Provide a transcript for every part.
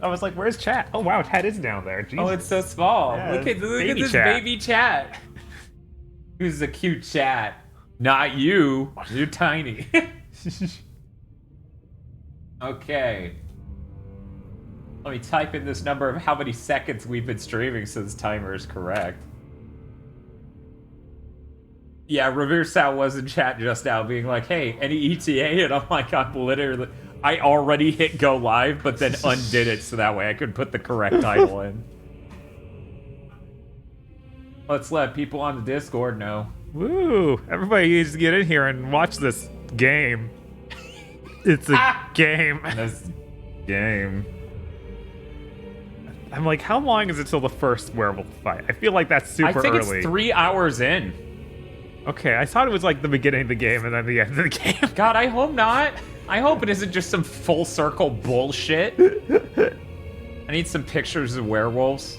I was like, where's chat? Oh, wow, chat is down there. Jesus. Oh, it's so small. Yeah, look at this chat. baby chat. Who's a cute chat? Not you. You're tiny. Okay. Let me type in this number of how many seconds we've been streaming so this timer is correct. Yeah, Revere Sal was in chat just now being like, hey, any ETA? And I'm like, I already hit go live, but then undid it so that way I could put the correct title in. Let's let people on the Discord know. Woo! Everybody needs to get in here and watch this game. It's a game. This game. I'm like, how long is it till the first werewolf fight? I feel like that's super early. I think it's 3 hours in. Okay, I thought it was like the beginning of the game and then the end of the game. God, I hope not. I hope it isn't just some full circle bullshit. I need some pictures of werewolves.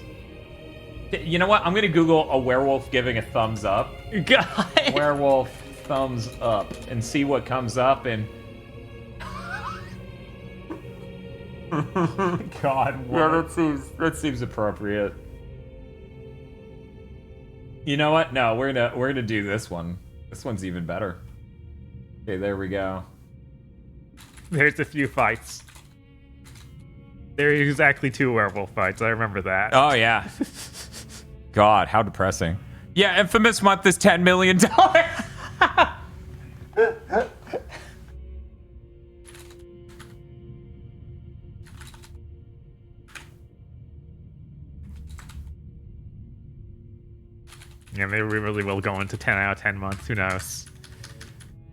You know what? I'm gonna Google a werewolf giving a thumbs up. God. Werewolf thumbs up and see what comes up and... God, what? Yeah, that seems appropriate. You know what? No, we're gonna do this one. This one's even better. Okay, there we go. There's a few fights. There are exactly 2 werewolf fights. I remember that. Oh yeah. God, how depressing. Yeah, Infamous month is $10 million. Yeah, maybe we really will go into 10 out of 10 months. Who knows?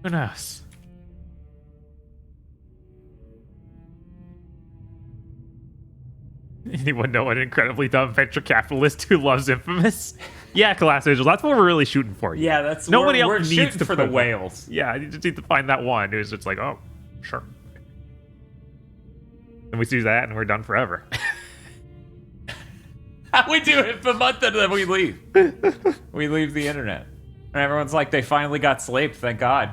Who knows? Anyone know an incredibly dumb venture capitalist who loves Infamous? Yeah, Glass Angel, that's what we're really shooting for. Yeah, that's nobody else we're needs shooting to for the put- whales. Yeah, you just need to find that one who's just like, oh, sure. And we do that, and we're done forever. We do it for a month and then we leave. We leave the internet. And everyone's like, they finally got sleep, thank God.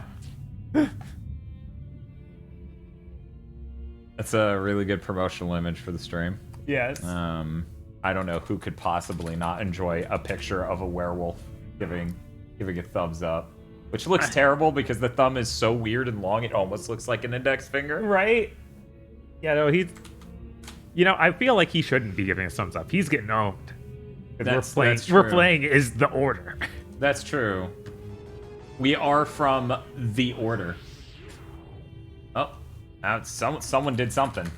That's a really good promotional image for the stream. Yes. I don't know who could possibly not enjoy a picture of a werewolf giving a thumbs up. Which looks terrible because the thumb is so weird and long it almost looks like an index finger. Right? Yeah, no, he's... You know, I feel like he shouldn't be giving a thumbs up. He's getting owned. That's We're playing is the order. That's true. We are from the order. Oh, now someone did something.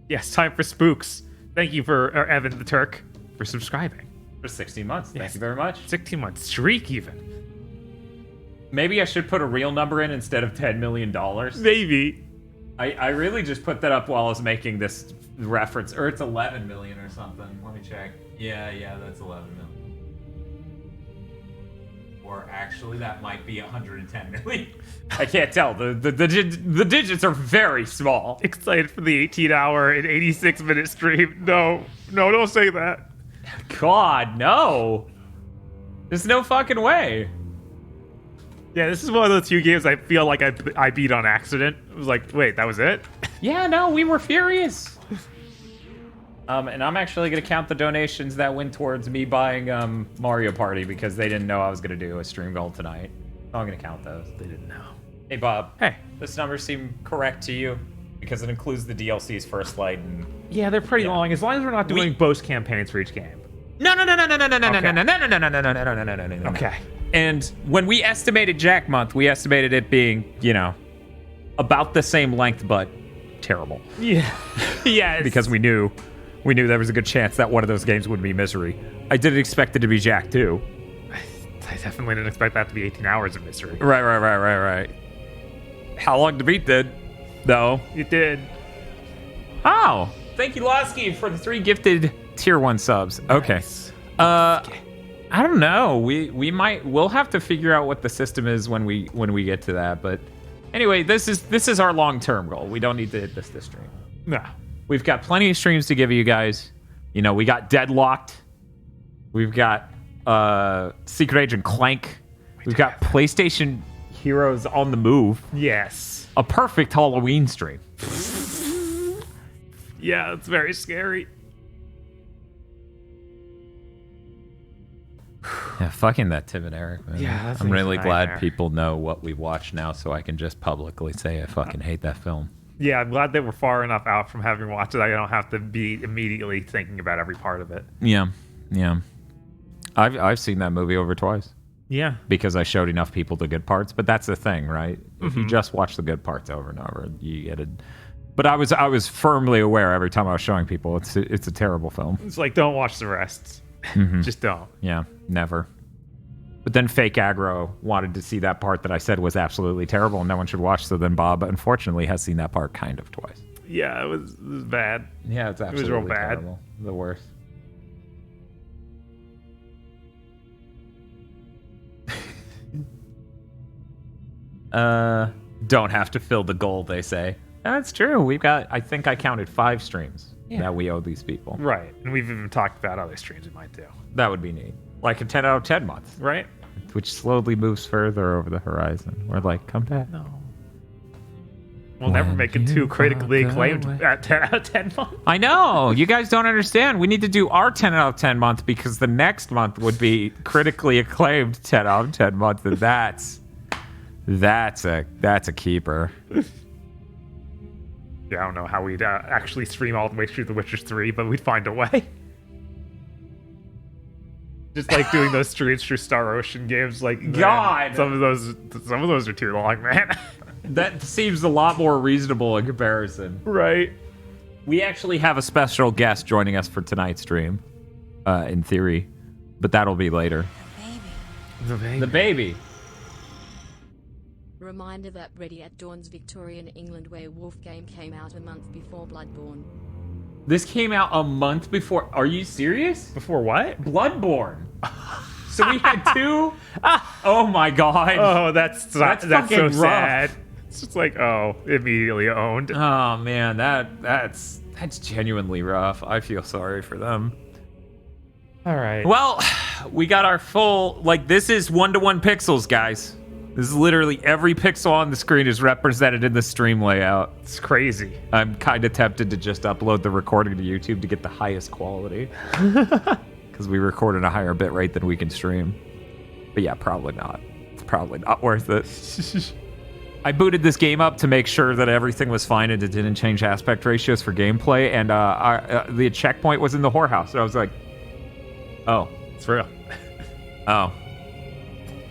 Yes, time for spooks. Thank you for Evan the Turk for subscribing. For 16 months. Thank Yes. you very much. 16 months streak even. Maybe I should put a real number in instead of $10 million. Maybe. I really just put that up while I was making this reference. Or it's 11 million or something. Let me check. Yeah, that's 11 million. Or actually, that might be 110 million. I can't tell. The digits are very small. Excited for the 18-hour and 86-minute stream. No, don't say that. God, no. There's no fucking way. Yeah, this is one of those few games I feel like I beat on accident. It was like, wait, that was it? Yeah, no, we were furious. And I'm actually going to count the donations that went towards me buying Mario Party because they didn't know I was going to do a stream goal tonight. So I'm going to count those. They didn't know. Hey, Bob. Hey. This number seem correct to you? Because it includes the DLC's first light and... Yeah, they're pretty long. As long as we're not doing boast campaigns for each game. No. Okay. And when we estimated Jack Month, we estimated it being, about the same length, but terrible. Yeah. Yes. Because we knew there was a good chance that one of those games would be Misery. I didn't expect it to be Jack 2. I definitely didn't expect that to be 18 hours of Misery. Right. How long to beat did, though? It did. Oh, thank you, Lasky, for the 3 gifted tier 1 subs. Okay. Nice. I don't know. We'll have to figure out what the system is when we get to that. But anyway, this is our long-term goal. We don't need to hit this stream. No. We've got plenty of streams to give you guys. We got Deadlocked. We've got Secret Agent Clank. We've got PlayStation Heroes on the Move. Yes. A perfect Halloween stream. Yeah, it's very scary. Yeah, fucking that Tim and Eric movie. Yeah, that's I'm a really glad nightmare. people know what we watch now, so I can just publicly say I fucking hate that film. Yeah, I'm glad that we're far enough out from having watched it. I don't have to be immediately thinking about every part of it. Yeah, yeah. I've seen that movie over twice Yeah. because I showed enough people the good parts. But that's the thing, right? If you just watch the good parts over and over, you get it. But I was firmly aware every time I was showing people it's a terrible film. It's like, don't watch the rest. Just don't. Yeah, never. But then fake aggro wanted to see that part that I said was absolutely terrible and no one should watch. So then Bob, unfortunately, has seen that part kind of twice. Yeah, it was bad. Yeah, it's absolutely real bad. terrible. The worst. Don't have to fill the goal, they say. That's true. We've got, I think I counted 5 streams that we owe these people. Right. And we've even talked about other streams we might do. That would be neat. Like a 10 out of 10 month. Right? Which slowly moves further over the horizon. We're like, come back. No. We'll never make it too critically acclaimed at 10 out of 10 months. I know. You guys don't understand. We need to do our 10 out of 10 month because the next month would be critically acclaimed 10 out of 10 month. And that's a keeper. Yeah, I don't know how we'd actually stream all the way through The Witcher 3, but we'd find a way. Just like doing those streams through Star Ocean games, like man, God! some of those are too long, man. That seems a lot more reasonable in comparison. Right. We actually have a special guest joining us for tonight's stream, in theory, but that'll be later. The baby. Reminder that Ready at Dawn's Victorian England Werewolf game came out a month before Bloodborne. This came out a month before. Are you serious? Before what? Bloodborne. So we had 2. Oh my god. Oh, that's so fucking rough. sad. It's just like, oh, immediately owned. Oh man, that's genuinely rough. I feel sorry for them. All right. Well, we got our full, like, this is 1-to-1 pixels, guys. This is literally every pixel on the screen is represented in the stream layout. It's crazy. I'm kind of tempted to just upload the recording to YouTube to get the highest quality. Because we record at a higher bit rate than we can stream. But yeah, probably not. It's probably not worth it. I booted this game up to make sure that everything was fine and it didn't change aspect ratios for gameplay. And the checkpoint was in the whorehouse. So I was like, oh. It's real. Oh.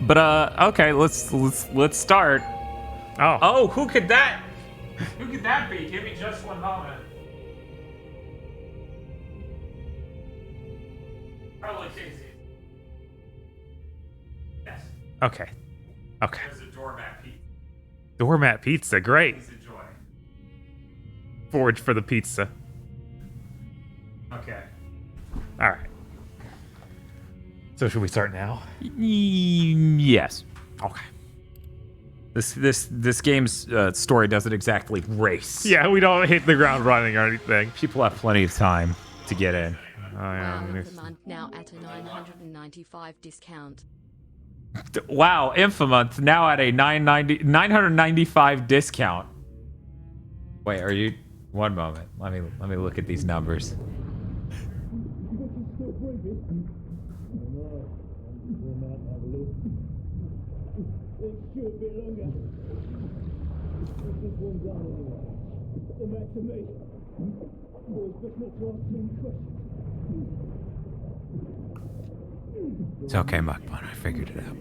But okay, let's start. Oh, who could that be? Give me just one moment. Probably Casey. Yes. okay. There's a doormat pizza. Doormat pizza, great. Please enjoy. Forage for the pizza. Okay. All right. So should we start now? Yes. Okay. This game's story doesn't exactly race. Yeah, we don't hit the ground running or anything. People have plenty of time to get in. Oh, yeah. Wow, the month now at a 995 discount. Wow, Infomonth now at a 995 discount. Wait, are you? One moment. Let me look at these numbers. It's okay, Mukbun. I figured it out.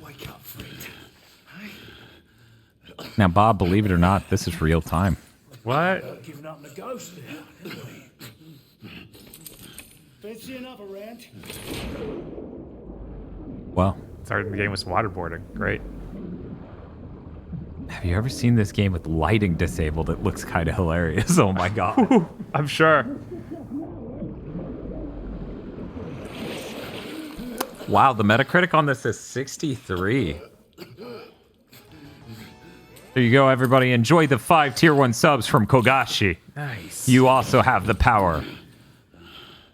Wake up, friend. Now, Bob, believe it or not, this is real time. What? Giving up the ghost now, didn't we? Fancy another round? Well, Starting the game with waterboarding. Great. have you ever seen this game with lighting disabled? It looks kind of hilarious. Oh my god. I'm sure. Wow, the Metacritic on this is 63. There you go, everybody. Enjoy the 5 tier 1 subs from Kogashi. Nice. You also have the power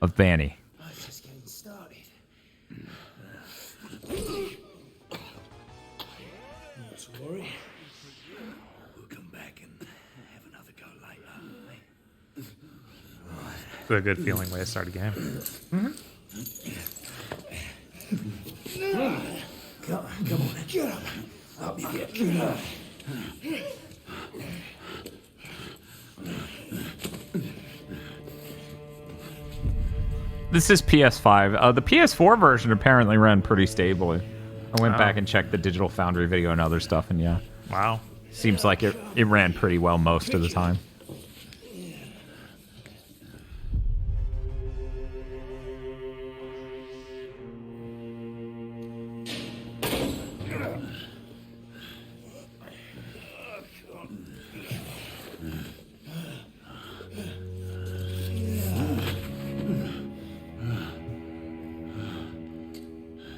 of Banny. Just getting started. Not to worry. a good feeling way to start a game. Come on, get up. I'll be here. Get up. This is PS5. The PS4 version apparently ran pretty stably. I went back and checked the Digital Foundry video and other stuff, and yeah. Wow. Seems like it ran pretty well most of the time.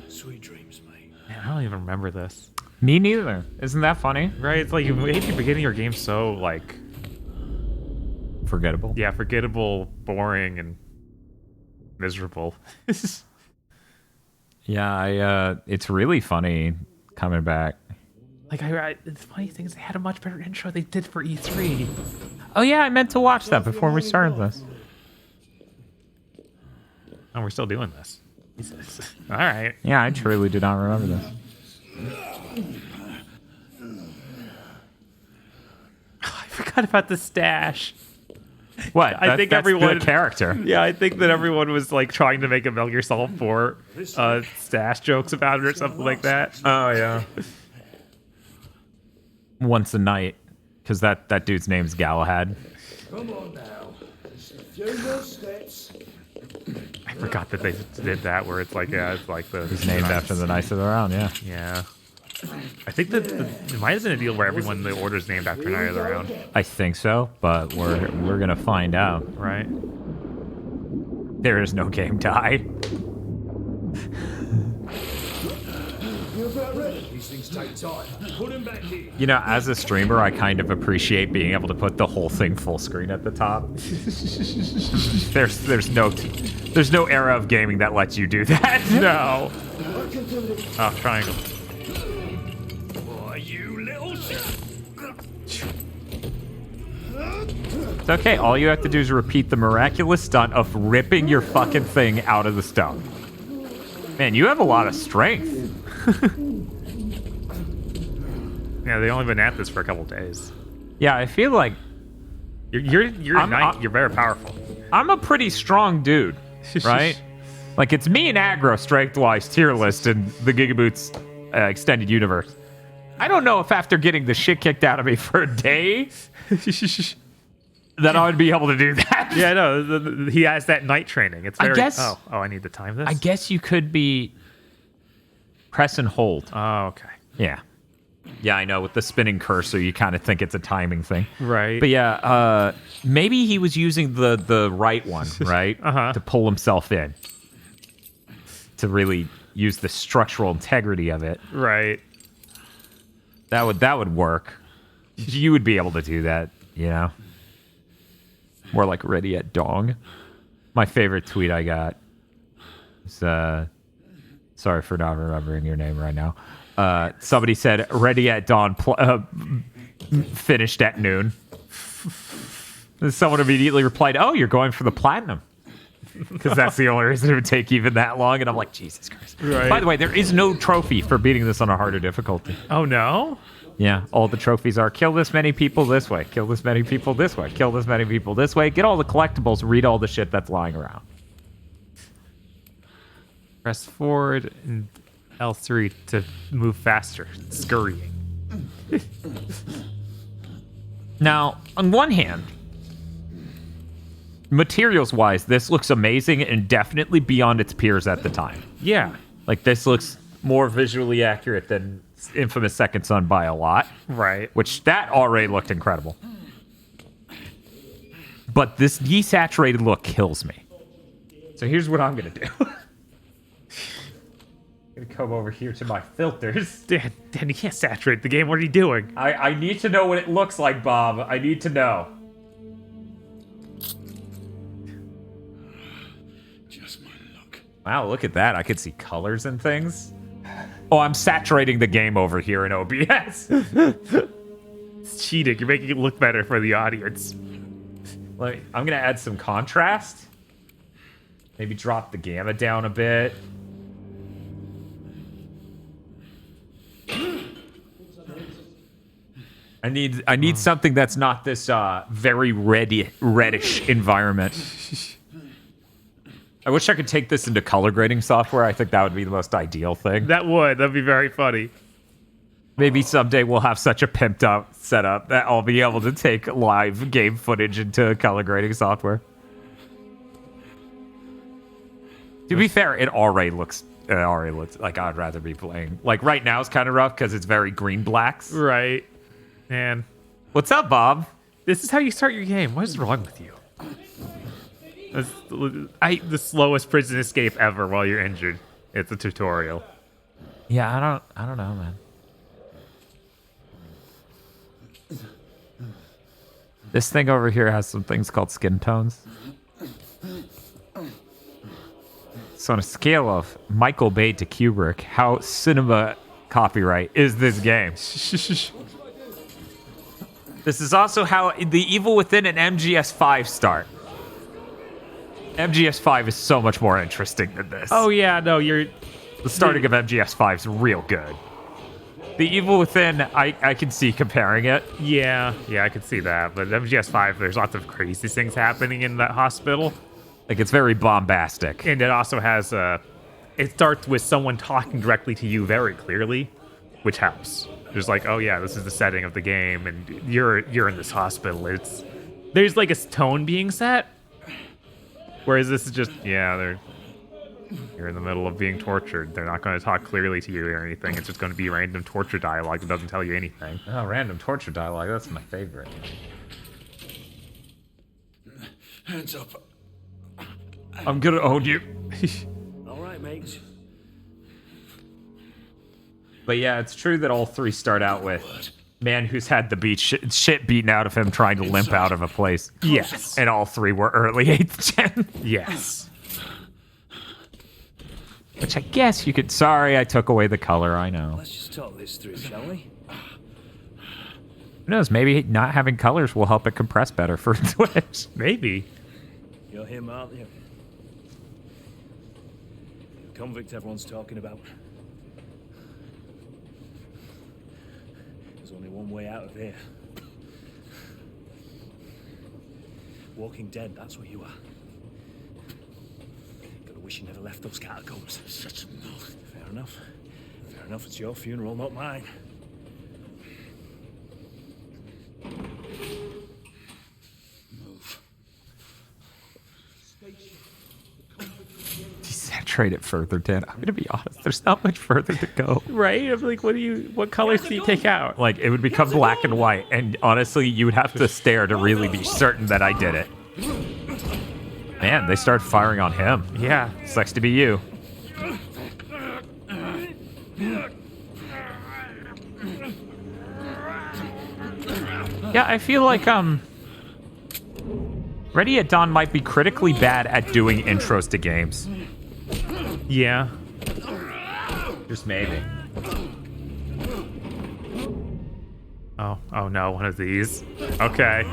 Sweet dreams, mate. Man, I don't even remember this. Me neither. Isn't that funny? Right? It's like you make the beginning of your game so like Forgettable. yeah, forgettable, boring, and miserable. Yeah, it's really funny coming back. Like the funny thing is they had a much better intro they did for E3. Oh yeah, I meant to watch that before we started this. And we're still doing this. Jesus. All right. Yeah, I truly do not remember this. I forgot about the stash. What? I think everyone the character. Yeah, I think that everyone was like trying to make a Metal Gear Solid 4 stash jokes about it or something like that. Oh yeah. Once a night, because that dude's name's Galahad. Come on now. Just a few more steps. I forgot that they did that where it's like it's like the He's named after the Knights of the Round. Yeah. Yeah. I think that it might have been a deal where everyone in the order is named after Knight of the Round, I think so, but we're gonna find out. right? There is no game tie. You about ready? These things take time. Put him back here. You know, as a streamer, I kind of appreciate being able to put the whole thing full screen at the top. There's no era of gaming that lets you do that. No. I can do this. Oh, triangle. Boy, you little shit. It's okay. All you have to do is repeat the miraculous stunt of ripping your fucking thing out of the stone. Man, you have a lot of strength. Yeah, they only been at this for a couple days. Yeah, I feel like You're I'm very powerful. I'm a pretty strong dude, right? Like, it's me and aggro strength-wise tier list in the Gigaboots extended universe. I don't know if after getting the shit kicked out of me for a day that I would be able to do that. Yeah, no, he has that night training. It's very. guess- Oh, I need to time this. I guess you could be press and hold. Oh, okay. Yeah. Yeah, I know. With the spinning cursor, you kind of think it's a timing thing. Right. But yeah, maybe he was using the right one, right? Uh-huh. To pull himself in. To really use the structural integrity of it. Right. That would work. You would be able to do that, you know? More like ready at dong. My favorite tweet I got is, sorry for not remembering your name right now. Somebody said, ready at dawn, finished at noon. And someone immediately replied, oh, you're going for the platinum. Because that's the only reason it would take even that long. And I'm like, Jesus Christ. Right. By the way, there is no trophy for beating this on a harder difficulty. Oh no. Yeah, all the trophies are kill this many people this way, kill this many people this way, kill this many people this way, get all the collectibles, read all the shit that's lying around. Press forward and L3 to move faster. Scurrying. Now, on one hand, materials-wise, this looks amazing and definitely beyond its peers at the time. Yeah. Like, this looks more visually accurate than Infamous Second Son by a lot. Right. Which, that already looked incredible. But this desaturated look kills me. So here's what I'm going to do. I'm going to come over here to my filters. Dan, you can't saturate the game. What are you doing? I need to know what it looks like, Bob. I need to know. Just my luck. Wow, look at that. I can see colors and things. Oh, I'm saturating the game over here in OBS. It's cheating. You're making it look better for the audience. Like, I'm going to add some contrast. Maybe drop the gamma down a bit. I need something that's not this very reddish environment. I wish I could take this into color grading software. I think that would be the most ideal thing. That'd be very funny. Maybe someday we'll have such a pimped up setup that I'll be able to take live game footage into color grading software. To be fair, it already looks like I'd rather be playing. Like right now it's kind of rough because it's very green blacks. Right. Man. What's up, Bob? This is how you start your game. What is wrong with you? The slowest prison escape ever while you're injured. It's a tutorial. Yeah, I don't know, man. This thing over here has some things called skin tones. So on a scale of Michael Bay to Kubrick, how cinema copyright is this game? This is also how The Evil Within and MGS5 start. MGS5 is so much more interesting than this. Oh yeah, no, The starting of MGS5 is real good. The Evil Within, I can see comparing it. Yeah, I could see that. But MGS5, there's lots of crazy things happening in that hospital. Like, it's very bombastic. And it also has it starts with someone talking directly to you very clearly, which helps. There's like, oh yeah, this is the setting of the game, and you're in this hospital. There's like a tone being set. Whereas this is just, you're in the middle of being tortured. They're not going to talk clearly to you or anything. It's just going to be random torture dialogue that doesn't tell you anything. Oh, random torture dialogue. That's my favorite. Hands up. I'm going to own you. All right, mates. But yeah, it's true that all three start out with man who's had the shit beaten out of him trying to limp out of a place. Yes. And all three were early 8th gen. Yes. Which I guess you could... Sorry, I took away the color, I know. Let's just talk this through, shall we? Who knows, maybe not having colors will help it compress better for Twitch. Maybe. You're him, aren't you? The convict everyone's talking about. There's only one way out of here. Walking Dead, that's what you are. Gotta wish you never left those catacombs. Such a mouth. Fair enough. Fair enough, it's your funeral, not mine. Move. Desaturate it further, Dan. I'm gonna be honest, there's not much further to go. Right? I'm like, what colors do you take out? Like, it would become black and white, and honestly, you would have to stare to really be certain that I did it. Man, they started firing on him. Yeah. Sucks to be you. Yeah, I feel like, Ready at Dawn might be critically bad at doing intros to games. Yeah. Just maybe. Oh no, one of these. Okay.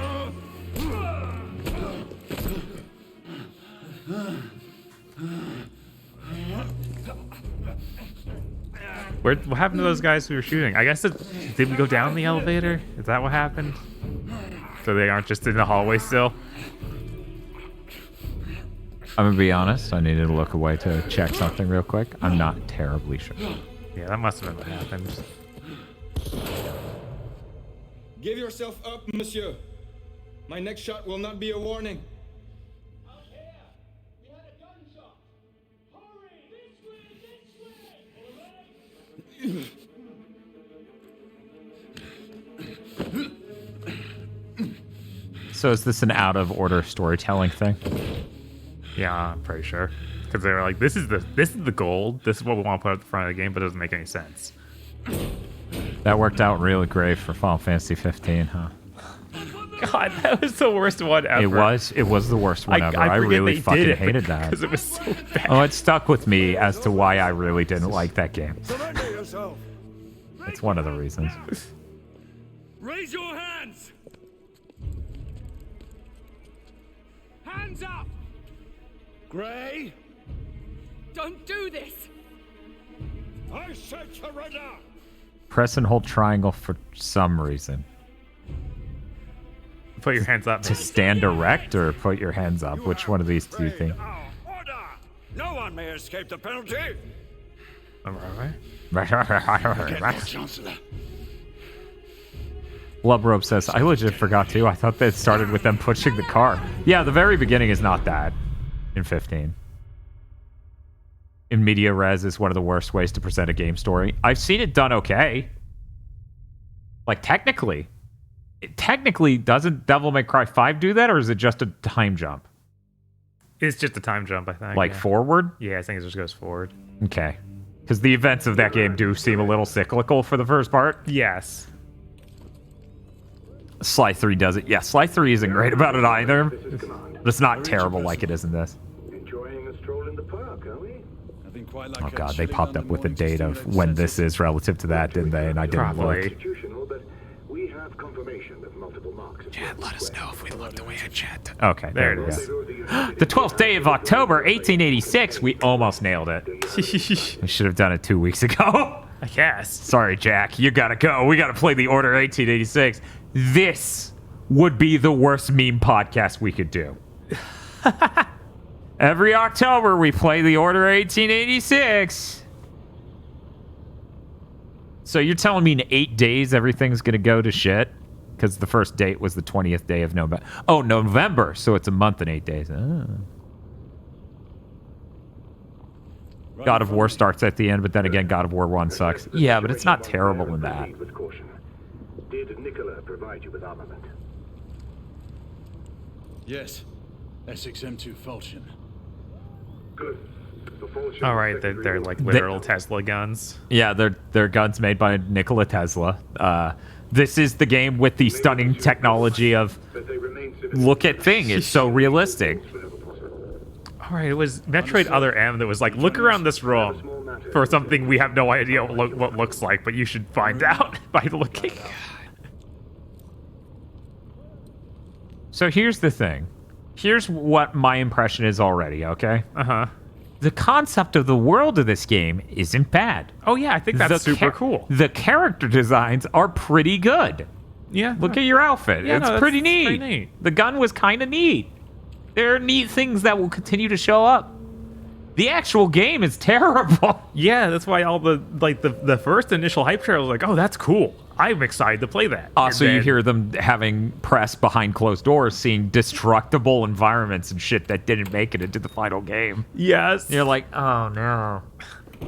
What happened to those guys who were shooting? I guess did we go down the elevator? Is that what happened? So they aren't just in the hallway still? I'm gonna be honest, I needed to look away to check something real quick. I'm not terribly sure. Yeah, that must have been what happened. Give yourself up, monsieur. My next shot will not be a warning. So is this an out of order storytelling thing? Yeah, I'm pretty sure. Because they were like, this is the goal. This is what we want to put at the front of the game, but it doesn't make any sense. That worked out really great for Final Fantasy 15, huh? God, that was the worst one ever. It was the worst one ever. I really fucking hated that. Because it was so bad. Oh, it stuck with me as to why I really didn't like that game. Surrender yourself. It's one of the reasons. Raise your hands. Hands up. Gray? Don't do this! I said surrender! Press and hold triangle for some reason. Put your hands up. To stand erect or put your hands up? Which one of these do you think? Order! No one may escape the penalty! All right. Chancellor. Love Rope says, I legit forgot too. I thought that started with them pushing the car. Yeah, the very beginning is not that in 15. In media res is one of the worst ways to present a game story. I've seen it done okay. Like, technically. Doesn't Devil May Cry 5 do that, or is it just a time jump? It's just a time jump, I think. Like, yeah. forward? Yeah, I think it just goes forward. Okay. Because the events of that game do seem a little cyclical for the first part. Yes. Sly 3 does it. Yeah, Sly 3 isn't great about it either. But it's not terrible like it is in this. Enjoying a stroll in the park, are we? Nothing quite like Oh a god, they chilly popped up London with a morning to date of stimulate when senses. this is relative to that, didn't they? And I didn't Probably. look. Institutional, but we have confirmation of multiple marks. Chat, let us know if we love the way I chat. Okay, There there it we is. go. The 12th day of October, 1886. We almost nailed it. We should have done it 2 weeks ago. I guess. Sorry, Jack. You gotta go. We gotta play the Order 1886. This would be the worst meme podcast we could do. Every October, we play the Order 1886. So you're telling me in 8 days everything's gonna go to shit? Because the first date was the 20th day of November. Oh, November. So it's a month and 8 days. Oh. God of War starts at the end, but then again, God of War 1 sucks. Yeah, but it's not terrible in that. With caution. Did Nicola provide you with armament? Yes. Essex M2 Falchion. Good. The Falchion All right, secondary they're like weapon. literal Tesla guns. Yeah, they're guns made by Nikola Tesla. This is the game with the stunning technology of But they remain civilian. look at thing. It's so realistic. Whenever possible. All right, it was Metroid Other M that was like, look around this room for something we have no idea what looks like, but you should find out by looking. So here's the thing. Here's what my impression is already, okay? Uh-huh. The concept of the world of this game isn't bad. Oh, yeah, I think that's super cool. The character designs are pretty good. Yeah. Look at your outfit. Yeah, it's no, pretty that's neat. pretty neat. The gun was kind of neat. There are neat things that will continue to show up. The actual game is terrible. Yeah, that's why all the first initial hype trailer was like, oh, that's cool. I'm excited to play that. Also, And you then- hear them having press behind closed doors, seeing destructible environments and shit that didn't make it into the final game. Yes. You're like, oh no.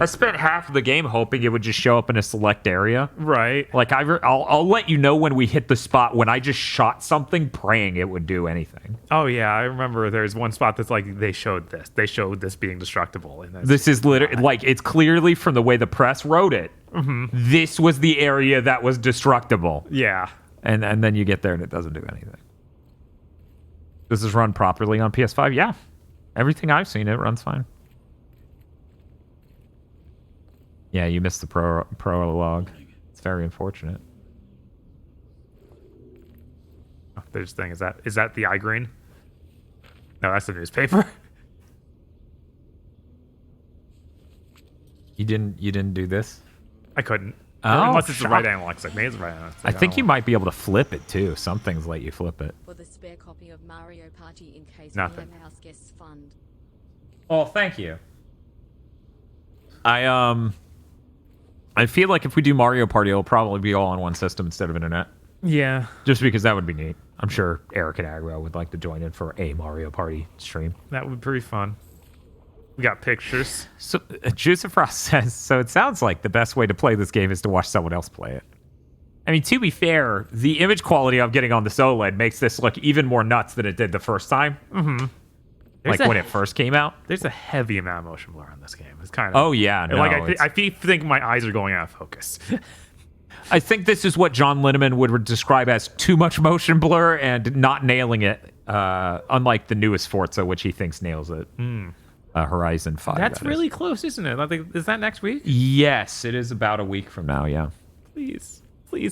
I spent half of the game hoping it would just show up in a select area. Right. Like I'll let you know when we hit the spot when I just shot something, praying it would do anything. Oh, yeah, I remember there's one spot that's like, they showed this. They showed this being destructible. And that's This is literally like it's clearly from the way the press wrote it. Mm-hmm. This was the area that was destructible, Yeah. and then you get there and it doesn't do anything. This is run properly on PS5. Yeah, everything I've seen, it runs fine. Yeah, you missed the prologue. It's very unfortunate. Oh, there's thing. Is that the iGreen? No, that's the newspaper. You didn't do this? I couldn't. Oh, Unless it's the right shock. angle. It's like, maybe it's the right angle. It's I like, think oh. you might be able to flip it too. Some things let you flip it. For the spare copy of Mario Party in case Nothing. we have house guests fund. Oh, thank you. I feel like if we do Mario Party, it'll probably be all on one system instead of internet. Yeah. Just because that would be neat. I'm sure Eric and Aggro would like to join in for a Mario Party stream. That would be pretty fun. We got pictures. So, Juice of Frost says, so it sounds like the best way to play this game is to watch someone else play it. I mean, to be fair, the image quality I'm getting on this OLED makes this look even more nuts than it did the first time. Mm-hmm. Like when it first came out. There's a heavy amount of motion blur on this game. It's kind of. Oh, yeah. No, like I think my eyes are going out of focus. I think this is what John Linneman would describe as too much motion blur and not nailing it, unlike the newest Forza, which he thinks nails it. Horizon 5. That's that is. really close, isn't it? I think, is that next week? Yes, it is about a week from now, yeah. Please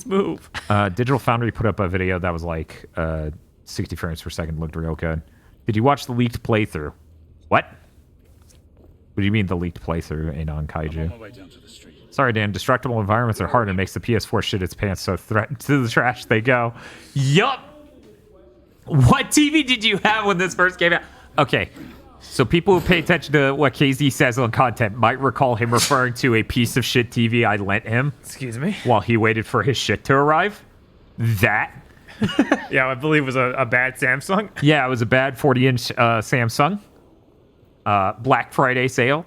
move. Digital Foundry put up a video that was like 60 frames per second, looked real good. Did you watch the leaked playthrough? What? What do you mean the leaked playthrough ain't on I'm on Kaiju? my way down to the street. Sorry, Dan. Destructible environments are hard and makes the PS4 shit its pants, so to the trash they go. Yup! What TV did you have when this first came out? Okay, so people who pay attention to what KZ says on content might recall him referring to a piece of shit TV I lent him. Excuse me? While he waited for his shit to arrive. That. Yeah, I believe it was a bad Samsung. Yeah, it was a bad 40-inch Samsung. Black Friday sale.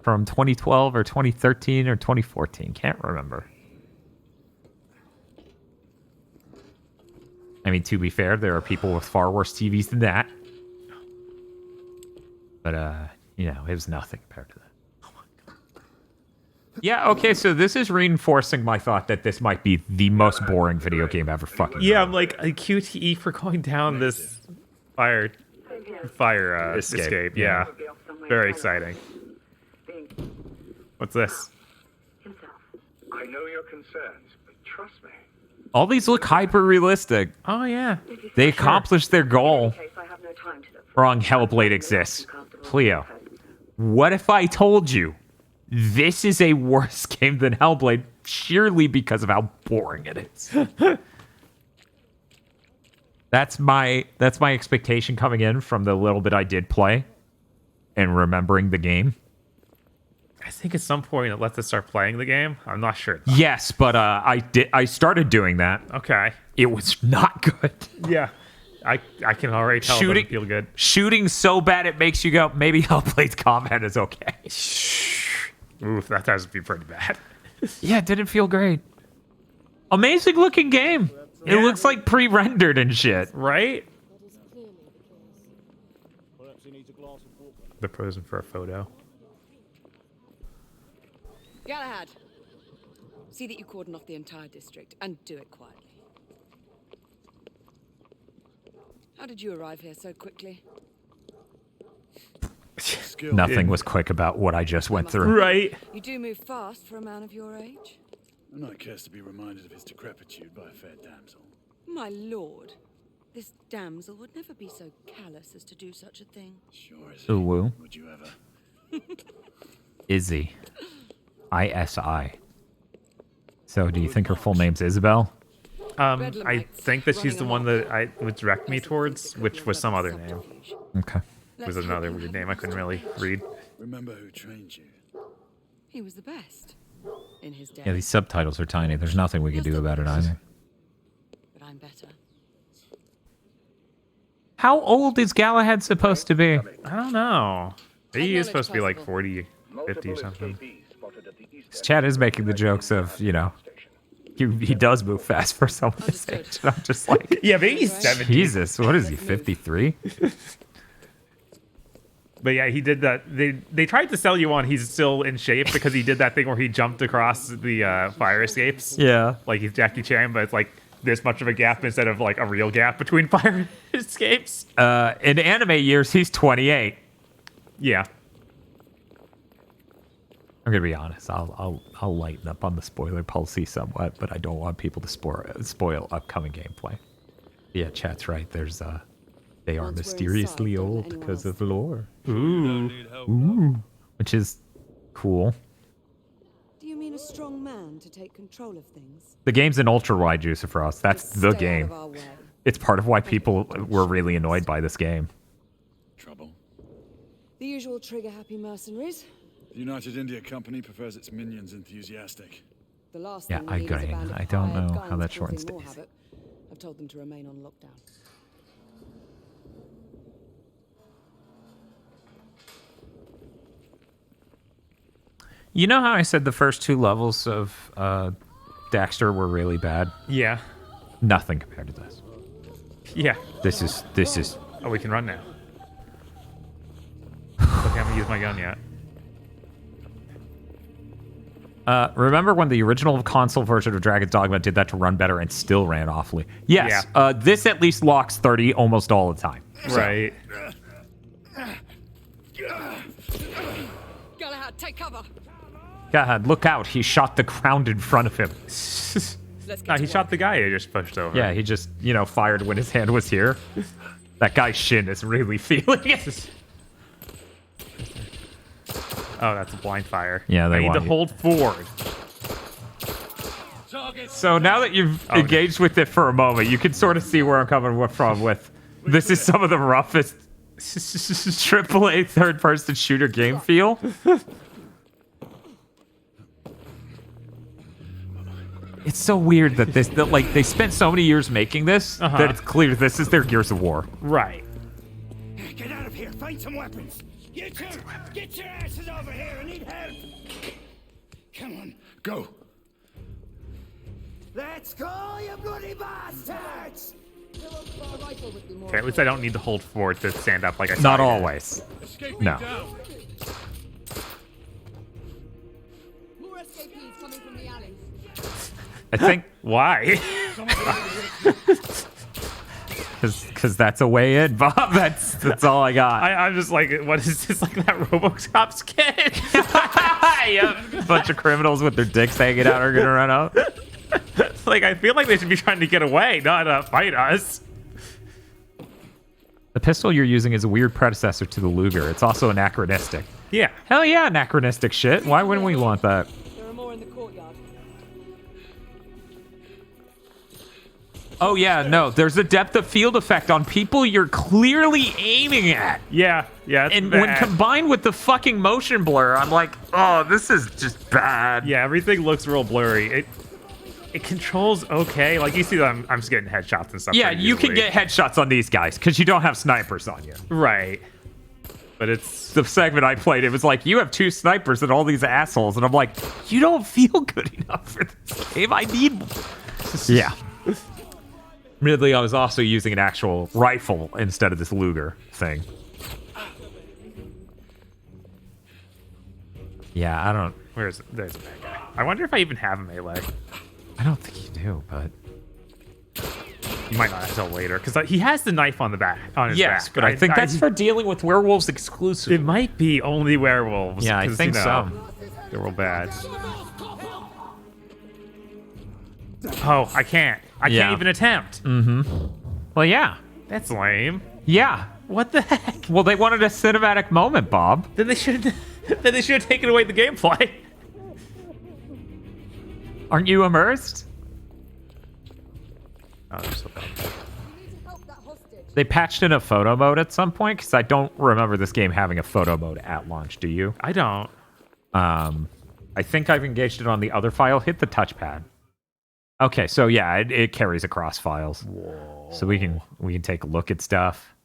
From 2012 or 2013 or 2014. Can't remember. I mean, to be fair, there are people with far worse TVs than that. But, you know, it was nothing compared to that. Oh my God. Yeah, okay, so this is reinforcing my thought that this might be the most boring video game ever fucking Yeah, I'm like, a QTE for going down this fire escape. Yeah. Very exciting. What's this? I know your concerns, but trust me. All these look hyper-realistic. Oh, yeah. They accomplished their goal. Wrong, Hellblade exists. Cleo, what if I told you this is a worse game than Hellblade sheerly because of how boring it is? That's my expectation coming in from the little bit I did play and remembering the game. I think at some point it lets us start playing the game. I'm not sure. Yes, but I started doing that. Okay. It was not good. Yeah. I can already tell it doesn't feel good. Shooting so bad it makes you go, maybe Hellblade's combat is okay. Oof, that has to be pretty bad. Yeah, it didn't feel great. Amazing looking game. It looks like pre-rendered and shit. Right? They're posing for a photo. Galahad, see that you cordon off the entire district and do it quietly. How did you arrive here so quickly? Nothing was quick about what I just went through. Right. You do move fast for a man of your age. And I cares to be reminded of his decrepitude by a fair damsel. My lord, this damsel would never be so callous as to do such a thing. Sure is. Ooh. Would you ever? Izzy. ISI. So, do you think her full name's Isabel? I think that she's the one that I would direct me towards, which was some other name. Okay. It was another weird name I couldn't really read. Remember who trained you? He was the best in his day. Yeah, these subtitles are tiny. There's nothing we can do about it either. But I'm better. How old is Galahad supposed to be? I don't know. He is supposed to be like 40, 50 or something. His chat is making the jokes of, you know, he does move fast for someone his age. And I'm just like, Yeah, maybe he's 70. Jesus, what is he, 53? But yeah, he did that. They tried to sell you on he's still in shape because he did that thing where he jumped across the fire escapes. Yeah. Like he's Jackie Chan, but it's like this much of a gap instead of like a real gap between fire escapes. In anime years, he's 28. Yeah. I'm gonna be honest. I'll lighten up on the spoiler policy somewhat, but I don't want people to spoil upcoming gameplay. Yeah, chat's right. There's they are Once we're mysteriously inside, don't let old anyone because else of lore. Which is cool. Do you mean a strong man to take control of things? The game's an ultra wide juicer for us. That's Just the stay out game. of our way. It's part of why people were really annoyed by this game. Trouble. The usual trigger-happy mercenaries. The United India Company prefers its minions enthusiastic. The last Yeah, thing I we need is a agree. band of I don't hired know how guns that shortens causing more days. havoc. I've told them to remain on lockdown. You know how I said the first two levels of Daxter were really bad? Yeah. Nothing compared to this. Yeah. This is. Oh, we can run now. Look, I haven't used my gun yet. Remember when the original console version of Dragon's Dogma did that to run better and still ran awfully? Yes. Yeah. This at least locks 30 almost all the time. Right. Galahad, take cover! God, look out. He shot the ground in front of him. Let's get No, to he work. shot the guy who just pushed over. Yeah, he just, fired when his hand was here. That guy's shin is really feeling it. Oh, that's a blind fire. Yeah, they I need want to you. hold forward. So now that you've engaged with it for a moment, you can sort of see where I'm coming from with this is some of the roughest AAA third-person shooter game feel. It's so weird that like they spent so many years making this that it's clear this is their Gears of War. Right. Get out of here. Find some weapons. You two, get your asses over here. I need help. Come on. Go. Let's go, you bloody bastards! Okay, at least I don't need to hold forward to stand up like I said. Not always. No. More escapees coming from the alley. I think Why? because that's a way in, Bob. That's all I got. I'm just like, what is this, like that RoboCop skit? Yep. Bunch of criminals with their dicks hanging out are gonna run out. Like, I feel like they should be trying to get away, not fight us. The pistol you're using is a weird predecessor to the Luger. It's also anachronistic. Yeah. Hell yeah, anachronistic shit. Why wouldn't we want that? There are more in the courtyard. Oh yeah, no, there's a depth of field effect on people you're clearly aiming at. Yeah. It's And bad. when combined with the fucking motion blur, I'm like, oh, this is just bad. Yeah, everything looks real blurry. It controls okay. Like, you see that I'm just getting headshots and stuff. Yeah, pretty you can easily. get headshots on these guys because you don't have snipers on you. Right. But it's... The segment I played, it was like, you have 2 snipers and all these assholes. And I'm like, you don't feel good enough for this game. I need... Yeah. Admittedly, I was also using an actual rifle instead of this Luger thing. Yeah, I don't... There's a bad guy. I wonder if I even have a melee. I don't think you do, but... You might not until later, because he has the knife on the back, on his Yes, back. but I think that's for dealing with werewolves exclusively. It might be only werewolves. Yeah, I 'cause, think so. They're real bad. Oh, I can't. I Yeah. can't even attempt. Well, yeah. That's lame. Yeah. What the heck? Well, they wanted a cinematic moment, Bob. Then they should have taken away the gameplay. Aren't you immersed? Oh, they're so bad. They patched in a photo mode at some point, because I don't remember this game having a photo mode at launch. Do you? I don't. I think I've engaged it on the other file. Hit the touchpad. Okay, so yeah, it carries across files. Whoa. So we can take a look at stuff.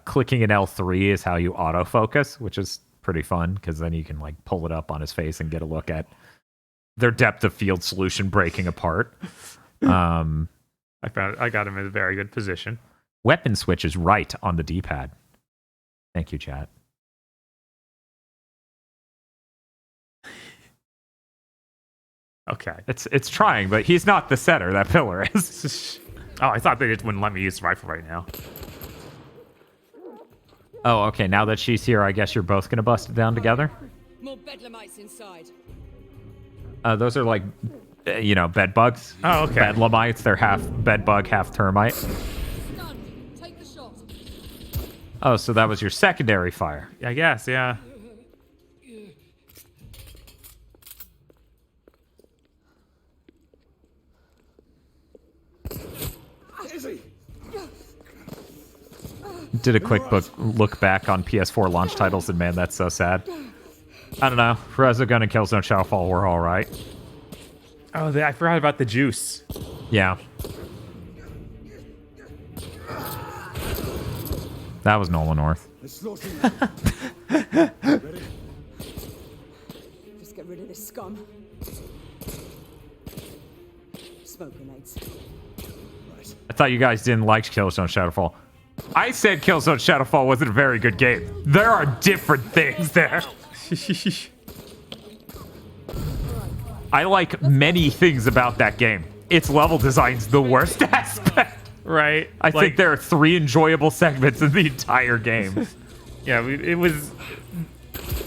Clicking an L3 is how you autofocus, which is pretty fun, because then you can like pull it up on his face and get a look at their depth of field solution breaking apart. I got him in a very good position. Weapon switch is right on the D-pad. Thank you, chat. Okay. It's trying, but he's not the setter. That pillar is. Oh, I thought they just wouldn't let me use the rifle right now. Oh, okay. Now that she's here, I guess you're both gonna bust it down together. More bedlamites inside. Those are like, bed bugs. Oh, okay. Bedlamites. They're half bed bug, half termite. Done. Take the shot. Oh, so that was your secondary fire. I guess, yeah. Did a quick look back on PS4 launch titles, and man, that's so sad. I don't know. Resogun and Killzone Shadowfall were all right. Oh, I forgot about the juice. Yeah. That was Nolan North. Just get rid of this scum. Smoke grenades. I thought you guys didn't like Killzone Shadowfall. I said Killzone Shadowfall wasn't a very good game. There are different things there. I like many things about that game. Its level design's the worst aspect. Right. I think there are 3 enjoyable segments in the entire game. Yeah, it was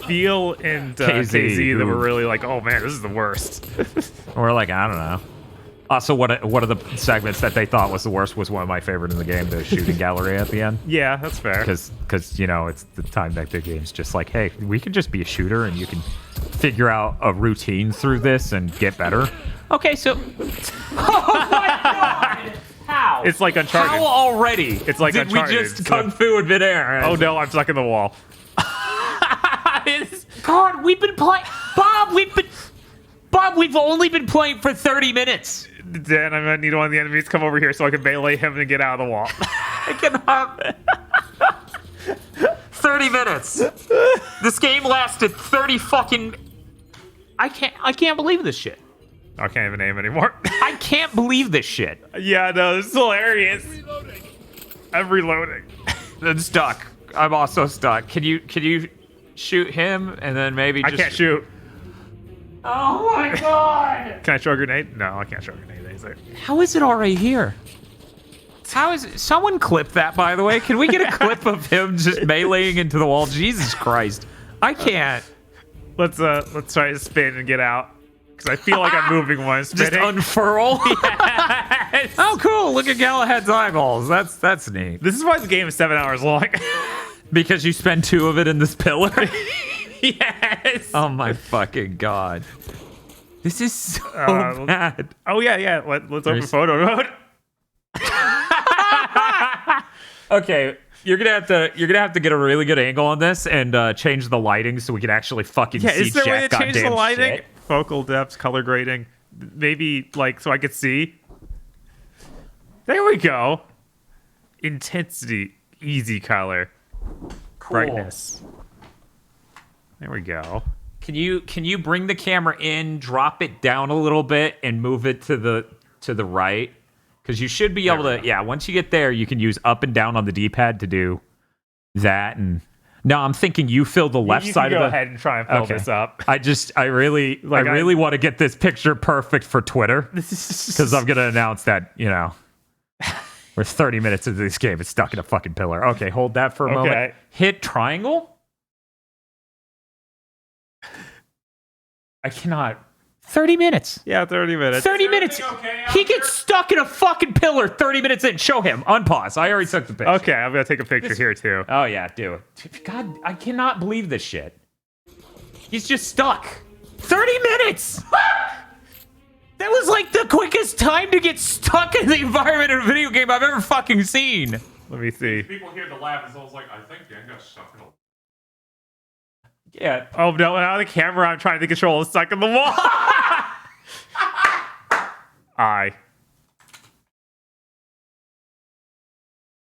Feel and KZ KZ that who- were really like, oh man, this is the worst. Or like, I don't know. Also, one of the segments that they thought was the worst was one of my favorite in the game, the shooting gallery at the end. Yeah, that's fair. Because you know, it's the time that the game's just like, hey, we can just be a shooter and you can figure out a routine through this and get better. Okay, so... Oh my god! How? It's like Uncharted. How already? It's like Did Uncharted. we just kung fu in midair? Oh no, I'm stuck in the wall. God, we've been playing... Bob, we've only been playing for 30 minutes. Dan, I'm gonna need one of the enemies to come over here so I can melee him and get out of the wall. I cannot... 30 minutes. This game lasted 30 fucking... I can't believe this shit. I can't even aim anymore. I can't believe this shit. Yeah, no, this is hilarious. I'm reloading. I'm stuck. I'm also stuck. Can you shoot him and then maybe just... I can't shoot. Oh my god! Can I throw a grenade? No, I can't throw a grenade. Either. How is it already here? How is it? Someone clip that, by the way. Can we get a clip of him just meleeing into the wall? Jesus Christ. I can't. Let's try to spin and get out. Because I feel like I'm moving when I'm Just spinning. unfurl? Yes. Oh, cool. Look at Galahad's eyeballs. That's neat. This is why the game is 7 hours long. Because you spend 2 of it in this pillar? Yes. Oh my fucking god. This is so bad. Oh yeah. Let's open photo mode. Okay, you're gonna have to get a really good angle on this and change the lighting so we can actually fucking Yeah, see is there a way jack to change the goddamn lighting? shit. Focal depth, color grading. Maybe like so I could see. There we go. Intensity, easy color, brightness. There we go. Can you bring the camera in, drop it down a little bit, and move it to the right? Because you should be able to. Yeah, once you get there, you can use up and down on the D-pad to do that. And no, I'm thinking you fill the left side go of the. ahead and try and fill this up. I really want to get this picture perfect for Twitter because I'm gonna announce that we're 30 minutes into this game. It's stuck in a fucking pillar. Okay, hold that for a moment. Hit triangle. I cannot. 30 minutes. Yeah, 30 minutes. 30 minutes. He gets stuck in a fucking pillar 30 minutes in. Show him. Unpause. I already took the picture. Okay, I'm gonna take a picture here too. Oh, yeah, do it. God, I cannot believe this shit. He's just stuck. 30 minutes! That was like the quickest time to get stuck in the environment in a video game I've ever fucking seen. Let me see. People hear the laugh, it's always like, I think Dan got stuck in a... Yeah. Oh no, now the camera I'm trying to control is stuck in the wall. Yeah,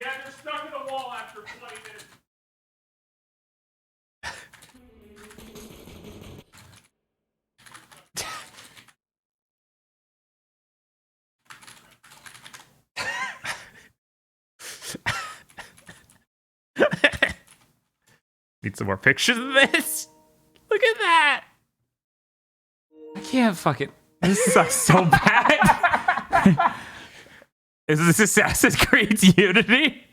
you're stuck in the wall after 20 minutes. Need some more pictures of this. Look at that. I can't fucking... This sucks so bad. Is this Assassin's Creed Unity?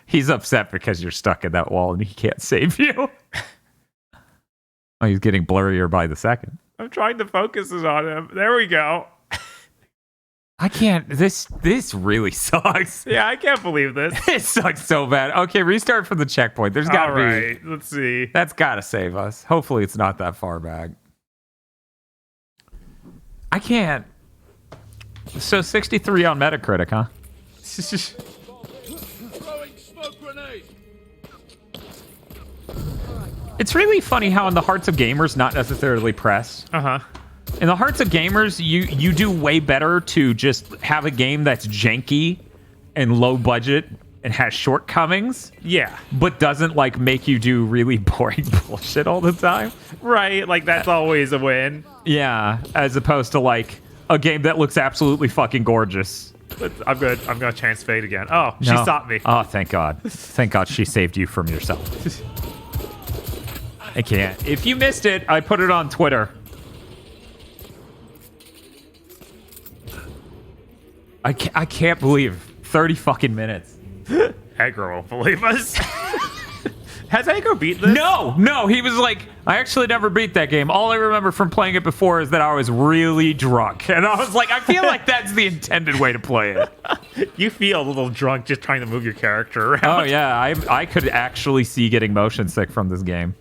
He's upset because you're stuck in that wall and he can't save you. Oh, he's getting blurrier by the second. I'm trying to focus it on him. There we go. I can't. This really sucks. Yeah, I can't believe this. It sucks so bad. Okay, restart from the checkpoint. There's got to be... All right, let's see. That's got to save us. Hopefully it's not that far back. I can't. So 63 on Metacritic, huh? Throwing smoke grenade. It's really funny how in the hearts of gamers, not necessarily press. Uh-huh. In the hearts of gamers, you do way better to just have a game that's janky and low budget and has shortcomings. Yeah. But doesn't like make you do really boring bullshit all the time. Right, like that's always a win. Yeah, as opposed to like a game that looks absolutely fucking gorgeous. I'm gonna chance fade again. Oh, she No. stopped me. Oh, thank God. Thank God she saved you from yourself. I can't. If you missed it, I put it on Twitter. I can't believe 30 fucking minutes. Edgar won't believe us. Has Aggro beat this? No, he was like, I actually never beat that game. All I remember from playing it before is that I was really drunk. And I was like, I feel like that's the intended way to play it. You feel a little drunk just trying to move your character around. Oh, yeah, I could actually see getting motion sick from this game.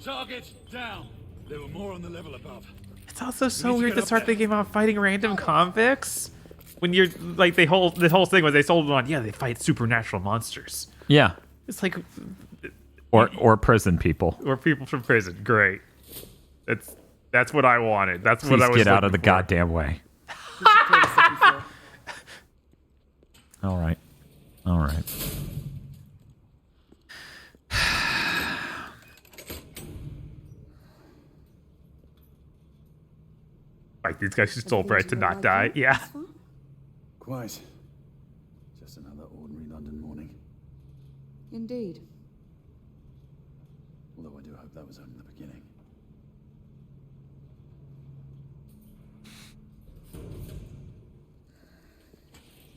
Target down. There were more on the level above. It's also so weird to start thinking about fighting random convicts. When you're, like, the whole thing was they sold it on, yeah, they fight supernatural monsters. Yeah. It's like... Or prison people. Or people from prison. Great. That's what I wanted. That's Please what I was get out of the looking for. goddamn way. All right. Like, these guys should stole bread to not die. Yeah. Quite. Just another ordinary London morning. Indeed. Although I do hope that was only the beginning.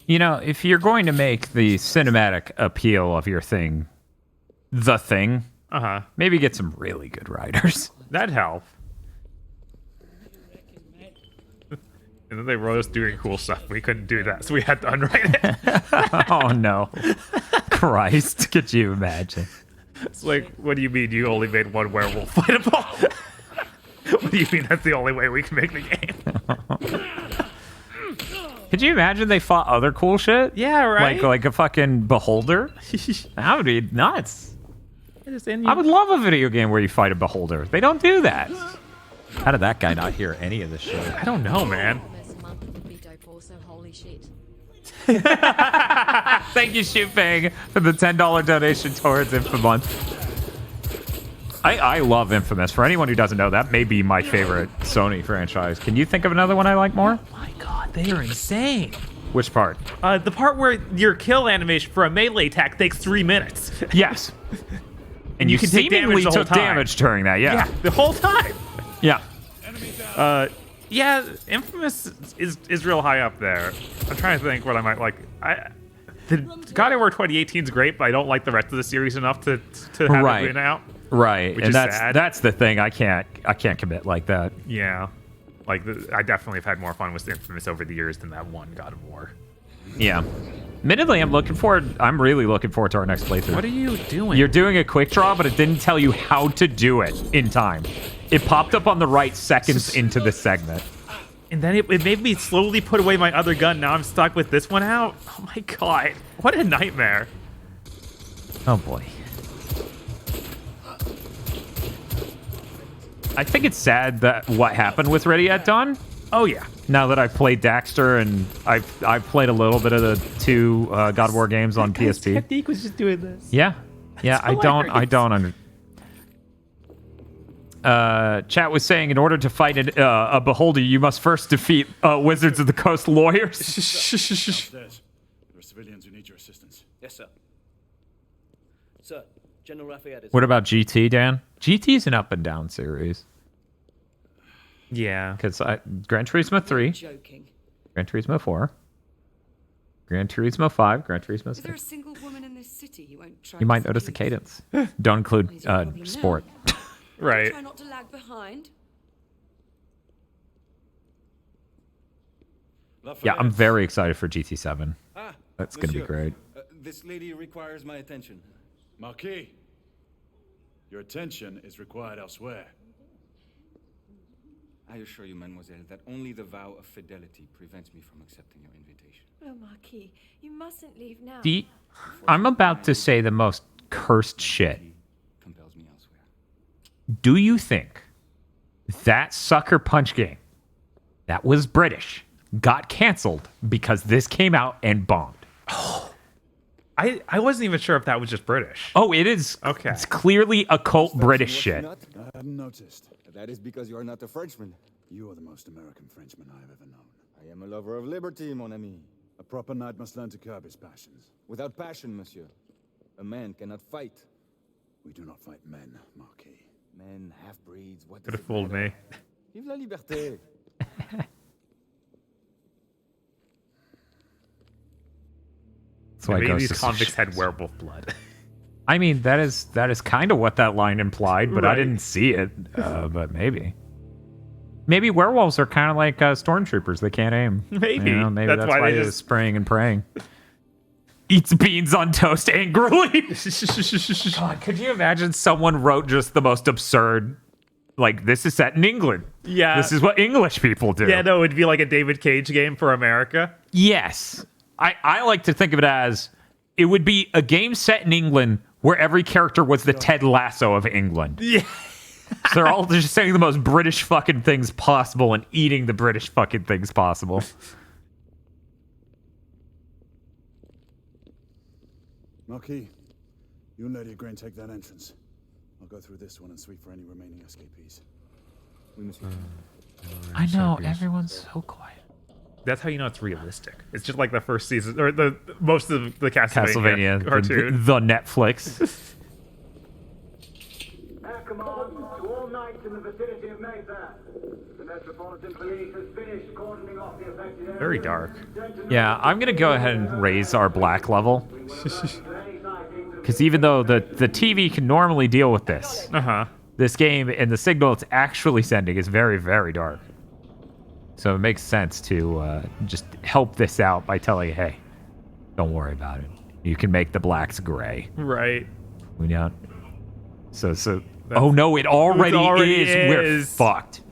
You know, if you're going to make the cinematic appeal of your thing, the thing, maybe get some really good writers. That'd help. And then they wrote us doing cool stuff. We couldn't do that, so we had to unwrite it. Oh, no. Christ, could you imagine? It's like, what do you mean you only made one werewolf fightable? What do you mean that's the only way we can make the game? Could you imagine they fought other cool shit? Yeah, right? Like a fucking beholder? That would be nuts. I would love a video game where you fight a beholder. They don't do that. How did that guy not hear any of this shit? I don't know, man. Holy shit. Thank you, Shootbang, for the $10 donation towards Infamous. I love Infamous. For anyone who doesn't know, that may be my favorite Sony franchise. Can you think of another one I like more? Oh my god, they are insane. Which part? The part where your kill animation for a melee attack takes 3 minutes. Yes. And you can take damage seemingly the whole took time. damage during that, yeah. Yeah, the whole time. Yeah. Yeah, Infamous is real high up there. I'm trying to think what I might like. The God of War 2018 is great, but I don't like the rest of the series enough to have Right. it win out. Right. Which And is that's sad. that's the thing. I can't commit like that. Yeah, like I definitely have had more fun with Infamous over the years than that one God of War. Yeah. Admittedly, I'm really looking forward to our next playthrough. What are you doing? You're doing a quick draw, but it didn't tell you how to do it in time. It popped up on the right seconds into the segment. And then it made me slowly put away my other gun. Now I'm stuck with this one out. Oh my god. What a nightmare. Oh boy. I think it's sad that what happened with Ready at Dawn. Oh yeah. Now that I've played Daxter and I've played a little bit of the two God of War games on PSP. Technique was just doing this. Yeah. Yeah, I don't under. Chat was saying in order to fight a beholder, you must first defeat Wizards of the Coast lawyers. Downstairs. There are civilians who need your assistance. Yes, sir. Sir, General Lafayette is... What about GT, Dan? GT's an up and down series. Yeah. Because Gran Turismo 3, Joking. Gran Turismo 4, Gran Turismo 5, Gran Turismo Is there a 6. single woman in this city who won't try You to might notice the seduce? cadence. Don't include What is your problem sport. now? Right. Try not to lag behind. Yeah, I'm very excited for GT7. Ah, That's going to be monsieur. great. This lady requires my attention. Marquis, your attention is required elsewhere. I assure you, mademoiselle, that only the vow of fidelity prevents me from accepting your invitation. Oh, Marquis, you mustn't leave now. I'm about to say the most cursed shit. Compels me elsewhere. Do you think that Sucker Punch game that was British got canceled because this came out and bombed? I wasn't even sure if that was just British. Oh, it is. Okay. It's clearly occult British shit. I hadn't noticed. That is because you are not a Frenchman. You are the most American Frenchman I have ever known. I am a lover of liberty, mon ami. A proper knight must learn to curb his passions. Without passion, monsieur, a man cannot fight. We do not fight men, Marquis. Men, half-breeds, what Could does have it fooled matter? me. Vive la liberté. That's why Maybe Ghost these is so convicts shit. had werewolf blood. I mean, that is kind of what that line implied, but I didn't see it. But maybe werewolves are kind of like stormtroopers. They can't aim. Maybe. You know, maybe that's why he was spraying and praying. Eats beans on toast angrily. God, could you imagine someone wrote just the most absurd, like, this is set in England. Yeah. This is what English people do. Yeah, no, it'd be like a David Cage game for America. Yes. I like to think of it as, it would be a game set in England where every character was the Ted Lasso of England. Yeah. So they're all just saying the most British fucking things possible and eating the British fucking things possible. Marquis, you and Lady Grain take that entrance. I'll go through this one and sweep for any remaining escapees. We must I know, everyone's so quiet. That's how you know it's realistic. It's just like the first season, or the most of the Castlevania cartoon. The Netflix. Our command to all knights in the vicinity of Mayfair. The Metropolitan Police has finished cordoning off the affected area. Very dark. Yeah, I'm going to go ahead and raise our black level. Because even though the TV can normally deal with this, this game and the signal it's actually sending is very, very dark. So it makes sense to just help this out by telling you, hey, don't worry about it. You can make the blacks gray. Right. We don't. So oh no, it already is. We're fucked.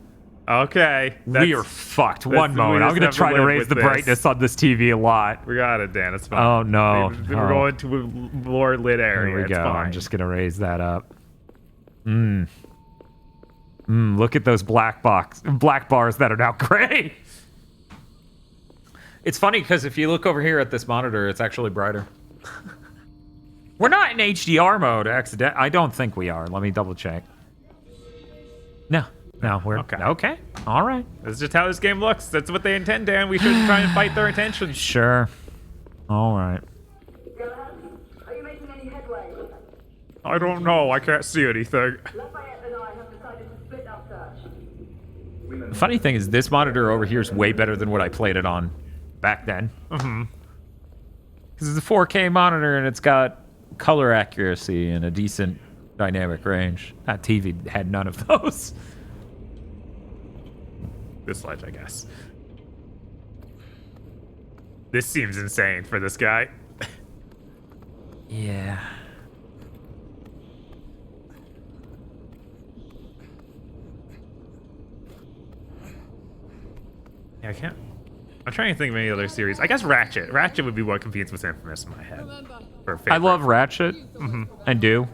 Okay. We are fucked. One moment. I'm going to try to raise the brightness on this TV a lot. We got it, Dan. It's fine. Oh, no. We're going to a more lit area. There we go. It's fine. I'm just going to raise that up. Look at those black bars that are now gray. It's funny because if you look over here at this monitor, it's actually brighter. We're not in HDR mode, I don't think we are. Let me double check. No, we're okay. All right. That's just how this game looks. That's what they intend, Dan. We should try and fight their intentions. Sure. All right. Are you making any headway? I don't know. I can't see anything. Lafayette and I have decided to split our search. The funny thing is, this monitor over here is way better than what I played it on back then. Because it's a 4K monitor and it's got color accuracy and a decent dynamic range. That TV had none of those. This ledge, I guess. This seems insane for this guy. Yeah. Yeah, I can't. I'm trying to think of any other series. I guess Ratchet. Ratchet would be what competes with Infamous in my head. I love Ratchet. I do.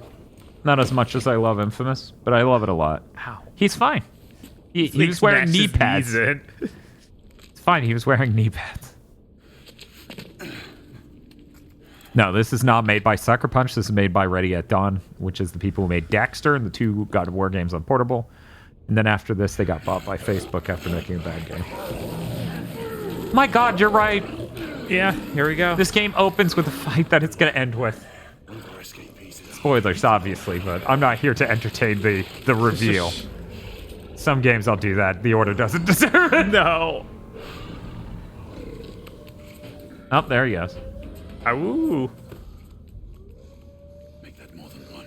Not as much as I love Infamous, but I love it a lot. How? He's fine. He was wearing knee pads. It's fine. He was wearing knee pads. No, this is not made by Sucker Punch. This is made by Ready at Dawn, which is the people who made Dexter and the two God of War games on portable. And then after this, they got bought by Facebook after making a bad game. My God, you're right. Yeah, here we go. This game opens with a fight that it's going to end with. Spoilers, obviously, but I'm not here to entertain the reveal. Some games I'll do that. The order doesn't deserve it. No. Oh, there he goes. Ooh. Make that more than one.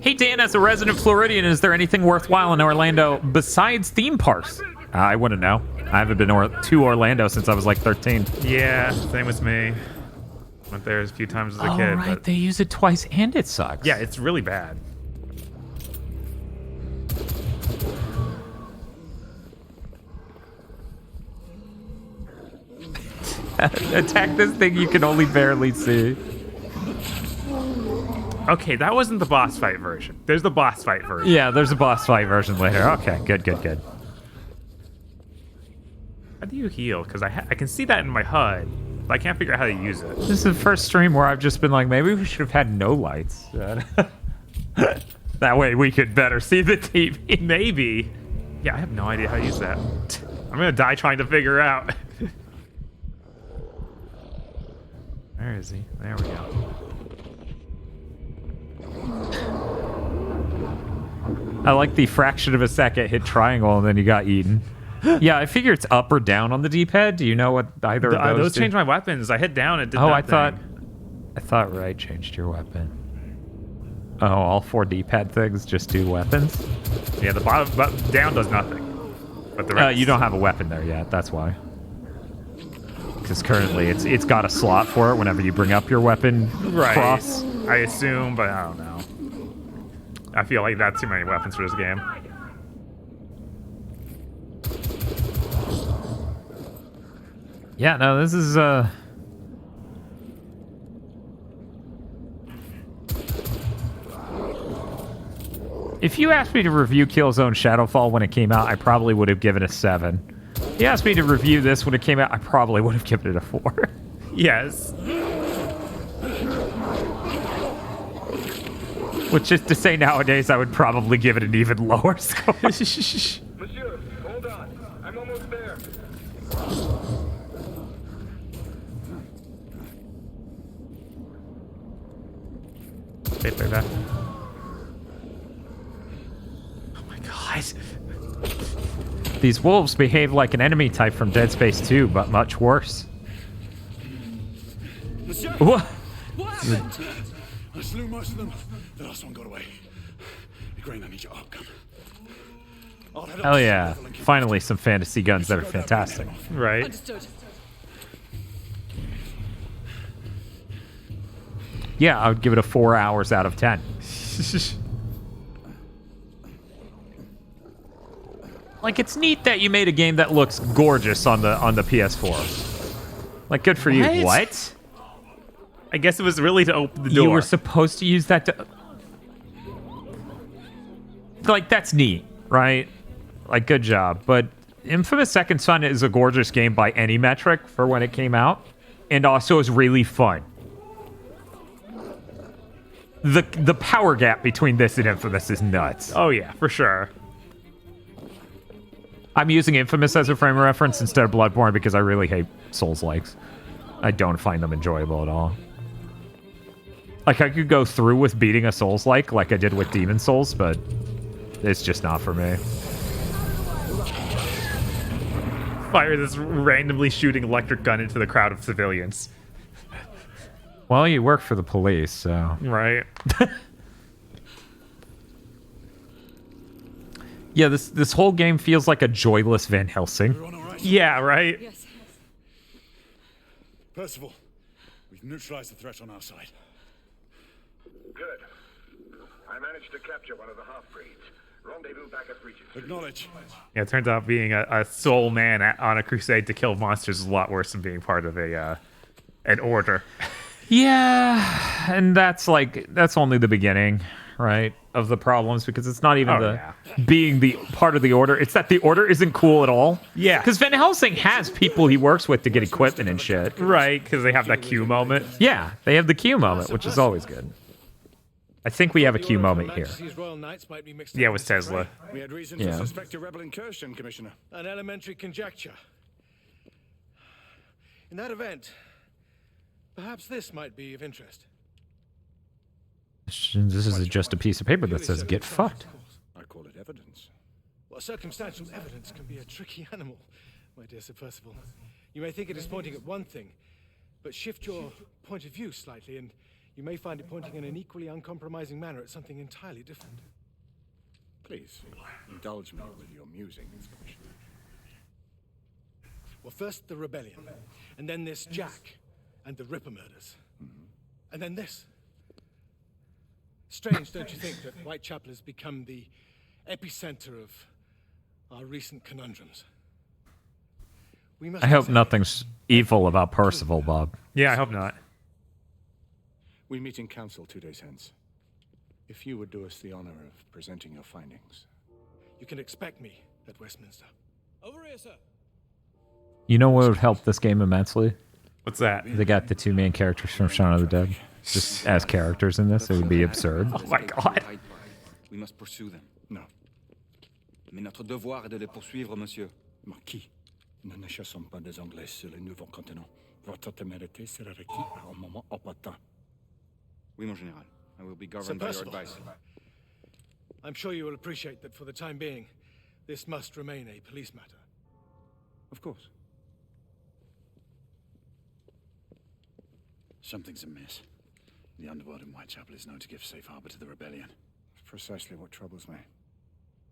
Hey, Dan, as a resident Floridian, is there anything worthwhile in Orlando besides theme parks? I wouldn't know. I haven't been to Orlando since I was like 13. Yeah, same with me. Went there a few times as a kid. Right, but they use it twice and it sucks. yeah, it's really bad. Attack this thing you can only barely see. Okay, that wasn't the boss fight version. There's the boss fight version. Yeah, there's a boss fight version later. Okay, good. How do you heal? Because I can see that in my HUD, but I can't figure out how to use it. This is the first stream where I've just been like, maybe we should have had no lights. That way we could better see the TV. Maybe. Yeah, I have no idea how to use that. I'm gonna die trying to figure out. Where is he? There we go. I like the fraction of a second hit triangle and then you got eaten. Yeah, I figure it's up or down on the D-pad. Do you know what either of those Those changed my weapons. I hit down and did Oh, nothing. I thought right changed your weapon. Oh, all 4 D-pad things just do weapons? Yeah, the bottom but down does nothing. But the rest... You don't have a weapon there yet, that's why. Because currently it's got a slot for it whenever you bring up your weapon cross. I assume, but I don't know. I feel like that's too many weapons for this game. Yeah, no, this is If you asked me to review Killzone Shadowfall when it came out, I probably would have given it a 7. If you asked me to review this when it came out, I probably would have given it a 4. Yes. Which is to say nowadays, I would probably give it an even lower score. Monsieur, hold on. I'm almost there. Stay back. Oh my god. These wolves behave like an enemy type from Dead Space 2, but much worse. Monsieur! What? What happened? I slew most of them. The last one got away. Green, I need your arm gun. Hell yeah. Finally some fantasy guns that are fantastic. Right. Understood. Yeah, I would give it a 4 hours out of 10. Like, it's neat that you made a game that looks gorgeous on the PS4. Like, good for you. What? I guess it was really to open the door. You were supposed to use that to... Like, that's neat, right? Like, good job. But Infamous Second Son is a gorgeous game by any metric for when it came out. And also is really fun. The power gap between this and Infamous is nuts. Oh yeah, for sure. I'm using Infamous as a frame of reference instead of Bloodborne because I really hate Souls-likes. I don't find them enjoyable at all. Like, I could go through with beating a Souls-like I did with Demon Souls, but it's just not for me. Fire this randomly shooting electric gun into the crowd of civilians. Well, you work for the police, so... Right. Yeah, this whole game feels like a joyless Van Helsing. Yeah, right? Yes. Percival, we've neutralized the threat on our side. Good. I managed to capture one of the half-breeds. Rendezvous back at Regis. Acknowledge. Yeah, it turns out being a sole man on a crusade to kill monsters is a lot worse than being part of an order. Yeah, and that's only the beginning, right, of the problems, because it's not even being the part of the order. It's that the order isn't cool at all. Yeah. Because Van Helsing has people he works with to get equipment and shit. Right, because they have that Q moment. Yeah, they have the Q moment, which is always good. I think we have a Q moment here. Yeah, it was Tesla. We had reason to suspect a rebel incursion, Commissioner. An elementary conjecture. In that event, perhaps this might be of interest. This is just a piece of paper that says, get fucked. I call it evidence. Well, circumstantial evidence can be a tricky animal, my dear Sir Percival. You may think it is pointing at one thing, but shift your point of view slightly, and you may find it pointing in an equally uncompromising manner at something entirely different. Please, indulge me with your musings, Commissioner. Well, first the rebellion, and then this Jack and the Ripper murders, and then this. Strange, don't you think, that Whitechapel has become the epicenter of our recent conundrums? I hope nothing's evil about Percival, Bob. Yeah, I hope not. We meet in council 2 days hence. If you would do us the honor of presenting your findings. You can expect me at Westminster. Over here, sir. You know what would help this game immensely? What's that? They got the 2 main characters from Shaun of the Dead. Just as characters in this, it would be absurd. Oh my god. We must pursue them. No. Mais notre devoir est de les poursuivre, monsieur. Marquis, nous ne chassons pas des Anglais sur le nouveau continent. Votre témérité sera requise à un moment opportun. Oui, mon général. I will be governed by your advice. I'm sure you will appreciate that for the time being, this must remain a police matter. Of course. Something's amiss. The underworld in Whitechapel is known to give safe harbor to the rebellion. Precisely what troubles me.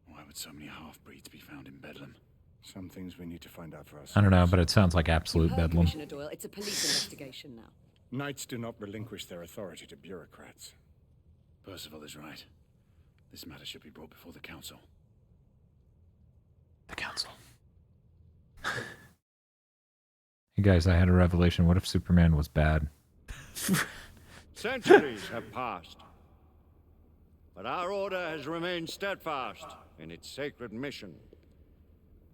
Why would so many half-breeds be found in Bedlam? Some things we need to find out for ourselves. I don't know, but it sounds like absolute bedlam. Commissioner Doyle, it's a police investigation now. Knights do not relinquish their authority to bureaucrats. Percival is right. This matter should be brought before the council. The council. Hey guys, I had a revelation. What if Superman was bad? Centuries have passed, but our order has remained steadfast in its sacred mission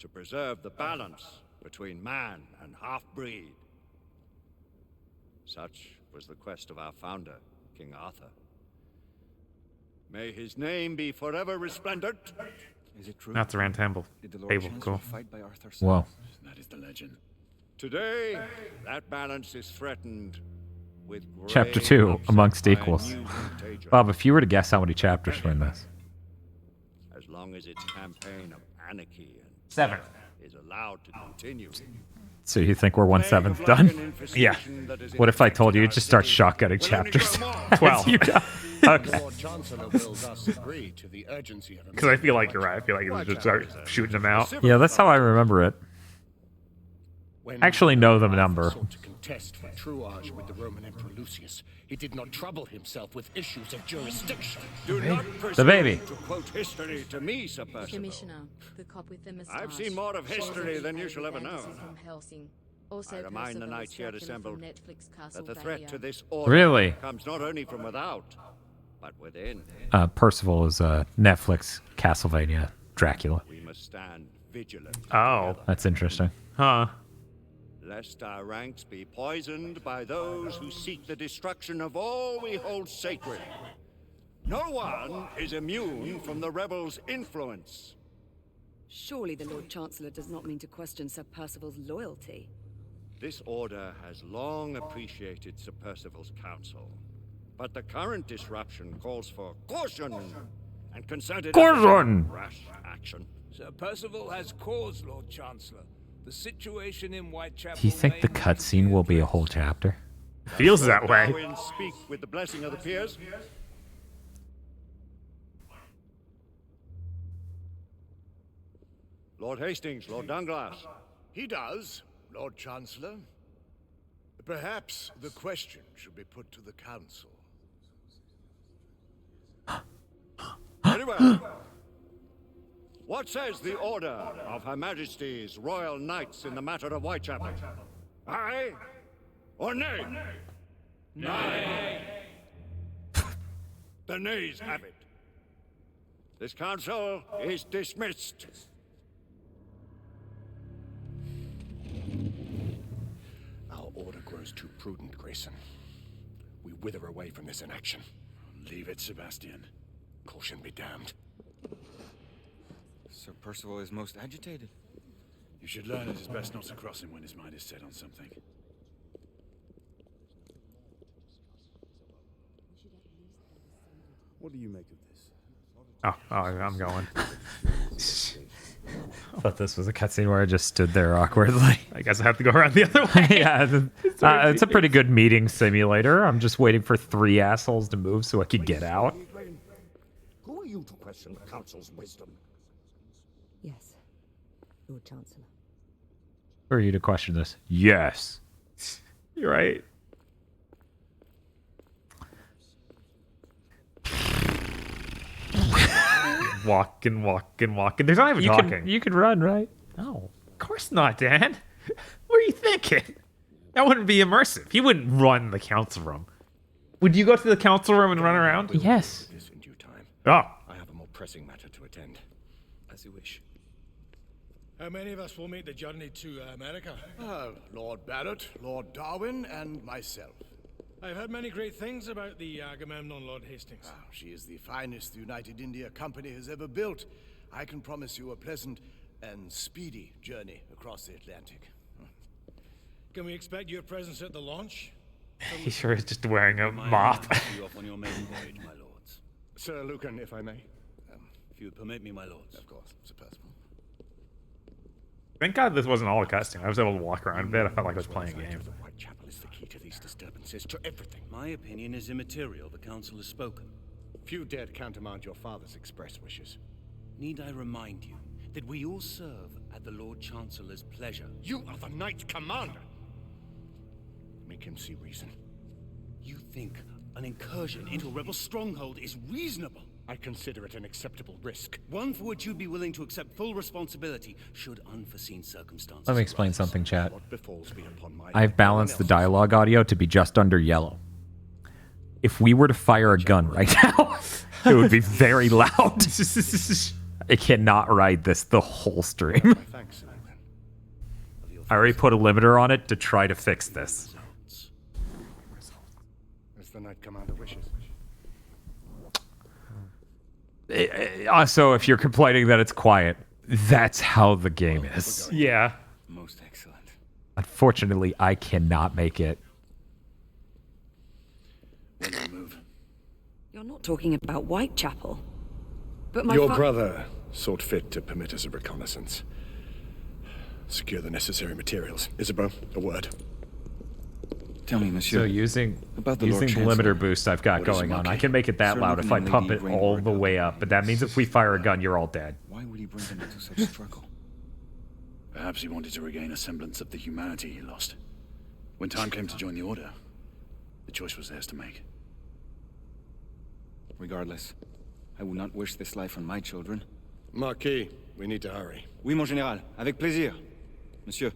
to preserve the balance between man and half-breed. Such was the quest of our founder, King Arthur. May his name be forever resplendent. Is it true? That's a round table. Did the Lord Chancellor Cool. fight by Arthur's Whoa. That is the legend. Today, that balance is threatened with Chapter grave 2, upset Amongst by a Equals. new contagion. Bob, if you were to guess how many chapters were in this? As long as its campaign of anarchy and 7 is allowed to continue. So you think we're 1/7 done? Yeah. What if I told you it just starts shotgunning chapters? 12. Okay. Lord Chancellor will thus agree to the urgency of Because I feel like you're right. I feel like you just start shooting them out. Yeah, that's how I remember it. When Actually know the number. sought to contest for truage with the Roman Emperor Lucius, he did not trouble himself with issues of jurisdiction. Do not The presume baby. to quote history to me, Sir Percival. Commissioner, the cop with the mustache. I've seen more of history than you shall ever know. From Helsing. Also, I remind the Percival knights here Dracula assembled from Netflix that the threat Castlevania. to this order Really? comes not only from without, but within. Percival is Netflix Castlevania Dracula. We must stand vigilant. Oh. That's interesting. Huh. Lest our ranks be poisoned by those who seek the destruction of all we hold sacred. No one is immune from the rebels' influence. Surely the Lord Chancellor does not mean to question Sir Percival's loyalty. This order has long appreciated Sir Percival's counsel, but the current disruption calls for caution and concerted Caution! rash action. Sir Percival has cause, Lord Chancellor. The situation in Whitechapel. Do you think the cutscene will be a whole chapter? Feels that way. Darwin speak with the blessing of the peers. Lord Hastings, Lord Dunglass. He does, Lord Chancellor. Perhaps the question should be put to the council. Very well. What says the order of Her Majesty's Royal Knights in the matter of Whitechapel? Aye or nay? Nay. The nays have it. This council is dismissed. Our order grows too prudent, Grayson. We wither away from this inaction. Leave it, Sebastian. Caution be damned. Sir Percival is most agitated. You should learn it is best not to cross him when his mind is set on something. What do you make of this? Oh, I'm going. I thought this was a cutscene where I just stood there awkwardly. I guess I have to go around the other way. Yeah, it's a pretty good meeting simulator. I'm just waiting for 3 assholes to move so I could get out. Who are you to question the council's wisdom? Yes, Lord Chancellor. Who are you to question this? Yes. You're right. Walking. There's not even talking. You could run, right? No, of course not, Dan. What are you thinking? That wouldn't be immersive. He wouldn't run the council room. Would you go to the council room and run around? Yes. This in due time. Oh. I have a more pressing matter to attend. As you wish. How many of us will make the journey to America? Lord Barrett, Lord Darwin, and myself. I've heard many great things about the Agamemnon, Lord Hastings. She is the finest the United India Company has ever built. I can promise you a pleasant and speedy journey across the Atlantic. Can we expect your presence at the launch? He sure is just wearing a mop. You off on your maiden voyage, my lords. Sir Lucan, if I may. If you would permit me, my lords. Of course, Sir Percival. Thank God this wasn't all a cutscene. I was able to walk around a bit. I felt like I was playing a game. Whitechapel is the key to these disturbances, to everything. My opinion is immaterial. The council has spoken. Few dare to countermand your father's express wishes. Need I remind you that we all serve at the Lord Chancellor's pleasure? You are the Knight Commander! Make him see reason. You think an incursion into a rebel stronghold is reasonable? I consider it an acceptable risk. One for which you'd be willing to accept full responsibility should unforeseen circumstances Let me explain arise. something, chat. What befalls me upon my I've balanced the dialogue audio to be just under yellow. If we were to fire a gun right now, it would be very loud. I cannot ride this the whole stream. Thanks. I already put a limiter on it to try to fix this. As the Knight Commander wishes. Also, if you're complaining that it's quiet, that's how the game is. Yeah. Most excellent. Unfortunately, I cannot make it. You're not talking about Whitechapel. But my Your brother sought fit to permit us a reconnaissance. Secure the necessary materials. Isabeau, a word. Tell me, monsieur. So using about the the Lord Chancellor. limiter boost I've got What is going on, I Monkey? can make it that Sir loud if I Lieutenant pump Lady it all the Rainbow. way up. But that means if we fire a gun, you're all dead. Why would he bring them into such struggle? Perhaps he wanted to regain a semblance of the humanity he lost. When time came to join the Order, the choice was theirs to make. Regardless, I would not wish this life on my children. Marquis, we need to hurry. Oui, mon général. Avec plaisir. Monsieur.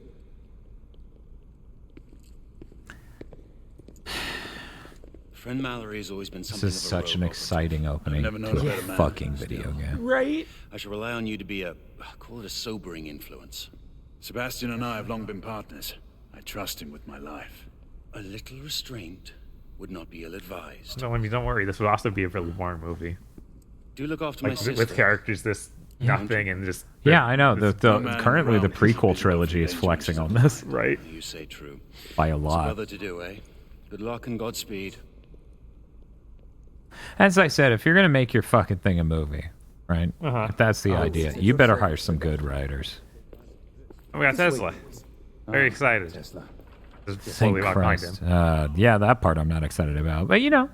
Friend Mallory has always been This something is of a such an rogue exciting opening never to known a a better man. fucking video game. Right? I shall rely on you to be call it a sobering influence. Sebastian and I have long been partners. I trust him with my life. A little restraint would not be ill-advised. No, I mean, don't worry. This would also be a really boring movie. Do look after my Like, sister. with characters this nothing and just... Yeah, I know. this- Currently, the prequel trilogy is flexing on this. Right. You say true. By a It's lot. brother to do, eh? Good luck and Godspeed. As I said, if you're gonna make your fucking thing a movie, right? Uh-huh. If that's the idea, you better hire some good writers. Oh, we got Tesla. Very excited. Tesla. Just Thank slowly walk behind him. Christ. Yeah, that part I'm not excited about, but you know.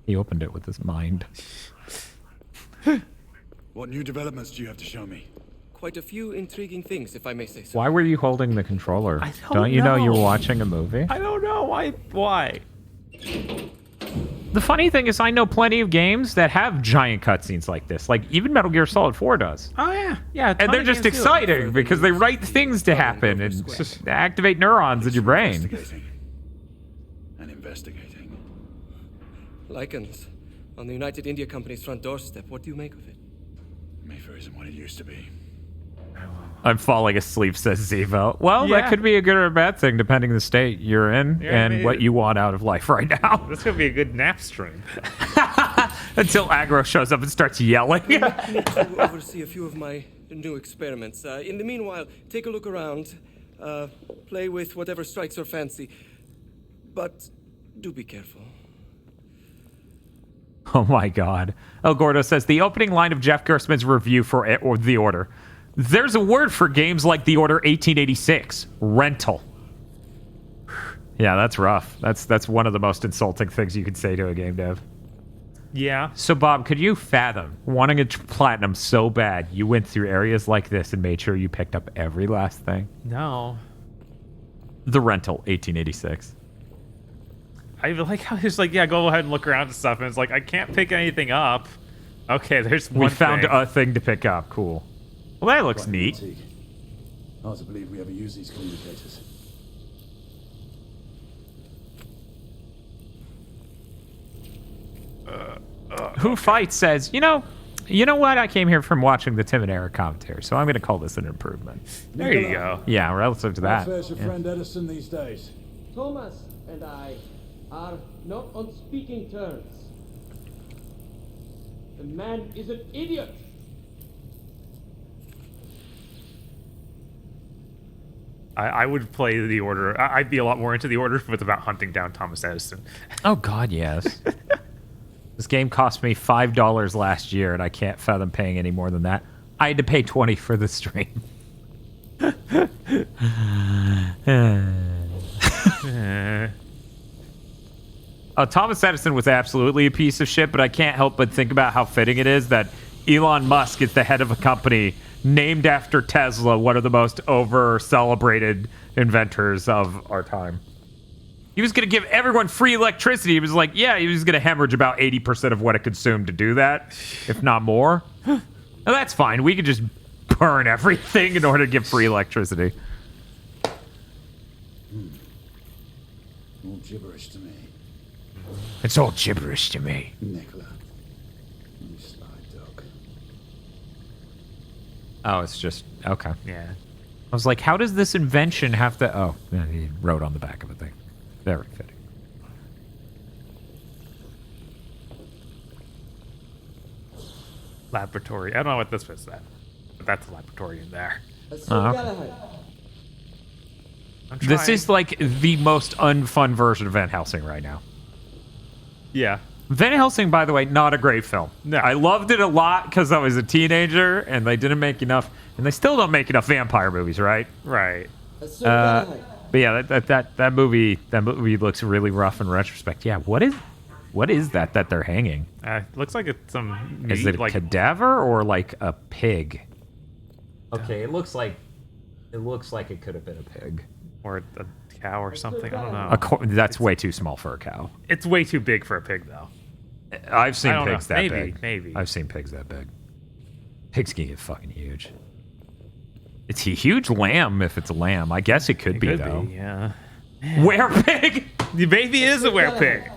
He opened it with his mind. What new developments do you have to show me? Quite a few intriguing things, if I may say so. Why were you holding the controller? I Don't you know you were know. watching a movie? I don't know. Why? The funny thing is, I know plenty of games that have giant cutscenes like this. Like, even Metal Gear Solid 4 does. Oh, yeah. Yeah. And they're just exciting because they write things to happen and just activate neurons in your brain. And investigating. Lycans, on the United India Company's front doorstep. What do you make of it? Mayfair isn't what it used to be. I'm falling asleep, says Ziva. Well, Yeah. that could be a good or a bad thing, depending the state you're in Yeah, and maybe. what you want out of life right now. This could be a good nap stream. Until Aggro shows up and starts yelling. Need to oversee a few of my new experiments. In the meanwhile, take a look around. Play with whatever strikes your fancy. But do be careful. Oh my god. El Gordo says, the opening line of Jeff Gerstmann's review for The Order. There's a word for games like The Order 1886. Rental. Yeah, that's rough. That's one of the most insulting things you could say to a game dev. Yeah. So, Bob, could you fathom wanting a platinum so bad you went through areas like this and made sure you picked up every last thing? No. The Rental, 1886. I like how he's like, yeah, go ahead and look around and stuff. And it's like, I can't pick anything up. Okay, there's one We found thing. a thing to pick up. Cool. Well, that looks neat. Hard to believe we ever use these communicators. Who Fights says, you know what? I came here from watching the Tim and Eric commentary, so I'm going to call this an improvement. There you go. Yeah, relative to that. Where's your Yeah. friend Edison these days? Thomas and I are not on speaking terms. The man is an idiot. I would play The Order. I'd be a lot more into The Order if it's about hunting down Thomas Edison. Oh, God, yes. This game cost me $5 last year, and I can't fathom paying any more than that. I had to pay $20 for the stream. Thomas Edison was absolutely a piece of shit, but I can't help but think about how fitting it is that Elon Musk is the head of a company named after Tesla, one of the most over-celebrated inventors of our time. He was going to give everyone free electricity. He was like, yeah, he was going to hemorrhage about 80% of what it consumed to do that, if not more. Now, that's fine. We could just burn everything in order to give free electricity. All gibberish to me. It's all gibberish to me. Nicola, you sly dog. Oh, it's just... Okay. Yeah. I was like, how does this invention have to... Oh, yeah, he wrote on the back of a thing. Very fitting. Laboratory. I don't know what this was that, but that's a laboratory in there. This is like the most unfun version of Van Helsing right now. Yeah. Van Helsing, by the way, not a great film. No. I loved it a lot because I was a teenager and they didn't make enough, and they still don't make enough vampire movies, right? Right. But yeah, that movie looks really rough in retrospect. Yeah, what is that they're hanging? Looks like it's some meat, Is it a like cadaver or like a pig? Okay, it looks like it could have been a pig or a cow or something. I don't know. That's way too small for a cow. It's way too big for a pig, though. I've seen I don't pigs know. that Maybe, big. maybe. I've seen pigs that big. Pigs can get fucking huge. It's a huge lamb if it's a lamb. I guess it could be, though. Yeah. Werepig? The baby is a werepig.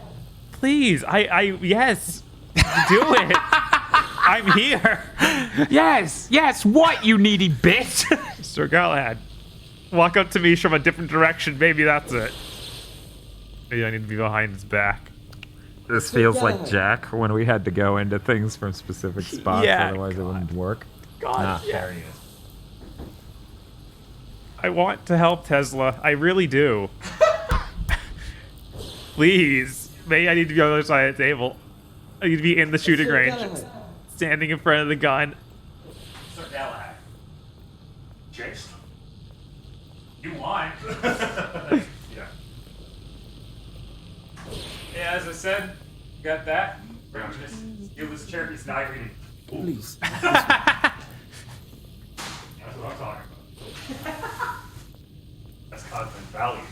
Please, yes, do it. I'm here. Yes, what, you needy bitch? Sir Galahad, walk up to me from a different direction. Maybe that's it. Maybe I need to be behind his back. This feels like Jack when we had to go into things from specific spots, otherwise it wouldn't work. God, There he is. I want to help Tesla. I really do. Please. Maybe I need to be on the other side of the table. I need to be in the shooting range. Standing in front of the gun. Sir Galahad. Chase? You won. Yeah. Yeah, as I said, got that. Steal this chair, he's not reading. Please. That's what I'm talking about. That's content value.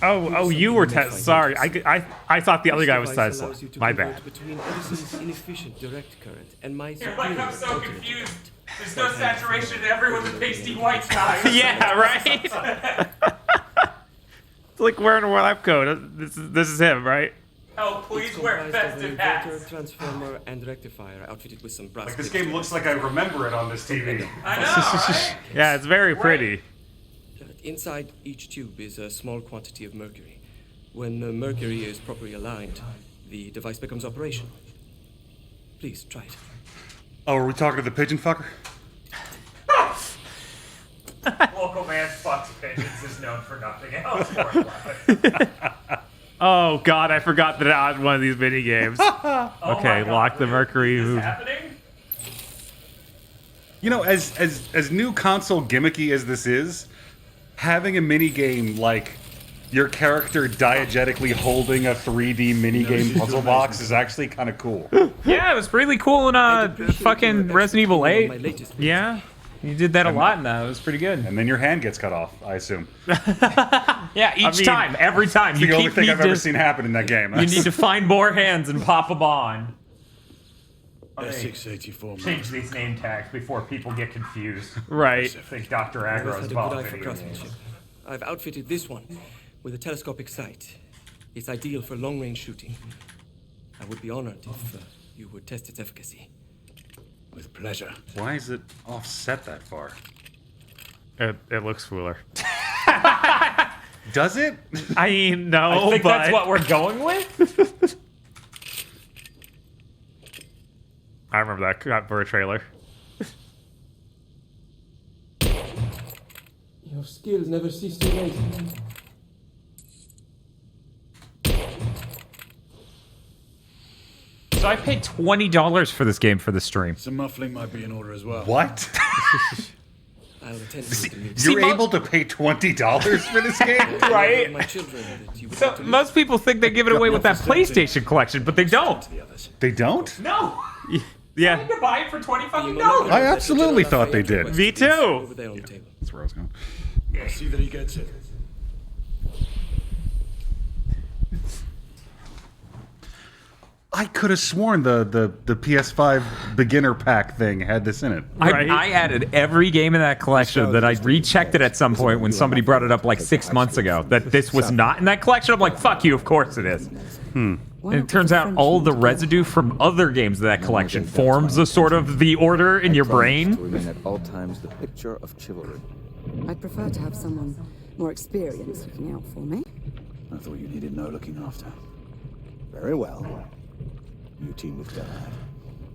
Oh, you were Tesla. Sorry, I thought the other guy was Tesla. My bad. Between Edison's inefficient direct current and my You're like, I'm so superior confused. There's no saturation. Everyone's a pasty white guy. Yeah, right. It's like wearing a lab coat. This is him, right? Oh, please wear festive hats. Transformer and rectifier outfitted with some brass. Like, this game looks like I remember it on this TV. I know, right? Yeah, it's very pretty. Inside each tube is a small quantity of mercury. When the mercury is properly aligned, the device becomes operational. Please, try it. Oh, are we talking to the pigeon fucker? Local man fucks pigeons is known for nothing else. Oh God, I forgot that I had one of these mini games. Okay, lock the mercury. Is Move. this happening? You know, as new console gimmicky as this is, having a mini game like your character diegetically holding a 3D mini game puzzle box is actually kind of cool. Yeah, it was really cool in fucking Resident Evil 8. Yeah, you did that a lot in that. It was pretty good. And then your hand gets cut off, I assume. Yeah, each time, every time. It's the only thing I've ever seen happen in that game. You need to find more hands and pop them on. S684. Change these name tags before people get confused. Right. Think Dr. I've Agro's had a good involved eye in for video games. craftsmanship. I've outfitted this one with a telescopic sight. It's ideal for long-range shooting. I would be honored if you would test its efficacy. With pleasure. Why is it offset that far? It looks cooler. Does it? I mean, no, I think but that's what we're going with. I remember that cut for a trailer. Your skills never cease to amaze me. So I paid $20 for this game for the stream. Some muffling might be in order as well. What? I'll attend to it. You're able to pay $20 for this game? Right? My children, that you would So like to meet. most people think they give it away with that PlayStation collection, but they don't. They don't? No. Yeah. I can buy it for $25. I absolutely thought they did. Me too. Over there on the table. That's where I was going. I'll see that he gets it. I could have sworn the PS5 beginner pack thing had this in it. I added every game in that collection that I rechecked it at some point when somebody brought it up like 6 months ago that this was not in that collection. I'm like, fuck you, of course it is. And it turns out all the residue from other games of that collection forms a sort of the order in your brain. To remain at all times the picture of chivalry. I'd prefer to have someone more experienced looking out for me. I thought you needed no looking after. Very well. You team with Galahad.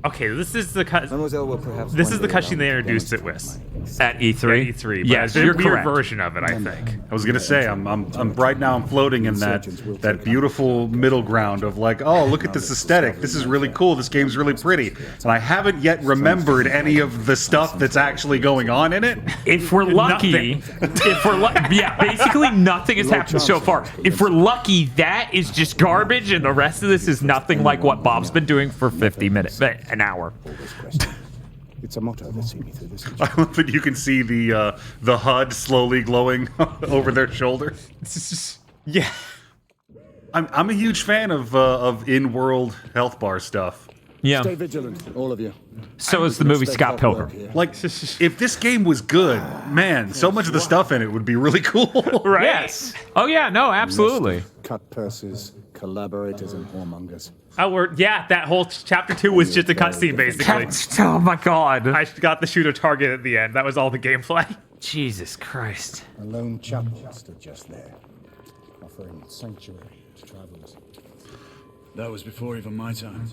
Okay, this is the cut. Mademoiselle will perhaps This is one the day cutscene they allow me to introduced it demonstrate with At E3? At E3. But Yes, a you're weird correct. version of it, I think. I was gonna say I'm right now. I'm floating in that beautiful middle ground of like, oh, look at this aesthetic. This is really cool. This game's really pretty, and I haven't yet remembered any of the stuff that's actually going on in it. If we're lucky, yeah, basically nothing has happened so far. If we're lucky, that is just garbage, and the rest of this is nothing like what Bob's been doing for 50 minutes, an hour. It's a motto that see me through this. I love that you can see the HUD slowly glowing over their shoulder. Yeah, I'm a huge fan of in-world health bar stuff. Yeah. Stay vigilant, all of you. So is the movie Scott Pilgrim. Like, if this game was good, man, so much of the stuff in it would be really cool. Right? Yes. Oh yeah, no, absolutely. Cut purses, collaborators, and whoremongers. Yeah, that whole chapter 2 was just a cutscene, basically. Oh my god. I got to shoot a target at the end. That was all the gameplay. Jesus Christ. A lone chapel stood just there, offering sanctuary to travelers. That was before even my time.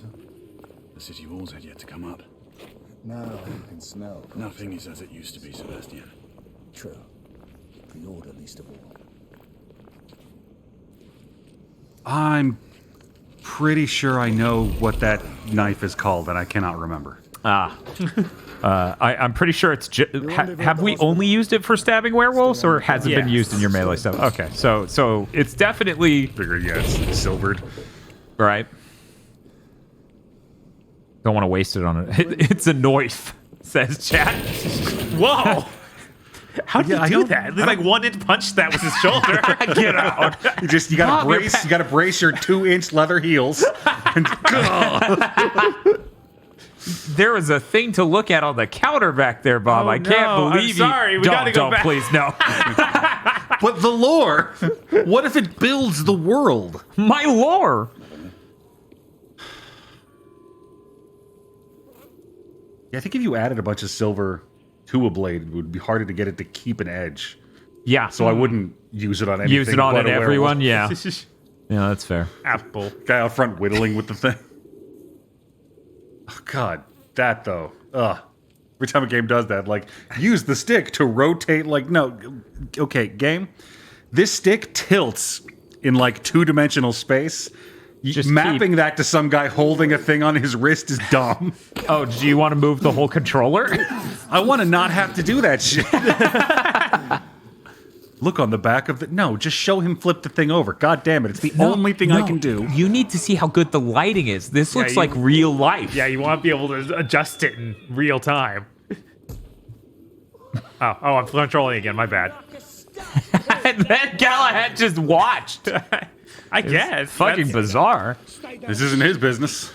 The city walls had yet to come up. Now you can smell. Nothing is as it used to be, Sebastian. True. The order least of all. I'm pretty sure I know what that knife is called, and I cannot remember. I'm pretty sure it's. Have we only used it for stabbing werewolves, or has it been used in your melee stuff? Okay, so it's definitely. Figured, yeah, it's silvered. Right. Don't want to waste it on it. It's a knife, says chat. Whoa. How did you do that? It's like 1-inch punch that with his shoulder. Get out. You gotta brace your 2-inch leather heels. And, there was a thing to look at on the counter back there, Bob. I can't believe you. I'm sorry. We gotta go back. Please, no. But the lore. What if it builds the world? My lore. Yeah, I think if you added a bunch of silver to a blade, it would be harder to get it to keep an edge. Yeah. So I wouldn't use it on anything. Use it on but a everyone. werewolf. Yeah. Yeah, that's fair. Apple. Guy out front whittling with the thing. Oh, God, that though. Every time a game does that, like, use the stick to rotate. Like, no, okay, game. This stick tilts in like 2-dimensional space. Mapping that to some guy holding a thing on his wrist is dumb. Oh, do you want to move the whole controller? I want to not have to do that shit. Look on the back of the... No, just show him flip the thing over. God damn it. It's the only thing I can do. You need to see how good the lighting is. This looks like real life. Yeah, you want to be able to adjust it in real time. Oh, I'm controlling again. My bad. And then Galahad just watched. I guess. Fucking bizarre. This isn't his business.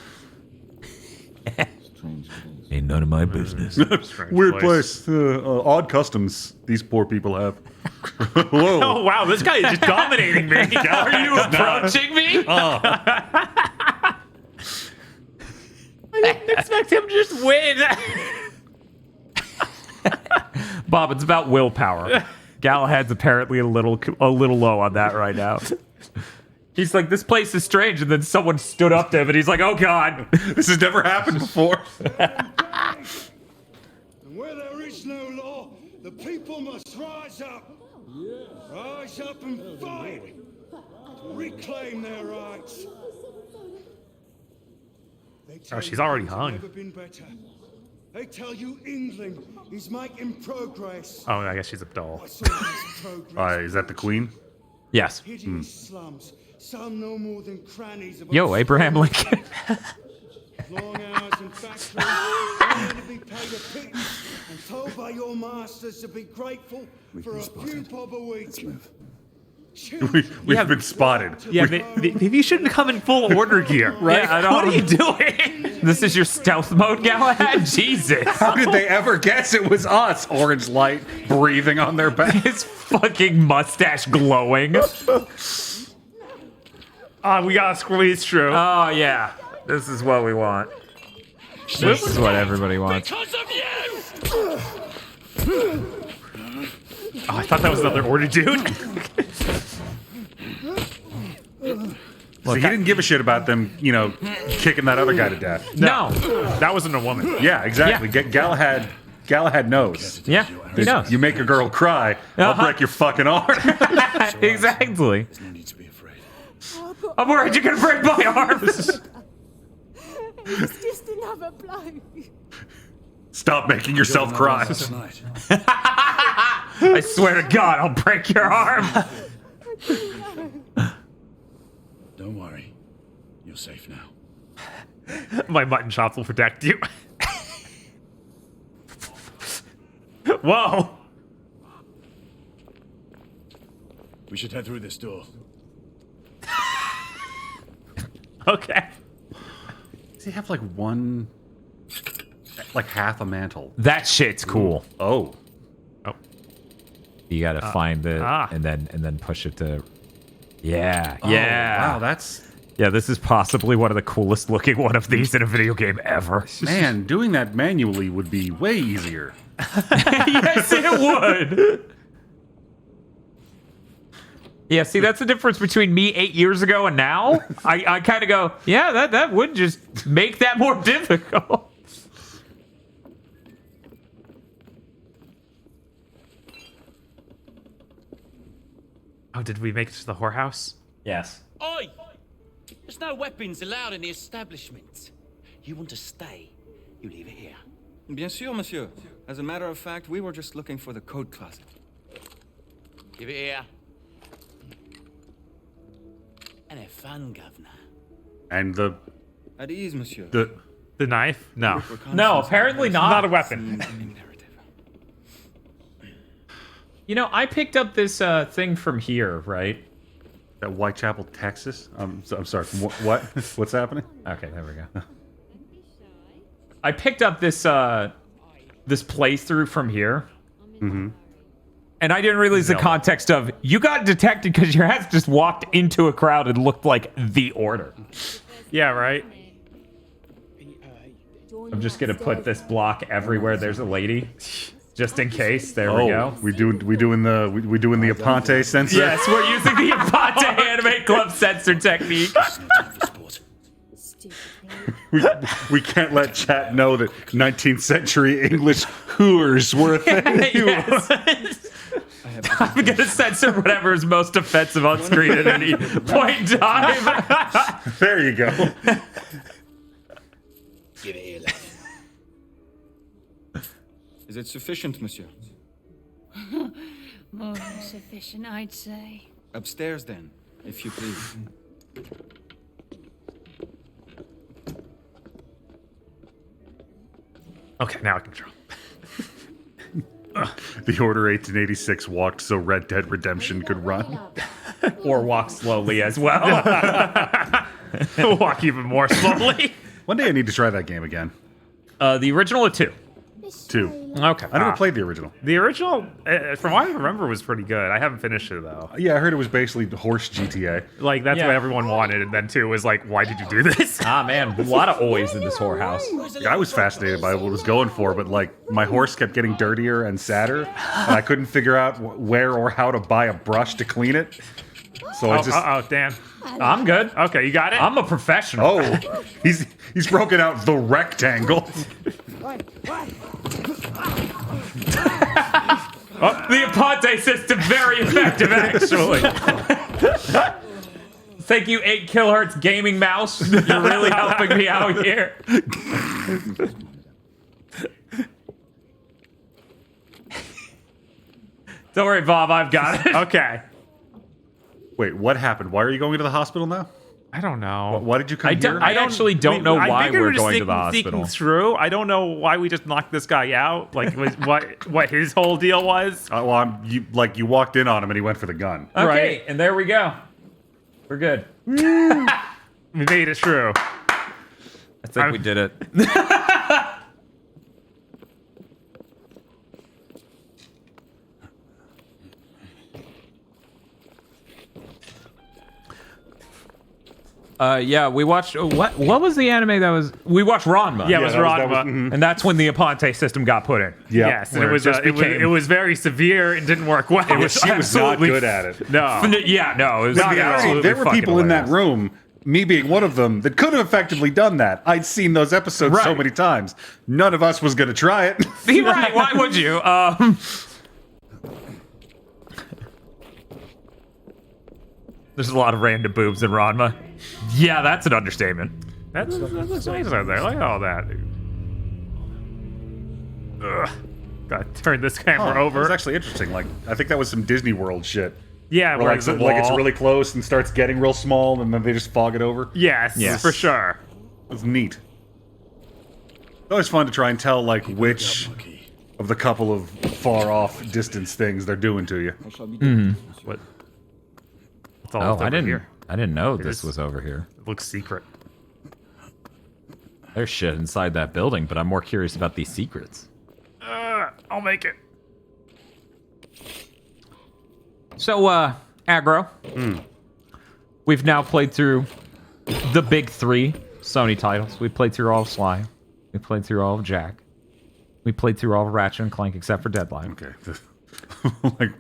Ain't none of my business. Weird place. Odd customs these poor people have. Whoa. Oh, wow. This guy is just dominating me. Are you approaching me? I didn't expect him to just win. Bob, it's about willpower. Galahad's apparently a little low on that right now. He's like, this place is strange, and then someone stood up to him, and he's like, oh God. This has never happened before. And where there is no law, the people must rise up. Rise up and fight. Reclaim their rights. Oh, she's already hung. Never been better. They tell you England is making progress. Oh, I guess she's a doll. What's all this progress? Is that the queen? Yes. Hideous slums, some no more than crannies of Yo, Abraham Lincoln. long hours in factories, only to be paid a pittance and told by your masters to be grateful for a few bob a week. We've been spotted. Yeah, maybe you shouldn't come in full order gear, right? Yeah, What are you doing? This is your stealth mode, Galahad? Jesus. How did they ever guess it was us? Orange light breathing on their back. His fucking mustache glowing. We gotta squeeze through. Oh, yeah. This is what we want. This is what everybody wants. Because of you! Oh, I thought that was another order dude. So he didn't give a shit about them, kicking that other guy to death. No. That wasn't a woman. Yeah, exactly. Yeah. Galahad knows. Yeah, he knows. You make a girl cry, I'll break your fucking arm. Exactly. There's no need to be afraid. I'm worried you're gonna break my arms. It's just another blow. Stop making yourself cry. I swear to God, I'll break your arm. Don't worry. You're safe now. My mutton chops will protect you. Whoa. We should head through this door. Okay. Does he have like half a mantle? That shit's cool. Oh. You gotta find it and then push it to. Yeah. Oh, Yeah. wow, that's. Yeah, this is possibly one of the coolest looking one of these in a video game ever. Man, doing that manually would be way easier. Yes, it would. Yeah, see, that's the difference between me 8 years ago and now. I kind of go, yeah, that would just make that more difficult. Oh, did we make it to the whorehouse? Yes. Oi! There's no weapons allowed in the establishment. You want to stay, you leave it here. Bien sûr, monsieur. As a matter of fact, we were just looking for the code closet. Give it here. And have fun, governor. And At ease, monsieur. The knife? No. No, apparently not. Not a weapon. You know, I picked up this thing from here, right? At Whitechapel, Texas? I'm sorry. What? What's happening? Okay, there we go. I picked up this this playthrough from here. Mm-hmm. And I didn't realize the context of you got detected because your ass just walked into a crowd and looked like the Order. Yeah, right. I'm just gonna put this block everywhere there's a lady, just in case. There we go. We doing the Aponte sensor? Yes, we're using the Aponte Anime Club sensor technique. we can't let chat know that 19th century English hooers were a thing. Yes. I'm gonna censor whatever is most offensive on screen at any point in time. There you go. Give it here, Is it sufficient, monsieur? More than sufficient, I'd say. Upstairs, then, if you please. Okay, now I can control. The Order 1886 walked so Red Dead Redemption could run. Or walk slowly as well. Walk even more slowly. One day I need to try that game again. The original or 2? 2. Okay. I never played the original. The original, from what I remember, was pretty good. I haven't finished it, though. Yeah, I heard it was basically horse GTA. Like, that's what everyone wanted, and then 2 was like, why did you do this? Ah, man, a lot of oys in this whorehouse. I was fascinated by what it was going for, but, like, my horse kept getting dirtier and sadder, and I couldn't figure out where or how to buy a brush to clean it. So I just... Oh, Dan. I'm good. Okay, you got it? I'm a professional. Oh, he's broken out the rectangle. The Aponte system, very effective, actually. Thank you, 8 kilohertz gaming mouse. You're really helping me out here. Don't worry, Bob. I've got it. Okay. Wait, what happened? Why are you going to the hospital now? I don't know. Why did you come here? I actually don't know I why think we we're were just going to the thinking hospital. through. I don't know why we just knocked this guy out. Like, what his whole deal was. Well, you walked in on him and he went for the gun. Okay, Right. and there we go. We're good. We made it through. I think we did it. Yeah, we watched what was the anime that was? We watched Ranma. Yeah, it was Ranma, mm-hmm. and that's when the Aponte system got put in. Yeah, yes, and it was very severe and didn't work well. She was not good at it. No. Yeah, no, it was not absolutely there were fucking people in that hilarious. room, me being one of them, that could have effectively done that. I'd seen those episodes so Right. many times. None of us was going to try it. You're right. Why would you? There's a lot of random boobs in Ranma. Yeah, that's an understatement. That looks nice out there. Look at all that. Ugh. Gotta turn this camera That was over. actually interesting. Like, I think that was some Disney World shit. Yeah, Where where like, it's a like it's wall. really close and starts getting real small, and then they just fog it over. Yes, for sure. It's neat. It's always fun to try and tell like which of the couple of far off distance things they're doing to you. What? It's all Oh, over I didn't. here. I didn't know It this is- was over here. It looks secret. There's shit inside that building, but I'm more curious about these secrets. I'll make it. So, Aggro. We've now played through the big 3 Sony titles. We played through all of Sly. We played through all of Jack. We played through all of Ratchet and Clank except for Deadline. Okay. Like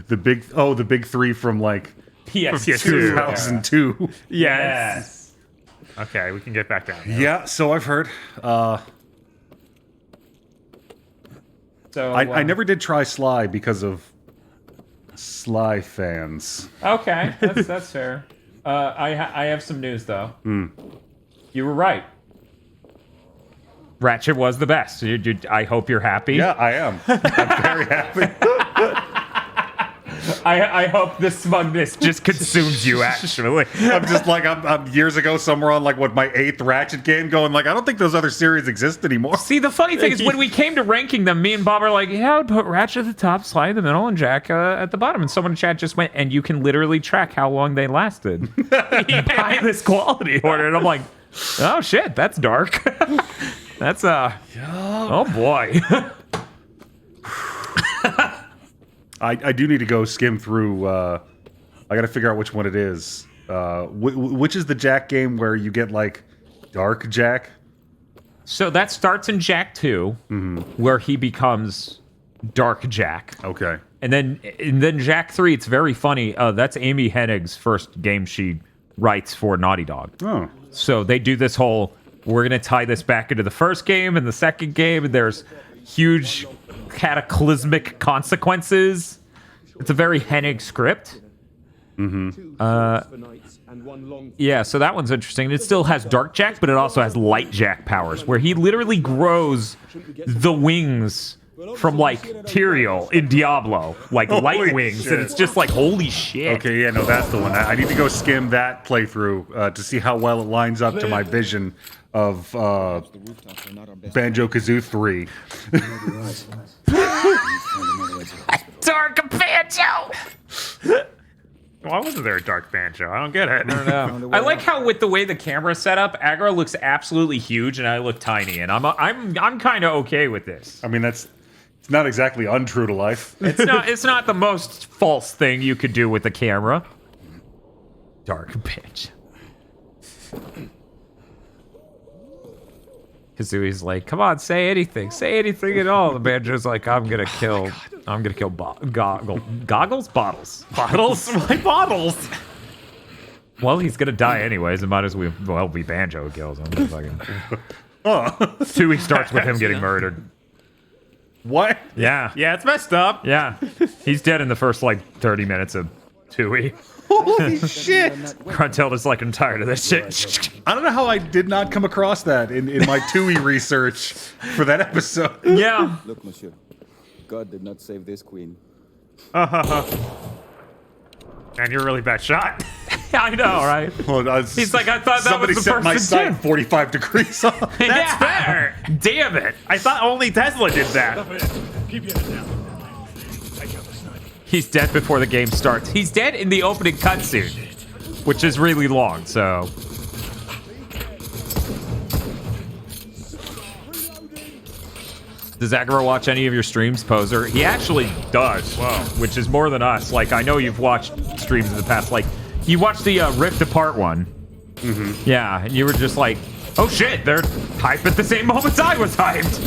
the big 3 from like PS2. 2002. Yes. Okay, we can get back down. Yeah, so I've heard. So I never did try Sly because of Sly fans. Okay, that's fair. I have some news though. Hmm. You were right. Ratchet was the best. I hope you're happy. Yeah, I am. I'm very happy. I hope the smugness just consumes you. Actually, I'm just like I'm years ago somewhere on like my 8th Ratchet game, going like I don't think those other series exist anymore. See, the funny thing is when we came to ranking them, me and Bob are like, yeah, I would put Ratchet at the top, Sly in the middle, and Jack at the bottom. And someone in chat just went, and you can literally track how long they lasted by this quality order. And I'm like, oh shit, that's dark. That's oh boy. I do need to go skim through. I got to figure out which one it is. Which is the Jack game where you get like Dark Jack? So that starts in Jack 2, where he becomes Dark Jack. Okay. And then Jack 3, it's very funny. That's Amy Hennig's first game she writes for Naughty Dog. Oh. So they do this whole, we're going to tie this back into the first game and the second game, and there's huge cataclysmic consequences. It's a very Hennig script. Yeah, so that one's interesting. It still has Dark Jack, but it also has Light Jack powers, where he literally grows the wings from like Tyrael in Diablo, like light Holy wings, shit. and it's just like holy shit. Okay, yeah, no, that's the one. I need to go skim that playthrough to see how well it lines up to my vision of Banjo-Kazooie 3. Dark Banjo! Why wasn't there a Dark Banjo? I don't get it. I don't know. I like how with the way the camera's set up, Aggro looks absolutely huge and I look tiny, and I'm kind of okay with this. I mean, it's not exactly untrue to life. It's not the most false thing you could do with the camera. Dark Banjo. Kazooie's like, come on, say anything at all. The Banjo's like, I'm gonna kill goggles, bottles. Why bottles? Well, he's gonna die anyways. It might as well be Banjo who kills him. Fucking... Oh. 2 starts with him getting murdered. What? Yeah. Yeah, it's messed up. Yeah. He's dead in the first like 30 minutes of 2E. Holy shit! Gruntilda's like, I'm tired of this shit. I don't know how I did not come across that in my TUI research for that episode. Yeah. Look, monsieur. God did not save this queen. Man, you're a really bad shot. I know, right? Well, He's like, I thought that somebody was the set my person sight too. 45 degrees off. That's fair. Damn it. I thought only Tesla did that. Keep your head down. Take out the sniper. He's dead before the game starts. He's dead in the opening cutscene, which is really long, so... Does Aggro watch any of your streams, Poser? He actually does, which is more than us. Like, I know you've watched streams in the past. Like, you watched the Rift Apart one. Mm-hmm. Yeah, and you were just like, oh shit, they're hype at the same moment I was hyped.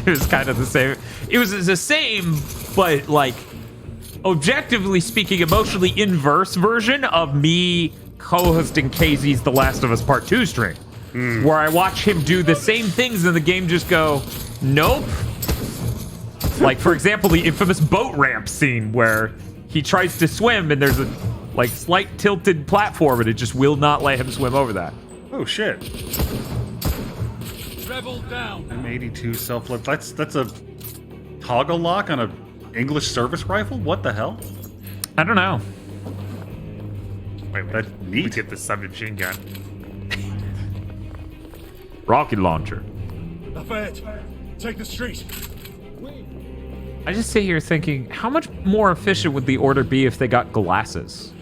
It was kind of the same. It was the same, but like, objectively speaking, emotionally inverse version of me co-hosting KZ's The Last of Us Part 2 stream, where I watch him do the same things and the game just go, nope. Like, for example, the infamous boat ramp scene where he tries to swim and there's a like slight tilted platform and it just will not let him swim over that. Oh shit. Treble down. M82 self-lit. That's a toggle lock on a English service rifle? What the hell? I don't know. Wait, that's neat. We get the submachine gun. Rocket launcher. Lafayette, take the street. I just sit here thinking, how much more efficient would the order be if they got glasses?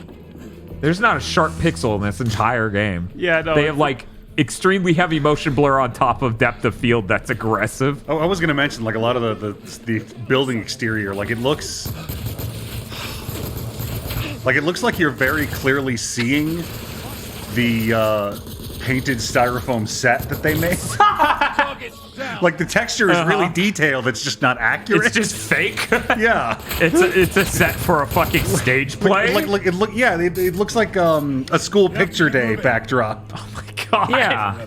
There's not a sharp pixel in this entire game. Yeah, no. They have like extremely heavy motion blur on top of depth of field that's aggressive. Oh, I was gonna mention like a lot of the building exterior, like it looks like you're very clearly seeing the painted styrofoam set that they made. Like the texture is really detailed. It's just not accurate. It's just fake. Yeah, it's a set for a fucking stage play. It looks like a school picture day backdrop. Oh my god. Yeah.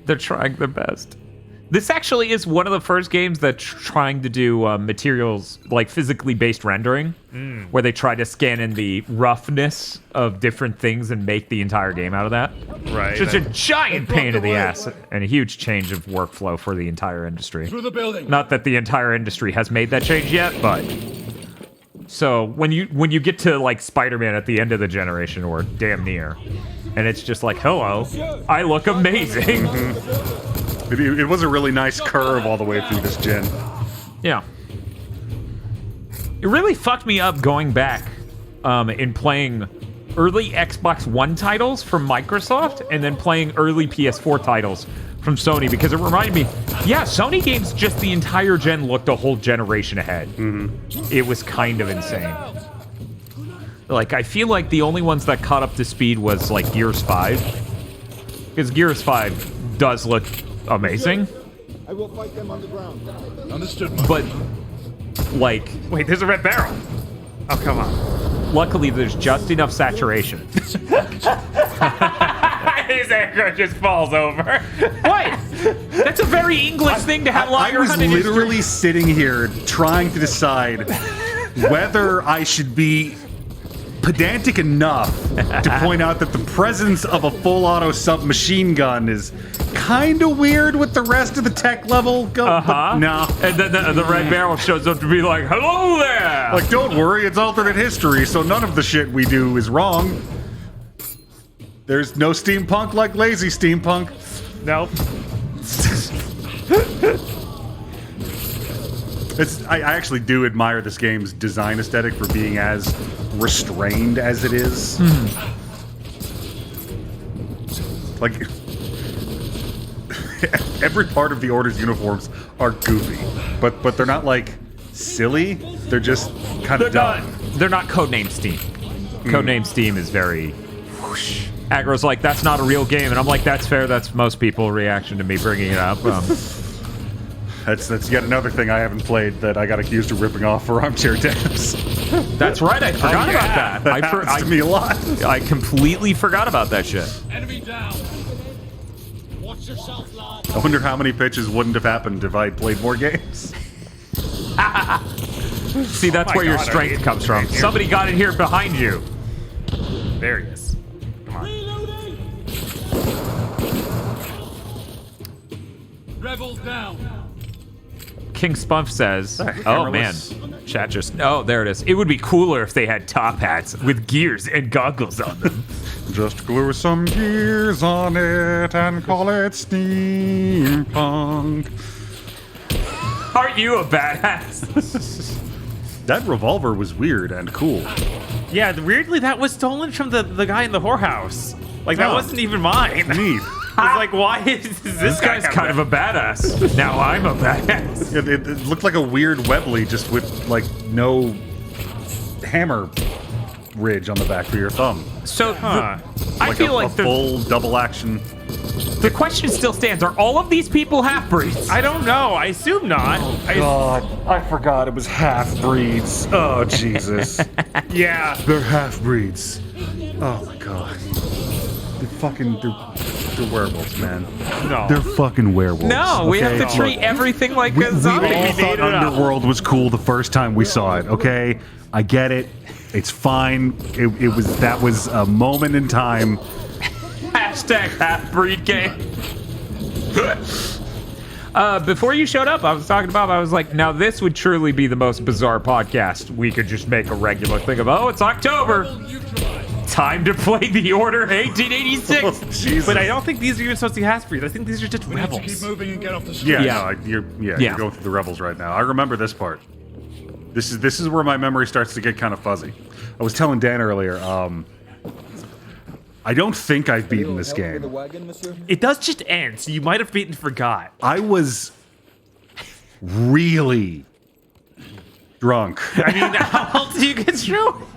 They're trying their best. This actually is one of the first games that's trying to do materials, like physically based rendering, where they try to scan in the roughness of different things and make the entire game out of that. Right. Just a giant pain in the ass and a huge change of workflow for the entire industry. Through the building. Not that the entire industry has made that change yet, but... So when you get to like Spider-Man at the end of the generation, or damn near, and it's just like, hello, I look amazing. It was a really nice curve all the way through this gen. Yeah. It really fucked me up going back in playing early Xbox One titles from Microsoft and then playing early PS4 titles from Sony, because it reminded me, yeah, Sony games just the entire gen looked a whole generation ahead. It was kind of insane. Like, I feel like the only ones that caught up to speed was like Gears 5. Because Gears 5 does look amazing. I will fight them on the ground. Understood. But, like... Wait, there's a red barrel. Oh, come on. Luckily, there's just enough saturation. His aggro just falls over. What? That's a very English thing to have I was literally sitting here trying to decide whether I should be pedantic enough to point out that the presence of a full auto submachine gun is kind of weird with the rest of the tech level. But no. And then the red barrel shows up to be like, hello there! Like, don't worry, it's alternate history, so none of the shit we do is wrong. There's no steampunk like lazy steampunk. Nope. I actually do admire this game's design aesthetic for being as restrained as it is. Like, every part of the Order's uniforms are goofy, but they're not like silly. They're just kind of dumb. They're not Codename Steam. Codename Steam is very whoosh. Aggro's like, that's not a real game, and I'm like, that's fair. That's most people's reaction to me bringing it up. That's yet another thing I haven't played that I got accused of ripping off for Armchair Devs. That's right, I forgot about that. That happens to me a lot. I completely forgot about that shit. Enemy down. Watch yourself, lad. I wonder how many pitches wouldn't have happened if I played more games. See, that's where your strength comes from. Somebody got in here behind you. There he is. Come on. Rebels down. King Spunf says, oh man, chat just, oh, there it is. It would be cooler if they had top hats with gears and goggles on them. Just glue some gears on it and call it steampunk. Aren't you a badass? That revolver was weird and cool. Yeah, weirdly, that was stolen from the guy in the whorehouse. Like, that wasn't even mine. Neat. I was like, why is this guy's kind of a badass. Now I'm a badass. It looked like a weird Webley just with, like, no hammer ridge on the back for your thumb. So, I feel like the full double action. The question still stands, are all of these people half-breeds? I don't know. I assume not. God, I forgot it was half-breeds. Oh, Jesus. Yeah. They're half-breeds. Oh, my God. They're werewolves, man. No. They're fucking werewolves. No, we have to treat everything like a zombie. We all thought Underworld was cool the first time we saw it, okay? I get it. It's fine. That was a moment in time. Hashtag half-breed game. Before you showed up, I was talking to Bob. I was like, now this would truly be the most bizarre podcast. We could just make a regular thing of, oh, it's October. Time to play The Order 1886. Oh, Jesus. But I don't think these are even supposed to be half-breeds. I think these are just We need to rebels. keep moving and get off the street. Yeah, no, you're going through the rebels right now. I remember this part. This is where my memory starts to get kind of fuzzy. I was telling Dan earlier, I don't think I've beaten this game. It does just end, so you might have beaten forgot. I was really drunk. I mean, how else do you get through?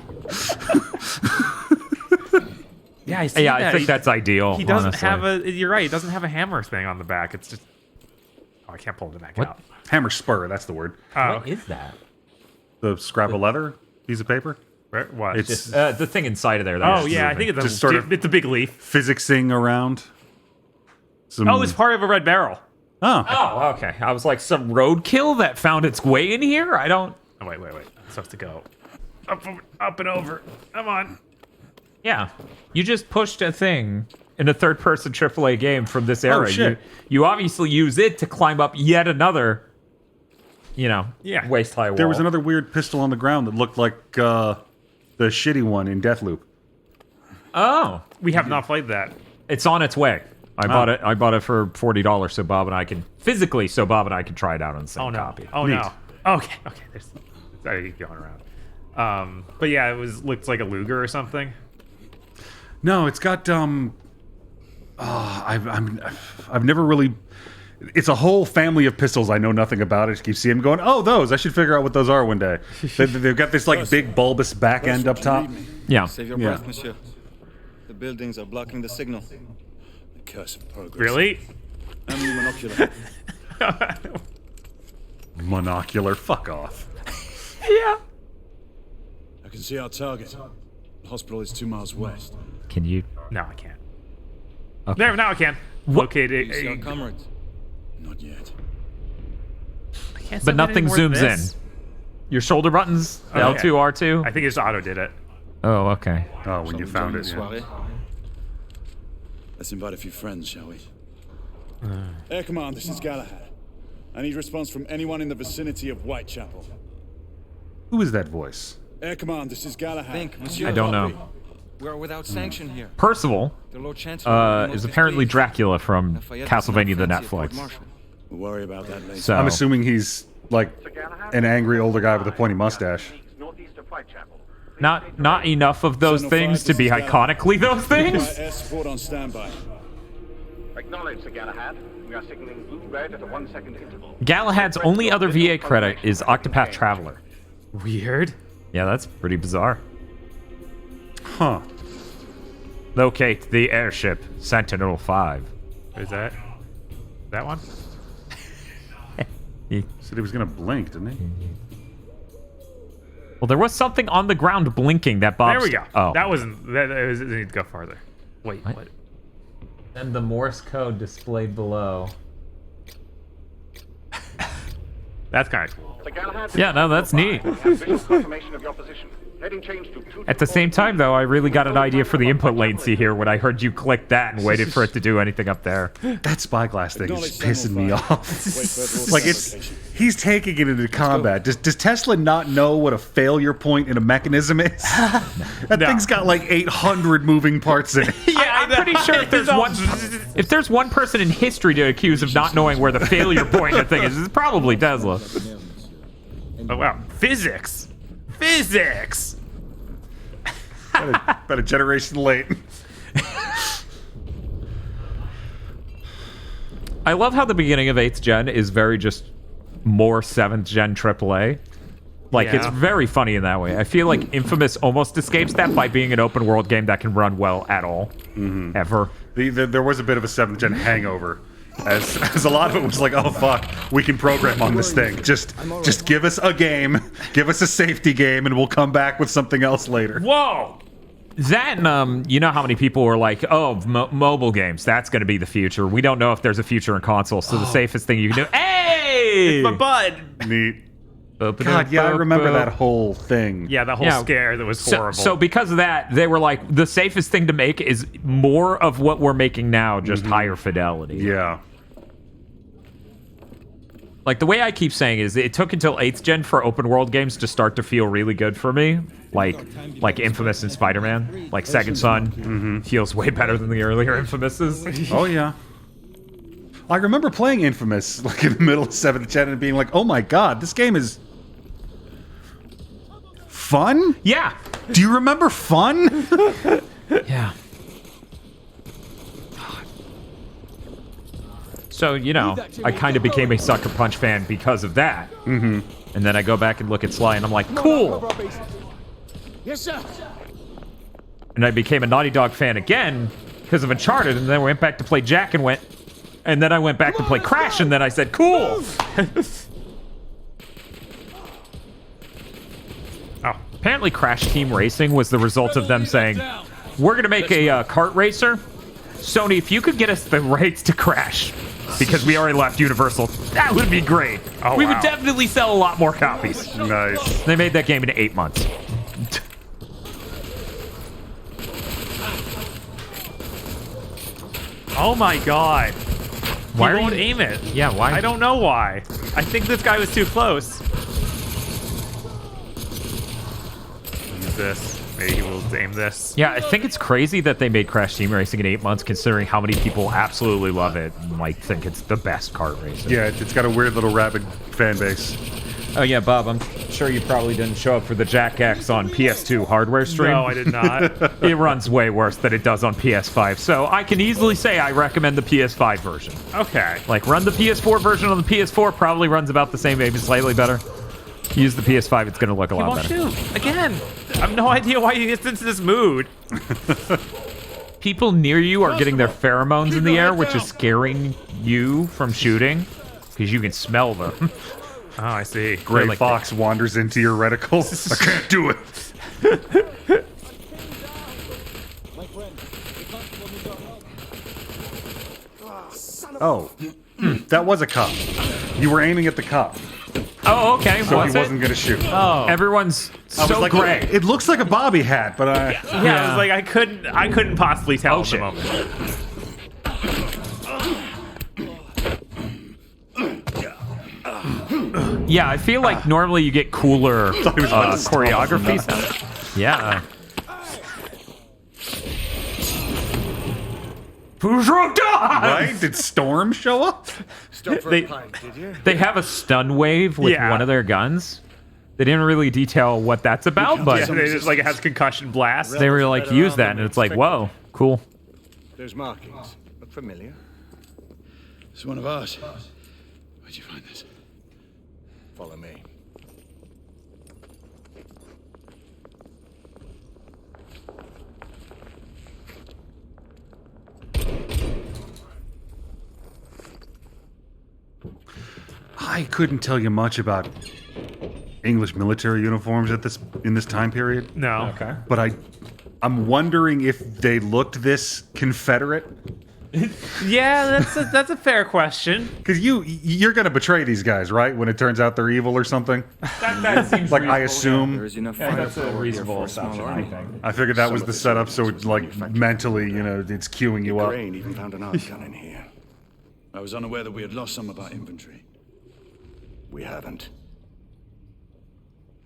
Yeah, I see Yeah, that. I think that's ideal. He doesn't honestly. have a. You're right. He doesn't have a hammer thing on the back. It's just. Oh, I can't pull it back out. Hammer spur, that's the word. What is that? The scrap of leather? Piece of paper? Right, what? It's Just the thing inside of there. Oh yeah, I think it's just sort of it's a big leaf. physicsing around. Oh, it's part of a red barrel. Oh. Oh, okay. I was like, some roadkill that found its way in here? I don't... Oh, wait. It's supposed to go up and over. Come on. Yeah. You just pushed a thing in a third-person AAA game from this era. Oh, shit. You obviously use it to climb up yet another, waist-high wall. There was another weird pistol on the ground that looked like the shitty one in Deathloop. Oh. We have not played that. It's on its way. I bought it for $40 so Bob and I can try it out on the same copy. Oh Neat. no. Okay. Sorry, keep going around. But yeah, looks like a Luger or something. No, it's got I've never really. It's a whole family of pistols I know nothing about. I just keep seeing them going, oh, those. I should figure out what those are one day. They've got this like big bulbous back end up top. Yeah. Save your breath, monsieur. The buildings are blocking the signal. The curse of progress. Really? And the monocular. Monocular, fuck off. Yeah. I can see our target. The hospital is 2 miles west. Can you? No, I can't. Okay. There, now I can. Locate You see our it. comrades? Not yet. But nothing zooms in. Your shoulder buttons, L2, R2? I think it's auto did it. Oh, okay. Oh, when you found it. Yeah. Let's invite a few friends, shall we? Air Command, this is Galahad. I need response from anyone in the vicinity of Whitechapel. Who is that voice? Air Command, this is Galahad. Think, monsieur. I don't know. We are without sanction here. Percival The Lord Chancellor is apparently Dracula from Lafayette Castlevania the does not fancy a Netflix. court-martial. We'll worry about that later. So I'm assuming he's like an angry older guy with a pointy mustache. not enough of those things to be iconically those things. Air support on standby. Acknowledge, Sir Galahad. We are signaling blue-red at a 1-second interval. Galahad's only other VA credit is Octopath Traveler. Weird. Yeah, that's pretty bizarre. Huh. Locate the airship, Sentinel 5. Is that one? He said he was going to blink, didn't he? Well, there was something on the ground blinking that Bob... There we go. Oh. That wasn't... That was, it needs to go farther. Wait, what? And the Morse code displayed below. That's kind of cool. The Galahad. Yeah, no, that's neat. Visual confirmation of your position. Heading change to 2. At the same time, though, I really got an idea for the input latency here when I heard you click that and waited for it to do anything up there. That spyglass thing is pissing me off. Like, he's taking it into combat. Does Tesla not know what a failure point in a mechanism is? That thing's got like 800 moving parts in it. I'm pretty sure if there's one person in history to accuse of not knowing where the failure point of the thing is, it's probably Tesla. Oh wow, physics. About a generation late. I love how the beginning of 8th gen is very just more 7th gen AAA. Like, it's very funny in that way. I feel like Infamous almost escapes that by being an open world game that can run well at all. Ever. There was a bit of a 7th gen hangover. As a lot of it was like, oh fuck, we can program on this thing. Just give us a game, give us a safety game, and we'll come back with something else later. Whoa! That and, you know how many people were like, oh, mobile games, that's going to be the future. We don't know if there's a future in consoles, so the safest thing you can do... Hey! It's my bud! Neat. God, yeah, I remember that whole thing. Yeah, the whole scare that was horrible. So because of that, they were like, the safest thing to make is more of what we're making now, just higher fidelity. Yeah. Like, the way I keep saying is, it took until 8th gen for open world games to start to feel really good for me. Like Infamous and Spider-Man. Like, Second Son feels way better than the earlier Infamouses. Oh, yeah. I remember playing Infamous, like, in the middle of 7th gen and being like, oh my god, this game is... fun? Yeah. Do you remember fun? Yeah. So, you know, I kind of became a Sucker Punch fan because of that. And then I go back and look at Sly and I'm like, cool! Yes, sir. And I became a Naughty Dog fan again because of Uncharted, and then I went back to play Jack and went... And then I went back to play Crash, and then I said, cool! Oh, apparently Crash Team Racing was the result of them saying, we're going to make a kart racer. Sony, if you could get us the rights to Crash, because we already left Universal, that would be great. We would definitely sell a lot more copies. Nice. They made that game in 8 months. Oh my god. Why He won't aim it. Yeah, why? I don't know why. I think this guy was too close. Use this. Maybe he will aim this. Yeah, I think it's crazy that they made Crash Team Racing in 8 months, considering how many people absolutely love it and, like, think it's the best kart racing. Yeah, it's got a weird little rabid fan base. Oh yeah, Bob, I'm sure you probably didn't show up for the Jack X on PS2 hardware stream. No, I did not. It runs way worse than it does on PS5, so I can easily say I recommend the PS5 version. Okay. Like, run the PS4 version on the PS4, probably runs about the same, maybe slightly better. Use the PS5, it's going to look a lot better. Shoot. Again. I have no idea why he gets into this mood. People near you are getting their pheromones in the air, which is scaring you from shooting, because you can smell them. Oh, I see. Gray like Fox wanders into your reticles. I can't do it. Oh, that was a cop. You were aiming at the cop. Oh, okay. So he wasn't going to shoot. Oh. Everyone's so like, gray. It looks like a Bobby hat, but I... Yeah, I was like, I couldn't possibly tell at the moment. Yeah, I feel like normally you get cooler choreography sound. Yeah. Right? Did Storm show up? They have a stun wave with one of their guns. They didn't really detail what that's about, but they just like it has concussion blast. They were like, use that, and it's like, whoa, cool. Those markings look familiar. It's one of ours. Where'd you find this? Follow me. I couldn't tell you much about English military uniforms in this time period. No. Okay. But I'm wondering if they looked this Confederate Yeah, that's a fair question. Because you're gonna betray these guys, right? When it turns out they're evil or something. That seems like I reasonable, assume. yeah. There's enough that's a reasonable assumption, I think. I figured that was the setup, so it's like mentally, it's queuing you up. Crane even found an art gun in here. I was unaware that we had lost some of our inventory. We haven't.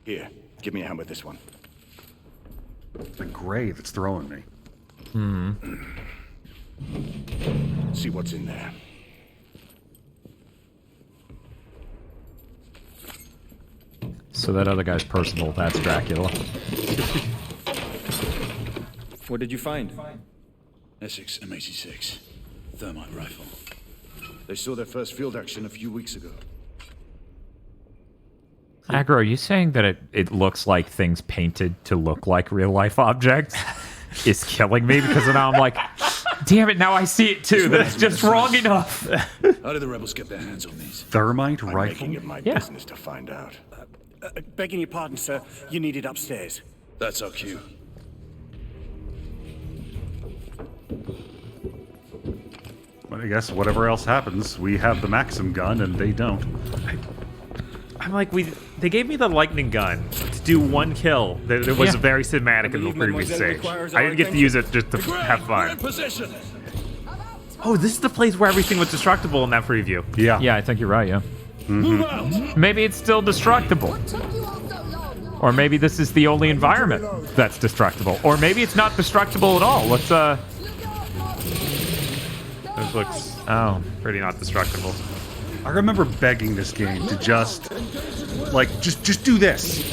Here, give me a hand with this one. The gray that's throwing me. See what's in there. So that other guy's Percival, that's Dracula. What did you find? Essex M86. Thermite rifle. They saw their first field action a few weeks ago. Aggro, are you saying that it looks like things painted to look like real-life objects is killing me? Because now I'm like, damn it, now I see it too, that it's just wrong enough. How did the rebels get their hands on these? Thermite I'm rifle? making it my business to find out. Begging your pardon, sir. You need it upstairs. That's our cue. But I guess whatever else happens, we have the Maxim gun and they don't. I'm like, they gave me the lightning gun to do one kill. That it was very cinematic in the previous stage. I didn't get to use it just to have fun. Oh, this is the place where everything was destructible in that preview. Yeah. Yeah, I think you're right, yeah. Maybe it's still destructible. Or maybe this is the only environment that's destructible. Or maybe it's not destructible at all. Let's, This looks pretty not destructible. I remember begging this game to just do this.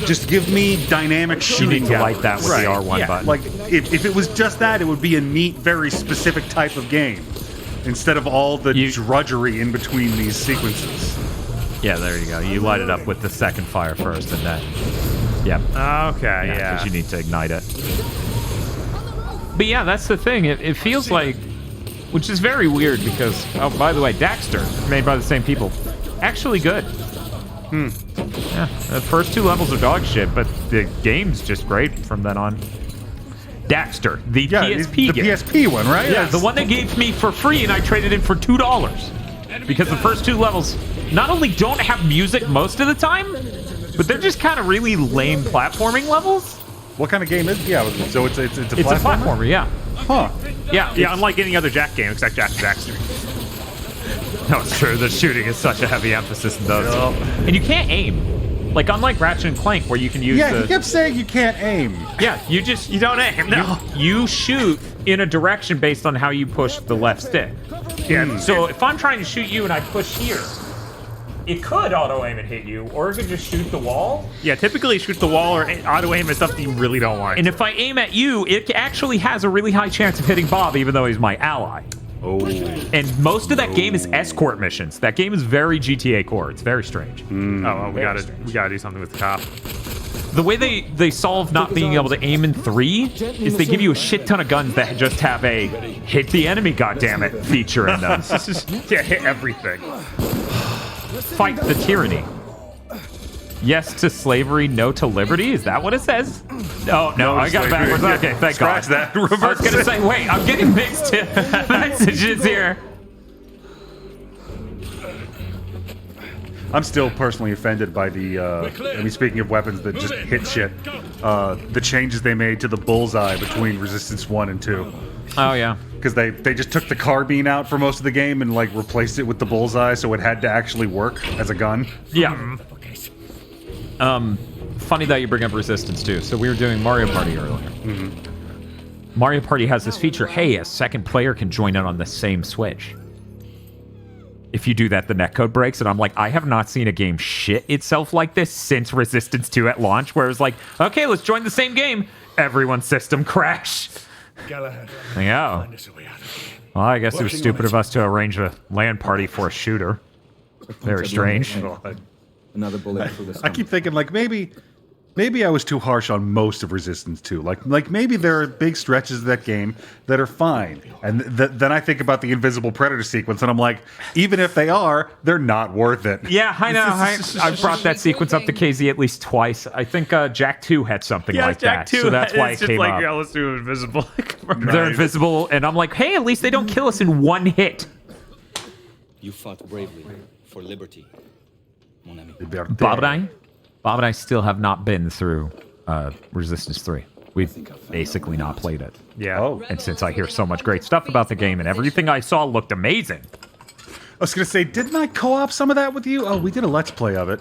Just give me dynamic shooting. You need to light that with the R1 button. Like, if it was just that, it would be a neat, very specific type of game. Instead of all the drudgery in between these sequences. Yeah, there you go. You light it up with the second fire first, and then... Yep. Okay, yeah. Because you need to ignite it. But yeah, that's the thing. It feels like... Which is very weird because... Oh, by the way, Daxter, made by the same people. Actually good. Yeah, the first 2 levels are dog shit, but the game's just great from then on. Daxter, the PSP game. The PSP one, right? Yeah, the one they gave me for free and I traded in for $2. Because the first 2 levels not only don't have music most of the time, but they're just kind of really lame platforming levels. What kind of game is it? Yeah, so it's a platformer? It's a platformer, yeah. Huh. Yeah, unlike any other Jack game, except Jack Daxter. No, it's true. The shooting is such a heavy emphasis in those. And you can't aim. Like, unlike Ratchet and Clank, where you can use he kept saying you can't aim. Yeah, you don't aim, no. You shoot in a direction based on how you push the left stick. Yeah. So if I'm trying to shoot you and I push here, it could auto-aim and hit you, or it could just shoot the wall. Yeah, typically shoot the wall or auto-aim is something you really don't want. And if I aim at you, it actually has a really high chance of hitting Bob, even though he's my ally. Oh. And most of that game is escort missions. That game is very GTA core. It's very strange. We gotta do something with the cop. The way they solve not being able to aim in 3 is they give you a shit ton of guns that just have a hit the enemy, goddammit, feature in them. Yeah, hit everything. Fight the tyranny. Yes to slavery, no to liberty? Is that what it says? Oh, no, I got it backwards. Okay, thank God. Scratch that. Reverse I was going to say, wait, I'm getting mixed messages here. I'm still personally offended by the, speaking of weapons that just hit shit, the changes they made to the bullseye between Resistance 1 and 2. Oh, yeah. Because they just took the carbine out for most of the game and, like, replaced it with the bullseye so it had to actually work as a gun. Yeah. Funny that you bring up Resistance, too. So we were doing Mario Party earlier. Mario Party has this feature, hey, a second player can join in on the same Switch. If you do that, the netcode breaks, and I'm like, I have not seen a game shit itself like this since Resistance 2 at launch, where it was like, okay, let's join the same game. Everyone's system crash. Galahad. Yeah. Well, I guess it was stupid of us to arrange a LAN party for a shooter. Very strange. Another bullet through the I keep thinking, like, maybe maybe I was too harsh on most of Resistance 2. Like maybe there are big stretches of that game that are fine. And then I think about the Invisible Predator sequence, and I'm like, even if they are, they're not worth it. Yeah, I know. I've brought that sequence up to KZ at least twice. I think Jack 2 had something like Jack that. 2, So that's why it it's just came like, up. yeah, let's do invisible. They're invisible, and I'm like, hey, at least they don't kill us in one hit. You fought bravely for liberty, mon ami. Bob and I still have not been through Resistance 3. We've basically not played it. Yeah. Oh. And since I hear so much great stuff about the game and everything I saw looked amazing. I was going to say, didn't I co-op some of that with you? Oh, we did a Let's Play of it.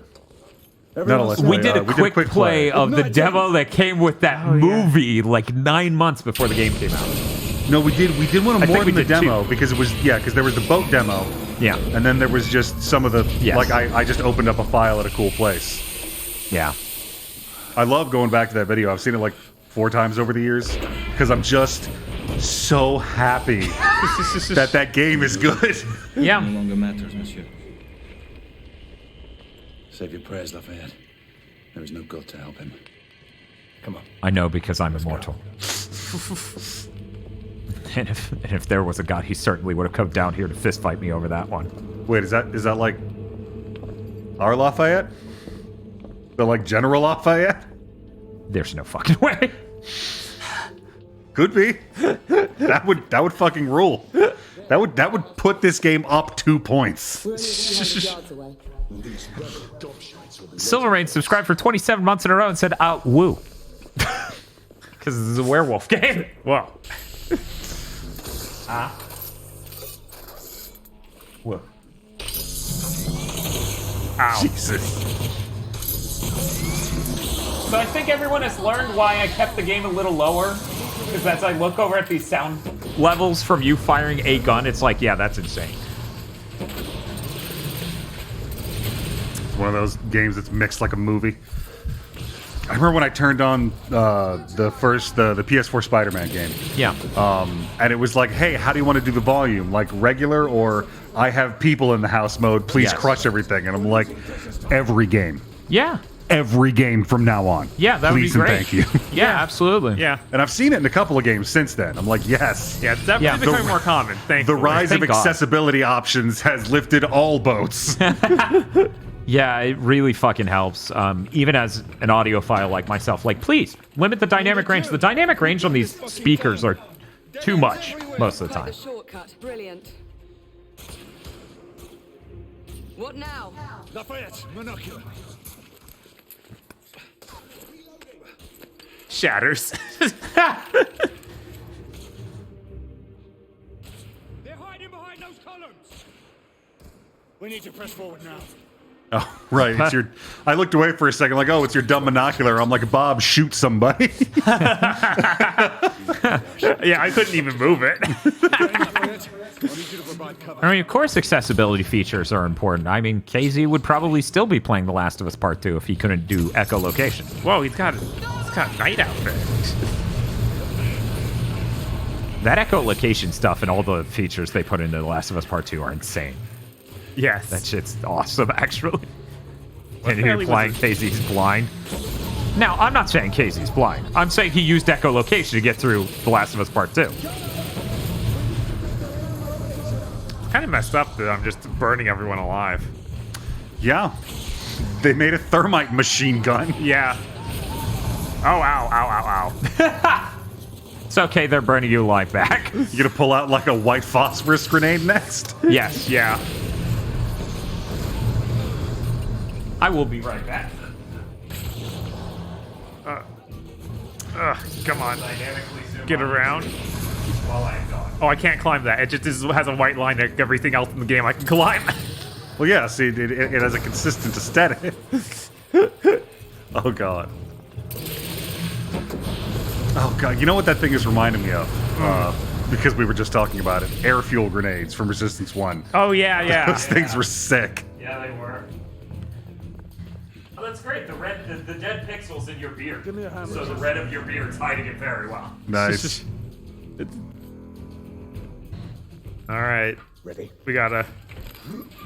Not a Let's Play. We did a quick play of the demo that came with that movie like 9 months before the game came out. No, we did one more than the demo two. because it was because there was the boat demo. Yeah. And then there was just some of the like I just opened up a file at a cool place. Yeah. I love going back to that video. I've seen it like 4 times over the years because I'm just so happy that game is good. Yeah. No longer matters, monsieur. Save your prayers, Lafayette. There is no God to help him. Come on. I know because I'm immortal. And if there was a god, he certainly would have come down here to fist fight me over that one. Wait, is that like our Lafayette? The like General Lafayette? There's no fucking way. Could be. That would fucking rule. That would put this game up 2 points. Silver Rain subscribed for 27 months in a row and said, woo. Because this is a werewolf game. Whoa. Whoa. Ow. Jesus. So I think everyone has learned why I kept the game a little lower. Because as I look over at these sound levels from you firing a gun, it's like, yeah, that's insane. It's one of those games that's mixed like a movie. I remember when I turned on the PS4 Spider-Man game. Yeah. And it was like, hey, how do you want to do the volume? Like regular or I have people in the house mode, please crush everything. And I'm like, every game. Yeah. Every game from now on. Yeah, that would be please and great. thank you. Yeah, absolutely. Yeah. And I've seen it in a couple of games since then. I'm like, yes. Yeah, it's definitely becoming more common. Thank The rise of Thank God. accessibility options has lifted all boats. Yeah, it really fucking helps. Even as an audiophile like myself, like, please limit the dynamic range. The dynamic range on these speakers are too much most of the time. Shortcut, brilliant. What now? Lafayette, monocular. Shatters. They're hiding behind those columns. We need to press forward now. Oh, right. It's your. I looked away for a second, like, oh, it's your dumb binocular. I'm like, Bob, shoot somebody. Yeah, I couldn't even move it. I mean, of course, accessibility features are important. I mean, KZ would probably still be playing The Last of Us Part 2 if he couldn't do echolocation. Whoa, he's got night outfit. That echolocation stuff and all the features they put into The Last of Us Part 2 are insane. Yes. That shit's awesome, actually. What And you're fairly implying was KZ's blind. Now, I'm not saying KZ's blind. I'm saying he used echolocation to get through The Last of Us Part 2. Kind of messed up that I'm just burning everyone alive. Yeah. They made a thermite machine gun. Yeah. Oh, ow, ow, ow, ow. It's okay, they're burning you alive back. You gonna pull out like a white phosphorus grenade next? Yes. Yeah. I will be right back. Come on. Get around. Oh, I can't climb that. It just has a white line like everything else in the game I can climb. Well, yeah, see, it has a consistent aesthetic. Oh, God. Oh, God. You know what that thing is reminding me of? Because we were just talking about it. Air fuel grenades from Resistance 1. Oh, yeah, yeah. Those things were sick. Yeah, they were. Oh, that's great. The dead pixels in your beard. Give me a hammer. So the red of your beard's hiding it very well. Nice. All right. Ready? We gotta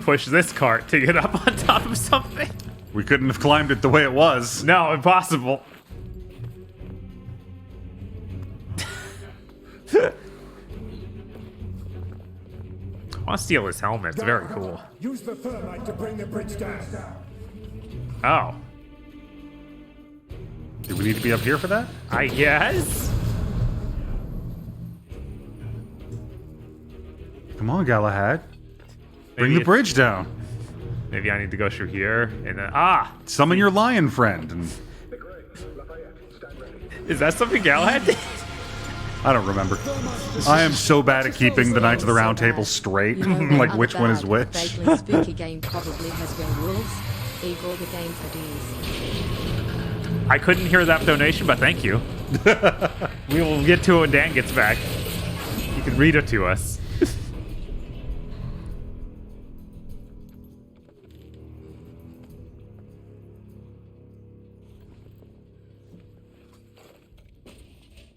push this cart to get up on top of something. We couldn't have climbed it the way it was. No, impossible. I want to steal his helmet. It's very cool. Use the thermite to bring the bridge down. Oh. Do we need to be up here for that? I guess. Come on, Galahad. Bring Maybe the bridge down. Maybe I need to go through here and then summon your lion friend. And is that something Galahad did? I don't remember. I am so bad at keeping the Knights of the Round Table straight. Like which one is which. Vaguely spooky game probably has werewolves. Equal the game for D's. I couldn't hear that donation, but thank you. We will get to it when Dan gets back. You can read it to us.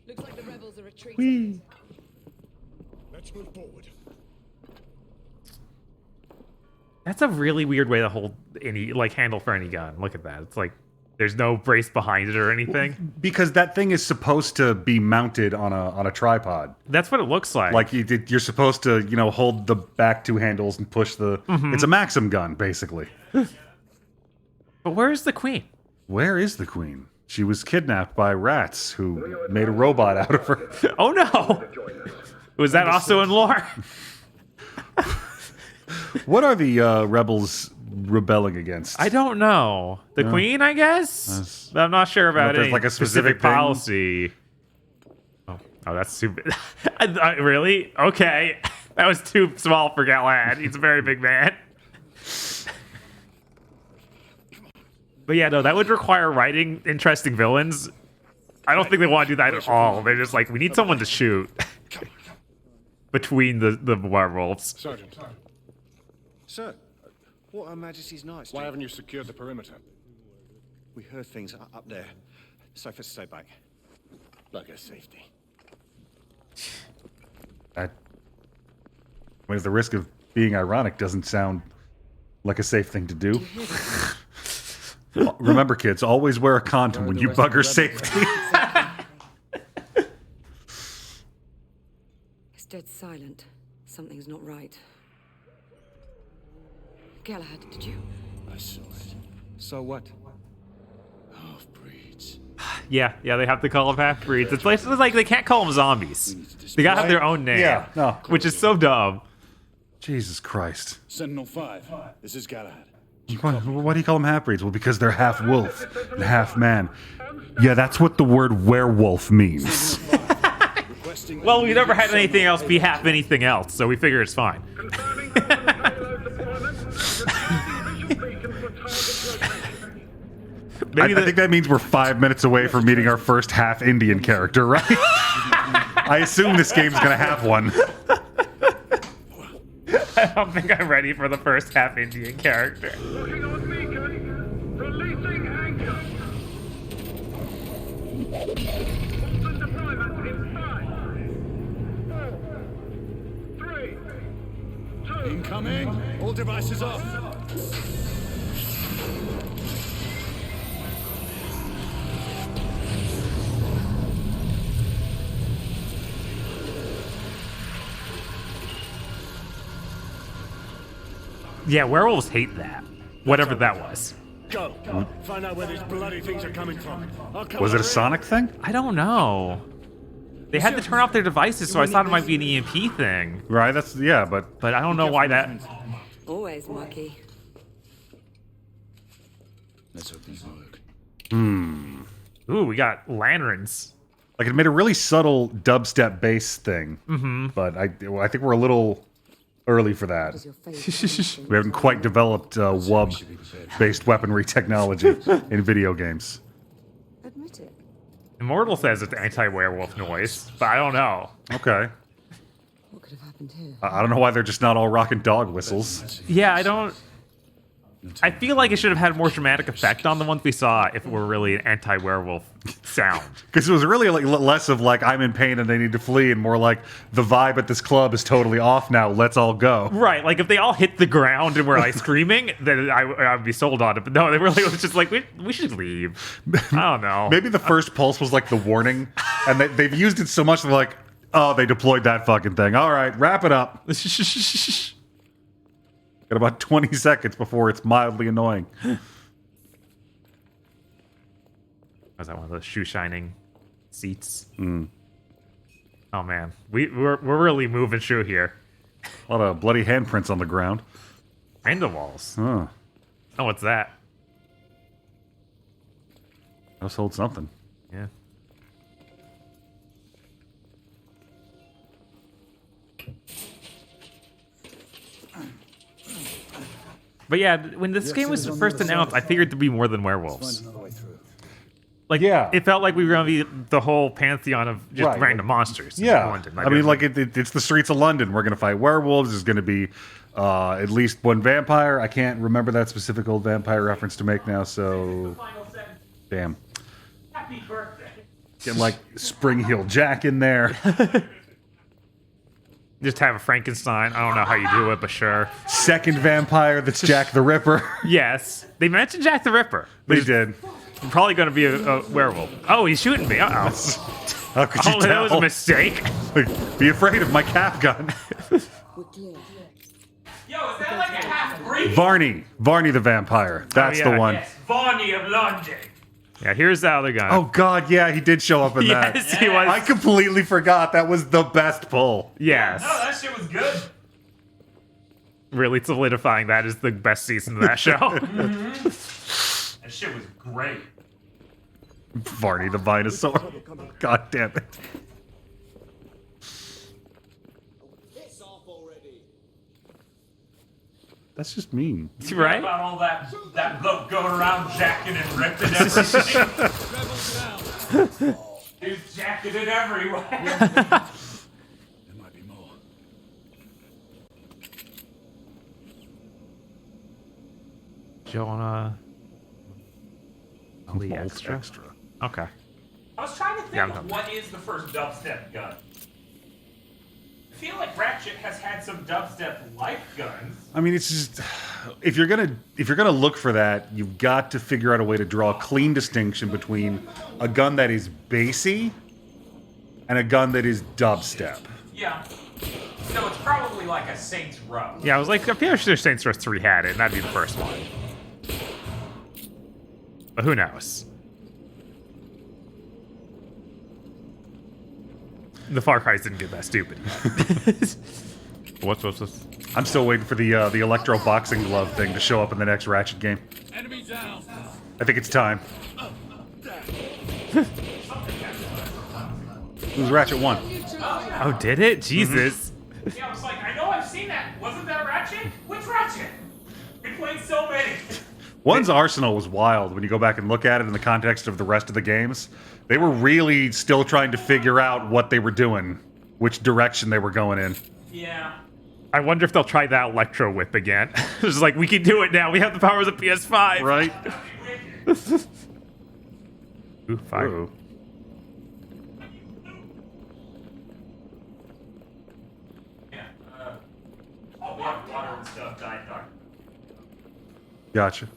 Looks like the rebels are retreating. Let's move forward. That's a really weird way to hold any handle for any gun. Look at that. It's like there's no brace behind it or anything. Because that thing is supposed to be mounted on a tripod. That's what it looks like. Like you're supposed to, hold the back two handles and push the. Mhm. It's a Maxim gun, basically. But where is the queen? Where is the queen? She was kidnapped by rats who made a robot out of her. Oh no! Was that also in lore? What are the rebels rebelling against? I don't know. The queen, I guess? I'm not sure about there's any like a specific thing. policy. Oh, that's stupid. Really? Okay. That was too small for Galahad. He's a very big man. But yeah, no, that would require writing interesting villains. I don't think they want to do that at all. They're just like, we need someone to shoot between the werewolves. Sergeant. Sir, what Her Majesty's Knights do? Why haven't you secured the perimeter? We heard things up there. Safer to stay back. Like a safety. The risk of being ironic doesn't sound like a safe thing to do. Remember, kids, always wear a condom when you bugger safety. It's dead silent. Something's not right. Galahad, did you? I saw it. So what? Half-breeds. Yeah, they have to call them half-breeds. It's like they can't call them zombies. They gotta have their own name. Yeah, no. Which is so dumb. Jesus Christ. Sentinel 5, this is Galahad. Why do you call them half-breeds? Well, because they're half-wolf and half-man. Yeah, that's what the word werewolf means. Well, we never had anything else be half anything else, so we figure it's fine. I think that means we're 5 minutes away from meeting our first half-Indian character, right? I assume this game's gonna have one. I don't think I'm ready for the first half-Indian character. Incoming! All devices off! Yeah, werewolves hate that. Whatever that was. Go! Find out where these bloody things are coming from. Was it a Sonic thing? I don't know. They had to turn off their devices, so I thought it might be an EMP thing. Right, but I don't know why that... Always mucky. Let's hope these work. Ooh, we got lanterns. Like, it made a really subtle dubstep bass thing. Mm-hmm. But I think we're a little early for that. We haven't quite developed WUB-based weaponry technology in video games. Admit it. Immortal says it's anti-werewolf noise, but I don't know. Okay. What could have happened here? I don't know why they're just not all rocking dog whistles. Yeah, I don't... I feel like it should have had a more dramatic effect on the ones we saw if it were really an anti-werewolf sound. Because it was really like less of like I'm in pain and they need to flee, and more like the vibe at this club is totally off now. Let's all go. Right, like if they all hit the ground and were like screaming, then I would be sold on it. But no, they really was just like we should leave. I don't know. Maybe the first pulse was like the warning, and they've used it so much they're like, oh, they deployed that fucking thing. All right, wrap it up. Got about 20 seconds before it's mildly annoying. Was that one of those shoe shining seats? Mm. Oh man, we're really moving through here. A lot of bloody handprints on the ground. And the walls. Huh. Oh, what's that? Household something. Yeah. But yeah, when this game was first announced, I figured there'd be more than werewolves. Like, yeah, it felt like we were going to be the whole pantheon of just random monsters. Yeah, in London. I mean, like it's the streets of London. We're going to fight werewolves. There's going to be at least one vampire. I can't remember that specific old vampire reference to make now. So, damn. Happy birthday. Get like Spring Heel Jack in there. Just have a Frankenstein. I don't know how you do it, but sure. Second vampire that's Jack the Ripper. Yes. They mentioned Jack the Ripper. They did. Probably going to be a werewolf. Oh, he's shooting me. Uh-oh. How could you tell? That was a mistake. Be afraid of my cap gun. Yo, is that like a half-breed? Varney the vampire. That's the one. Yes, Varney of London. Yeah, here's the other guy. Oh God, yeah, he did show up in that. Yes, he was. I completely forgot. That was the best pull. Yes. No, that shit was good. Really solidifying that is the best season of that show. That shit was great. Varney the Vinosaur. God damn it. That's just mean. You right? About all that bloke going around jacking and ripping everything. He's jacking it everywhere. There might be more. Jonah. Molt extra. Okay. I was trying to think Yeah, of what is the first dubstep gun. I feel like Ratchet has had some dubstep-like guns. I mean, it's just if you're gonna look for that, you've got to figure out a way to draw a clean distinction between a gun that is bassy and a gun that is dubstep. Yeah. So it's probably like a Saints Row. Yeah, I was like, I feel sure Saints Row 3 had it, and that'd be the first one. But who knows? The Far Cry's didn't get that stupid yet. What's this? I'm still waiting for the electro boxing glove thing to show up in the next Ratchet game. Enemy down. I think it's time. It was Ratchet 1. Oh, did it? Jesus. Yeah, I was like, I know I've seen that. Wasn't that Ratchet? Which Ratchet? We played so many. One's arsenal was wild when you go back and look at it in the context of the rest of the games. They were really still trying to figure out what they were doing, which direction they were going in. Yeah. I wonder if they'll try that electro whip again. It's like, we can do it now. We have the powers of PS5. Right? Ooh, fire. Ooh. All the water and stuff died dark. Gotcha.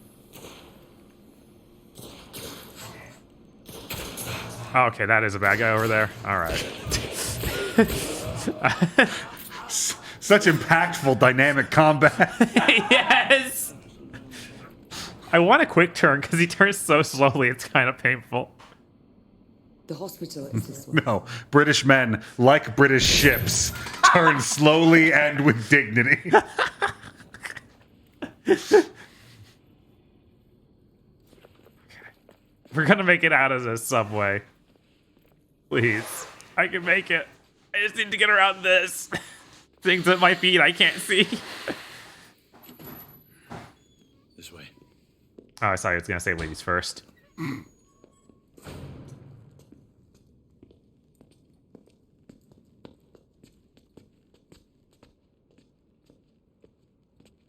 Okay, that is a bad guy over there. All right. Such impactful dynamic combat. Yes. I want a quick turn because he turns so slowly. It's kind of painful. The hospital is this way. No, British men, like British ships, turn slowly and with dignity. We're gonna make it out as a subway. Please. I can make it. I just need to get around this. Things at my feet I can't see. This way. Oh, I saw you was gonna say ladies first.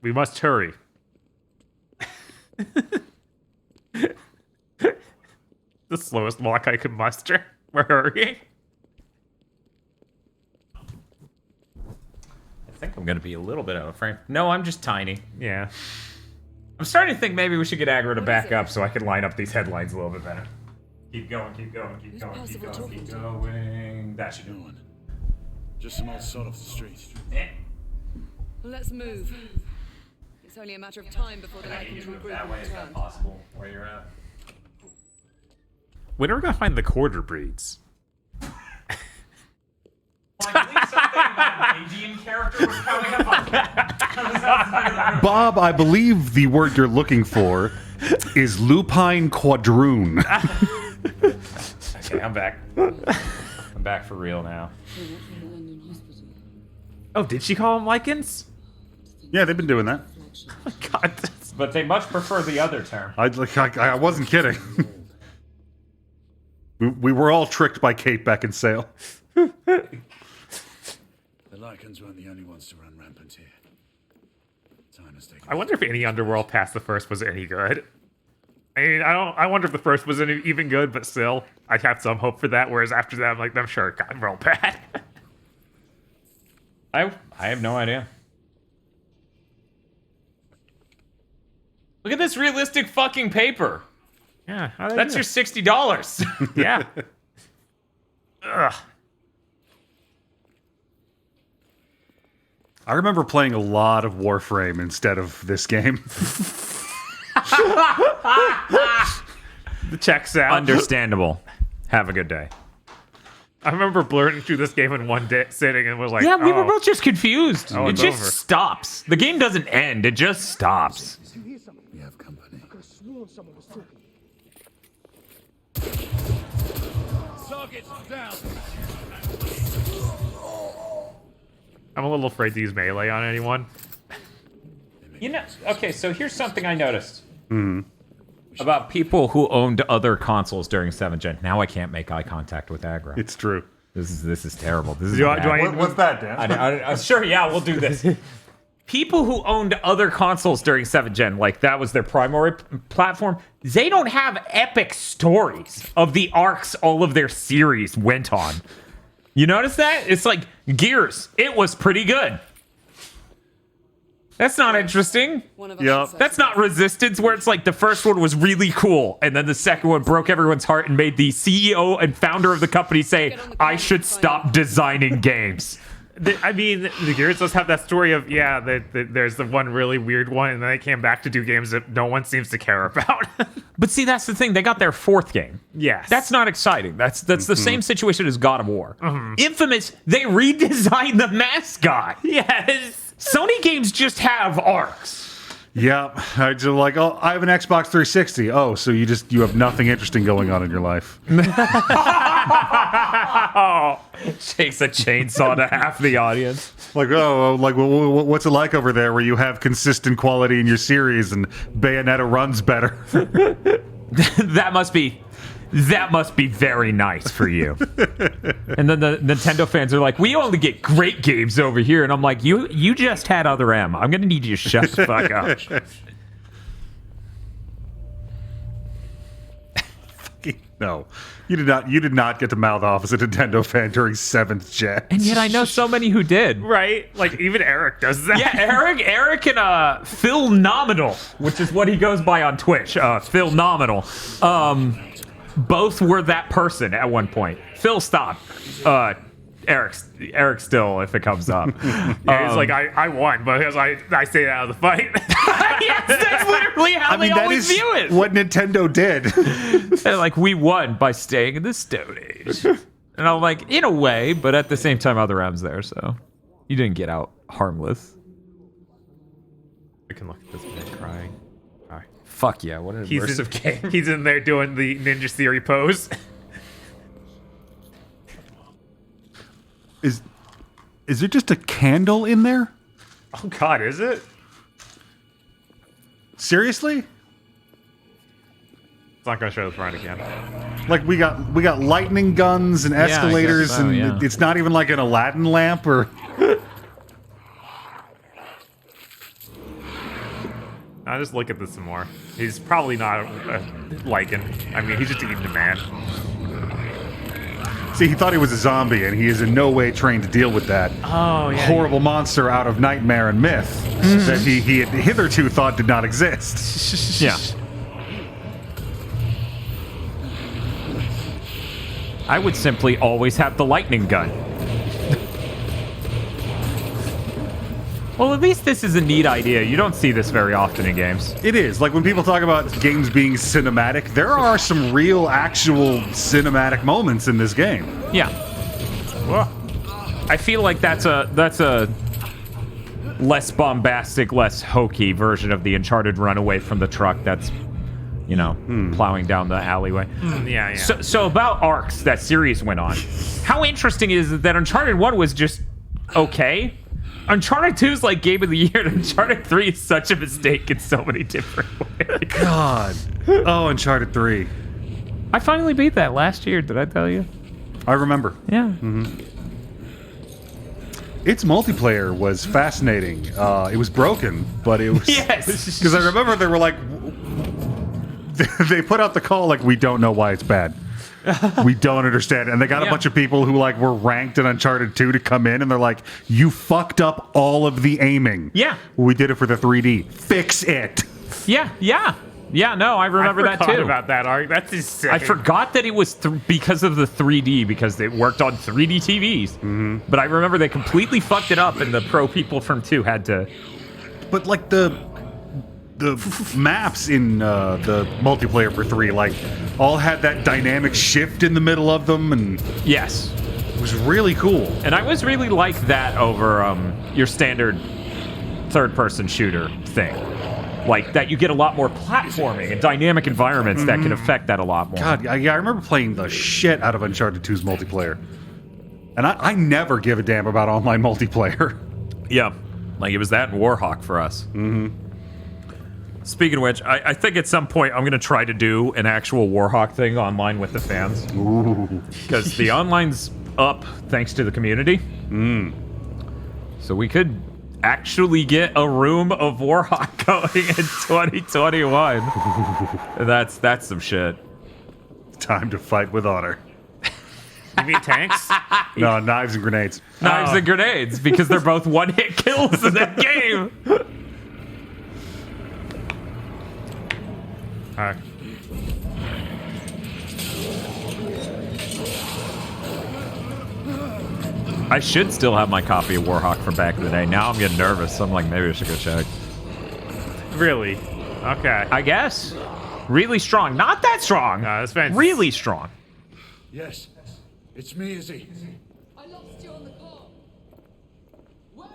We must hurry. The slowest walk I could muster. We're hurrying. I think I'm gonna be a little bit out of frame. No, I'm just tiny. Yeah. I'm starting to think maybe we should get aggro to back up so I can line up these headlines a little bit better. Keep going, keep going, keep going, keep going, keep going. That should do it. Just some old sod off the street. Let's move. It's only a matter of time before the Lycans regroup and return. Possible where you're at. When are we gonna find the quarter breeds? Bob, I believe the word you're looking for is lupine quadroon. Okay, I'm back. I'm back for real now. Oh, did she call them lichens? Yeah, they've been doing that. Oh my god. But they much prefer the other term. I wasn't kidding. we were all tricked by Kate Beckinsale. The Lycans weren't the only ones to run rampant here. Time has taken. I wonder if any Underworld past the first was any good. I mean, I wonder if the first was any even good, but still, I'd have some hope for that. Whereas after that, I'm like, I'm sure it got real bad. I have no idea. Look at this realistic fucking paper. Yeah, that's your $60. Yeah. Ugh. I remember playing a lot of Warframe instead of this game. The checks out. Understandable. Have a good day. I remember blurting through this game in one day, sitting and was like, yeah, we were both just confused. Oh, it it's just over. stops. The game doesn't end. It just stops. We have company. Targets down. I'm a little afraid to use melee on anyone. You know, okay, so here's something I noticed. Hmm. About people who owned other consoles during 7th gen. Now I can't make eye contact with aggro. It's true. This is terrible. This is What's that, Dan? sure, yeah, we'll do this. People who owned other consoles during 7th gen, like that was their primary platform, they don't have epic stories of the arcs all of their series went on. You notice that? It's like Gears. It was pretty good. That's not interesting. Yep. That's not Resistance, where it's like the first one was really cool, and then the second one broke everyone's heart and made the CEO and founder of the company say, I should stop designing games. I mean, the Gears does have that story of, yeah, there's the one really weird one, and then they came back to do games that no one seems to care about. But see, that's the thing. They got their 4th game. Yes. That's not exciting. That's the same situation as God of War. Infamous, they redesigned the mascot. Yes. Sony games just have arcs. Yeah, I just like, oh, I have an Xbox 360. Oh, so you have nothing interesting going on in your life. Shakes a chainsaw to half the audience. Like, what's it like over there where you have consistent quality in your series and Bayonetta runs better? That must be very nice for you. And then the Nintendo fans are like, we only get great games over here. And I'm like, you just had Other M. I'm going to need you to shut the fuck up. No, you did not get to mouth off as a Nintendo fan during 7th gen. And yet I know so many who did. Right? Like, even Eric does that. Yeah, Eric and Phil Nominal, which is what he goes by on Twitch, Phil Nominal, both were that person at one point. Phil stopped. Eric still, if it comes up. Yeah, he's like, I won, but I stayed out of the fight. Yes, that's literally how they always view it. What Nintendo did. They're like, we won by staying in the Stone Age. And I'm like, in a way, but at the same time, Other M's there, so you didn't get out harmless. I can look at this man crying. All right. Fuck yeah, what an immersive game. He's in there doing the Ninja Theory pose. Is there just a candle in there? Oh God, is it? Seriously? It's not gonna show the front again. Like we got lightning guns and escalators, so, and it's not even like an Aladdin lamp or. I'll just look at this some more. He's probably not a Lycan. I mean, he's just eating a man. See, he thought he was a zombie, and he is in no way trained to deal with that horrible monster out of nightmare and myth that he had hitherto thought did not exist. Yeah. I would simply always have the lightning gun. Well, at least this is a neat idea. You don't see this very often in games. It is. Like, when people talk about games being cinematic, there are some real, actual cinematic moments in this game. Yeah. Well, I feel like that's a less bombastic, less hokey version of the Uncharted runaway from the truck that's, you know, plowing down the alleyway. Yeah. So about arcs that series went on. How interesting is it that Uncharted 1 was just okay? Uncharted 2 is like Game of the Year, and Uncharted 3 is such a mistake in so many different ways. God. Oh, Uncharted 3. I finally beat that last year, did I tell you? I remember. Yeah. Its multiplayer was fascinating. It was broken, but it was... Yes! Because I remember they were like... They put out the call like, we don't know why it's bad. We don't understand. And they got a bunch of people who like were ranked in Uncharted 2 to come in, and they're like, you fucked up all of the aiming. Yeah. We did it for the 3D. Fix it. Yeah. No, I remember that too. I forgot about that arc. That's insane. I forgot that it was because of the 3D, because it worked on 3D TVs. But I remember they completely fucked it up, and the pro people from 2 had to... But like the maps in the multiplayer for 3, like, all had that dynamic shift in the middle of them, and yes, it was really cool. And I was really like that over your standard third-person shooter thing. Like, that you get a lot more platforming and dynamic environments that can affect that a lot more. God, I remember playing the shit out of Uncharted 2's multiplayer. And I never give a damn about online multiplayer. Yeah, like it was that and Warhawk for us. Speaking of which, I think at some point I'm going to try to do an actual Warhawk thing online with the fans. Because the online's up thanks to the community. So we could actually get a room of Warhawk going in 2021. That's some shit. Time to fight with honor. You mean tanks? No, knives and grenades. Knives and grenades, because they're both one-hit kills in that game. I should still have my copy of Warhawk from back in the day. Now I'm getting nervous. I'm like, maybe I should go check. Really? Okay. I guess. Really strong. Not that strong. That's fantastic. Really strong. Yes. It's me, Izzy. I lost you on the call. Where are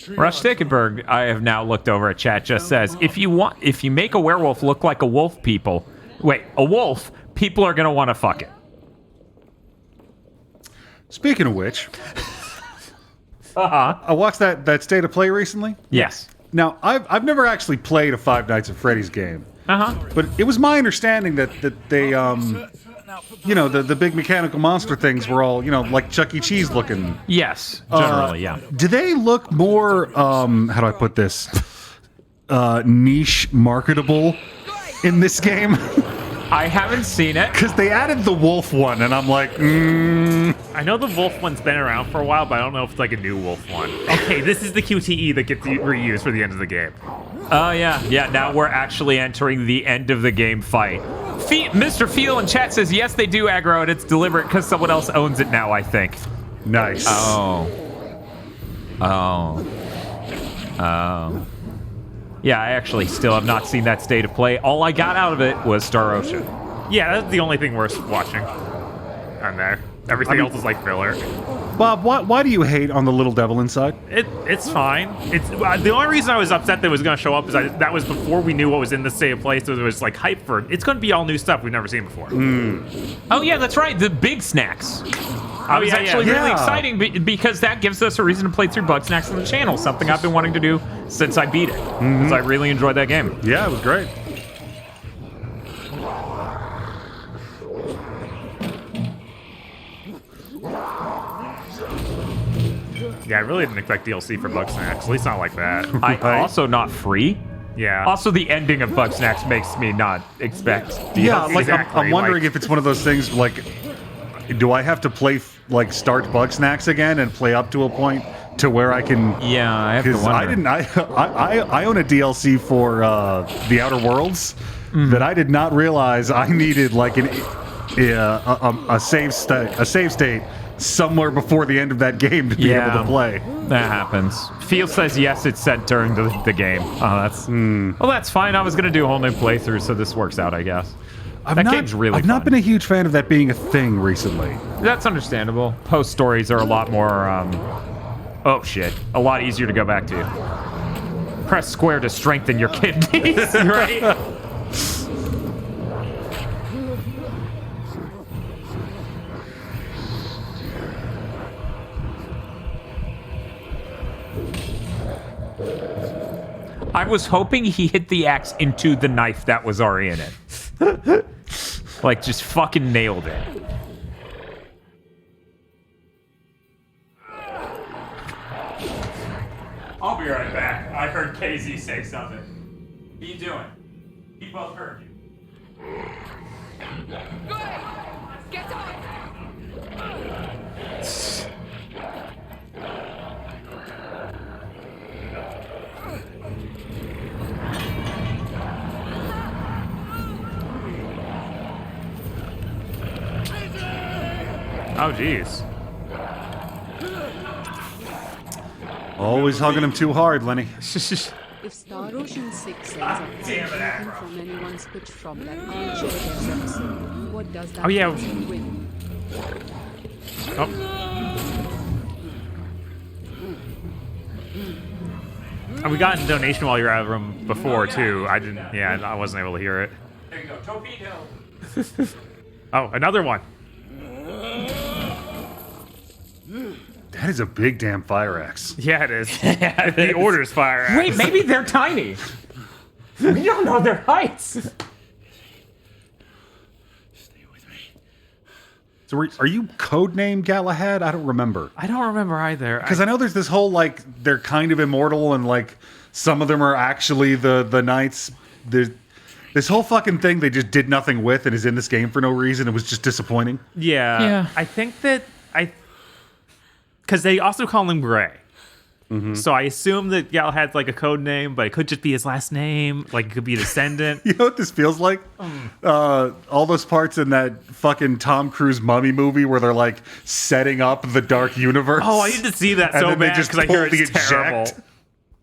you? Rush Stickenberg, I have now looked over at chat, just says, if you make a werewolf look like a wolf, people are gonna want to fuck it. Speaking of which, I watched that State of Play recently. Yes. Now, I've never actually played a Five Nights at Freddy's game. But it was my understanding that they, you know, the big mechanical monster things were all, you know, like Chuck E. Cheese looking. Yes, generally, yeah. Do they look more, how do I put this, niche marketable in this game? I haven't seen it. Because they added the wolf one, and I'm like, I know the wolf one's been around for a while, but I don't know if it's like a new wolf one. Okay, this is the QTE that gets reused for the end of the game. Oh, yeah. Yeah, now we're actually entering the end of the game fight. Mr. Feel in chat says, yes, they do aggro it. It's deliberate because someone else owns it now, I think. Nice. Oh. Yeah, I actually still have not seen that State of Play. All I got out of it was Star Ocean. Yeah, that's the only thing worth watching on there. Everything else is like filler. Bob, why do you hate on the little devil inside? It's fine. It's the only reason I was upset that it was going to show up is that was before we knew what was in the State of Play, so it was like hype for it. It's going to be all new stuff we've never seen before. Oh yeah, that's right. The big snacks. I was actually really exciting because that gives us a reason to play through Bug Snacks on the channel, something I've been wanting to do since I beat it. Because I really enjoyed that game. Yeah, it was great. Yeah, I really didn't expect DLC for Bugsnax. At least not like that. Also not free. Yeah. Also, the ending of Bugsnax makes me not expect. Yeah, like Exactly, I'm wondering like- if it's one of those things like, do I have to play start Bugsnax again and play up to a point to where I can? Yeah, I have to wonder. I own a DLC for the Outer Worlds that I did not realize I needed like a save state somewhere before the end of that game to be able to play. That happens. Field says yes, it's set during the game. Oh, that's well, that's fine. I was gonna do a whole new playthrough, so this works out, I guess. That game's really I've not been a huge fan of that being a thing recently. That's understandable. Post stories are a lot more. Oh shit! A lot easier to go back to. Press square to strengthen your kidneys, right? I was hoping he hit the axe into the knife that was already in it. Like, just fucking nailed it. I'll be right back. I heard KZ say something. What are you doing? We both heard you. Get up! Oh, jeez. Always hugging him too hard, Lenny. If Star Ocean 6 ends up having anything from anyone's pitch from that armchair devs episode, what does that person win? And we got a donation while you were out of the room before, too. I didn't... Yeah, I wasn't able to hear it. There you go. Torpedo. Oh, another one. That is a big damn fire axe. Yeah, it is. The Order's fire axe. Wait, maybe they're tiny. We don't know their heights. So are you codename Galahad? I don't remember. I don't remember either. Because I know there's this whole, like, they're kind of immortal and, like, some of them are actually the knights. There's this whole fucking thing they just did nothing with and is in this game for no reason. It was just disappointing. Yeah. I think that because they also call him Gray. So I assume that Galahad's like a code name, but it could just be his last name. Like, it could be a descendant. You know what this feels like? All those parts in that fucking Tom Cruise Mummy movie where they're like setting up the dark universe. Oh, I need to see that and so then they bad just because I hear pull the it's terrible. eject.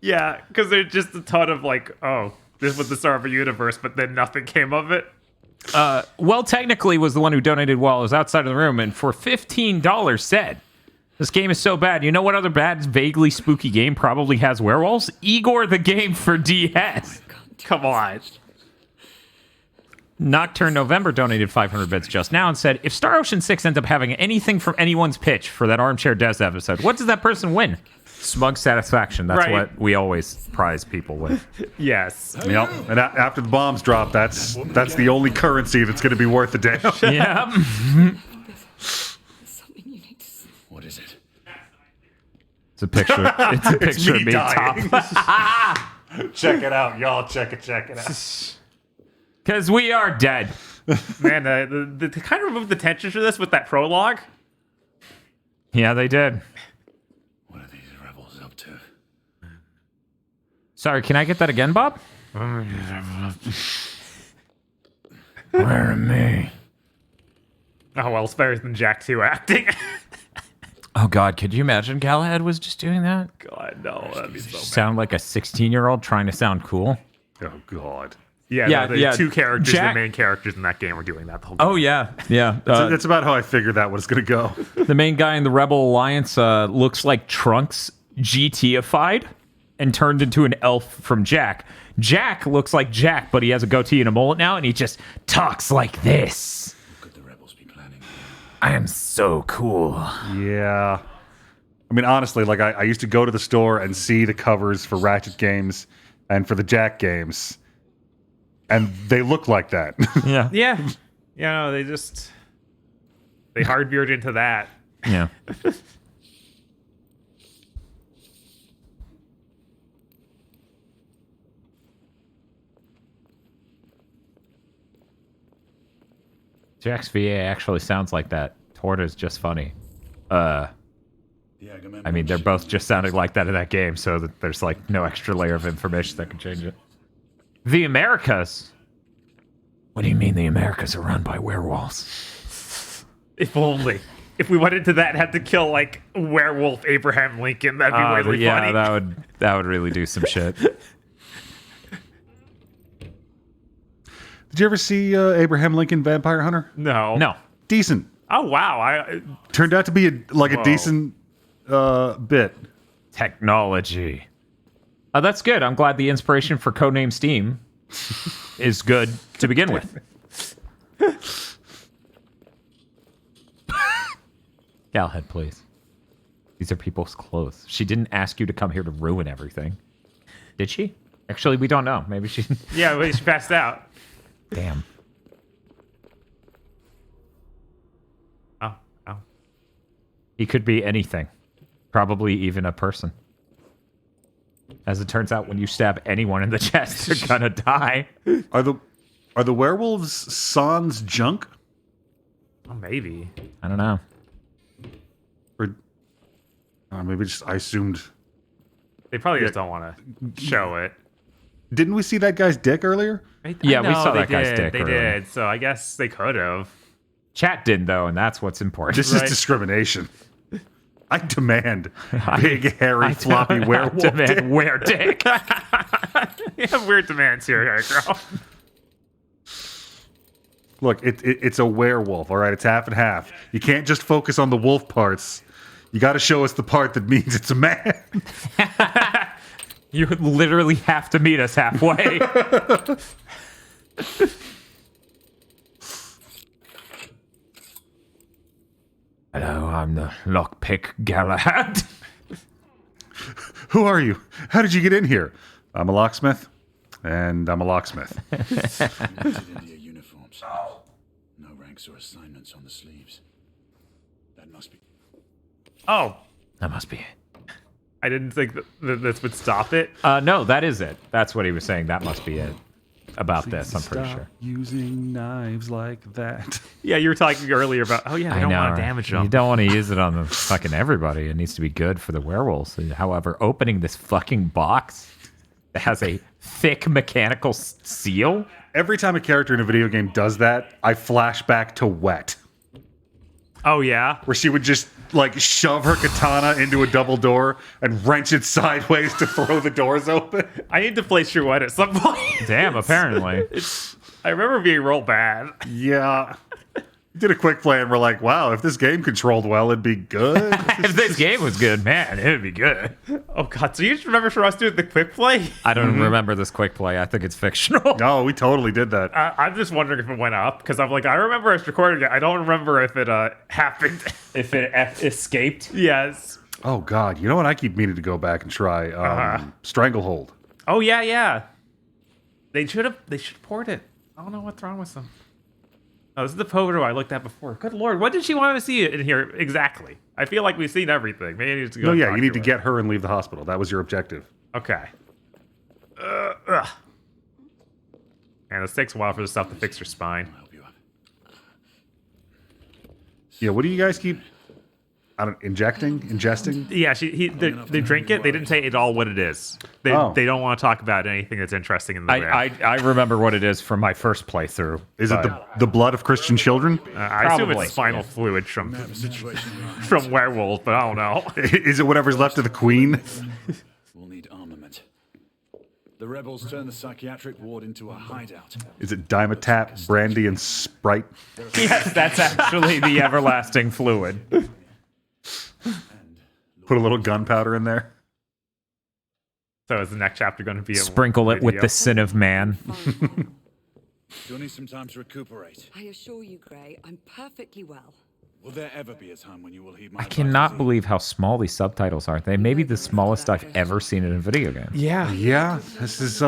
Yeah, because there's just a ton of like, oh, this was the start of a universe, but then nothing came of it. Well, technically was the one who donated while I was outside of the room, and for $15 said, this game is so bad. You know what other bad, vaguely spooky game probably has werewolves? Igor the game for DS. Come on. Nocturne November donated 500 bits just now and said, if Star Ocean 6 ends up having anything from anyone's pitch for that Armchair Devs episode, what does that person win? Smug satisfaction. That's Right. what we always prize people with. Yes. Yep. And after the bombs drop, that's the only currency that's going to be worth a damn. Yeah. What is it? It's a picture. It's a picture of me dying. top. Check it out, y'all. Check it out. Because we are dead. Man, they kind of removed the tension for this with that prologue. Yeah, they did. What are these rebels up to? Sorry, can I get that again, Bob? Oh, Where am me? Oh, well, it's better than Jack 2 acting. Oh, God, could you imagine Galahad was just doing that? God, no, that'd be so bad. Sound like a 16-year-old trying to sound cool? Oh, God. Yeah, the two characters, Jack- the main characters in that game are doing that the whole Oh, yeah. Yeah. That's about how I figured that was going to go. The main guy in the Rebel Alliance looks like Trunks GT-ified and turned into an elf from Jack. Jack looks like Jack, but he has a goatee and a mullet now, and he just talks like this. What could the rebels be planning? I am so cool. Yeah. I mean, honestly, like I used to go to the store and see the covers for Ratchet games and for the Jack games, and they look like that. Yeah. Yeah. Yeah, no, they hard veered into that. Yeah. Jack's VA actually sounds like that. Torta's just funny. I mean, they're both just sounding like that in that game, so that there's like no extra layer of information that can change it. The Americas. What do you mean the Americas are run by werewolves? If only. If we went into that and had to kill like werewolf Abraham Lincoln, that'd be really funny. Yeah, that would really do some shit. Did you ever see Abraham Lincoln Vampire Hunter? No. Decent. Oh wow! Turned out to be a decent bit. Technology. Oh, that's good. I'm glad the inspiration for Codename Steam is good to begin with. Galhead, please. These are people's clothes. She didn't ask you to come here to ruin everything. Did she? Actually, we don't know. Maybe she... Yeah, well, she passed out. Damn. Oh. He could be anything. Probably even a person. As it turns out, when you stab anyone in the chest, they're gonna die. Are the werewolves sans junk? Oh, maybe. I don't know. Or maybe just I assumed. They probably just don't want to show it. Didn't we see that guy's dick earlier? Yeah, we saw that guy's dick They earlier. did, so I guess they could have. Chat didn't, though, and that's what's important. This is discrimination. I demand big, hairy, floppy werewolf demand dick. were dick. You have weird demands here, girl. Look, it's a werewolf, all right? It's half and half. You can't just focus on the wolf parts. You got to show us the part that means it's a man. You literally have to meet us halfway. Hello, I'm the lockpick Galahad. Who are you? How did you get in here? I'm a locksmith, and I'm a locksmith. India uniforms. No ranks or assignments on the sleeves. That must be. Oh. That must be it. I didn't think that this would stop it. No, that is it. That's what he was saying. That must be it. About this, I'm pretty sure. Using knives like that. Yeah, you were talking earlier about, oh yeah, I don't want to damage them. You don't want to use it on the fucking everybody. It needs to be good for the werewolves. However, opening this fucking box that has a thick mechanical seal. Every time a character in a video game does that, I flash back to Wet. Oh yeah? Where she would just like shove her katana into a double door and wrench it sideways to throw the doors open. I need to play True Wet at some point. Damn, apparently. I remember being real bad. Yeah. Did a quick play and we're like, wow, if this game controlled well, it'd be good. If this game was good, man, it'd be good. Oh god, so you just remember for us doing the quick play? I don't remember this quick play. I think it's fictional. No, we totally did that. I'm just wondering if it went up, because I'm like, I remember us recording it. I don't remember if it happened. If it escaped? Yes. Oh god, you know what? I keep meaning to go back and try Stranglehold. Oh yeah. They should port it. I don't know what's wrong with them. Oh, this is the photo I looked at before. Good lord, what did she want to see in here exactly? I feel like we've seen everything. Maybe I need to go. No, yeah, you need to get her and leave the hospital. That was your objective. Okay. Man, this takes a while for the stuff to fix your spine. Yeah, what do you guys keep ingesting? Yeah, they drink it. They didn't say at all what it is. They don't want to talk about anything that's interesting in the way. I remember what it is from my first playthrough. Is it the blood of Christian children? I assume it's spinal fluid from werewolves, but I don't know. Is it whatever's left of the queen? We'll need armament. The rebels turned the psychiatric ward into a hideout. Is it Dimetap, brandy, and Sprite? Yes, that's actually the everlasting fluid. Put a little gunpowder in there. So is the next chapter going to be sprinkle it with the sin of man? You'll need some time to recuperate. I assure you, Gray, I'm perfectly well. Will there ever be a time when you will heed my I cannot believe how small these subtitles are. They may be the smallest I've ever seen in a video game. Yeah. This is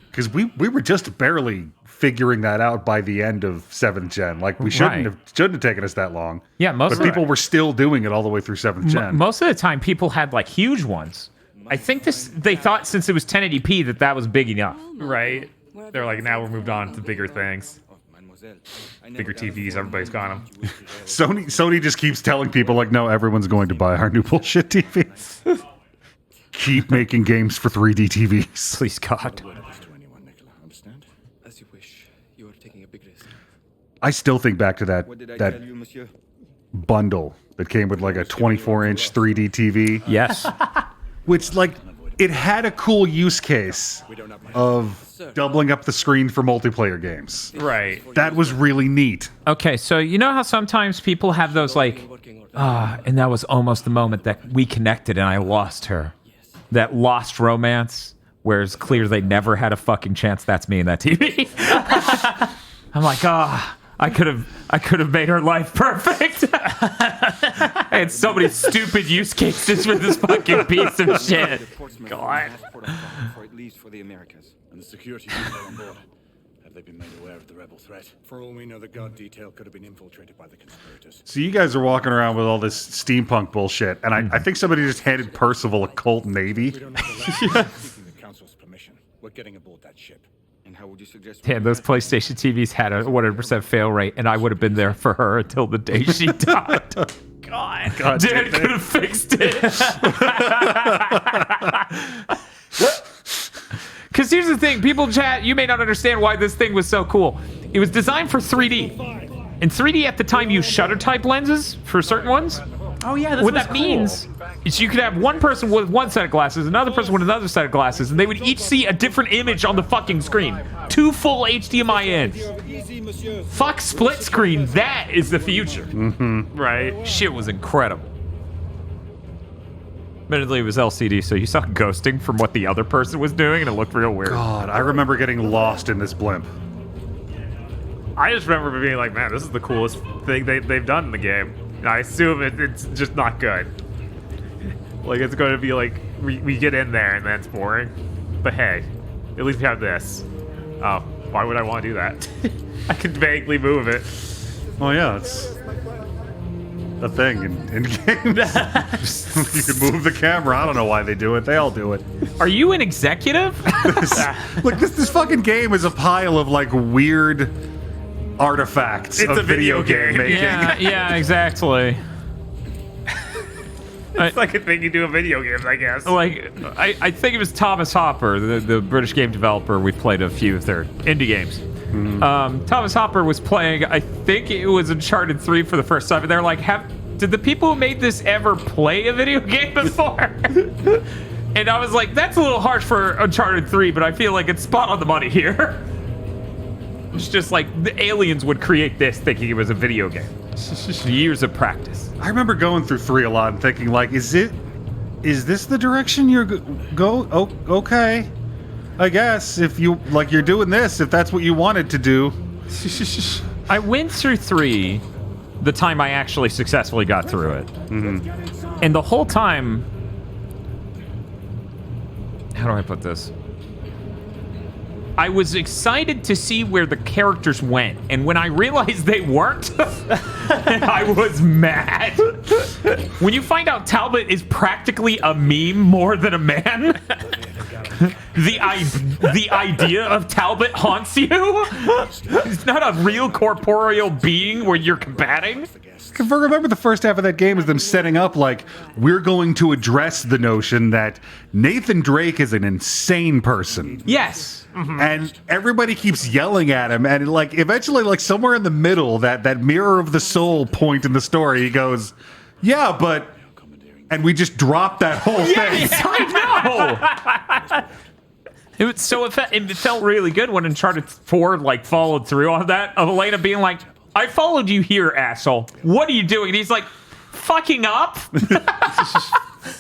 because we were just barely figuring that out by the end of 7th gen. Like we shouldn't have taken us that long. Yeah, but people were still doing it all the way through 7th gen. Most of the time, people had like huge ones. I think they thought since it was 1080p that was big enough. Right. They're like, now we're moved on to bigger things. Bigger TVs, everybody's got them. Sony just keeps telling people like, no, everyone's going to buy our new bullshit TVs. Keep making games for 3D TVs. Please, God. As you wish. You are taking a big risk. I still think back to that What did I that tell you, monsieur? bundle that came with like a 24-inch 3D TV. Yes. Which, like, it had a cool use case of doubling up the screen for multiplayer games. Right. That was really neat. Okay, so you know how sometimes people have those like, and that was almost the moment that we connected and I lost her. That lost romance, where it's clear they never had a fucking chance. That's me in that TV. I'm like, I could have made her life perfect. I had so many stupid use cases for this fucking piece of shit. God. For at least for the Americas. And the security people on board. Have they been made aware of the rebel threat? For all we know, the guard detail could have been infiltrated by the conspirators. So you guys are walking around with all this steampunk bullshit, and I think somebody just handed Percival a Colt Navy. We don't have the seeking the council's permission. We're getting aboard that ship. And how would you suggest? Yeah, those PlayStation TVs had a 100% fail rate, and I would have been there for her until the day she died. God, Dad could have fixed it. Because here's the thing, people chat, you may not understand why this thing was so cool. It was designed for 3D. And 3D at the time used shutter type lenses for certain ones. Oh yeah, what that means is you could have one person with one set of glasses, another person with another set of glasses, and they would each see a different image on the fucking screen. 2 full HDMI ends. Fuck split screen, that is the future. Mm-hmm. Right. Shit was incredible. Admittedly, it was LCD, so you saw ghosting from what the other person was doing, and it looked real weird. God, I remember getting lost in this blimp. I just remember being like, man, this is the coolest thing they've done in the game. And I assume it's just not good. Like, it's going to be like, we get in there and then it's boring. But hey, at least we have this. Oh, why would I want to do that? I can vaguely move it. Oh yeah, it's a thing in games. You can move the camera. I don't know why they do it. They all do it. Are you an executive? Look, this fucking game is a pile of like weird artifacts It's of a video game. making. Yeah, exactly. It's like a thing you do in video games, I guess. Like, I think it was Thomas Hopper, the British game developer. We've played a few of their indie games. Thomas Hopper was playing, I think it was Uncharted 3 for the first time, and they're like, did the people who made this ever play a video game before? And I was like, that's a little harsh for Uncharted 3, but I feel like it's spot on the money here. It's just like the aliens would create this thinking it was a video game. Years of practice. I remember going through 3 a lot and thinking like, is this the direction you're Oh, okay. I guess if you're doing this, if that's what you wanted to do. I went through 3 the time I actually successfully got through it. Mm-hmm. And the whole time, how do I put this? I was excited to see where the characters went, and when I realized they weren't, I was mad. When you find out Talbot is practically a meme more than a man, the idea of Talbot haunts you. He's not a real corporeal being where you're combating. Because remember the first half of that game is them setting up like, we're going to address the notion that Nathan Drake is an insane person. Yes. Mm-hmm. And everybody keeps yelling at him, and like eventually, like somewhere in the middle, that mirror of the soul point in the story, he goes, yeah, but, and we just drop that whole thing. Yes, I know. It felt really good when Uncharted 4 like followed through on that, of Elena being like, I followed you here, asshole. What are you doing? And he's like, fucking up.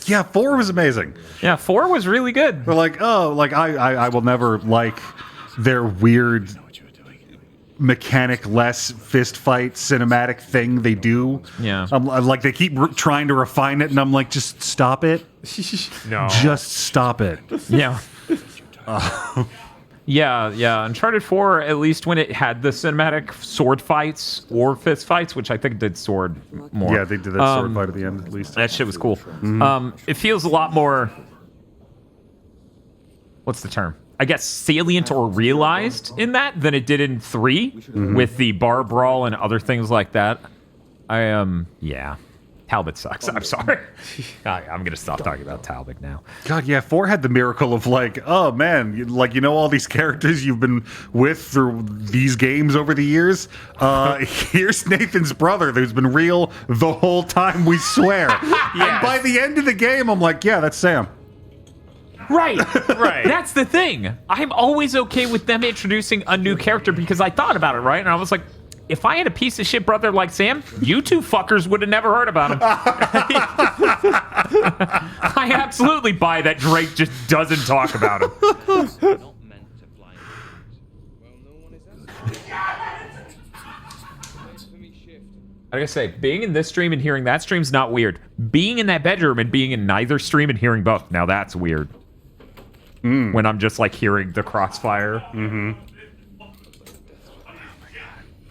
Yeah, 4 was amazing. Yeah, 4 was really good. They're like, oh, like I will never like their weird mechanic-less fist fight cinematic thing they do. Yeah. I'm like, they keep trying to refine it, and I'm like, just stop it. No. Just stop it. Yeah. Yeah. Uncharted 4, at least when it had the cinematic sword fights or fist fights, which I think it did sword more. Yeah, they did that sword fight at the end, at least. That shit was cool. Mm-hmm. It feels a lot more... What's the term? I guess, salient or realized in that than it did in 3 with the bar brawl and other things like that. Yeah. Talbot sucks. I'm sorry. I'm going to stop talking about Talbot now. God, yeah, 4 had the miracle of like, oh man, all these characters you've been with through these games over the years. Here's Nathan's brother who's been real the whole time, we swear. And by the end of the game, I'm like, yeah, that's Sam. Right. That's the thing. I'm always okay with them introducing a new character because I thought about it, right? And I was like, if I had a piece of shit brother like Sam, you two fuckers would have never heard about him. I absolutely buy that Drake just doesn't talk about him. I gotta say, being in this stream and hearing that stream's not weird. Being in that bedroom and being in neither stream and hearing both, now that's weird. When I'm just like hearing the crossfire.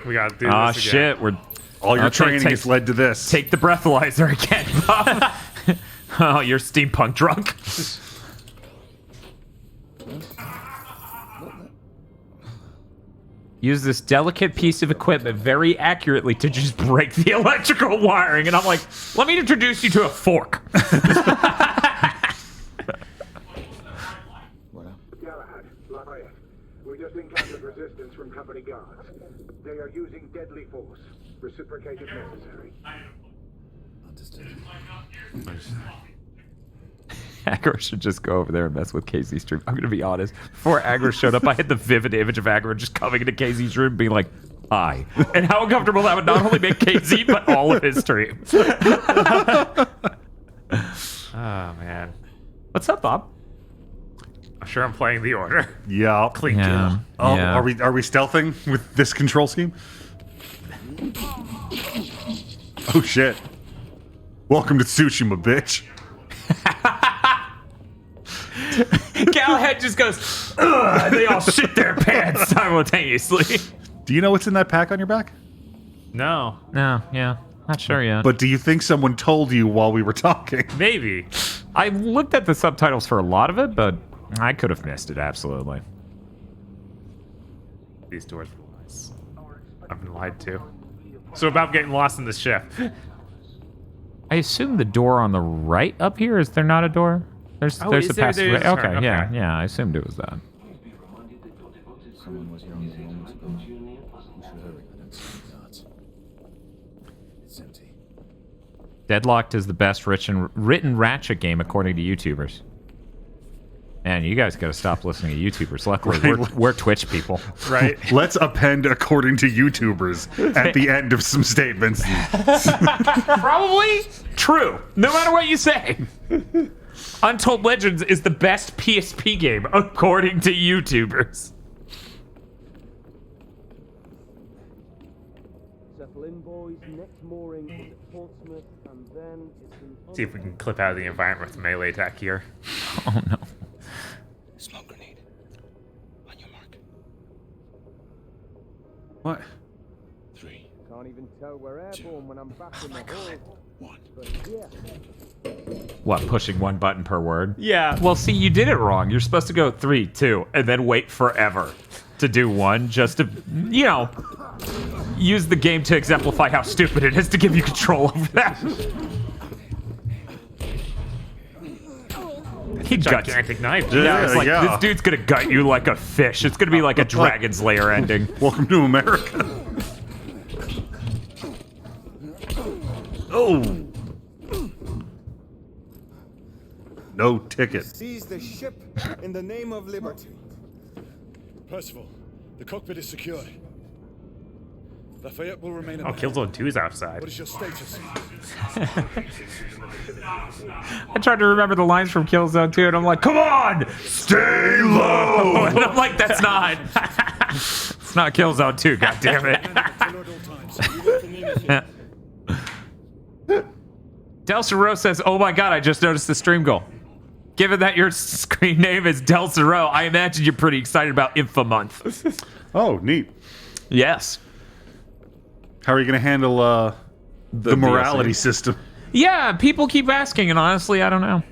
We gotta do this again. Shit, all your training has led to this. Take the breathalyzer again. Oh, you're steampunk drunk. Use this delicate piece of equipment very accurately to just break the electrical wiring. And I'm like, let me introduce you to a fork. We just encountered resistance from company guards. They are using deadly force. Reciprocate if necessary. Understood. Aggro should just go over there and mess with KZ's stream. I'm gonna be honest. Before Aggro showed up, I had the vivid image of Aggro just coming into KZ's room being like, hi. And how uncomfortable that would not only make KZ, but all of his streams. Oh, man. What's up, Bob? I'm sure I'm playing the order. Yeah. Clean kill. Are we stealthing with this control scheme? Oh shit. Welcome to Tsushima, bitch. Galahad just goes, ugh, and they all shit their pants simultaneously. Do you know what's in that pack on your back? No. No, yeah. Not sure yet. But do you think someone told you while we were talking? Maybe. I looked at the subtitles for a lot of it, but I could have missed it, absolutely. These doors were lies. I've been lied to. So about getting lost in the ship. I assume the door on the right up here, is there not a door? There's a passage. Okay, yeah, I assumed it was that. Someone was here only moments ago. We should hurry. I don't see any guards. It's empty. Deadlocked is the best written Ratchet game according to YouTubers. Man, you guys got to stop listening to YouTubers. Luckily, we're Twitch people. Right. Let's append according to YouTubers at the end of some statements. Probably true, no matter what you say. Untold Legends is the best PSP game according to YouTubers. Settle in, boys. Next mooring is at Portsmouth, and then it's See if we can clip out of the environment with melee attack here. Oh no. Smoke grenade. On your mark. What? 3. Can't even tell we're airborne when I'm back in the hall. 1. But yeah. What, pushing one button per word? Yeah. Well, see, you did it wrong. You're supposed to go 3, 2, and then wait forever to do one, just to, use the game to exemplify how stupid it is to give you control over that. He gigantic knife. Yeah, it's like, this dude's gonna gut you like a fish. It's gonna be like a Dragon's Lair ending. Welcome to America. Oh. No ticket. Seize the ship in the name of liberty. Percival, the cockpit is secured. Lafayette will remain Oh, Killzone 2 is outside. What is your status? I tried to remember the lines from Killzone 2, and I'm like, come on, stay low. And I'm like, that's not. It's not Killzone 2, goddammit. Del Cerro says, oh my god, I just noticed the stream goal. Given that your screen name is Del Cerro, I imagine you're pretty excited about Infomonth. Oh, neat. Yes. How are you going to handle the morality system? Yeah, people keep asking, and honestly, I don't know.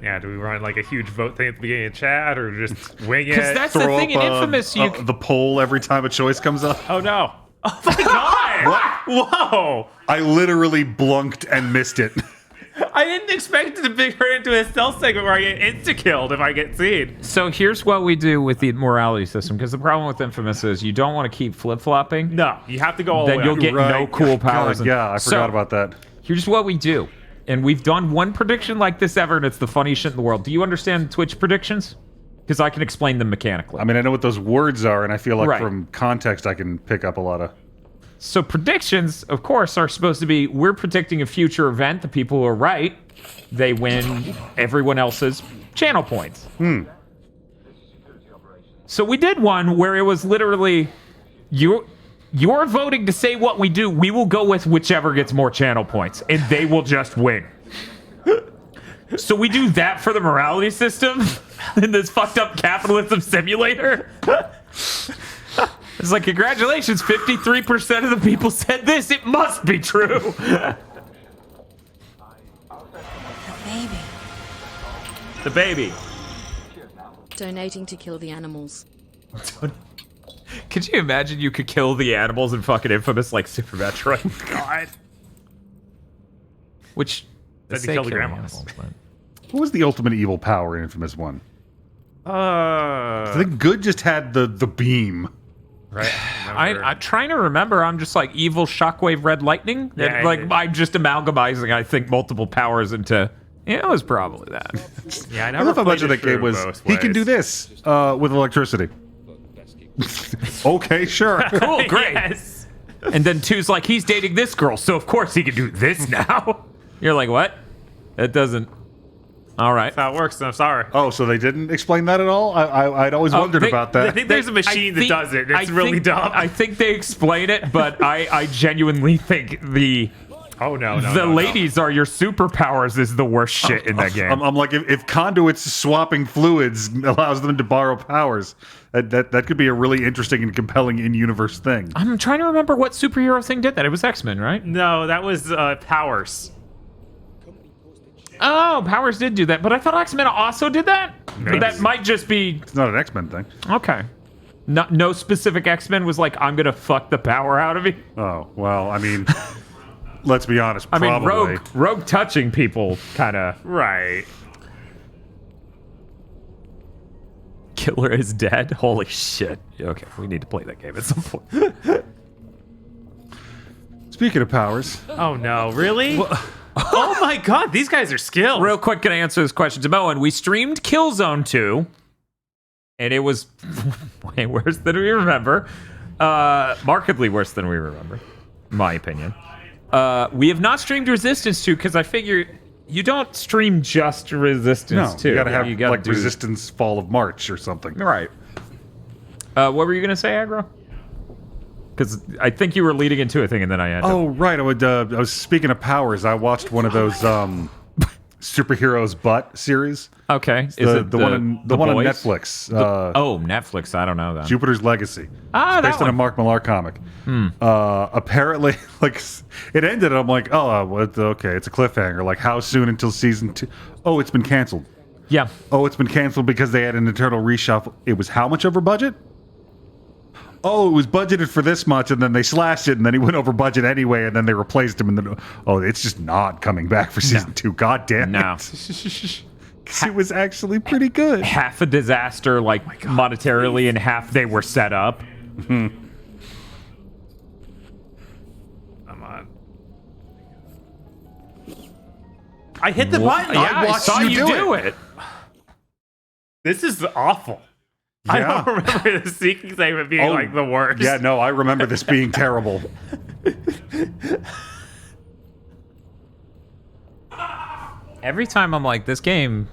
Yeah, do we run like a huge vote thing at the beginning of chat, or just wing it? Because that's the Throw thing in up, Infamous. the poll every time a choice comes up. Oh no! Oh my god! Whoa! I literally blunked and missed it. I didn't expect it to be turned into a stealth segment where I get insta-killed if I get seen. So here's what we do with the morality system, because the problem with Infamous is you don't want to keep flip-flopping. No, you have to go all the way. Then you'll get no cool powers. God, yeah, I forgot about that. Here's what we do. And we've done one prediction like this ever, and it's the funniest shit in the world. Do you understand Twitch predictions? Because I can explain them mechanically. I mean, I know what those words are, and I feel like Right. from context I can pick up a lot of... So predictions, of course, are supposed to be, we're predicting a future event. The people who are right, they win everyone else's channel points. So we did one where it was literally, you're voting to say what we do. We will go with whichever gets more channel points, and they will just win. So we do that for the morality system in this fucked up capitalism simulator. It's like, congratulations, 53% of the people said this. It must be true. The baby. Donating to kill the animals. Could you imagine you could kill the animals in fucking Infamous like Super Metroid? God. Which Then they you kill the kill grandmas. animals, but- What was the ultimate evil power in Infamous 1? I I think good just had the beam. Right. I'm trying to remember. I'm just like evil shockwave red lightning. Yeah, And, like I'm just amalgamizing, I think, multiple powers into. Yeah, it was probably that. Yeah, I I never love how much played of it that game through was, both he can ways. do this with electricity. Okay, sure. Cool, great. Yes. And then two's like, he's dating this girl, so of course he can do this now. You're like, what? That doesn't. All right. That's how it works. I'm sorry. Oh, so they didn't explain that at all? I'd always wondered about that. I think there's a machine that does it. It's really dumb. I think they explain it, but I genuinely think the ladies are your superpowers is the worst shit in that game. I'm like, if conduits swapping fluids allows them to borrow powers, that could be a really interesting and compelling in-universe thing. I'm trying to remember what superhero thing did that. It was X-Men, right? No, that was Powers. Oh, Powers did do that, but I thought X-Men also did that? Maybe. But that might just be... It's not an X-Men thing. Okay. No specific X-Men was like, I'm gonna fuck the power out of you? Oh, well, I mean, let's be honest, I mean, probably. Rogue touching people, kind of... Right. Killer is dead? Holy shit. Okay, we need to play that game at some point. Speaking of powers. Oh no, really? Oh my god, these guys are skilled. Real quick, can I answer this question to Moen? We streamed Killzone 2, and it was way worse than we remember. Markedly worse than we remember, in my opinion. We have not streamed Resistance 2, because I figure you don't stream just Resistance 2. You gotta have, gotta like, do... Resistance Fall of March or something. Right. What were you going to say, Aggro? Because I think you were leading into a thing, and then I ended. Oh, right. I was speaking of powers. I watched one of those superheroes butt series. Okay. Is Is the, it the one on Boys? Netflix? Netflix. I don't know that. Jupiter's Legacy. Ah, It's based that on a one. Mark Millar comic. Apparently, like, it ended, and I'm like, okay, it's a cliffhanger. Like, how soon until season 2? Oh, it's been canceled. Yeah. Oh, it's been canceled because they had an internal reshuffle. It was how much over budget? Oh, it was budgeted for this much, and then they slashed it, and then he went over budget anyway, and then they replaced him. And then, it's just not coming back for season 2. God damn No. it. It was actually pretty good. Half a disaster, like, monetarily, and half they were set up. Come on. I hit the button. Yeah, I watched saw you you do do it. This is awful. I Yeah. don't remember the seeking segment being like the worst. Yeah, no, I remember this being terrible. Every time I'm like, this game,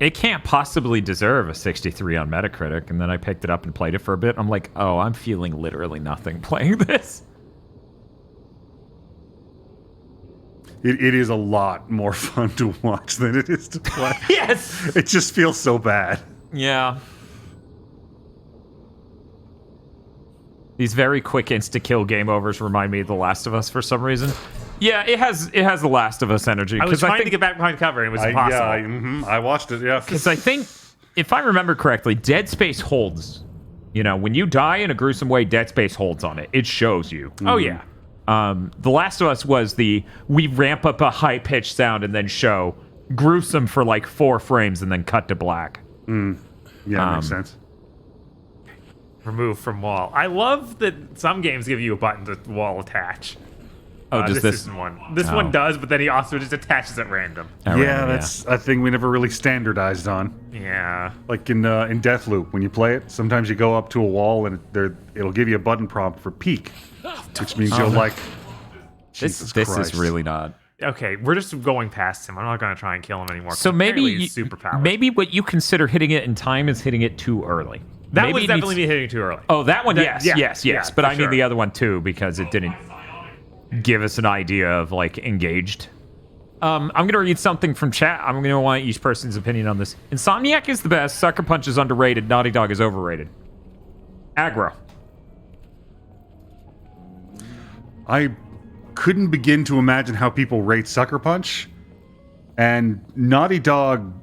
it can't possibly deserve a 63 on Metacritic, and then I picked it up and played it for a bit. I'm like, oh, I'm feeling literally nothing playing this. It is a lot more fun to watch than it is to play. Yes! It just feels so bad. Yeah. These very quick insta-kill game overs remind me of The Last of Us for some reason. Yeah, it has The Last of Us energy. I was trying think, to get back behind cover, and it was impossible. Yeah, I watched it. Yeah, because I think if I remember correctly, Dead Space holds. You know, when you die in a gruesome way, Dead Space holds on it. It shows you. Oh yeah. The Last of Us was we ramp up a high pitched sound and then show gruesome for like 4 frames and then cut to black. Yeah, makes sense. Remove from wall. I love that some games give you a button to wall attach. Oh, does this isn't one. This one does, but then he also just attaches at random. That's a thing we never really standardized on. Yeah. Like in Deathloop, when you play it, sometimes you go up to a wall and it'll give you a button prompt for peek, which means you'll like. This is really not. Okay, we're just going past him. I'm not going to try and kill him anymore. So maybe he's superpowered. Maybe what you consider hitting it in time is hitting it too early. That was definitely me hitting too early. Oh, that one, yes. But I mean the other one too, because it didn't give us an idea of like engaged. I'm gonna read something from chat. I'm gonna want each person's opinion on this. Insomniac is the best. Sucker Punch is underrated. Naughty Dog is overrated. Aggro. I couldn't begin to imagine how people rate Sucker Punch, and Naughty Dog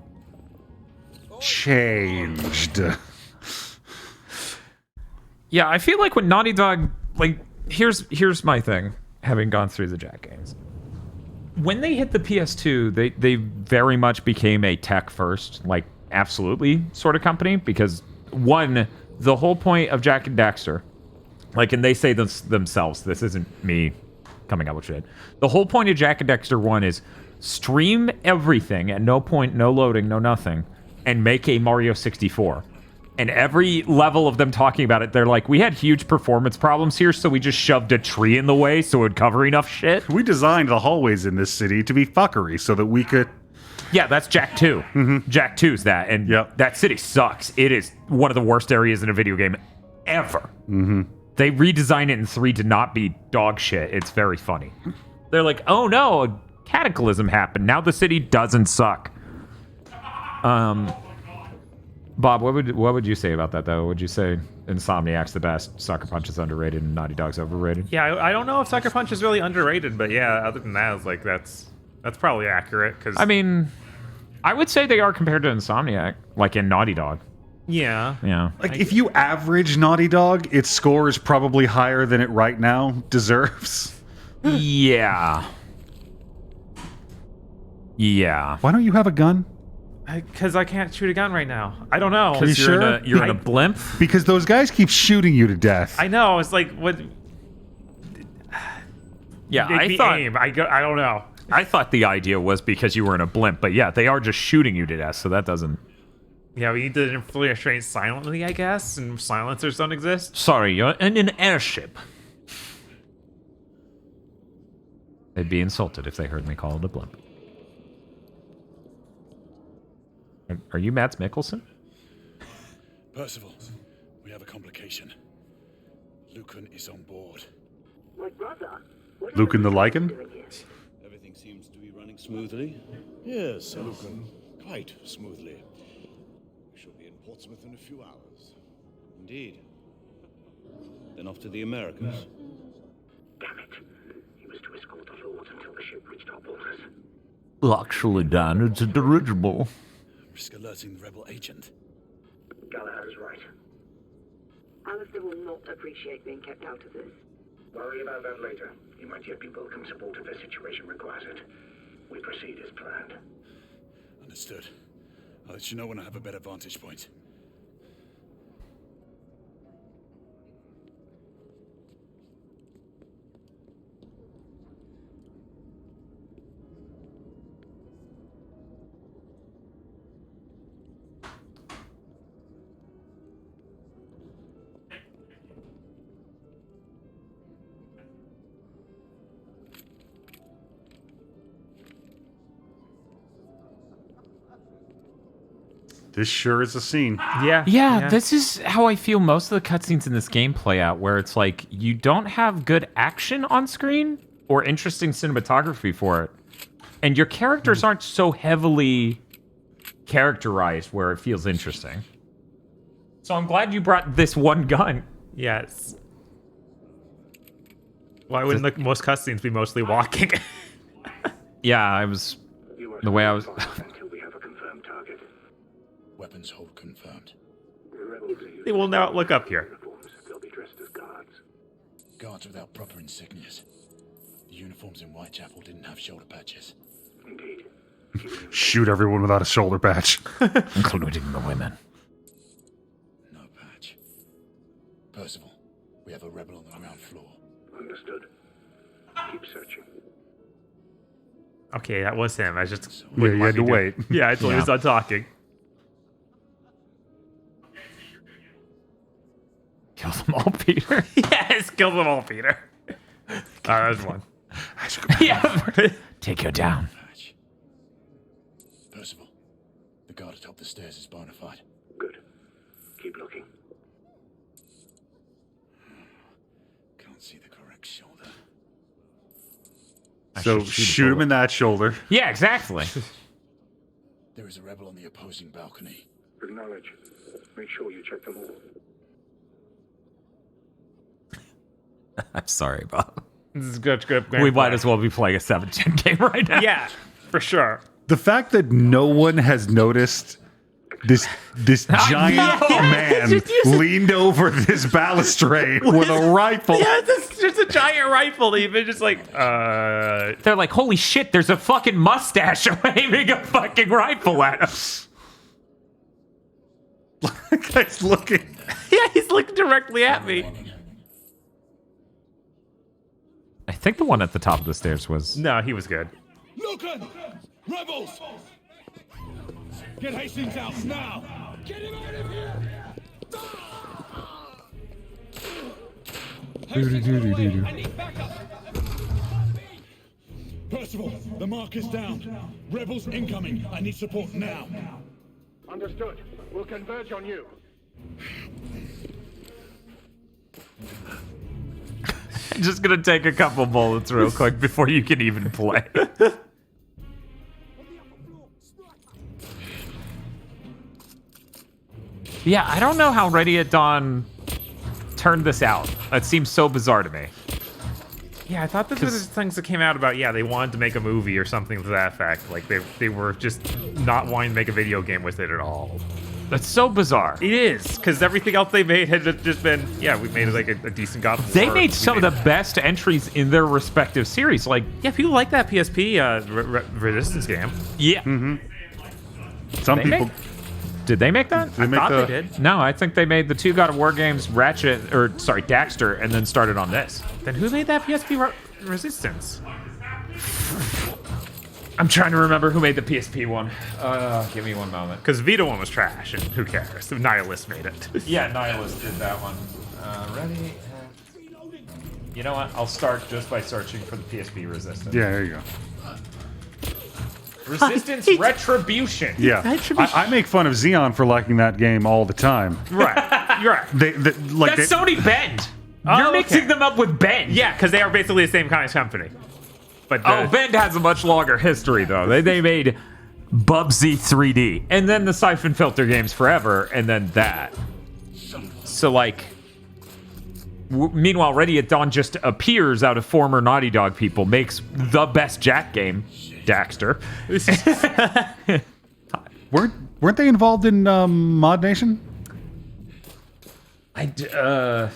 changed. Yeah, I feel like when Naughty Dog, like, here's my thing, having gone through the Jack games. When they hit the PS2, they very much became a tech first, like, absolutely sort of company, because one, the whole point of Jack and Daxter, like, and they say this themselves, this isn't me coming up with shit. The whole point of Jack and Daxter 1 is stream everything at no point, no loading, no nothing, and make a Mario 64. And every level of them talking about it, they're like, we had huge performance problems here, so we just shoved a tree in the way so it would cover enough shit. We designed the hallways in this city to be fuckery so that we could... Yeah, that's Jack 2. Mm-hmm. Jack 2's that, and that city sucks. It is one of the worst areas in a video game ever. Mm-hmm. They redesigned it in 3 to not be dog shit. It's very funny. They're like, oh no, a cataclysm happened. Now the city doesn't suck. Bob, what would you say about that, though? Would you say Insomniac's the best, Sucker Punch is underrated, and Naughty Dog's overrated? Yeah, I don't know if Sucker Punch is really underrated, but yeah, other than that, it's like that's probably accurate. Cause I mean, I would say they are compared to Insomniac, like in Naughty Dog. Yeah. Yeah. Like, if you average Naughty Dog, its score is probably higher than it right now deserves. Yeah. Yeah. Why don't you have a gun? Because I can't shoot a gun right now. I don't know. Because you're in a blimp? Because those guys keep shooting you to death. I know. It's like, what... Yeah, I thought... Aim. I don't know. I thought the idea was because you were in a blimp, but yeah, they are just shooting you to death, so that doesn't... Yeah, we need to infiltrate silently, I guess, and silencers don't exist. Sorry, you're in an airship. They'd be insulted if they heard me call it a blimp. Are you Mads Mikkelsen? Percival, we have a complication. Lucan is on board. My brother? Lucan the Lycan? Everything seems to be running smoothly. Yes, Lucan. Quite smoothly. We shall be in Portsmouth in a few hours. Indeed. Then off to the Americas. Damn it. He was to escort the Lord until the ship reached our borders. Actually, Dan, it's a dirigible. Risk alerting the rebel agent. Galahad is right. Alistair will not appreciate being kept out of this. Worry about that later. He might yet be welcome support if the situation requires it. We proceed as planned. Understood. I'll let you know when I have a better vantage point. This sure is a scene. Yeah, this is how I feel most of the cutscenes in this game play out, where it's like, you don't have good action on screen or interesting cinematography for it. And your characters aren't so heavily characterized where it feels interesting. So I'm glad you brought this one gun. Yes. Why wouldn't the most cutscenes be mostly walking? Yeah, I was the way I was. Until we have a confirmed target. Weapons hold confirmed. The rebels are using They will now look up here. uniforms. They'll be dressed as guards. Guards without proper insignias. The uniforms in Whitechapel didn't have shoulder patches. Indeed. Shoot everyone without a shoulder patch. Including the women. No patch. Percival, we have a rebel on the ground floor. Understood. Keep searching. Okay, that was him. I just Yeah, you had to wait. Yeah, I told he was done talking. Kill them all, Peter. Yes, kill them all, Peter. There's one. Yeah. Take her down. Percival, the guard atop the stairs is bona fide. Good. Keep looking. Can't see the correct shoulder. So shoot him in that shoulder. Yeah, exactly. There is a rebel on the opposing balcony. Acknowledge. Make sure you check them all. I'm sorry, Bob. This is good. We might as well be playing a 7-gen game right now. Yeah, for sure. The fact that no one has noticed this giant man leaned over this balustrade with a rifle. Yeah, it's just a giant rifle. Even just like, They're like, holy shit, there's a fucking mustache waving a fucking rifle at us. Guy's looking. Yeah, he's looking directly at me. I think the one at the top of the stairs was. No, he was good. Logan! Rebels! Get Hastings out now! Get him out of here! I need backup! Percival, the mark is down. Rebels incoming. I need support now. Understood. We'll converge on you. Just gonna take a couple bullets real quick before you can even play. Yeah, I don't know how Ready at Dawn turned this out. That seems so bizarre to me. Yeah, I thought this was things that came out about, they wanted to make a movie or something to that effect. Like, they were just not wanting to make a video game with it at all. That's so bizarre. It is, because everything else they made had just been, we made like a decent God of War. They made some of the best entries in their respective series. Like, people like that PSP Resistance game. Yeah. Mm-hmm. Some people... Did they make that? I thought they did. No, I think they made the two God of War games, Daxter, and then started on this. Then who made that PSP Resistance? I'm trying to remember who made the PSP one. Give me one moment. Because Vita one was trash, and who cares? Nihilist made it. Yeah, Nihilist did that one. Ready? You know what? I'll start just by searching for the PSP Resistance. Yeah, there you go. Resistance Retribution. Yeah, I make fun of Xeon for liking that game all the time. Right, you're right. That's Sony Bend. You're mixing them up with Bend. Yeah, because they are basically the same kind of company. But Bend has a much longer history, though. They made Bubsy 3D, and then the Siphon Filter games forever, and then that. So, like... meanwhile, Ready at Dawn just appears out of former Naughty Dog people, makes the best Jack game, Daxter. Weren't they involved in Mod Nation? It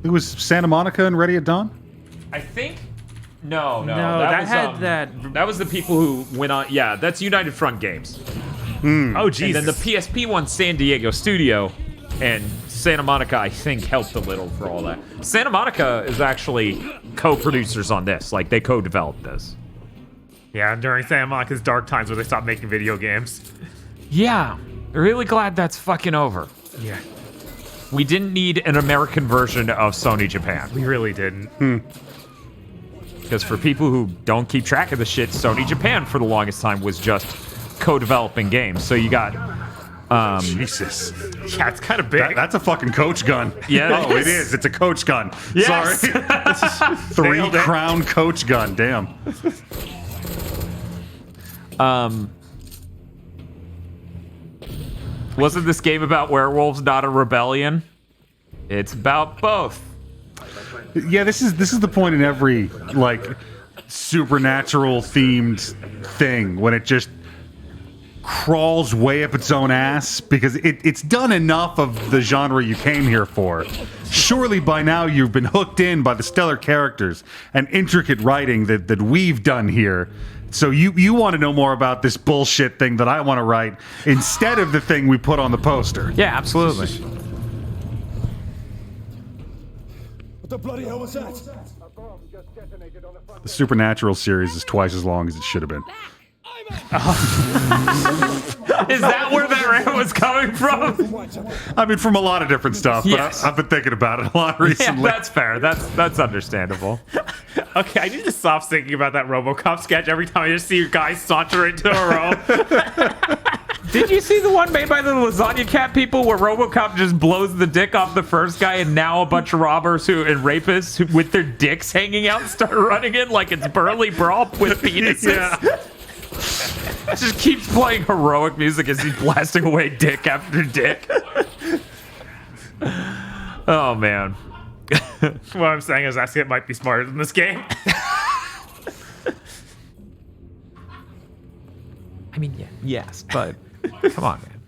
was Santa Monica and Ready at Dawn? I think... No, that was the people who went on... Yeah, that's United Front Games. Oh, Jesus. And then the PSP one, San Diego Studio, and Santa Monica, I think, helped a little for all that. Santa Monica is actually co-producers on this. Like, they co-developed this. Yeah, during Santa Monica's dark times where they stopped making video games. Yeah, really glad that's fucking over. Yeah. We didn't need an American version of Sony Japan. We really didn't. Because for people who don't keep track of the shit, Sony Japan for the longest time was just co-developing games. So you got... Jesus. Yeah, it's kind of big. That's a fucking coach gun. Yeah. Oh, it is. It's a coach gun. Yes. Sorry. 3 crown coach gun. Damn. Wasn't this game about werewolves, not a rebellion? It's about both. Yeah, this is the point in every like supernatural themed thing when it just crawls way up its own ass because it's done enough of the genre you came here for. Surely by now you've been hooked in by the stellar characters and intricate writing that we've done here. So you want to know more about this bullshit thing that I want to write instead of the thing we put on the poster. Yeah, absolutely. What the bloody hell was that? The Supernatural series is twice as long as it should have been. Is that where that rant was coming from? I mean, from a lot of different stuff, but Yes. I've been thinking about it a lot recently. Yeah, that's fair. That's understandable. Okay, I need to stop thinking about that RoboCop sketch every time I just see you guys saunter into a row. Did you see the one made by the Lasagna Cat people where RoboCop just blows the dick off the first guy and now a bunch of robbers and rapists with their dicks hanging out start running in like it's Burly Brawl with penises? Yeah. Just keeps playing heroic music as he's blasting away dick after dick. Oh, man. What I'm saying is Esket might be smarter than this game. I mean, yeah, yes, but come on, man.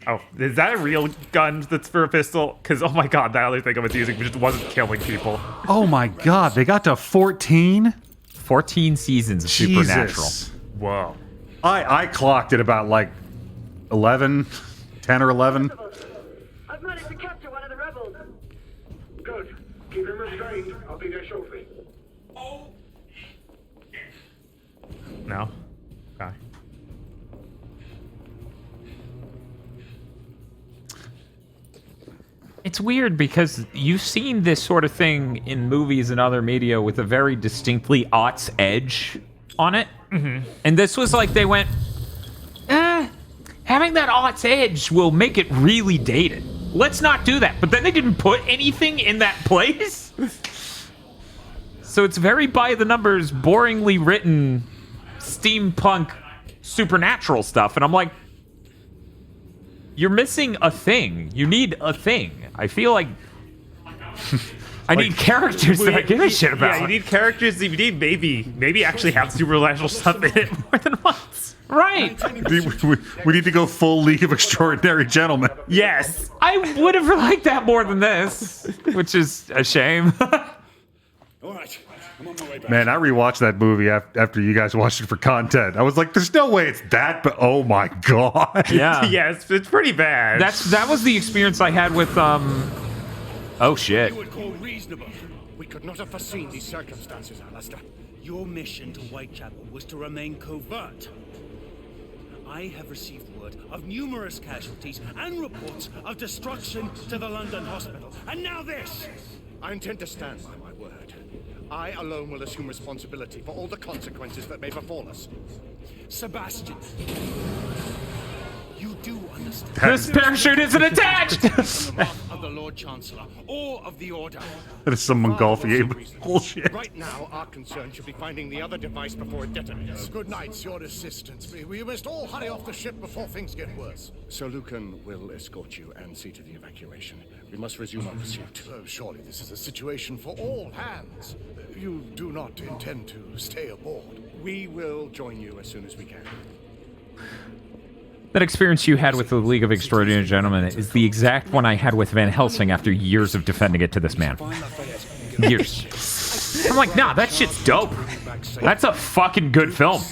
Oh, is that a real gun that's for a pistol? Because, oh my god, that other thing I was using just wasn't killing people. Oh my god, they got to 14? 14 seasons of Supernatural. Whoa. I clocked it about like 11, 10 or 11. I've managed to capture one of the rebels. Good. Keep him restrained. I'll be there shortly. No? Okay. It's weird because you've seen this sort of thing in movies and other media with a very distinctly aughts edge on it. Mm-hmm. And this was like they went, having that aughts edge will make it really dated. Let's not do that. But then they didn't put anything in that place. So it's very by the numbers, boringly written steampunk supernatural stuff. And I'm like, you're missing a thing. You need a thing. I feel like I need characters that I give a shit about. Yeah, you need characters. You need maybe actually have supernatural stuff in it more than once. Right. We need to go full League of Extraordinary Gentlemen. Yes. I would have liked that more than this, which is a shame. All right, I'm on my way back. Man, I rewatched that movie after you guys watched it for content. I was like, there's no way it's that, but oh my god. Yeah. Yeah, it's pretty bad. That was the experience I had with oh shit. You would call reasonable. We could not have foreseen these circumstances, Alistair. Your mission to Whitechapel was to remain covert. I have received word of numerous casualties and reports of destruction to the London hospital. And now this! I intend to stand by my word. I alone will assume responsibility for all the consequences that may befall us. Sebastian, you do understand. This parachute isn't attached! On the wrath of the Lord Chancellor or of the Order. That is some Montgolfier bullshit. Right now, our concern should be finding the other device before it detonates. Good night, your assistance. We must all hurry off the ship before things get worse. Sir Lucan will escort you and see to the evacuation. We must resume our pursuit. Surely this is a situation for all hands. You do not intend to stay aboard. We will join you as soon as we can. That experience you had with the League of Extraordinary Gentlemen is the exact one I had with Van Helsing after years of defending it to this man. Years. I'm like, nah, that shit's dope. That's a fucking good film.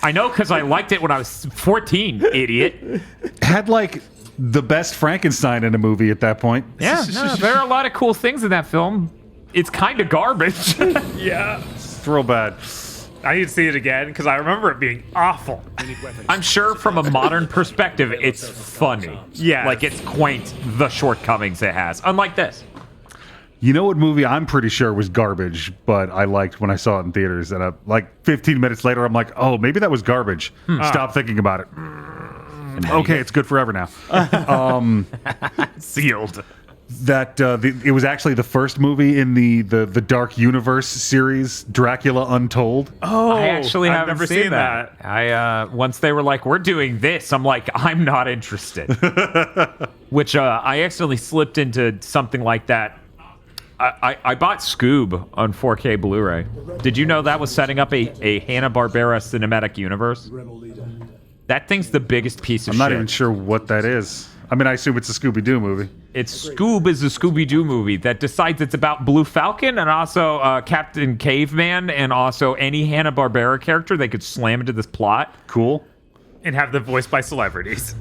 I know because I liked it when I was 14, idiot. Had like the best Frankenstein in a movie at that point. Yeah, no, there are a lot of cool things in that film. It's kind of garbage. Yeah. It's real bad. I need to see it again because I remember it being awful. I'm sure from a modern perspective, it's funny. Yeah. Like, it's quaint, the shortcomings it has. Unlike this. You know what movie I'm pretty sure was garbage, but I liked when I saw it in theaters, and like 15 minutes later, I'm like, oh, maybe that was garbage. Stop thinking about it. Okay, it's good forever now. Sealed. That it was actually the first movie in the Dark Universe series, Dracula Untold. Oh, I actually I've haven't never seen seen that. I once they were like, we're doing this, I'm like, I'm not interested. Which I accidentally slipped into something like that I bought Scoob on 4K Blu-ray. Did you know that was setting up a Hanna-Barbera cinematic universe? That thing's the biggest piece of shit. I'm not even sure what that is. I mean, I assume it's a Scooby-Doo movie. Scoob is a Scooby-Doo movie that decides it's about Blue Falcon and also Captain Caveman and also any Hanna-Barbera character they could slam into this plot. Cool. And have them voiced by celebrities.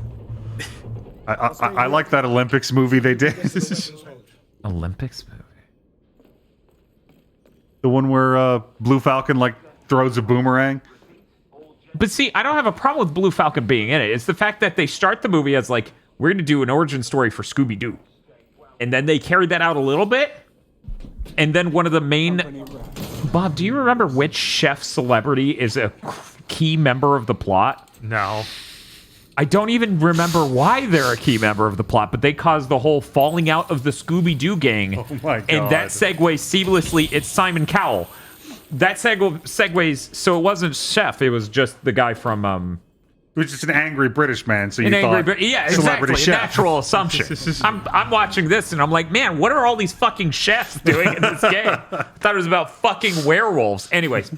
I like that Olympics movie they did. Olympics movie? The one where Blue Falcon, like, throws a boomerang. But see, I don't have a problem with Blue Falcon being in it. It's the fact that they start the movie as like, we're going to do an origin story for Scooby-Doo. And then they carried that out a little bit. And then one of the main... Bob, do you remember which chef celebrity is a key member of the plot? No. I don't even remember why they're a key member of the plot, but they caused the whole falling out of the Scooby-Doo gang. Oh my God. And that segues seamlessly. It's Simon Cowell. That segues... So it wasn't chef. It was just the guy from... It was just an angry British man, so you yeah, exactly. chef. Natural assumption. I'm watching this and I'm like, man, what are all these fucking chefs doing in this game? I thought it was about fucking werewolves. Anyways,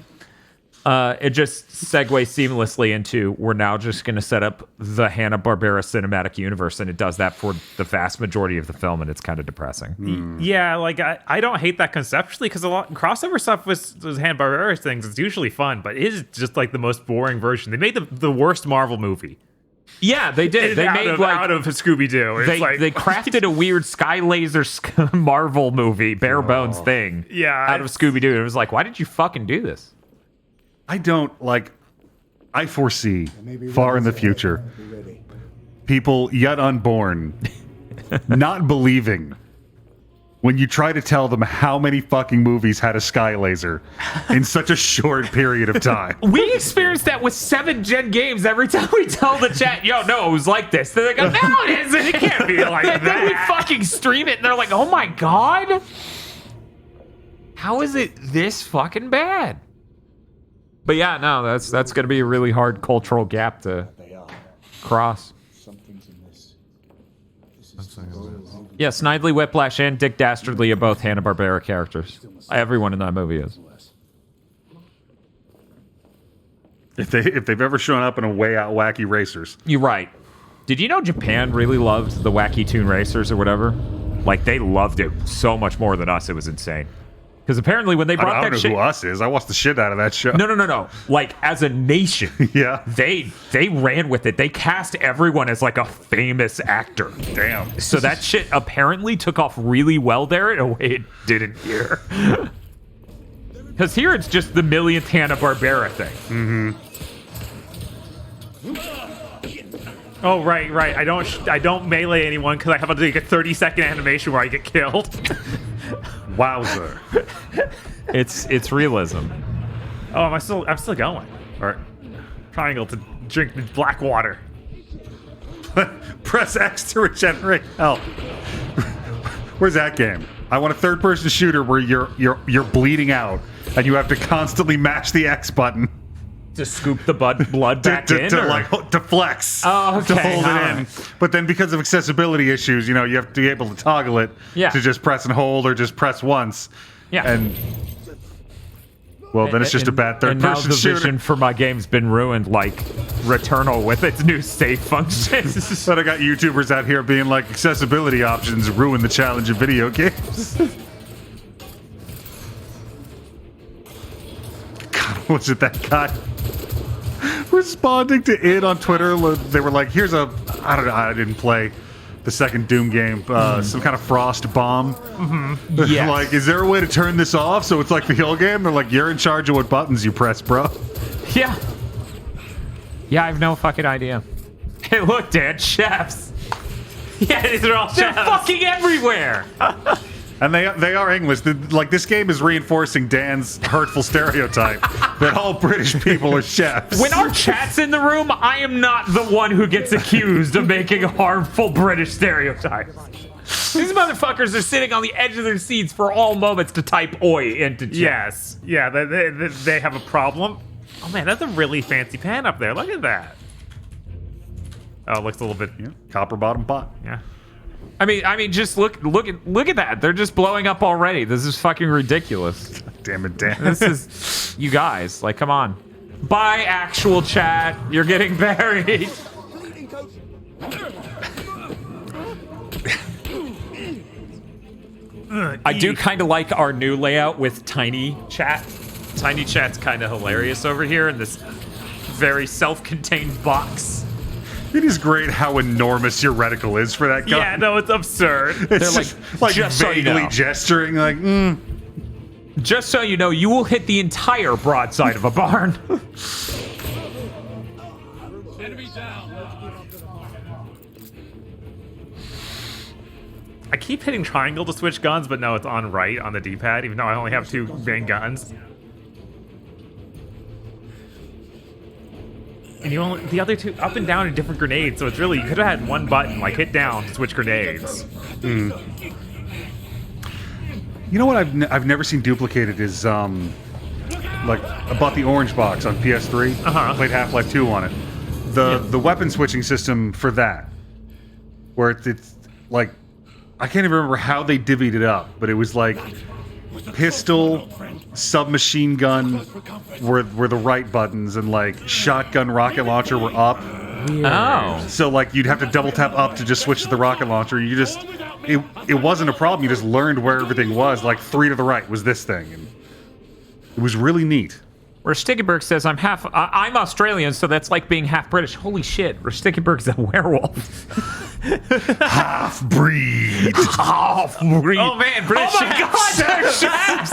it just segues seamlessly into we're now just going to set up the Hanna-Barbera cinematic universe, and it does that for the vast majority of the film, and it's kind of depressing. Yeah, like I don't hate that conceptually because a lot crossover stuff with those Hanna-Barbera things is usually fun, but it is just like the most boring version. They made the worst Marvel movie. Yeah, they did. They made out of Scooby-Doo. They crafted a weird Sky Laser Marvel movie, bare bones thing. Yeah, out of Scooby-Doo. It was like, why did you fucking do this? I foresee far in the future people yet unborn not believing when you try to tell them how many fucking movies had a sky laser in such a short period of time. We experienced that with 7th-gen games every time we tell the chat, yo, no, it was like this. They're like, no, it isn't. It can't be like that. Then we fucking stream it, and they're like, oh my God. How is it this fucking bad? But yeah, no, that's going to be a really hard cultural gap to cross. Yeah, Snidely Whiplash and Dick Dastardly are both Hanna-Barbera characters. Everyone in that movie is. If they've ever shown up in a Way Out Wacky Racers. You're right. Did you know Japan really loved the Wacky Toon Racers or whatever? Like, they loved it so much more than us. It was insane. Because apparently when they brought I that don't shit... know who us is. I watched the shit out of that show. No. Like, as a nation, yeah, they ran with it. They cast everyone as like a famous actor. Damn. So that shit apparently took off really well there in a way it didn't here. Because here it's just the millionth Hanna-Barbera thing. Oh, right. I don't melee anyone because I have to do like a 30-second animation where I get killed. Wowzer. It's realism. Oh, I'm still going. All right. Triangle to drink the black water. Press X to regenerate health. Where's that game? I want a third-person shooter where you're bleeding out and you have to constantly mash the X button to scoop the blood back in, to flex. Oh, okay. To hold it in. But then because of accessibility issues, you have to be able to toggle it to just press and hold or just press once. Yeah. And well, then it's just a bad third-person shooter. And now the vision for my game's been ruined, like Returnal with its new save function. But I got YouTubers out here being like, accessibility options ruin the challenge of video games. God, was it that guy responding to it on Twitter? They were like, here's I didn't play the second Doom game, some kind of frost bomb. Yes. Like, is there a way to turn this off so it's like the Hill game? They're like, you're in charge of what buttons you press, bro. Yeah. Yeah, I have no fucking idea. Hey, look, Dad, chefs. Yeah, these are all chefs. They're fucking everywhere. And they are English. Like, this game is reinforcing Dan's hurtful stereotype that all British people are chefs. When our chat's in the room, I am not the one who gets accused of making harmful British stereotypes. These motherfuckers are sitting on the edge of their seats for all moments to type oi into chat. Yes. Yeah, they have a problem. Oh, man, that's a really fancy pan up there. Look at that. Oh, it looks a little bit... Copper bottom pot. Yeah. I mean, just look at that. They're just blowing up already. This is fucking ridiculous. Damn it, Dan. This is, you guys, like, come on. Bye, actual chat. You're getting buried. I do kind of like our new layout with tiny chat. Tiny chat's kind of hilarious over here in this very self-contained box. It is great how enormous your reticle is for that gun. Yeah, no, it's absurd. It's like just so you vaguely know. gesturing, like, Just so you know, you will hit the entire broadside of a barn. Enemy down. I keep hitting triangle to switch guns, but no, it's on right on the D-pad, even though I only have 2 main guns. And you only, the other 2 up and down are different grenades, so it's really, you could have had 1 button, like hit down to switch grenades. You know what I've never seen duplicated is like I bought the orange box on PS3. Played Half-Life 2 on it. The weapon switching system for that, where it's like I can't even remember how they divvied it up, but it was like pistol, submachine gun were the right buttons, and like shotgun, rocket launcher were up. Oh. So like you'd have to double tap up to just switch to the rocket launcher. You just it wasn't a problem. You just learned where everything was. Like 3 to the right was this thing, and it was really neat. Rustickenberg says, I'm Australian, so that's like being half British. Holy shit, Rustickenberg's a werewolf. Half breed. Half breed. Oh man, British Oh my god, they're chefs!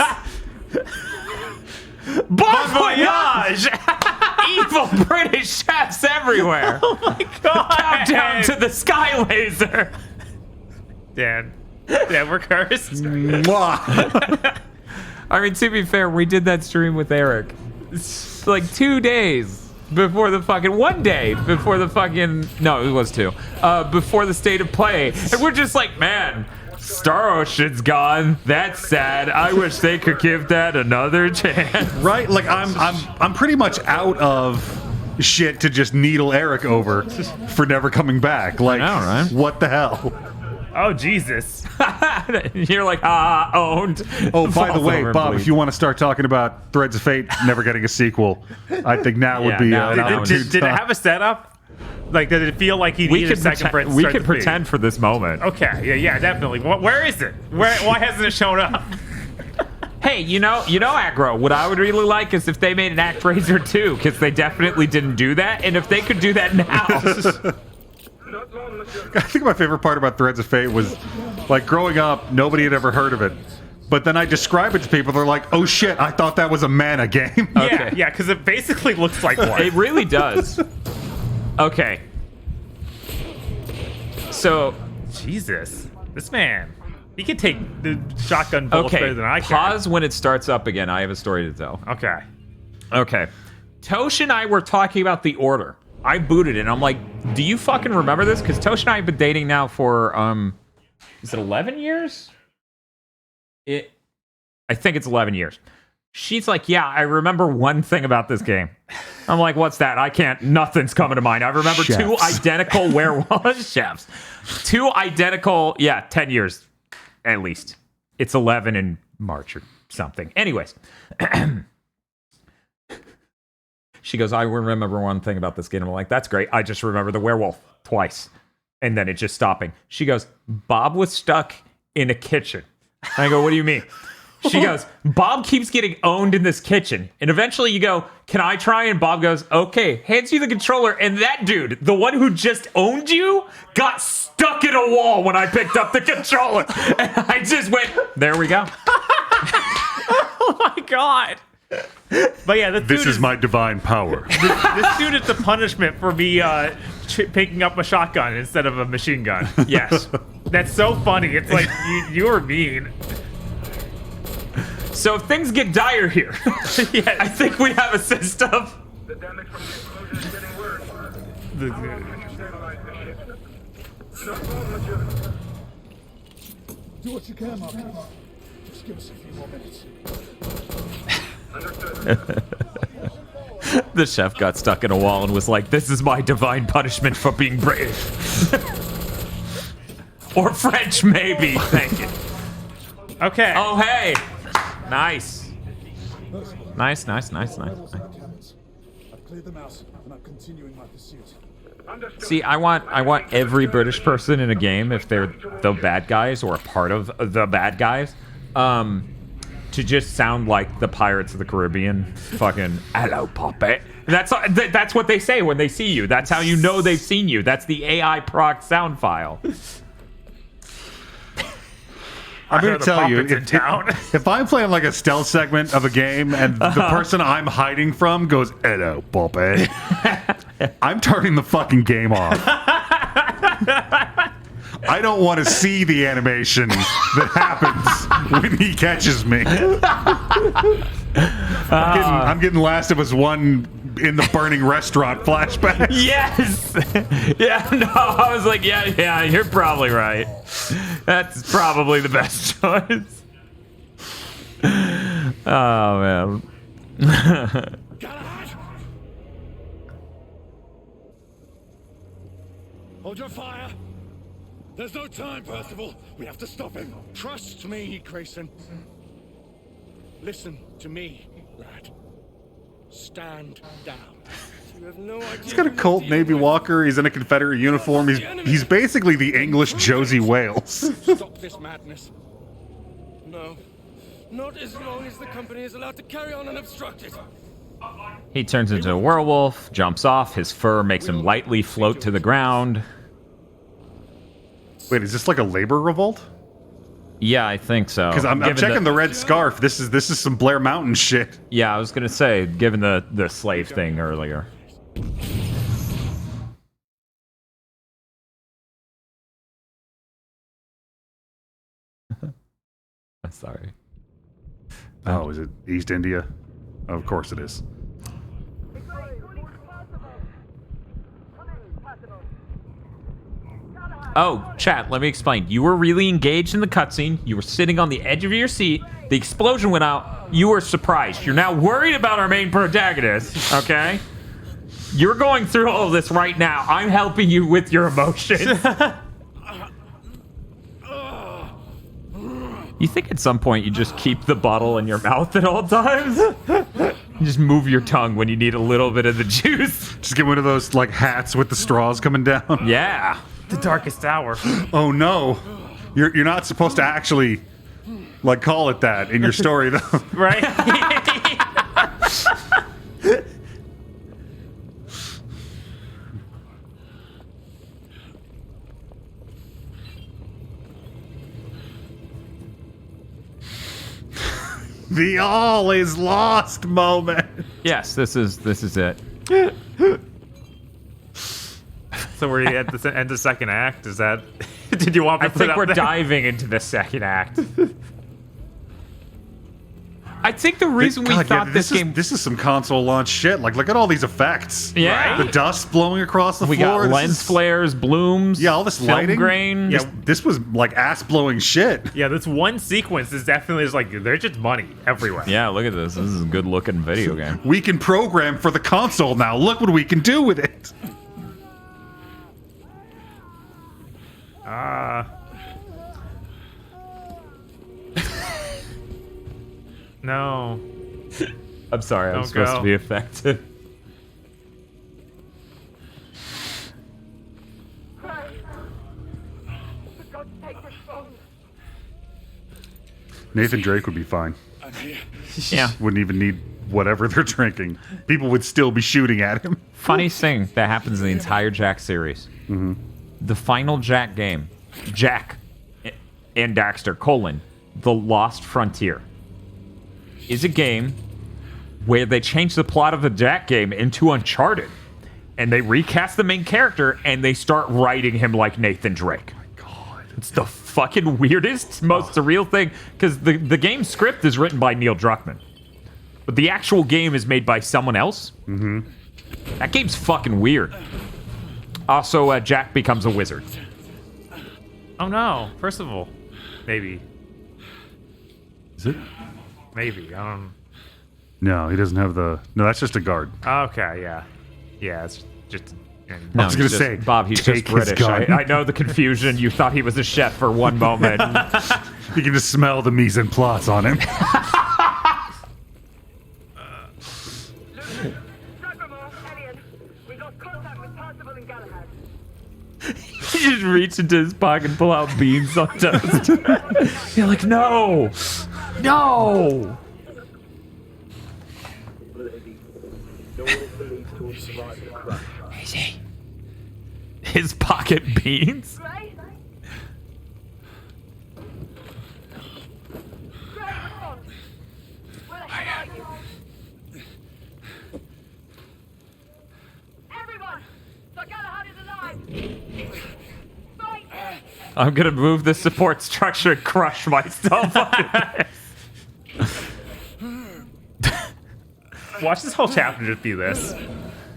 Bon voyage! Evil British chefs everywhere. Oh my god. Countdown to the sky laser. Dan, we're cursed. I mean, to be fair, we did that stream with Eric. It's like 2 days before the fucking... 1 day before the fucking... No, it was 2. Before the state of play. And we're just like, man, Star Ocean's gone. That's sad. I wish they could give that another chance. Right? Like, I'm pretty much out of shit to just needle Eric over for never coming back. Like, I know, right? What the hell? Oh, Jesus. You're like, owned. Oh, by the Falls way, over, Bob, please. if you want to start talking about Threads of Fate never getting a sequel, I think now would be an opportune Did it time. have a setup? Like, did it feel like he needed a second for it to We start could to feed? pretend for this moment. Okay, yeah, definitely. Where is it? Why hasn't it shown up? Hey, you know, Aggro, what I would really like is if they made an ActRaiser 2, because they definitely didn't do that, and if they could do that now... I think my favorite part about Threads of Fate was, like, growing up, nobody had ever heard of it. But then I describe it to people, they're like, oh shit, I thought that was a mana game. Yeah, because it basically looks like one. It really does. Okay. So... Jesus. This man. He could take the shotgun bullets better than I can. Pause when it starts up again. I have a story to tell. Okay. Tosh and I were talking about the order. I booted it, and I'm like, do you fucking remember this? Because Tosh and I have been dating now for, is it 11 years? I think it's 11 years. She's like, yeah, I remember one thing about this game. I'm like, what's that? Nothing's coming to mind. I remember Chefs. 2 identical werewolf chefs. 2 identical, 10 years at least. It's 11 in March or something. Anyways. She goes, I remember one thing about this game. I'm like, that's great. I just remember the werewolf twice. And then it just stopping. She goes, Bob was stuck in a kitchen. And I go, what do you mean? She goes, Bob keeps getting owned in this kitchen. And eventually you go, can I try? And Bob goes, okay, hands you the controller. And that dude, the one who just owned you, got stuck in a wall when I picked up the controller. And I just went, there we go. Oh my god. But yeah, This is my divine power. This dude is the punishment for me picking up a shotgun instead of a machine gun. Yes. That's so funny. It's like, you're mean. So if things get dire here, I think we have a system. The damage from the explosion is getting worse. Stabilize the ship. Not long, Monsieur. Do what you can, Mark. Just give us a few more minutes. The chef got stuck in a wall and was like, this is my divine punishment for being British. Or French, maybe. Thank you. Okay. Oh, hey. Nice. Nice. I've cleared them out, and I'm continuing my pursuit. See, I want every British person in a game, if they're the bad guys or a part of the bad guys, to just sound like the Pirates of the Caribbean. Fucking hello, puppet. That's what they say when they see you. That's how you know they've seen you. That's the AI proc sound file. I'm going to tell you, if I'm playing like a stealth segment of a game and the person I'm hiding from goes, hello, puppet, I'm turning the fucking game off. I don't want to see the animation that happens when he catches me. I'm getting Last of Us 1 in the burning restaurant flashback. Yes! Yeah, no, I was like, yeah, you're probably right. That's probably the best choice. Oh, man. Hold your fire! There's no time, Percival! We have to stop him! Trust me, Grayson. Listen to me, lad. Stand down. You have no idea. He's got a Colt Navy Walker. He's in a Confederate uniform. He's basically the English Josie Wales. Stop this madness. No. Not as long as the company is allowed to carry on unobstructed. He turns into a werewolf, jumps off, his fur makes him lightly float to the ground. Wait, is this like a labor revolt? Yeah, I think so. Because I'm checking the red scarf. This is some Blair Mountain shit. Yeah, I was gonna say, given the slave thing earlier. Sorry. Oh, is it East India? Oh, of course it is. Oh, chat, let me explain. You were really engaged in the cutscene. You were sitting on the edge of your seat. The explosion went out. You were surprised. You're now worried about our main protagonist, okay? You're going through all of this right now. I'm helping you with your emotions. You think at some point you just keep the bottle in your mouth at all times? You just move your tongue when you need a little bit of the juice. Just get one of those like hats with the straws coming down. Yeah. The darkest hour. Oh no. You're not supposed to actually like call it that in your story though. Right? The all is lost moment. Yes, this is it. So we're at the end of the second act? Is that... Did you want me to put I think we're there? diving into the second act. I think the reason we thought this game... This is some console launch shit. Like, look at all these effects. Yeah. The dust blowing across the we floor. We got lens flares, blooms. Yeah, all this film lighting. grain. Yeah, this was like ass-blowing shit. Yeah, this one sequence is definitely just like, there's just money everywhere. Yeah, look at this. This is a good-looking video game. We can program for the console now. Look what we can do with it. No. I'm sorry, I'm supposed to be effective. Nathan Drake would be fine. Yeah. Wouldn't even need whatever they're drinking. People would still be shooting at him. Funniest thing that happens in the entire Jack series. Mm-hmm. The final Jack game, Jack and Daxter, The Lost Frontier, is a game where they changed the plot of the Jack game into Uncharted. And they recast the main character and they start writing him like Nathan Drake. Oh my god. It's the fucking weirdest, most surreal thing. Because the game script is written by Neil Druckmann. But the actual game is made by someone else. Mm-hmm. That game's fucking weird. Also, Jack becomes a wizard. Oh no. First of all, maybe. Is it? Maybe. No, he doesn't have the... No, that's just a guard. Okay, yeah. Yeah, it's just No, I was gonna he's say, just, Bob, he's take just his British. gun. I know the confusion. You thought he was a chef for one moment. You can just smell the mise en place on him. He just reached into his pocket and pull out beans on toast. You're like, no! No! Easy. His pocket beans? I'm gonna move the support structure and crush myself. Watch this whole chapter just be this.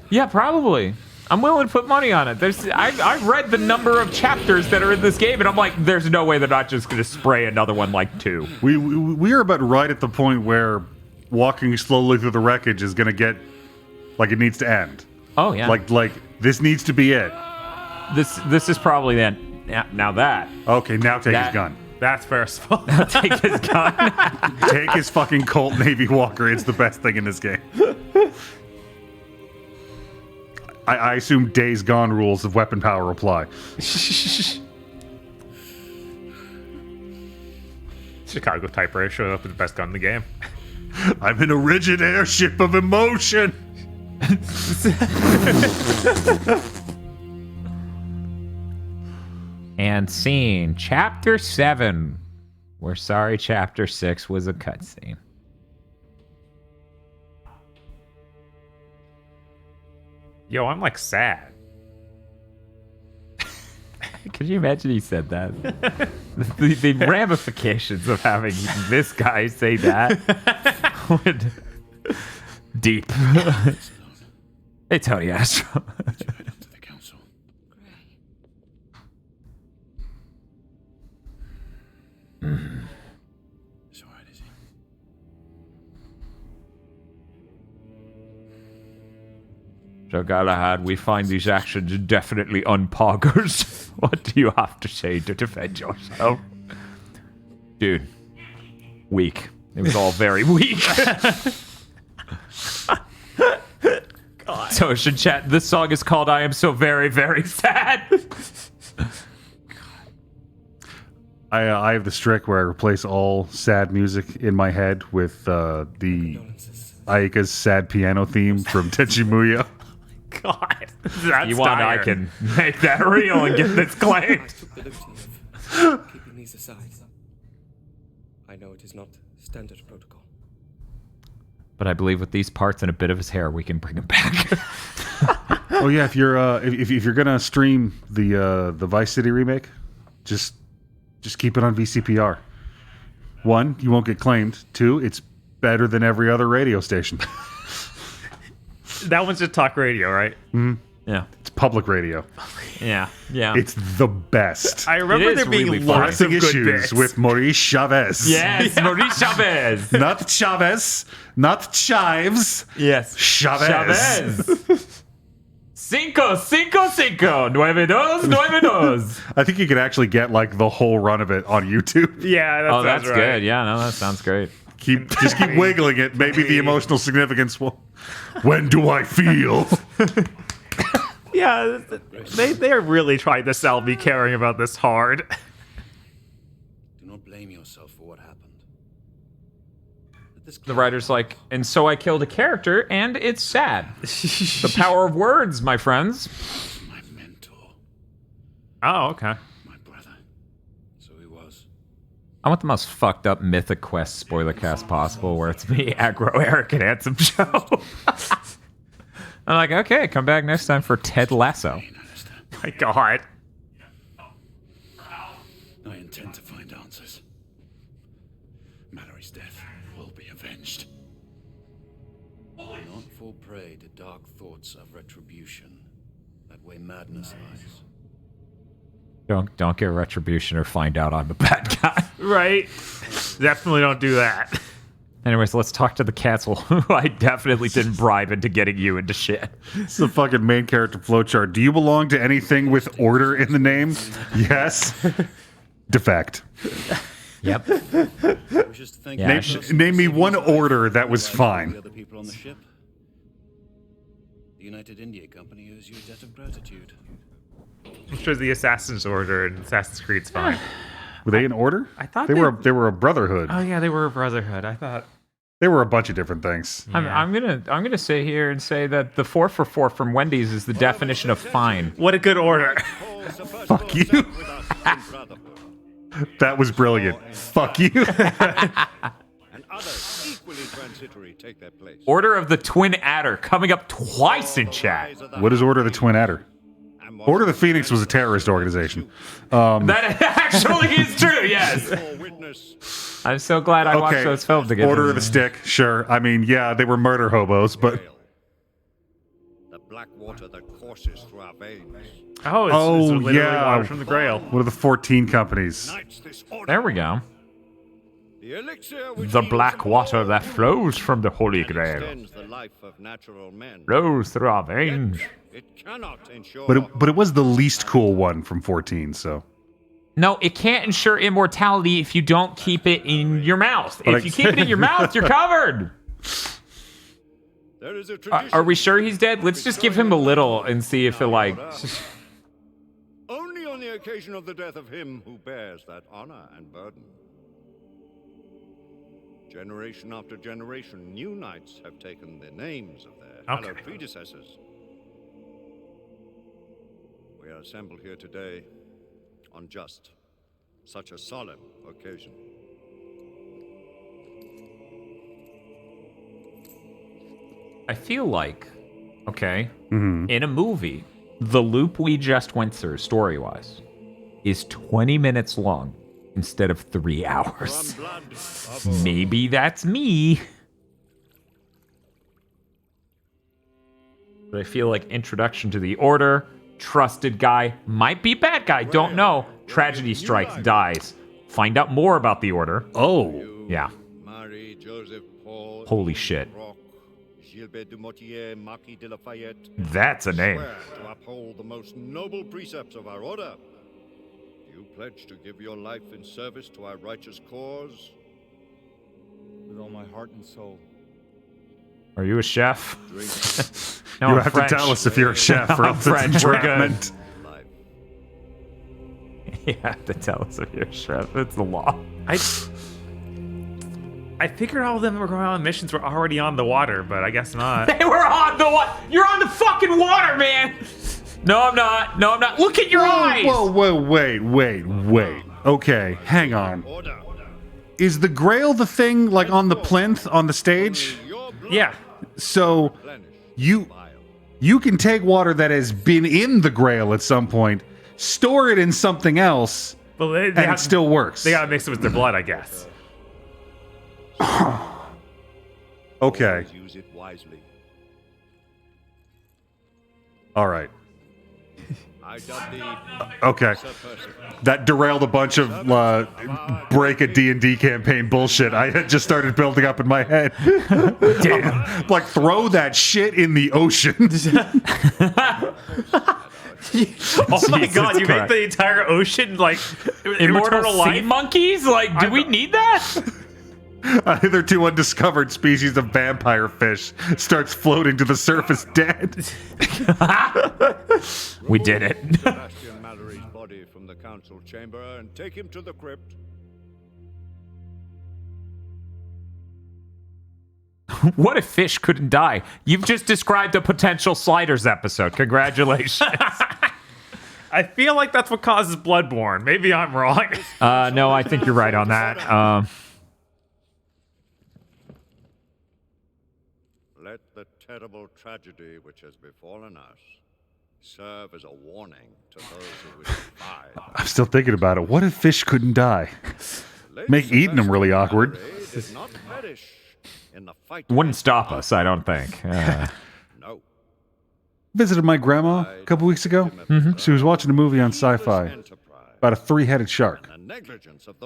Yeah, probably. I'm willing to put money on it. I've read the number of chapters that are in this game, and I'm like, there's no way they're not just gonna spray another one like 2. We are about right at the point where walking slowly through the wreckage is gonna get like it needs to end. Oh yeah. Like this needs to be it. This is probably then. Yeah, now that. Okay, now take his gun. That's first. Take his gun. Take his fucking Colt Navy Walker. It's the best thing in this game. I assume Days Gone rules of weapon power apply. Chicago Typewriter showed up with the best gun in the game. I'm in a rigid airship of emotion. And scene. Chapter 7. We're sorry Chapter 6 was a cutscene. Yo, I'm like sad. Could you imagine he said that? the ramifications of having this guy say that would deep. Hey, Tony Astro. It's alright, is he? So Galahad, we find these actions definitely unpoggers. What do you have to say to defend yourself? Dude, weak. It was all very weak. God. So should chat, this song is called I Am So Very, Very Sad. I have the trick where I replace all sad music in my head with the Aika's sad piano theme from Tenchi Muyo. God, that's you want dire. I can make that real and get this claimed. Keeping these aside. I know it is not standard protocol. But I believe with these parts and a bit of his hair, we can bring him back. Oh yeah, if you're gonna stream the Vice City remake, just keep it on VCPR. 1, you won't get claimed. 2, it's better than every other radio station. That one's just talk radio, right? Mm-hmm. Yeah. It's public radio. Yeah. It's the best. I remember there being really lots of good issues bits. with Maurice Chavez. Yes, Maurice Chavez. Not Chavez, not Chives. Yes. Chavez. Cinco, 9292. I think you could actually get like the whole run of it on YouTube. Yeah, That's right. good. Yeah, no, that sounds great. Just keep wiggling it. Maybe the emotional significance will. When do I feel? Yeah, they are really trying to sell me caring about this hard. Do not blame yourself for what happened. The writer's like, and so I killed a character, and it's sad. The power of words, my friends. My mentor. Oh, okay. My brother. So he was. I want the most fucked up Mythic Quest spoiler cast possible, where it's me, Aggro, Eric, and Handsome Joe. I'm like, okay, come back next time for Ted Lasso. My God. I intend to find answers. Mallory's death will be avenged. Not fall prey to dark thoughts of retribution. That way madness lies. Don't get retribution or find out I'm a bad guy. Right. Definitely don't do that. Anyways, let's talk to the castle, who I definitely didn't bribe into getting you into shit. It's the fucking main character flowchart. Do you belong to anything with order in the name? Yes. Defect. Yep. Yeah, name me one order that was fine. The other people on the ship. The United India Company owes you a debt of gratitude. I'm sure the Assassin's Order and Assassin's Creed's fine. Were they in order? I thought they were a brotherhood. Oh yeah, they were a brotherhood. I thought they were a bunch of different things. Yeah. I'm gonna sit here and say that the 4 for 4 from Wendy's is the definition of fine. What a good order. Fuck you. That was brilliant. Fuck you. And others equally transitory take their place. Order of the Twin Adder coming up twice in chat. What is Order of the Twin Adder? Order of the Phoenix was a terrorist organization. That actually is true, yes. I'm so glad I watched those films together. Order of the Stick, sure. I mean, yeah, they were murder hobos, but... The black water that courses through our veins. It's literally water from the Grail. What are the 14 companies? There we go. The elixir which The black water that flows from the Holy Grail extends the life of natural men. flows through our veins. It cannot ensure. But it was the least cool one from 14, so... No, it can't ensure immortality if you don't keep it in your mouth. If you keep it in your mouth, you're covered. There is a tradition. Are we sure he's dead? Let's just give him a little and see if it like... Only on the occasion of the death of him who bears that honor and burden. Generation after generation, new knights have taken the names of their hallowed predecessors. We are assembled here today on just such a solemn occasion. I feel like, in a movie, the loop we just went through, story-wise, is 20 minutes long instead of 3 hours. Maybe that's me. But I feel like introduction to the Order, trusted guy, might be bad guy, don't know. Tragedy strikes, dies. Find out more about the Order. Oh. Yeah. Marie, Joseph, Paul, Holy shit. Gilbert du Motier, Marquis de Lafayette. That's a name. Swear to uphold the most noble precepts of our order. Do you pledge to give your life in service to our righteous cause? With all my heart and soul. Are you a chef? No, you I'm have French. to tell us if you're a chef, or I'm else it's French. We're good. entrapment. You have to tell us if you're a chef. It's the law. I figured all of them were going on missions were already on the water, but I guess not. They were on the water. You're on the fucking water, man. No, I'm not. No, I'm not. Look at your eyes. Whoa, wait. Okay, hang on. Is the Grail the thing, like, on the plinth, on the stage? Yeah. So, you can take water that has been in the Grail at some point, store it in something else, and it still works. They gotta mix it with their blood, I guess. Okay. Use it wisely. All right. I dub thee Okay. Sir Percy. That derailed a bunch of break a D&D campaign bullshit I had just started building up in my head. Damn. Like, throw that shit in the ocean. Oh my god, you made the entire ocean, like, Immortal sea life? monkeys? Like, do we need that? A hitherto undiscovered species of vampire fish starts floating to the surface dead. We did it. Sebastian Mallory's body from the council chamber and take him to the crypt. What if fish couldn't die? You've just described a potential Sliders episode. Congratulations. I feel like that's what causes Bloodborne. Maybe I'm wrong. No, I think you're right on that. Let the terrible tragedy which has befallen us serve as a warning to those who would defy. I'm still thinking about it. What if fish couldn't die? Make eating them really awkward. Did not perish in the fight. Wouldn't stop us, I don't think. No. Visited my grandma a couple weeks ago. She was watching a movie on Sci-Fi. about a 3-headed shark.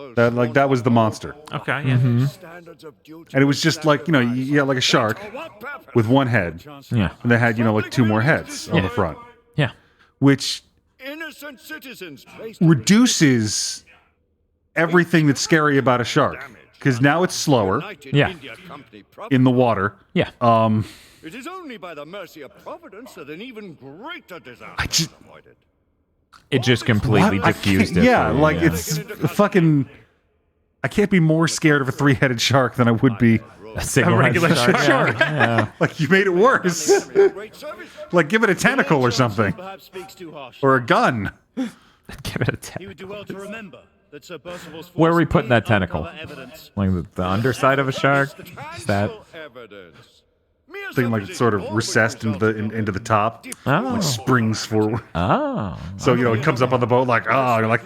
That was the monster. Okay, yeah. And it was just like, you had like a shark with one head. Yeah. And they had, like 2 more heads on the front. Yeah. Which Innocent citizens reduces everything that's scary about a shark. Because now it's slower. Yeah. In the water. Yeah. It is only by the mercy of Providence that an even greater disaster was avoided. It just completely diffused it. Yeah, like it's fucking. I can't be more scared of a 3-headed shark than I would be a regular shark. Yeah. Like you made it worse. Like give it a tentacle or something, or a gun. Give it a tentacle. You would do well to remember that Sir Percival's Where are we force putting that did tentacle? uncover evidence. Like the underside of a shark? Is that? Thing like it's sort of recessed into the top, like springs forward. Oh, so it comes up on the boat like, you're like,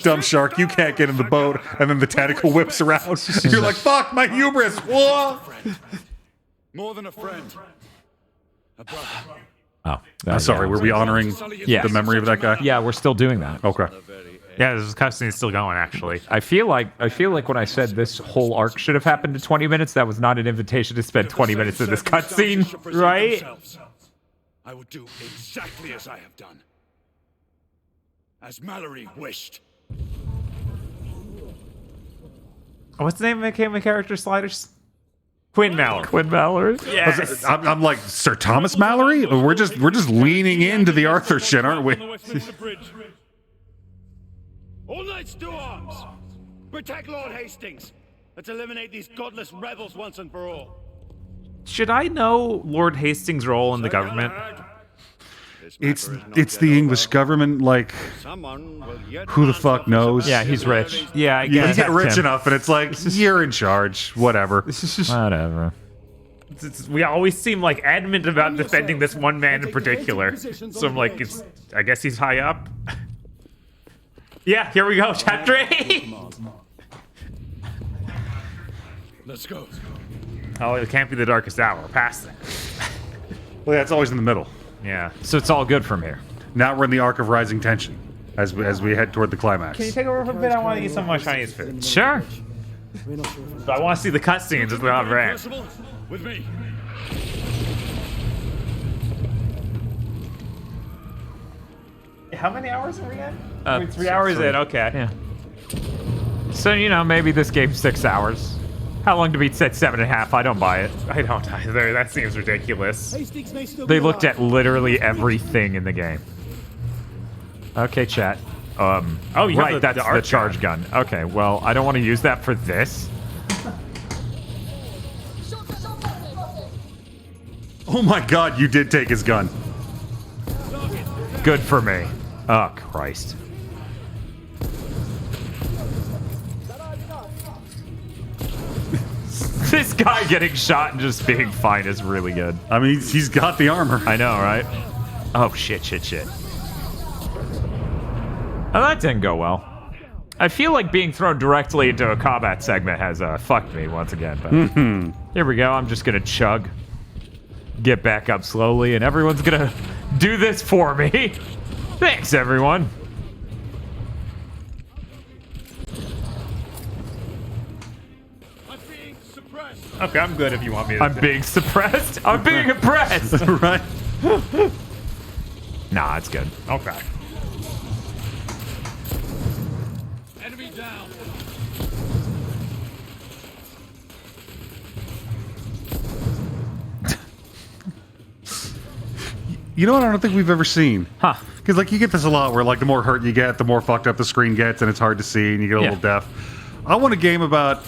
dumb shark, you can't get in the boat, and then the tentacle whips around. You're like, fuck my hubris. Whoa! More than a friend. A brother. Oh, I'm sorry. Were we honoring the memory of that guy? Yeah, we're still doing that. Okay. Yeah, this cutscene is still going. Actually, I feel like when I said this whole arc should have happened in 20 minutes, that was not an invitation to spend 20 minutes in this cutscene, right? I would do exactly as I have done, as Mallory wished. What's the name of the character? Sliders. Quinn Mallory. Quinn Mallory. Yes. I'm like Sir Thomas Mallory. We're just leaning into the Arthur shit, aren't we? All knights to arms! Protect Lord Hastings! Let's eliminate these godless rebels once and for all. Should I know Lord Hastings' role in the government? It's the English government. Like, who the fuck knows? Yeah, he's rich. Yeah, I guess. You get rich enough, and it's like you're in charge. Whatever. Whatever. We always seem like adamant about defending this one man in particular. So I'm like, I guess he's high up. Yeah, here we go, chapter 8. Let's go. Oh, it can't be the darkest hour. Past that. Well, yeah, it's always in the middle. Yeah. So it's all good from here. Now we're in the arc of rising tension as we head toward the climax. Can you take over for a bit? I want to eat some of my Chinese food. Sure. But I want to see the cutscenes as well, right? With me. How many hours are we in? 3 hours in, okay. Yeah. So, maybe this game's 6 hours. How long to beat said 7.5? I don't buy it. I don't either. That seems ridiculous. They looked at literally everything in the game. Okay, chat. You have right, that's the charge gun. Okay, well, I don't want to use that for this. Oh my god, you did take his gun. Good for me. Oh, Christ. This guy getting shot and just being fine is really good. I mean, he's got the armor. I know, right? Oh, shit. Oh, that didn't go well. I feel like being thrown directly into a combat segment has fucked me once again, but here we go. I'm just gonna chug. Get back up slowly, and everyone's gonna do this for me. Thanks, everyone. Okay, I'm good if you want me to. I'm being suppressed. I'm being oppressed. Right? Nah, it's good. Okay. Enemy down. You know what I don't think we've ever seen? Huh. Because, like, you get this a lot where, like, the more hurt you get, the more fucked up the screen gets, and it's hard to see, and you get a little deaf. I want a game about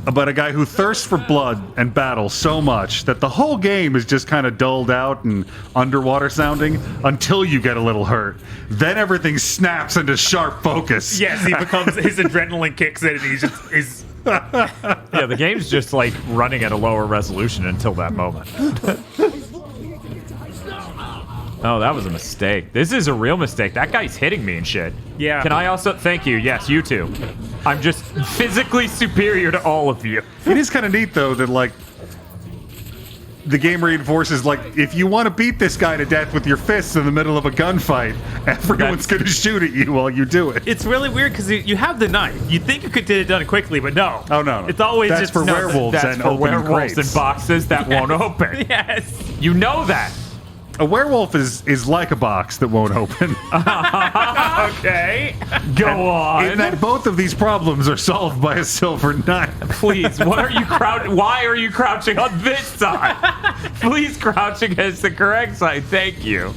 a guy who thirsts for blood and battle so much that the whole game is just kind of dulled out and underwater sounding until you get a little hurt. Then everything snaps into sharp focus. Yes, his adrenaline kicks in, and he's Yeah, the game's just like running at a lower resolution until that moment. Oh, that was a mistake. This is a real mistake. That guy's hitting me and shit. Yeah. Can I also... Thank you. Yes, you too. I'm just physically superior to all of you. It is kind of neat, though, that, like, the game reinforces, like, if you want to beat this guy to death with your fists in the middle of a gunfight, everyone's going to shoot at you while you do it. It's really weird because you have the knife. You think you could get it done quickly, but no. Oh, no. It's always that's just for werewolves That's and for opening werewolves crates. and boxes that won't open. Yes. You know that. A werewolf is like a box that won't open. Okay. Go on. In that both of these problems are solved by a silver knife. Please, what are you crouching? Why are you crouching on this side? Please crouch against the correct side. Thank you.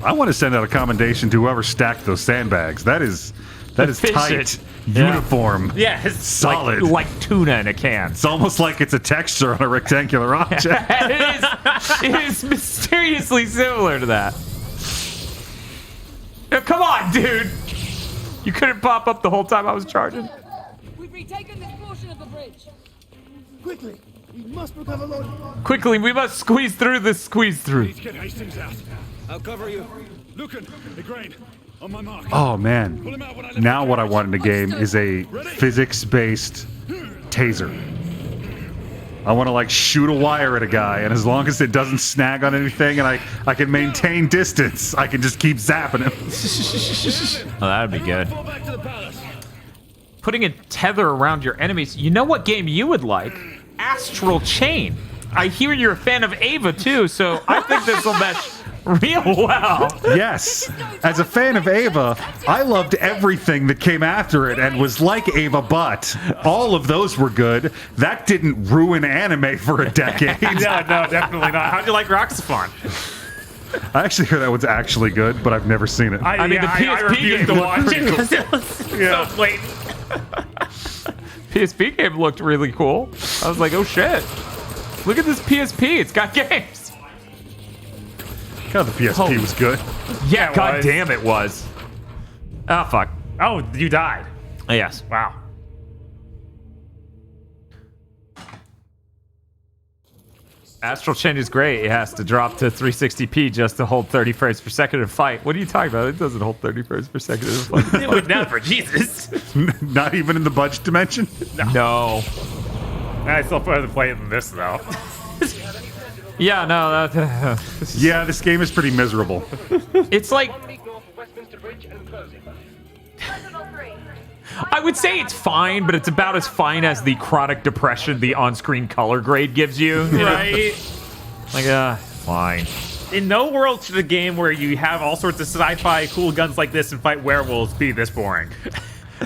I want to send out a commendation to whoever stacked those sandbags. That is Efficient. tight, Yeah. uniform, Yes. solid. Like tuna in a can. It's almost like it's a texture on a rectangular object. It is mysteriously similar to that. Now, come on, dude. You couldn't pop up the whole time I was charging. We've retaken this portion of the bridge. Quickly, we must recover Lord. Quickly, we must squeeze through this squeeze through. Please get Hastings out. I'll cover you. Lucan, Igraine, on my mark. Oh man. Now what I want in the game is a physics-based taser. I want to like shoot a wire at a guy, and as long as it doesn't snag on anything and I can maintain distance, I can just keep zapping him. Oh, that'd be good. Putting a tether around your enemies. You know what game you would like? Astral Chain. I hear you're a fan of Ava too, so I think this will mesh real well. Yes. As a fan of Ava, I loved everything that came after it and was like Ava, but all of those were good. That didn't ruin anime for a decade. No, definitely not. How'd you like Roxaphon? I actually heard that one's actually good, but I've never seen it. I mean, the PSP I refused game to watch it looked because it was so blatant. PSP game looked really cool. I was like, oh shit. Look at this PSP. It's got games. God, the PSP was good. Yeah, it god was. damn it was. Oh, fuck. Oh, you died. Yes. Wow. Astral Chain is great. It has to drop to 360p just to hold 30 frames per second in fight. What are you talking about? It doesn't hold 30 frames per second in fight. It would never. Jesus. Not even in the budget dimension? No. I still prefer to play it than this, though. Yeah, no. Yeah, this game is pretty miserable. It's like... I would say it's fine, but it's about as fine as the chronic depression the on-screen color grade gives you. Right? Like, fine. In no world should a game where you have all sorts of sci-fi cool guns like this and fight werewolves be this boring.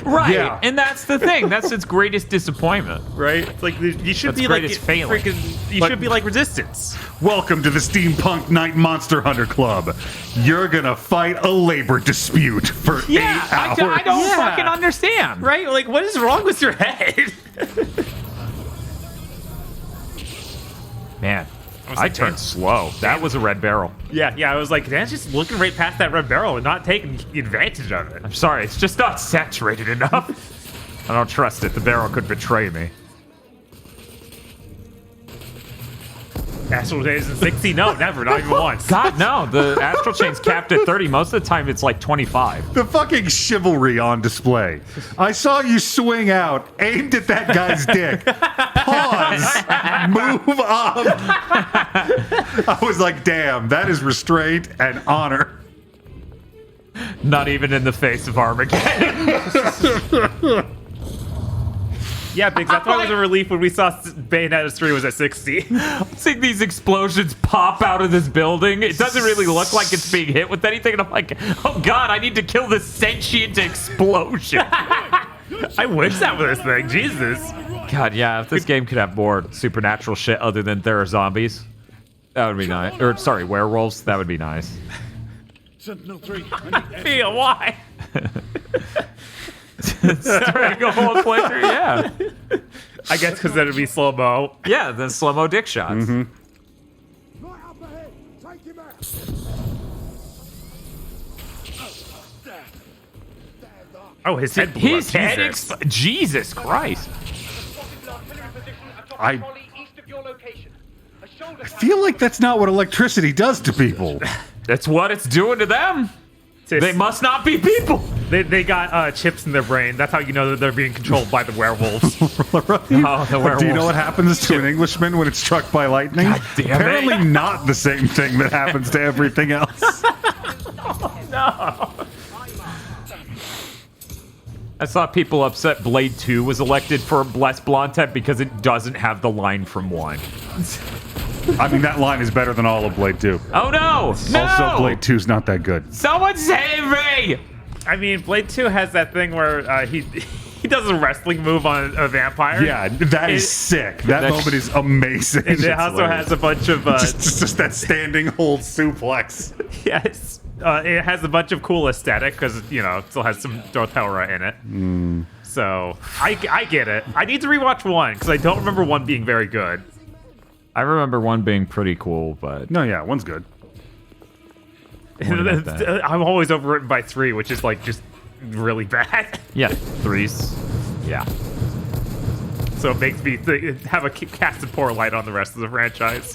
Right, Yeah. and that's the thing. That's its greatest disappointment. Right? It's like you should That's be like greatest failing. You should be like Resistance. Welcome to the Steampunk Night Monster Hunter Club. You're gonna fight a labor dispute for 8 hours. I don't fucking understand. Right? Like, what is wrong with your head? Man, I turned slow. That was a red barrel. Yeah, I was like, that's just looking right past that red barrel and not taking advantage of it. I'm sorry, it's just not saturated enough. I don't trust it. The barrel could betray me. Astral Chains in 60? No, never. Not even once. God, no. The Astral Chain's capped at 30. Most of the time, it's like 25. The fucking chivalry on display. I saw you swing out, aimed at that guy's dick. Pause. Move up. I was like, damn, that is restraint and honor. Not even in the face of Armageddon. Yeah, Biggs, I thought it was a relief when we saw Bayonetta 3 was at 60. Seeing these explosions pop out of this building, it doesn't really look like it's being hit with anything, and I'm like, oh god, I need to kill this sentient explosion. I wish that was this thing. Jesus. God, yeah, if this game could have more supernatural shit other than there are zombies, that would be nice. Or, sorry, werewolves, that would be nice. Sentinel 3. Feel why? Starting a whole playthrough, yeah. I guess because then it'd be slow-mo. Yeah, then slow-mo dick shots. Mm-hmm. Right up ahead. Take him out. Oh, his head blew His up. head Jesus. Jesus Christ. I feel like that's not what electricity does to people. That's what it's doing to them. They must not be people. They got chips in their brain. That's how you know that they're being controlled by the werewolves. Oh, the werewolves. Do you know what happens to an Englishman when it's struck by lightning? God damn it. Apparently not the same thing that happens to everything else. No. I saw people upset Blade 2 was elected for less Blondet because it doesn't have the line from 1. I mean, that line is better than all of Blade 2. Oh no! No! Also, Blade 2's not that good. Someone save me! I mean, Blade 2 has that thing where he does a wrestling move on a vampire. Yeah, that is sick. That moment is amazing. And it also has a bunch of... just that standing hold suplex. Yes. It has a bunch of cool aesthetic because, you know, it still has some Dothelra in it. So, I get it. I need to rewatch 1 because I don't remember 1 being very good. I remember 1 being pretty cool, but... No, yeah, 1's good. I'm always overwritten by 3, which is, like, just really bad. Yeah, 3's... Yeah. So it makes me have a cast a poor light on the rest of the franchise.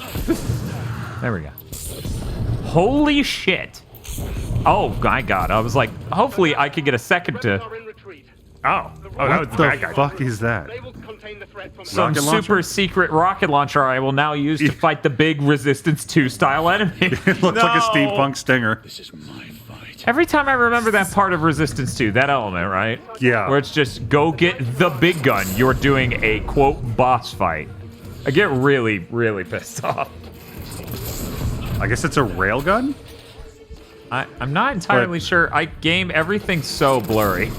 There we go. Holy shit! Oh my god! I was like, hopefully I could get a second to. That was the bad guy. What the fuck is that? Some super secret rocket launcher I will now use to fight the big Resistance 2 style enemy. It looks like a steampunk stinger. This is my fight. Every time I remember that part of Resistance 2, that element, right? Yeah. Where it's just go get the big gun. You're doing a quote boss fight. I get really, really pissed off. I guess it's a railgun? I'm not entirely sure. I game everything so blurry.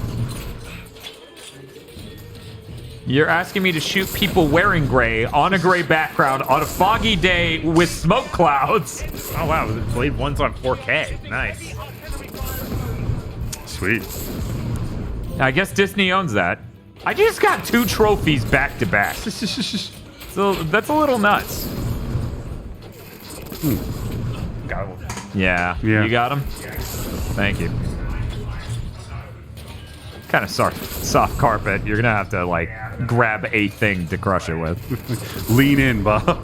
You're asking me to shoot people wearing gray on a gray background on a foggy day with smoke clouds. Oh wow, Blade 1's on 4K. Nice. Sweet. I guess Disney owns that. I just got 2 trophies back to back. So that's a little nuts. Got one. Yeah. You got him? Thank you. Kind of soft carpet. You're gonna have to like grab a thing to crush it with. Lean in, Bob.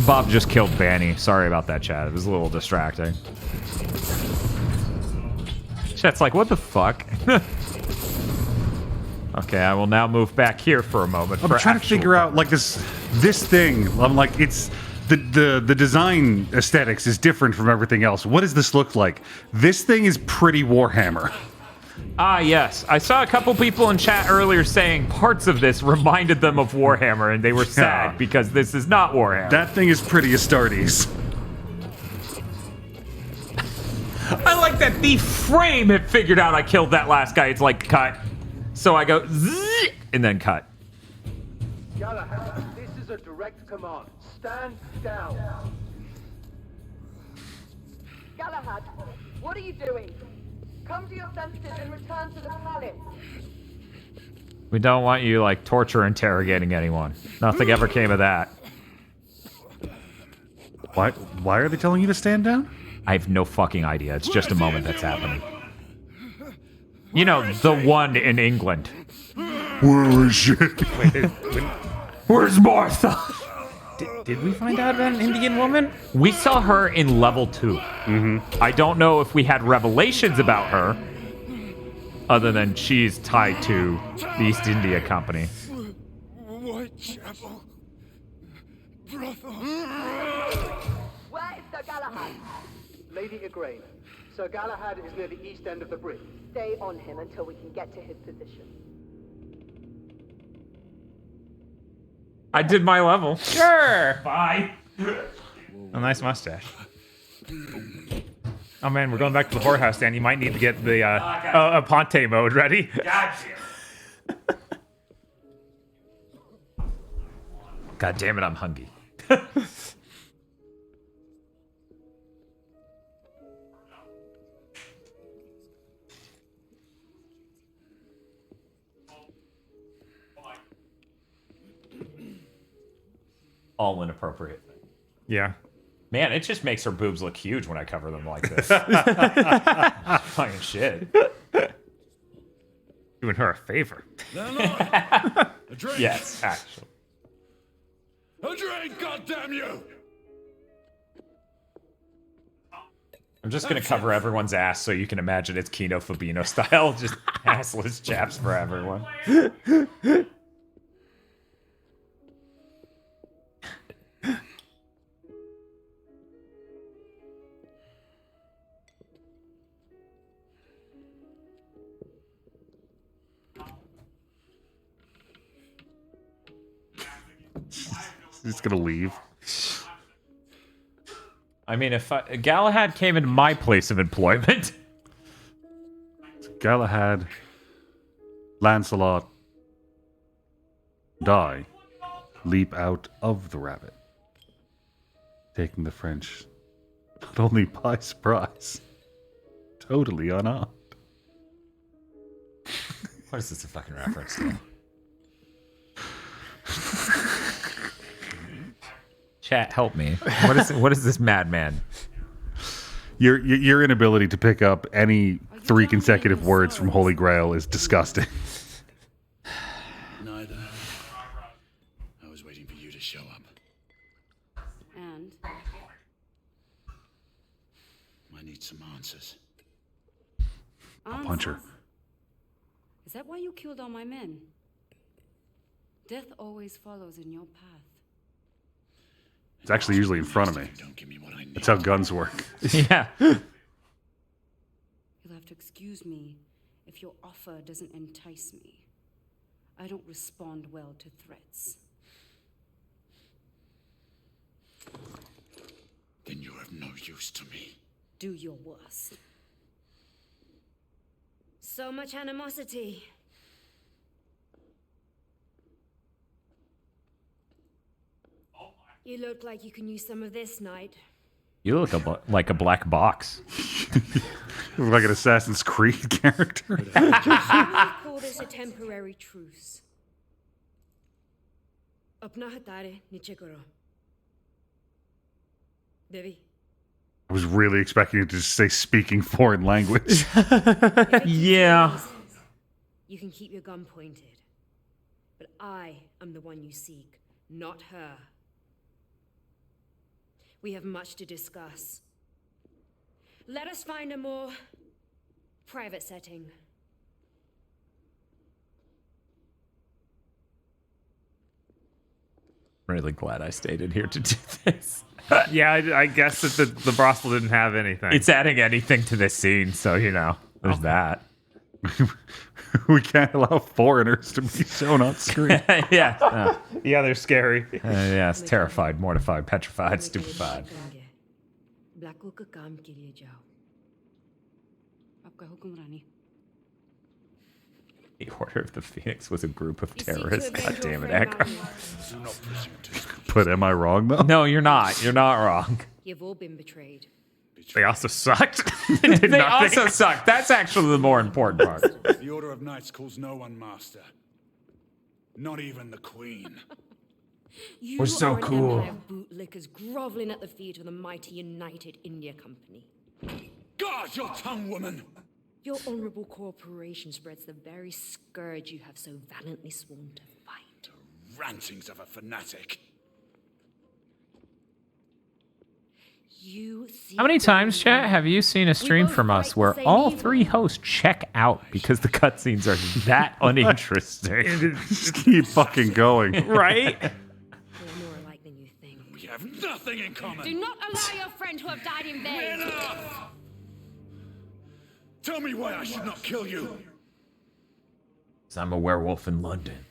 Bob just killed Banny. Sorry about that, chat. It was a little distracting. Chat's like, what the fuck? Okay, I will now move back here for a moment. I'm trying to figure out like this thing. I'm like, it's the design aesthetics is different from everything else. What does this look like? This thing is pretty Warhammer. Ah, yes. I saw a couple people in chat earlier saying parts of this reminded them of Warhammer, and they were sad because this is not Warhammer. That thing is pretty Astartes. I like that the frame it figured out I killed that last guy. It's like cut. So I go zzz, and then cut. Galahad, this is a direct command. Stand down. Galahad, what are you doing? Come to your senses and return to the palace. We don't want you, like, torture interrogating anyone. Nothing ever came of that. Why are they telling you to stand down? I have no fucking idea. It's just a moment that's happening. You know, the one in England. Where is she? Where's Martha? Did we find out about an Indian woman? We saw her in level 2. Mm-hmm. I don't know if we had revelations about her, other than she's tied to the East India Company. Whitechapel. Brothel. Where is Sir Galahad? Lady Igraine, Sir Galahad is near the east end of the bridge. Stay on him until we can get to his position. I did my level. Sure. Bye. A nice mustache. Oh man, we're going back to the whorehouse, Dan. You might need to get the Ponte mode ready. Gotcha. God damn it, I'm hungry. All inappropriate. Yeah. Man, it just makes her boobs look huge when I cover them like this. Fucking shit. Doing her a favor. A drink. Yes, actually. A drink, goddamn you! I'm just gonna cover everyone's ass so you can imagine it's Kino Fabino style, just assless chaps for everyone. He's gonna leave. I mean, if Galahad came into my place of employment. Galahad, Lancelot, die, leap out of the rabbit, taking the French not only by surprise, totally unarmed. What is this a fucking reference to? Chat, help me. What is this madman? Your inability to pick up any 3 consecutive words from Holy Grail is disgusting. Neither. I was waiting for you to show up. And? I need some answers. I'll punch her. Is that why you killed all my men? Death always follows in your path. It's actually usually in front of me. That's how guns work. Yeah. You'll have to excuse me if your offer doesn't entice me. I don't respond well to threats. Then you're of no use to me. Do your worst. So much animosity. You look like you can use some of this, Knight. You look like a black box. You look like an Assassin's Creed character. I call this a temporary truce. Apna hatare niche karo. Devi. I was really expecting you to just say speaking foreign language. Yeah. You can keep your gun pointed. But I am the one you seek, not her. We have much to discuss. Let us find a more private setting. I'm really glad I stayed in here to do this. Yeah, I guess that the brothel didn't have anything. It's adding anything to this scene, so there's that. We can't allow foreigners to be shown on screen. Yeah. Yeah, they're scary. Yes, terrified, mortified, petrified, stupefied. The Order of the Phoenix was a group of terrorists. God damn it, Echo. But am I wrong, though? No, you're not. You're not wrong. You've all been betrayed. They also sucked. They also sucked. That's actually the more important part. The Order of Knights calls no one master. Not even the Queen. We're so cool. An empire of bootlickers groveling at the feet of the mighty United India Company. Guard your tongue, woman! Your honorable corporation spreads the very scourge you have so valiantly sworn to fight. The rantings of a fanatic. How many times, chat, have you seen a stream from us where all 3 hosts check out because the cutscenes are that uninteresting? Just keep fucking going. Right? We have nothing in common. Do not allow your friend to have died in vain. Enough! Tell me why I should not kill you. Because I'm a werewolf in London.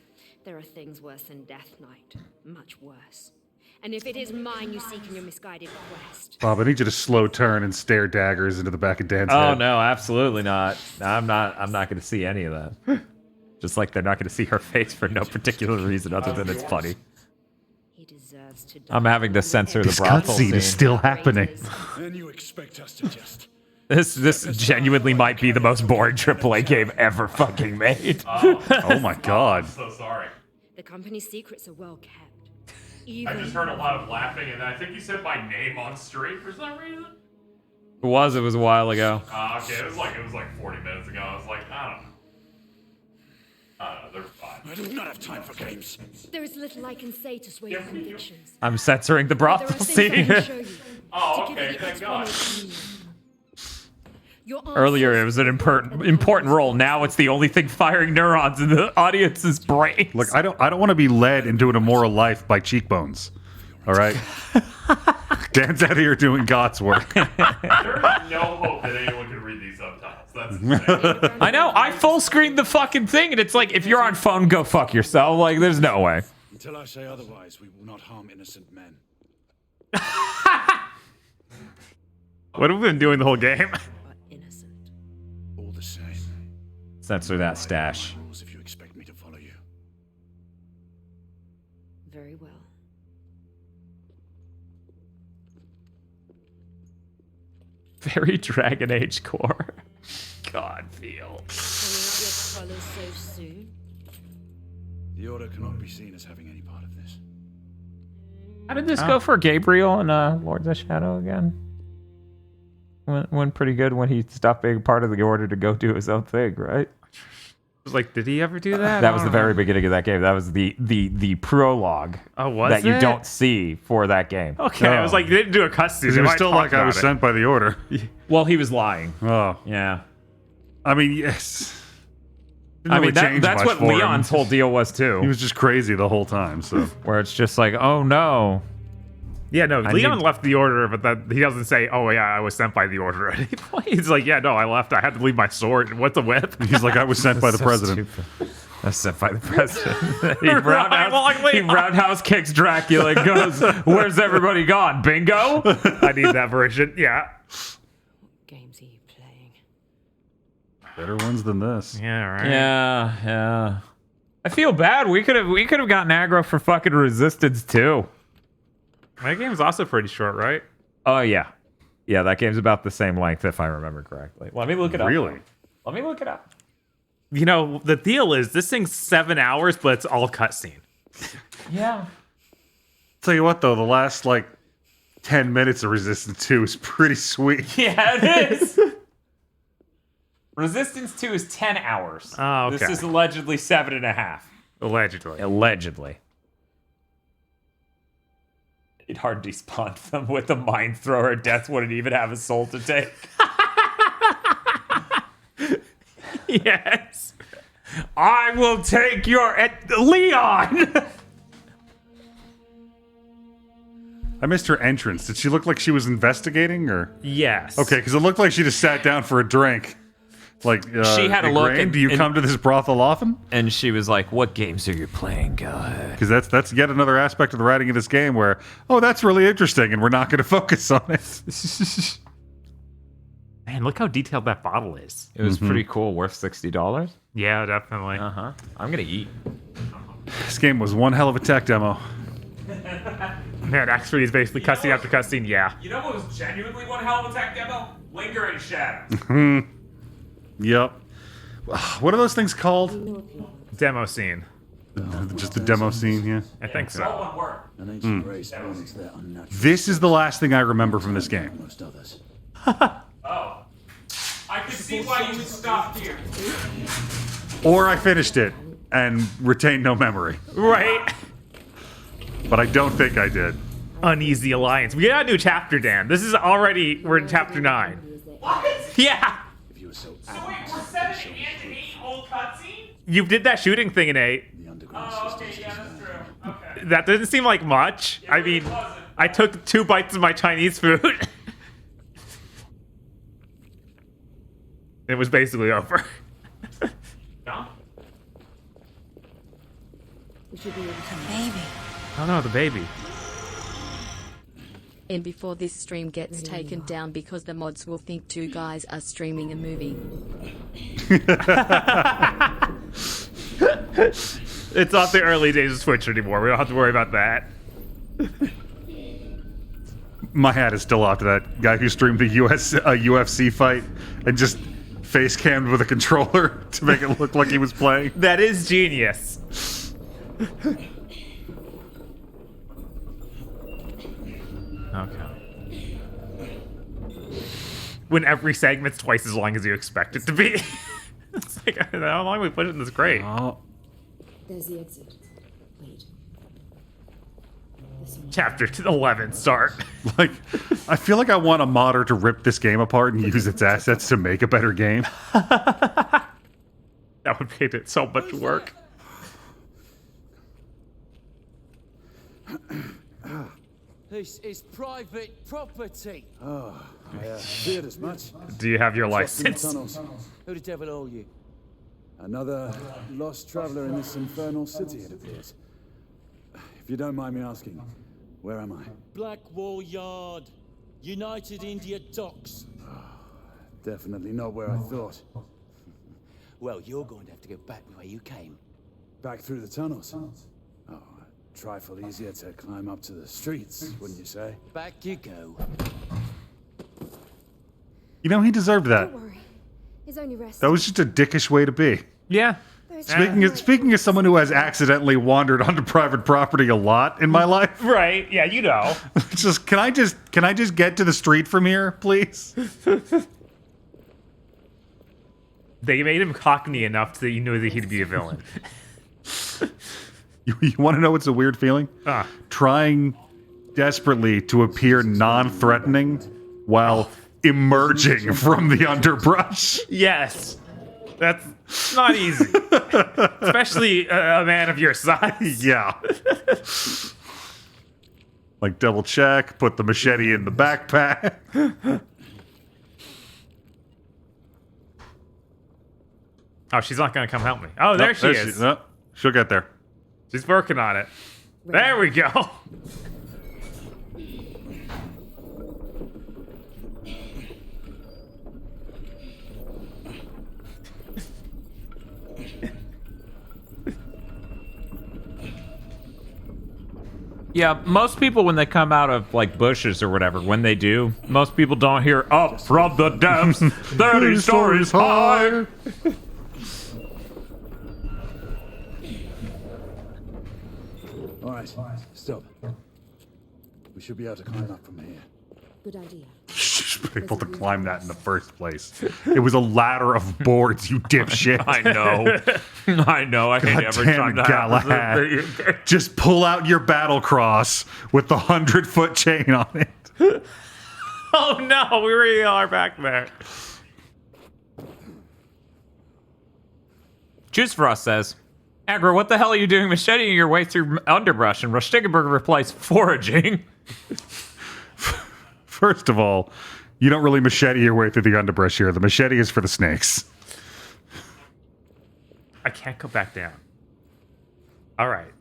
There are things worse than death, Knight. Much worse. And if it is mine you seek in your misguided quest. Bob, I need you to slow turn and stare daggers into the back of Dan's head. Oh no, absolutely not. I'm not going to see any of that. Just like they're not going to see her face for no particular reason other than it's funny. He deserves to die. I'm having to censor the This brothel cutscene scene. is still happening. And you expect us to just... This genuinely might be the most boring AAA game ever fucking made. Oh my god. I'm so sorry. The company's secrets are well kept. I just heard a lot of laughing, and I think you said my name on stream for some reason. It was a while ago. Okay, it was like 40 minutes ago. I was like, I don't know. They're fine. I do not have time for games. There is little I can say to sway your convictions. I'm censoring the brothel There are things I scene. can show you. Oh, to give okay, you thank God. explanation. Earlier, it was an important role. Now it's the only thing firing neurons in the audience's brain. Look, I don't want to be led into an immoral life by cheekbones. All right, Dan's out here doing God's work. There is no hope that anyone can read these subtitles. That's insane. I know. I full screened the fucking thing, and it's like, if you're on phone, go fuck yourself. Like, there's no way. Until I say otherwise, we will not harm innocent men. What have we been doing the whole game? All the same. Censor that stash. Rules if you expect me to follow you. Very well. Very Dragon Age core. God, feel. Pulling out your colours so soon? The Order cannot be seen as having any part of this. How did this go for Gabriel and Lords of Shadow again? Went pretty good when he stopped being part of the Order to go do his own thing, right? I was like, did he ever do that? That was the very beginning of that game. That was the prologue that you don't see for that game. Okay, I was like, they didn't do a cutscene. He was still like, I was sent by the Order. Well, he was lying. Oh. Yeah. I mean, yes. I mean, that's what Leon's whole deal was, too. He was just crazy the whole time, so. Where it's just like, oh, no. Yeah, no, Leon left the Order, but that he doesn't say, oh, yeah, I was sent by the Order at any point. He's like, yeah, no, I left. I had to leave my sword. What's a whip? He's like, I was sent by the president. I was sent by the president. he roundhouse kicks Dracula and goes, where's everybody gone? Bingo? I need that version. Yeah. Games are you playing? Better ones than this. Yeah, right. Yeah. I feel bad. We could have gotten aggro for fucking Resistance too. That game's also pretty short, right? Oh yeah. Yeah, that game's about the same length if I remember correctly. Let me look it up. Really? Let me look it up. You know, the deal is this thing's 7 hours, but it's all cutscene. Yeah. Tell you what though, the last like 10 minutes of Resistance 2 is pretty sweet. Yeah, it is. Resistance 2 is 10 hours. Oh, okay. This is allegedly 7.5. Allegedly. He'd hard despawn them with a mind thrower. Death wouldn't even have a soul to take. Yes. I will take your Leon. I missed her entrance. Did she look like she was investigating or? Yes. Okay, because it looked like she just sat down for a drink. Like, she had a look. Do you come to this brothel often? And she was like, "What games are you playing, God?" Because that's yet another aspect of the writing of this game where, oh, that's really interesting, and we're not going to focus on it. Man, look how detailed that bottle is. It was pretty cool. Worth $60. Yeah, definitely. I'm gonna eat. This game was one hell of a tech demo. Man, Act 3 is basically cutscene after cutscene. Yeah. You know what was genuinely one hell of a tech demo? Lingering Shadows. Yep. What are those things called? Demo scene. Just the demo scene, yeah. I think so. All one word. This is the last thing I remember from this game. Oh. I can see why you would stop here. Or I finished it and retained no memory. Right. But I don't think I did. Uneasy Alliance. We got a new chapter, Dan. This is already, we're in chapter 9. What? Yeah. So wait, we're 7 and 8 whole cutscene? You did that shooting thing in 8. Oh, okay, yeah, that's true. Okay. That doesn't seem like much. I mean, I took 2 bites of my Chinese food. It was basically over. No? We should be able to baby. Oh no, the baby. And before this stream gets taken down because the mods will think 2 guys are streaming a movie. It's not the early days of Twitch anymore. We don't have to worry about that. My hat is still off to that guy who streamed the UFC fight and just face cammed with a controller to make it look like he was playing. That is genius. Okay. When every segment's twice as long as you expect it to be. It's like, how long we put it in this crate? There's the exit. Wait. Chapter 11 start. Like, I feel like I want a modder to rip this game apart and use its assets to make a better game. That would make it so much work. This is private property. Oh, I feared as much. Do you have your Trust in the license? tunnels. Who the devil are you? Another lost traveler in this infernal city, it appears. If you don't mind me asking, where am I? Blackwall Yard, United India Docks. Definitely not where I thought. Well, you're going to have to go back the way you came. Back through the tunnels? Oh, a trifle easier to climb up to the streets, wouldn't you say? Back you go. You know, he deserved that. Don't worry. He's only resting. That was just a dickish way to be. Yeah. Speaking as someone who has accidentally wandered onto private property a lot in my life. Right, yeah, you know. Just can I just get to the street from here, please? They made him cockney enough that you knew that he'd be a villain. You want to know what's a weird feeling? Trying desperately to appear non-threatening while emerging from the underbrush. Yes. That's not easy. Especially a man of your size. Yeah. Like double check, put the machete in the backpack. Oh, she's not going to come help me. Oh, there she is. She'll get there. She's working on it. There we go. Yeah, most people when they come out of like bushes or whatever, when they do, most people don't hear up from the depths 30 stories high. All right, stop. We should be able to climb up from here. Good idea. Should be able to climb that in the first place. It was a ladder of boards, you dipshit. I know. I hate every time that Galahad. happens. Just pull out your battle cross with the 100-foot chain on it. Oh no, we really are back there. Juice for Us says, Aggro, what the hell are you doing macheting your way through underbrush and Rustigenberg replies foraging? First of all, you don't really machete your way through the underbrush here. The machete is for the snakes. I can't go back down. All right.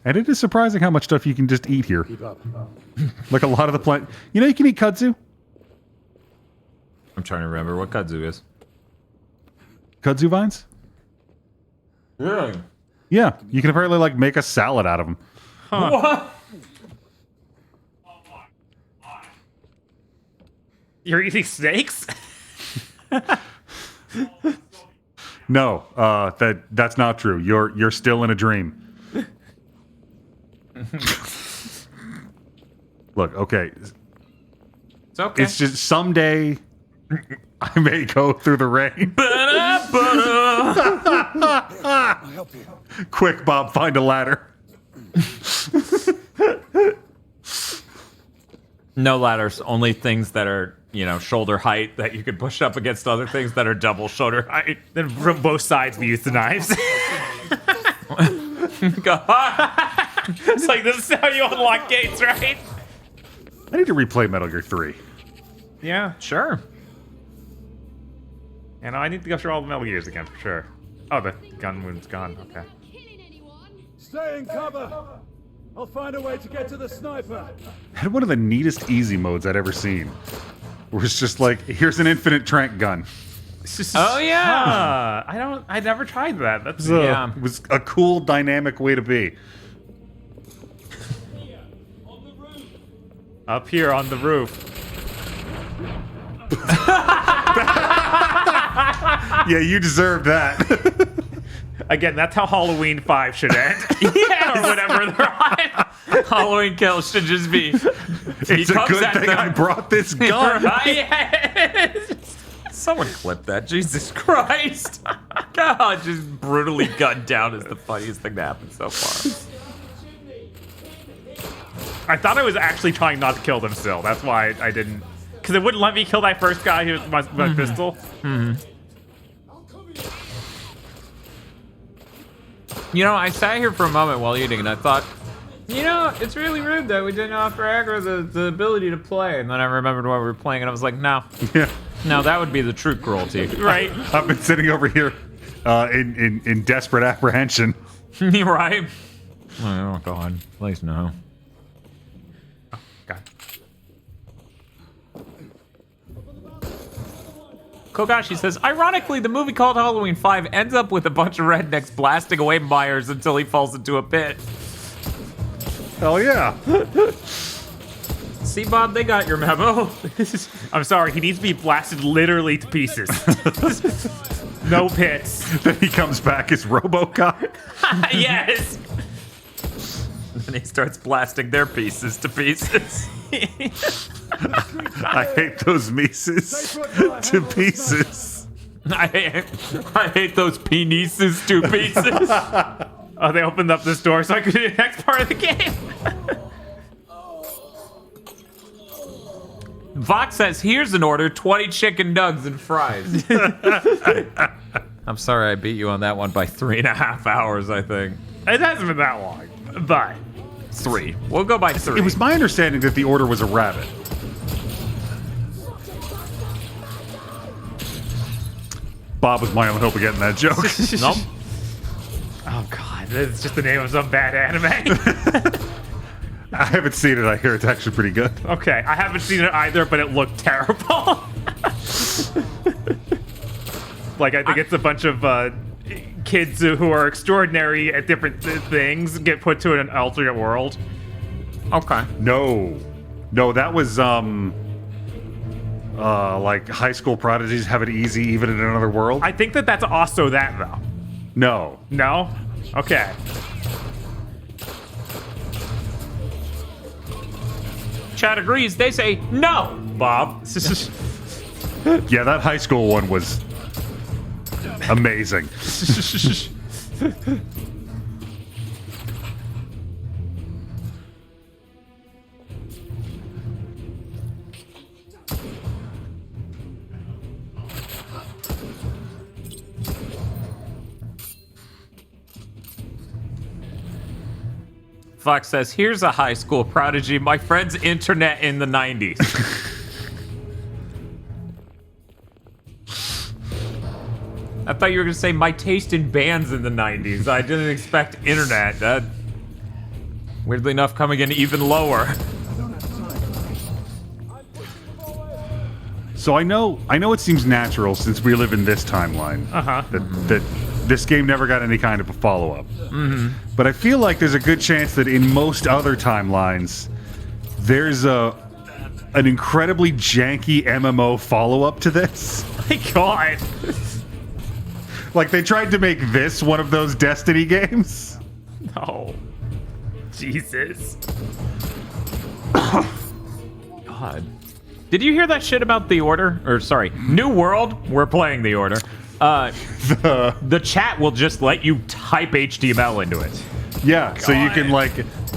And it is surprising how much stuff you can just eat here. Keep up. Like a lot of the plant. You know you can eat kudzu? I'm trying to remember what kudzu is. Kudzu vines? Really? Yeah, you can apparently like make a salad out of them. Huh. What? You're eating snakes? No, that's not true. You're still in a dream. Look, okay. It's okay. It's just someday I may go through the rain. I'll help you. Quick, Bob, find a ladder. No ladders, only things that are, shoulder height that you can push up against other things that are double shoulder height. Then from both sides we use the knives. It's like, this is how you unlock gates, right? I need to replay Metal Gear 3. Yeah. Sure. And I need to go through all the Metal Gears again, for sure. Oh, the gun wound's gone. Okay. Stay in cover. I'll find a way to get to the sniper. Had one of the neatest easy modes I'd ever seen. Where it's just like, here's an infinite trank gun. Oh yeah. I never tried that. That's It was a cool, dynamic way to be. Up here on the roof. Yeah, you deserve that. Again, that's how Halloween 5 should end. Or whatever they're on. Halloween Kills should just be. It's a good thing I brought this gun. Someone clip that. Jesus Christ. God, just brutally gunned down is the funniest thing to happen so far. I thought I was actually trying not to kill them still. That's why I didn't. Because it wouldn't let me kill that first guy who was my pistol. You know, I sat here for a moment while eating, and I thought, you know, it's really rude that we didn't offer Agra the ability to play. And then I remembered what we were playing, and I was like, no. Yeah. No, that would be the true cruelty. Right. I've been sitting over here in desperate apprehension. Right? Oh, God. Please, no. Oh, God. Kogashi says, ironically, the movie called Halloween 5 ends up with a bunch of rednecks blasting away Myers until he falls into a pit. Hell yeah. See, Bob, they got your memo. I'm sorry, he needs to be blasted literally to pieces. No pits. Then he comes back as RoboCop. Yes. And he starts blasting their pieces to pieces. I hate those Mises to pieces. I hate those penises to pieces. Oh, they opened up this door so I could do the next part of the game. Vox says, here's an order, 20 chicken nugs and fries. I'm sorry I beat you on that one by 3.5 hours, I think. It hasn't been that long, but 3. We'll go by 3. It was my understanding that the order was a rabbit. Bob was my only hope of getting that joke. Nope. Oh, God. That's just the name of some bad anime. I haven't seen it. I hear it's actually pretty good. Okay, I haven't seen it either, but it looked terrible. Like, I think it's a bunch of kids who are extraordinary at different things get put to an alternate world. Okay. No, that was like high school prodigies have it easy even in another world. I think that's also that though. No. No? Okay. Chad agrees. They say no, Bob. Yeah, that high school one was amazing. Fox says, here's a high school prodigy. My friend's internet in the 90s. I thought you were going to say my taste in bands in the 90s. I didn't expect internet. That, weirdly enough, coming in even lower. So I know it seems natural since we live in this timeline that this game never got any kind of a follow-up. But I feel like there's a good chance that in most other timelines, there's an incredibly janky MMO follow-up to this. My God. Like they tried to make this one of those Destiny games. No. Jesus. God. Did you hear that shit about The Order? Or, sorry, New World? We're playing The Order. The chat will just let you type HTML into it. Yeah, so you can, like,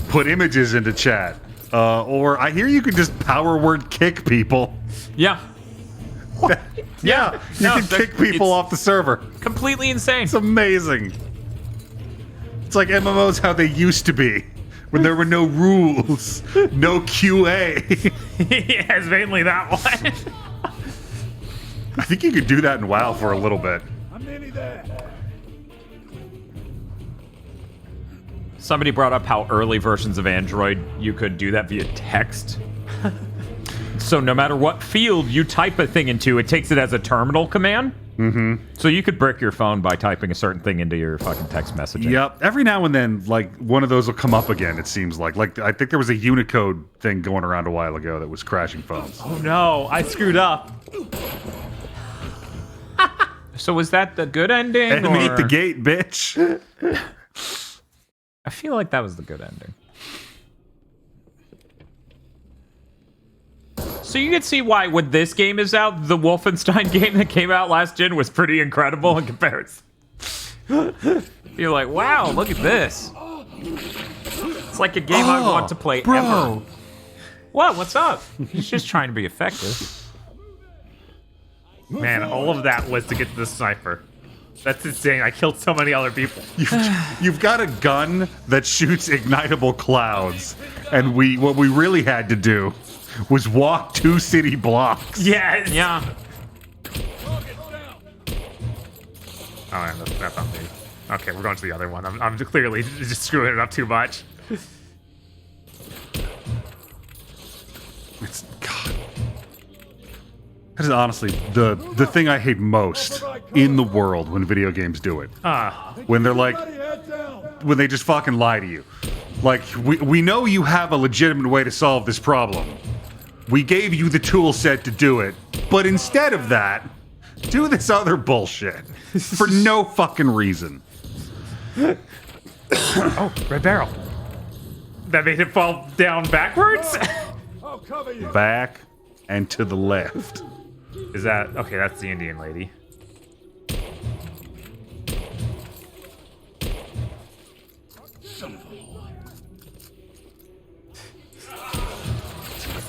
put images into chat. Or I hear you can just power word kick people. Yeah. Yeah, you can kick people off the server. Completely insane. It's amazing. It's like MMOs how they used to be. When there were no rules, no QA. Yeah, it's mainly that one. I think you could do that in WoW for a little bit. I'm nearly there. Somebody brought up how early versions of Android, you could do that via text. So no matter what field you type a thing into, it takes it as a terminal command. So you could brick your phone by typing a certain thing into your fucking text messaging. Yep. Every now and then, like, one of those will come up again, it seems like. Like, I think there was a Unicode thing going around a while ago that was crashing phones. Oh no, I screwed up. So was that the good ending? Enemy or... at the gate, bitch. I feel like that was the good ending. So you can see why when this game is out, the Wolfenstein game that came out last gen was pretty incredible in comparison. You're like, wow, look at this. It's like a game I want to play bro. ever. What? What's up? He's just trying to be effective. Man, all of that was to get to the sniper. That's insane. I killed so many other people. You've got a gun that shoots ignitable clouds, and what we really had to do was walk 2 city blocks. Yes. Yeah. Oh, man, that's not me. Okay, we're going to the other one. I'm clearly just screwing it up too much. It's God. That is honestly the thing I hate most in the world when video games do it. When they're like, when they just fucking lie to you. Like, we know you have a legitimate way to solve this problem. We gave you the tool set to do it, but instead of that, do this other bullshit for no fucking reason. Oh, red barrel. That made it fall down backwards? I'll cover you. Back and to the left. Is that... Okay, that's the Indian lady. Son of a whore.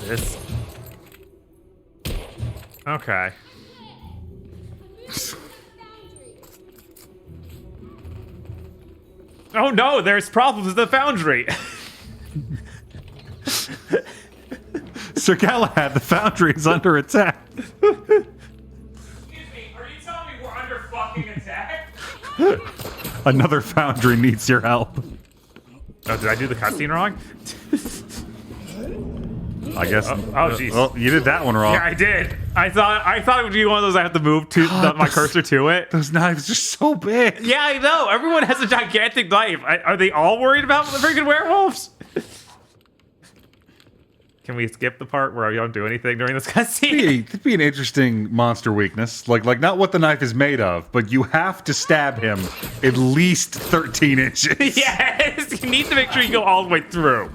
Jesus. Okay. Oh no, there's problems with the foundry. Sir Galahad, the foundry is under attack. Excuse me, are you telling me we're under fucking attack? Another foundry needs your help. Oh, did I do the cutscene wrong? I guess. Oh, jeez. Well, you did that one wrong. Yeah, I did. I thought it would be one of those I have to move to my cursor to it. Those knives are so big. Yeah, I know. Everyone has a gigantic knife. Are they all worried about the freaking werewolves? Can we skip the part where I don't do anything during this cutscene? It'd be an interesting monster weakness. Like not what the knife is made of, but you have to stab him at least 13 inches. Yes, you need to make sure you go all the way through.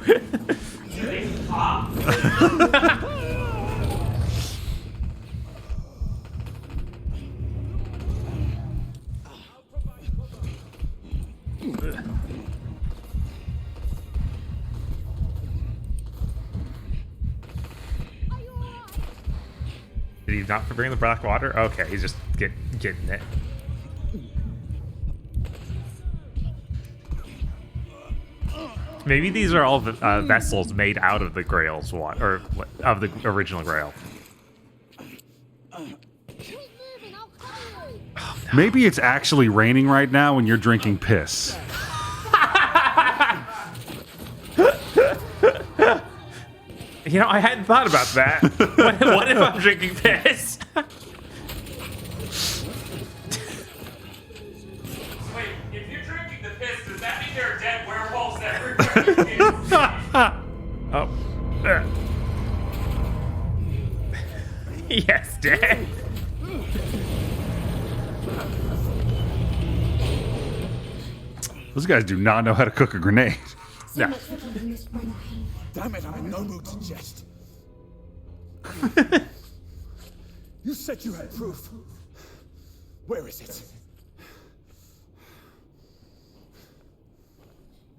Did he not bring the black water? Okay, he's just getting it. Maybe these are all the vessels made out of the Grail's water, or of the original Grail. Maybe it's actually raining right now and you're drinking piss. You know, I hadn't thought about that. What if I'm drinking piss? Wait, if you're drinking the piss, does that mean there are dead werewolves everywhere? Oh. Yes, dead. Those guys do not know how to cook a grenade. No. Damn it, I'm in no mood to jest. You said you had proof. Where is it?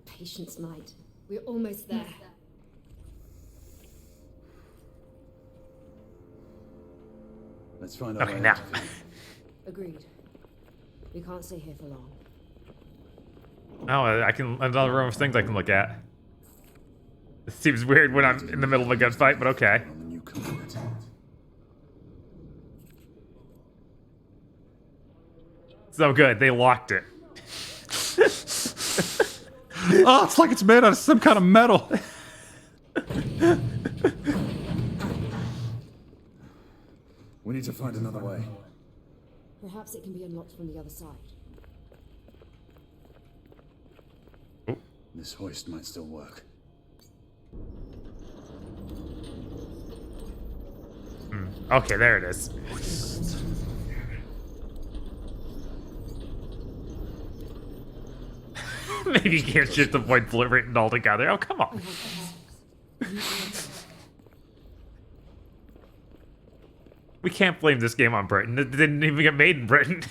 Patience, Knight. We're almost there. Let's find out. Okay, now. Agreed. We can't stay here for long. Oh, I can another room of things I can look at. It seems weird when I'm in the middle of a gunfight, but okay. So good, they locked it. Oh, it's like it's made out of some kind of metal. We need to find another way. Perhaps it can be unlocked from the other side. This hoist might still work. Okay, there it is. Maybe you can't shift the point written altogether. Oh, come on. We can't blame this game on Britain. It didn't even get made in Britain.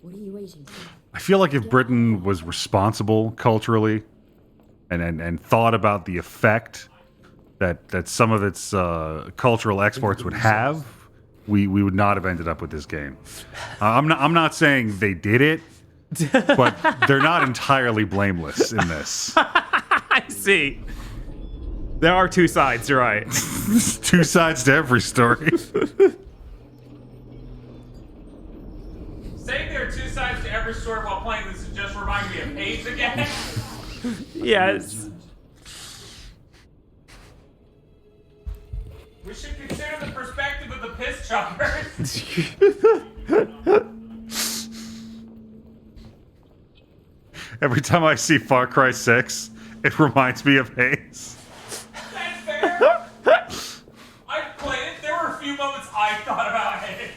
What are you waiting for? I feel like if Britain was responsible culturally and thought about the effect that some of its cultural exports would have, we would not have ended up with this game. I'm not saying they did it, but they're not entirely blameless in this. I see. There are two sides, you're right. Two sides to every story. Saying there are two sides to every story while playing this is just reminding me of AIDS again. Yes. We should consider the perspective of the piss chuckers. Every time I see Far Cry 6, it reminds me of Hayes. That's fair. I played it. There were a few moments I thought about it.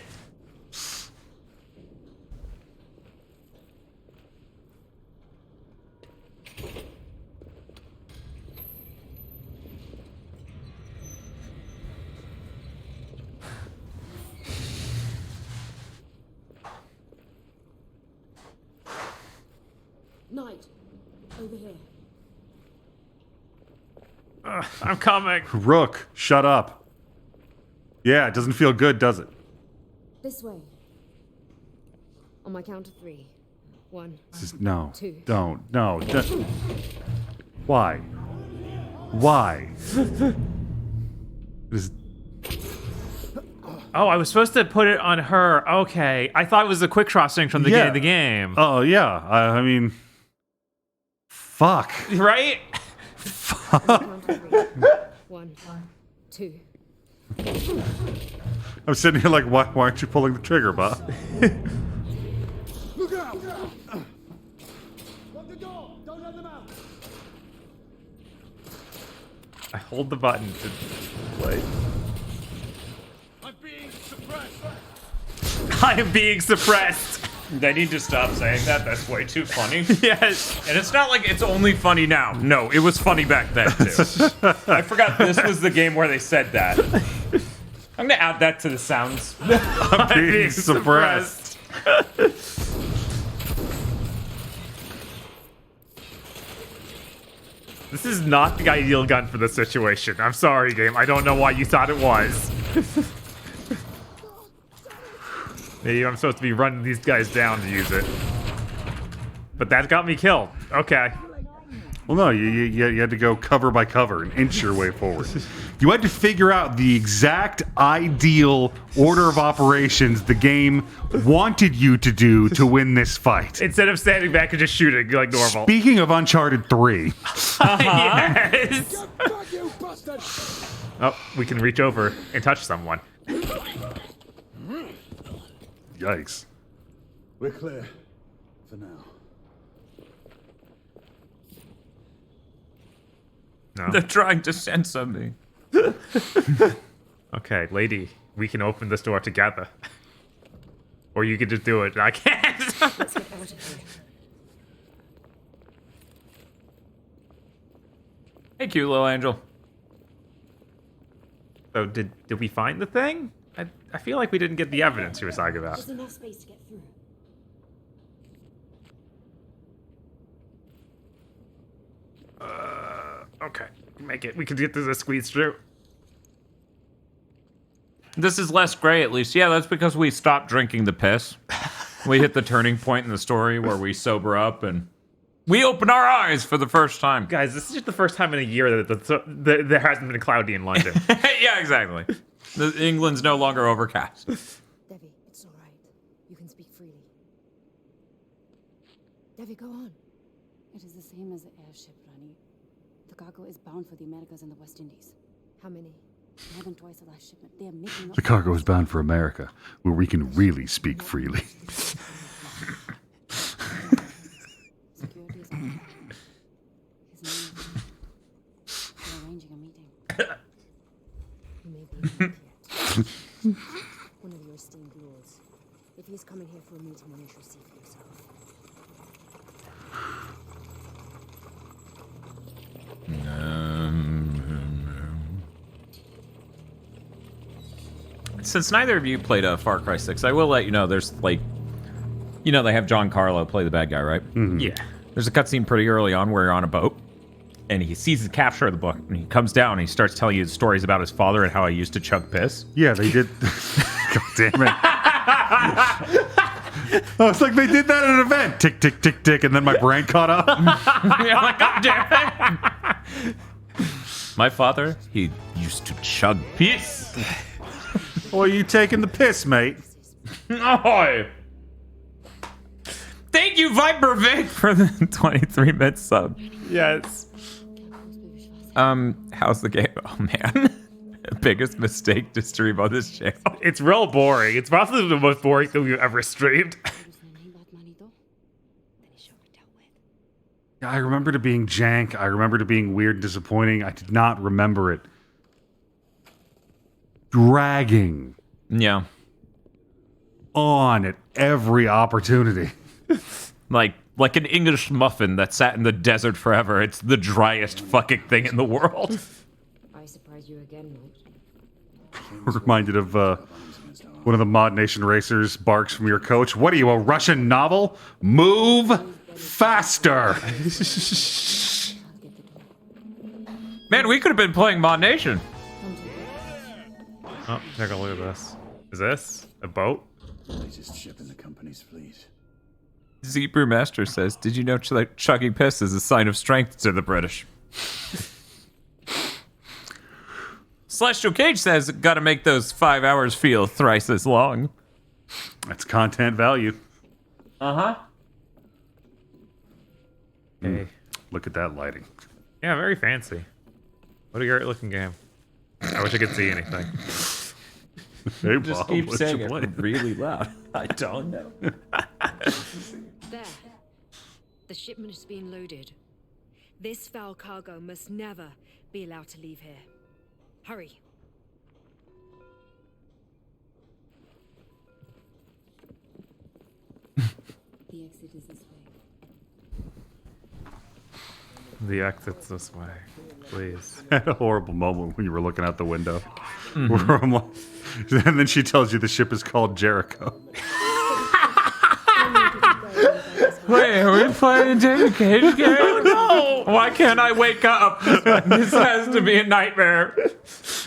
Knight, over here. I'm coming. Rook, shut up. Yeah, it doesn't feel good, does it? This way. On my count of 3. 1. No. 2. Don't. No. Why? Why? Oh, I was supposed to put it on her. Okay. I thought it was a quick draw thing from the beginning of the game. Oh, yeah. I mean... Fuck. Right? Fuck. 1. 2. I'm sitting here like, why aren't you pulling the trigger, Bob? Look out! Lock the door! Don't let them out! I hold the button to play. I'm being suppressed. I am being suppressed. They need to stop saying that. That's way too funny. Yes. And it's not like it's only funny now. No, it was funny back then, too. I forgot this was the game where they said that. I'm going to add that to the sounds. I'm being suppressed. This is not the ideal gun for this situation. I'm sorry, game. I don't know why you thought it was. Maybe I'm supposed to be running these guys down to use it. But that got me killed. Okay. Well, no, you had to go cover by cover and inch your way forward. You had to figure out the exact ideal order of operations the game wanted you to do to win this fight. Instead of standing back and just shooting like normal. Speaking of Uncharted 3. Yes. Oh, we can reach over and touch someone. Yikes. We're clear. For now. No. They're trying to censor me. Okay, lady, we can open this door together. Or you can just do it. I can't. Let's get out of here. Hey, cute little angel. So did we find the thing? I feel like we didn't get the evidence you were talking about. There's enough space to get through. Okay, make it. We can get this squeeze through. This is less gray, at least. Yeah, that's because we stopped drinking the piss. We hit the turning point in the story where we sober up and we open our eyes for the first time. Guys, this is just the first time in a year that there hasn't been cloudy in London. Yeah, exactly. England's no longer overcast. Devi, it's all right. You can speak freely. Devi, go on. It is the same as the airship, Rani. The cargo is bound for the Americas and the West Indies. How many? More than twice the last shipment. They are making up. The cargo is bound for America, where we can really speak freely. Security is on. His name. They're arranging a meeting. He may be yet. One of your esteemed lords. If he's coming here for a meeting, then you shall see for yourself. Since neither of you played Far Cry 6, I will let you know there's like You know they have John Carlo play the bad guy, right? Yeah. There's a cutscene pretty early on where you're on a boat, and he sees the capture of the book, and he comes down and he starts telling you stories about his father and how he used to chug piss. Yeah, they did. God damn it. I was like, they did that at an event. Tick, tick, tick, tick, and then my brain caught up. Yeah, like, God damn it. My father, he used to chug piss. Well, you taking the piss, mate? Oh. Thank you, Viper Vic, for the 23-minute sub. Yes. How's the game? Oh, man. Biggest mistake to stream on this channel. It's real boring. It's probably the most boring thing we've ever streamed. I remembered it being jank. I remembered it being weird and disappointing. I did not remember it dragging. Yeah. On at every opportunity. Like an English muffin that sat in the desert forever. It's the driest fucking thing in the world. I surprise you again, mate. Reminded of one of the Mod Nation racers barks from your coach. What are you, a Russian novel? Move faster. Man, we could have been playing Mod Nation. Oh, take a look at this. Is this a boat? Latest ship in the company's fleet. Z Brewmaster says, did you know chugging piss is a sign of strength to the British? Celestial Cage says, gotta make those 5 hours feel thrice as long. That's content value. Uh-huh. Okay. Look at that lighting. Yeah, very fancy. What a great looking game. I wish I could see anything. Hey, Just Bob, keep what saying you it playing? really loud. I don't know. There. The shipment is being loaded. This foul cargo must never be allowed to leave here. Hurry. The exit is this way. The exit's this way. Please. I had a horrible moment when you were looking out the window. Mhm. Where I'm like, and then she tells you the ship is called Jericho. Wait, are we playing a David Cage game? No! Why can't I wake up? This has to be a nightmare.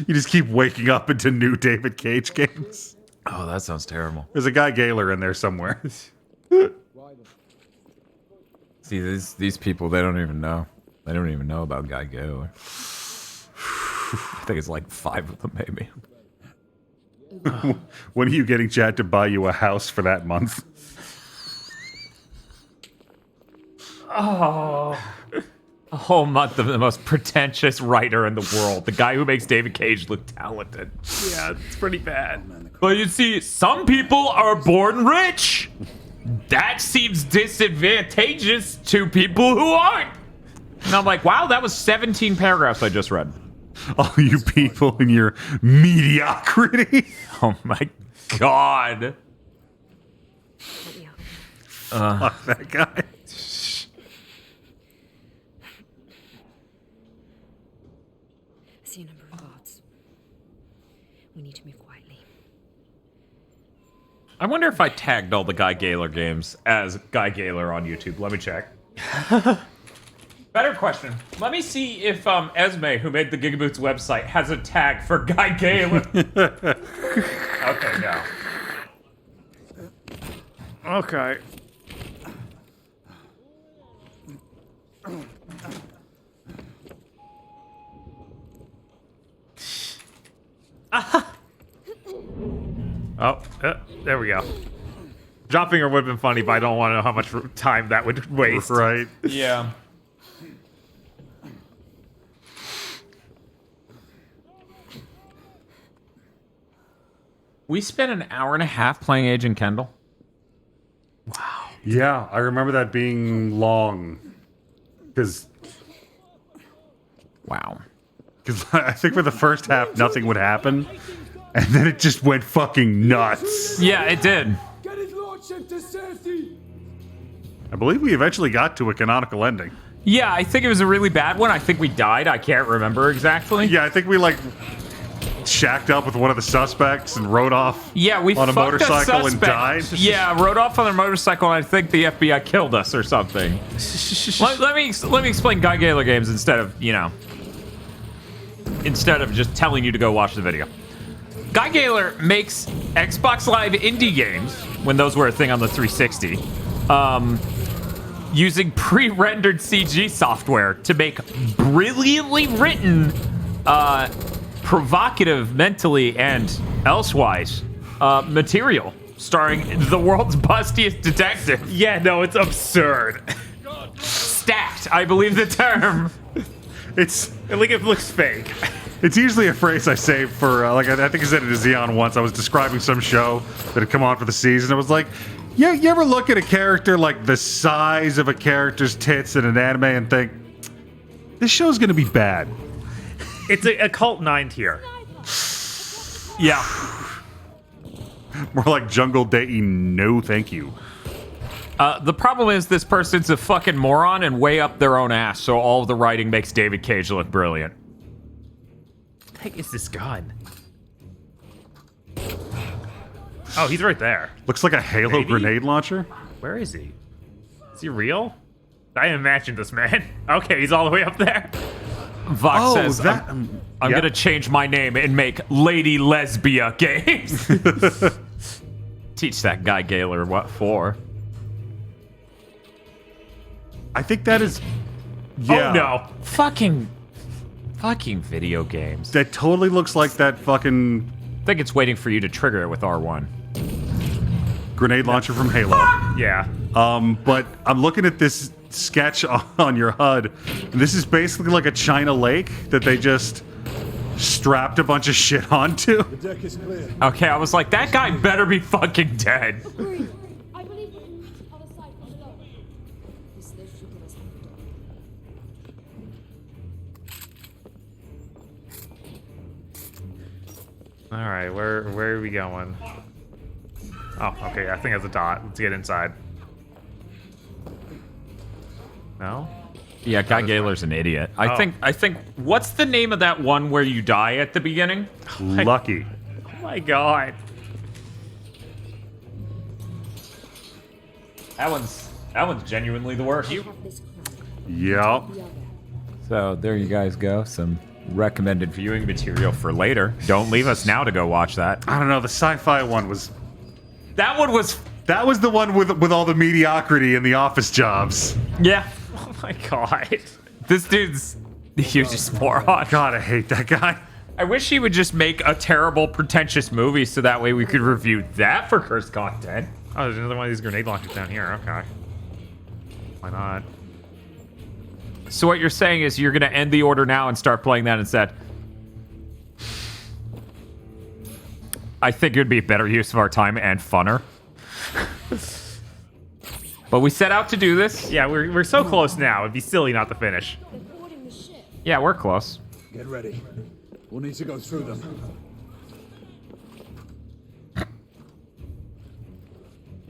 You just keep waking up into new David Cage games. Oh, that sounds terrible. There's a Guy Gaylor in there somewhere. See, these people, they don't even know. They don't even know about Guy Gaylor. I think it's like 5 of them, maybe. When are you getting Chad to buy you a house for that month? Oh. A whole month of the most pretentious writer in the world. The guy who makes David Cage look talented. Yeah, it's pretty bad. But you see, some people are born rich. That seems disadvantageous to people who aren't. And I'm like, wow, that was 17 paragraphs I just read. All you people in your mediocrity. Oh my god. Fuck that guy. I see a number of guards. We need to move quietly. I wonder if I tagged all the Guy Gaylor games as Guy Gaylor on YouTube. Let me check. Better question. Let me see if Esme, who made the Gigaboots website, has a tag for Guy Gaylor. Okay, no. Okay. Oh, there we go. Dropping her would have been funny, but I don't want to know how much time that would waste. Right. Yeah. We spent an hour and a half playing Agent Kendall. Wow. Yeah, I remember that being long. Because... Wow. Because I think for the first half, nothing would happen. And then it just went fucking nuts. Yeah, it did. Get his lordship to safety! I believe we eventually got to a canonical ending. Yeah, I think it was a really bad one. I think we died. I can't remember exactly. Yeah, I think we, like, shacked up with one of the suspects and rode off Yeah, we on a fucked motorcycle and suspect. died. Yeah, rode off on a motorcycle, and I think the FBI killed us or something. let me explain Guy Gaylor games instead of just telling you to go watch the video. Guy Gaylor makes Xbox Live indie games when those were a thing on the 360, using pre-rendered CG software to make brilliantly written, provocative mentally and elsewise material starring the world's bustiest detective. Yeah, no, it's absurd. Stacked, I believe the term. It's like it looks fake. It's usually a phrase I say for, I think I said it to Xeon once. I was describing some show that had come on for the season. It was like, yeah, you ever look at a character like the size of a character's tits in an anime and think, this show's going to be bad? It's a cult 9 tier. Yeah. More like Jungle Deity, no thank you. The problem is this person's a fucking moron and way up their own ass, so all of the writing makes David Cage look brilliant. What the heck is this gun? Oh, he's right there. Looks like a Halo grenade launcher. Where is he? Is he real? I imagined this man. Okay, he's all the way up there. Vox says, I'm going to change my name and make Lady Lesbia games. Teach that Guy Gaylor what for. I think that is... Yeah. Oh, no. Fucking video games. That totally looks like that fucking... I think it's waiting for you to trigger it with R1. Grenade launcher from Halo. Yeah. But I'm looking at this sketch on your HUD. And this is basically like a China lake that they just strapped a bunch of shit onto. The deck is clear. Okay, I was like, that guy better be fucking dead. I believe we can reach the other side from below. This lift should give us All right, where are we going? Oh, okay, I think it's a dot. Let's get inside. No? Yeah, Guy Gaylor's an idiot. I think what's the name of that one where you die at the beginning? Lucky. Oh my god. That one's genuinely the worst. Yep. So there you guys go. Some recommended viewing material for later. Don't leave us now to go watch that. I don't know, the sci-fi one was... That one was... That was the one with all the mediocrity and the office jobs. Yeah. Oh my god. This dude's the hugest moron. God, I hate that guy. I wish he would just make a terrible, pretentious movie so that way we could review that for cursed content. Oh, there's another one of these grenade launchers down here. Okay. Why not? So what you're saying is you're going to end the order now and start playing that instead? I think it would be a better use of our time and funner. But we set out to do this. Yeah, we're so close now. It'd be silly not to finish. Yeah, we're close. Get ready. We'll need to go through them.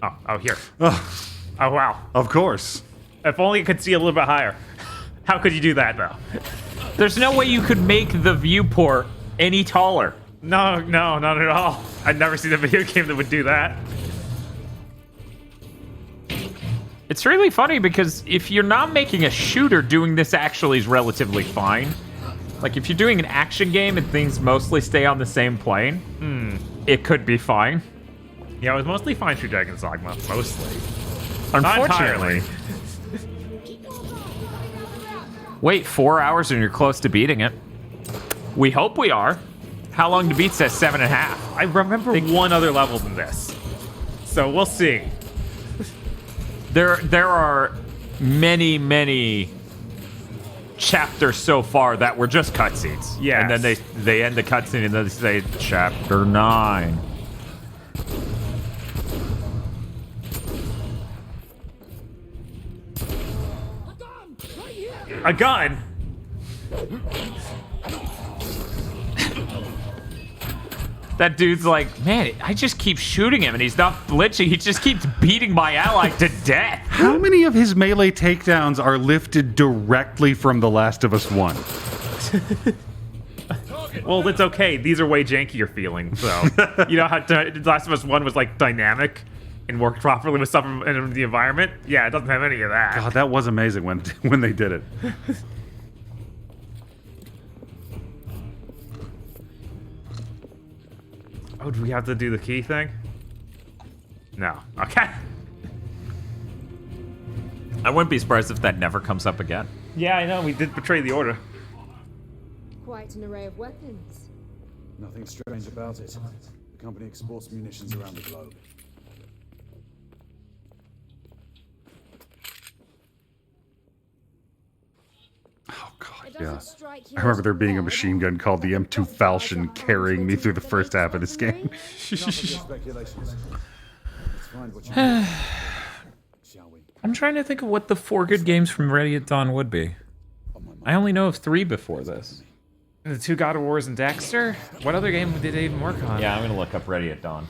Oh, here. Oh, wow. Of course. If only I could see a little bit higher. How could you do that, though? There's no way you could make the viewport any taller. No, not at all. I'd never seen a video game that would do that. It's really funny because if you're not making a shooter, doing this actually is relatively fine. Like, if you're doing an action game and things mostly stay on the same plane, it could be fine. Yeah, it was mostly fine through Dragon's Dogma. Mostly. Unfortunately. Wait, 4 hours and you're close to beating it. We hope we are. How long to beat says 7.5. I remember one other level than this. So we'll see. There are many chapters so far that were just cutscenes. Yeah. And then they end the cutscene and then they say chapter 9. A gun? That dude's like, man, I just keep shooting him and he's not flinching. He just keeps beating my ally to death. How many of his melee takedowns are lifted directly from The Last of Us 1? Well, it's okay. These are way jankier feeling. So, you know how Last of Us 1 was like dynamic and worked properly with stuff in the environment? Yeah, it doesn't have any of that. God, that was amazing when they did it. Oh, do we have to do the key thing? No. Okay. I wouldn't be surprised if that never comes up again. Yeah, I know. We did betray the order. Quite an array of weapons. Nothing strange about it. The company exports munitions around the globe. Oh god, yeah. I remember there being a machine gun called the M2 Falchion carrying me through the first half of this game. I'm trying to think of what the 4 good games from Ready at Dawn would be. I only know of 3 before this. The 2 God of Wars and Dexter? What other game did they even work on? Yeah, I'm gonna look up Ready at Dawn.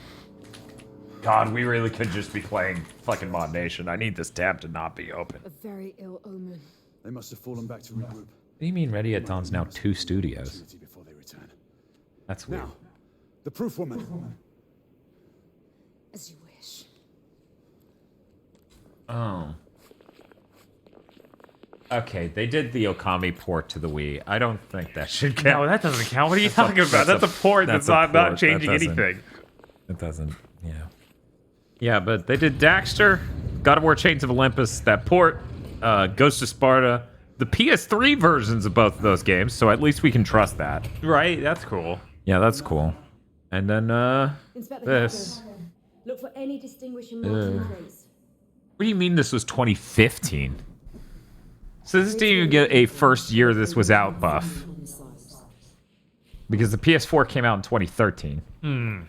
God, we really could just be playing fucking Mod Nation. I need this tab to not be open. A very ill omen. They must have fallen back to regroup. What do you mean Ready at Dawn's now 2 studios? Before they return. That's weird. Now, the proof woman. As you wish. Oh. Okay, they did the Okami port to the Wii. I don't think that should count. No, that doesn't count. What are you talking about? That's a port. That's not changing anything. It doesn't, yeah. Yeah, but they did Daxter, God of War Chains of Olympus, that port, Ghost of Sparta, the PS3 versions of both of those games, so at least we can trust that. Right, that's cool. Yeah, that's cool. And then, Inspect the this. cargo. Look for any distinguishing marks and traits. What do you mean this was 2015? So this didn't even get a first year this was out buff. Because the PS4 came out in 2013.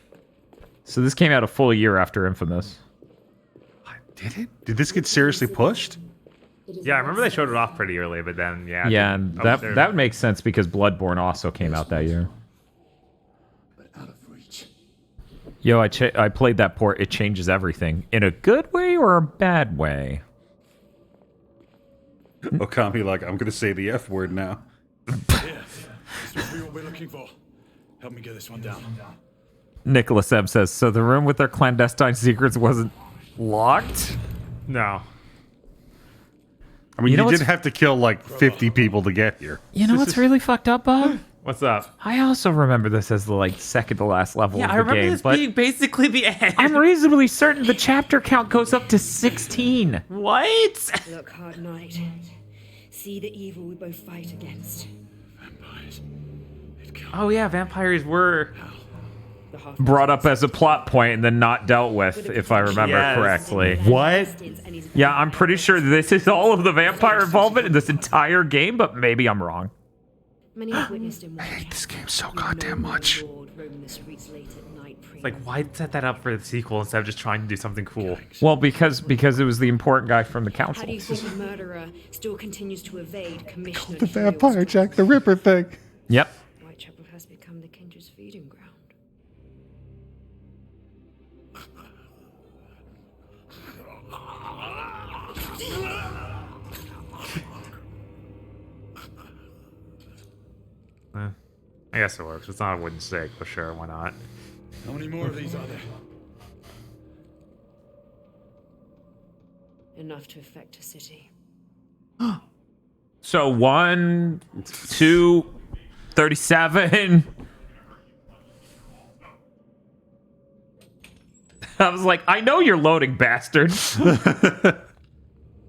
So this came out a full year after Infamous. Did it? Did this get seriously pushed? Yeah, I remember they showed it off pretty early, but then, yeah. Yeah, and that would make sense because Bloodborne also came out that year. Yo, I played that port. It changes everything. In a good way or a bad way? Okami, like, I'm going to say the F word now. Yes, this must be what we're looking for. Help me get this one down. Nicholas M says, so the room with their clandestine secrets wasn't locked? No. I mean, You know you did what's- have to kill like 50 people to get here. You know what's really fucked up, Bob? What's up? I also remember this as the second to last level Yeah, of I the remember game, this but being basically the end. I'm reasonably certain the chapter count goes up to 16. What? Look, Hard Knight. See the evil we both fight against. Oh yeah, vampires were Brought up as a plot point and then not dealt with, if I remember correctly. What? Yeah, I'm pretty sure this is all of the vampire involvement in this entire game, but maybe I'm wrong. Many have witnessed him. I hate this game so goddamn much. It's like, why set that up for the sequel instead of just trying to do something cool? Well, because it was the important guy from the council. How do you think a murderer still continues to evade Commissioner The vampire Jack the Ripper thing. Yep. Whitechapel has become the Kindred's feeding ground. I guess it works. It's not a wooden stake, but sure, why not? How many more of these are there? Enough to affect a city. So 1, 2, 37. I was like, I know you're loading, bastard.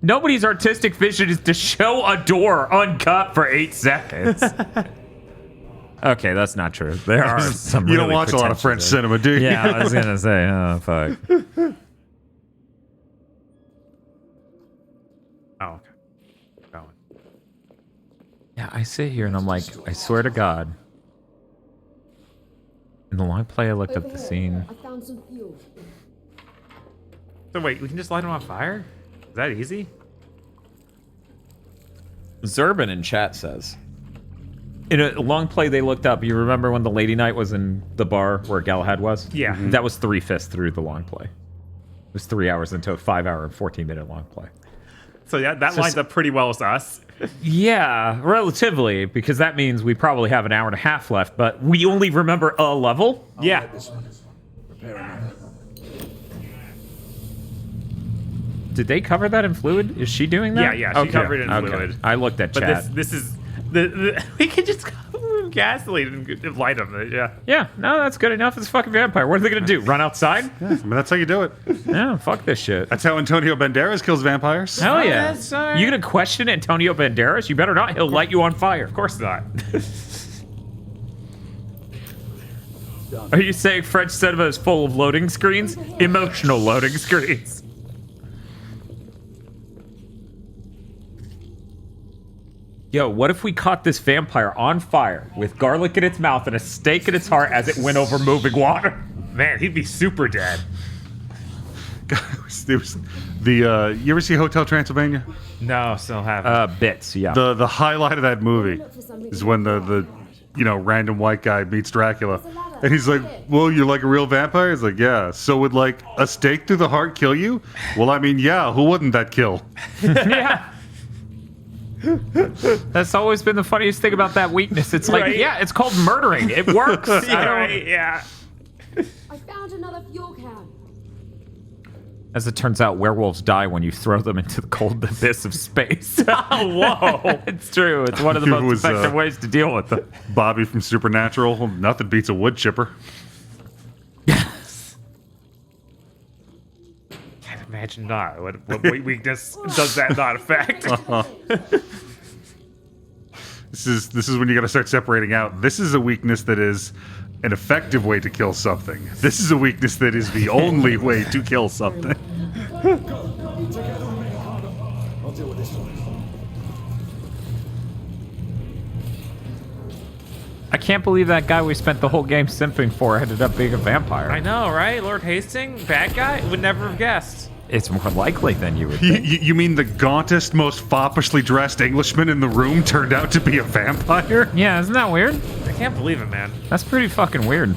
Nobody's artistic vision is to show a door uncut for 8 seconds. Okay, that's not true. There are some. You don't really watch a lot of French cinema, do you? Yeah, I was gonna say, oh fuck. Oh, okay. Going. Yeah, I sit here and I'm like, I swear to God. In the long play, I looked up the scene. I found some fuel. So wait, we can just light them on fire? Is that easy? Zurban in chat says. In a long play they looked up, you remember when the Lady Knight was in the bar where Galahad was? Yeah. That was 3/5 through the long play. It was 3 hours into a 5-hour and 14-minute long play. So yeah, that lines up pretty well with us. Yeah, relatively, because that means we probably have an hour and a half left, but we only remember a level? Yeah. Did they cover that in Fluid? Is she doing that? Yeah, she covered it in Fluid. I looked at But chat. this is we can just cover gasoline and light them. Yeah. Yeah, no, that's good enough. It's a fucking vampire. What are they gonna do? Run outside? Yeah, I mean, that's how you do it. Yeah, fuck this shit. That's how Antonio Banderas kills vampires. Hell yeah. You gonna question Antonio Banderas? You better not. He'll light you on fire. Of course not. Are you saying French cinema is full of loading screens? Emotional loading screens. Yo, what if we caught this vampire on fire with garlic in its mouth and a stake in its heart as it went over moving water? Man, he'd be super dead. There was the you ever see Hotel Transylvania? No, still haven't. Bits, yeah. The highlight of that movie is when the random white guy meets Dracula, and he's like, "Well, you're like a real vampire." He's like, "Yeah." So would like a stake through the heart kill you? Well, I mean, yeah. Who wouldn't that kill? Yeah. That's always been the funniest thing about that weakness. It's like, Right. yeah, it's called murdering. It works. Yeah. I found another fuel can. As it turns out, werewolves die when you throw them into the cold abyss of space. Whoa. It's true. It's one of the It most was, effective ways to deal with them. Bobby from Supernatural. Nothing beats a wood chipper. Can't imagine not. What weakness does that not affect? This is when you got to start separating out. This is a weakness that is an effective way to kill something. This is a weakness that is the only way to kill something. I'll deal with this one. I can't believe that guy we spent the whole game simping for ended up being a vampire. I know, right? Lord Hastings, bad guy? Would never have guessed. It's more likely than you would think. You mean the gauntest, most foppishly dressed Englishman in the room turned out to be a vampire? Yeah, isn't that weird? I can't believe it, man. That's pretty fucking weird.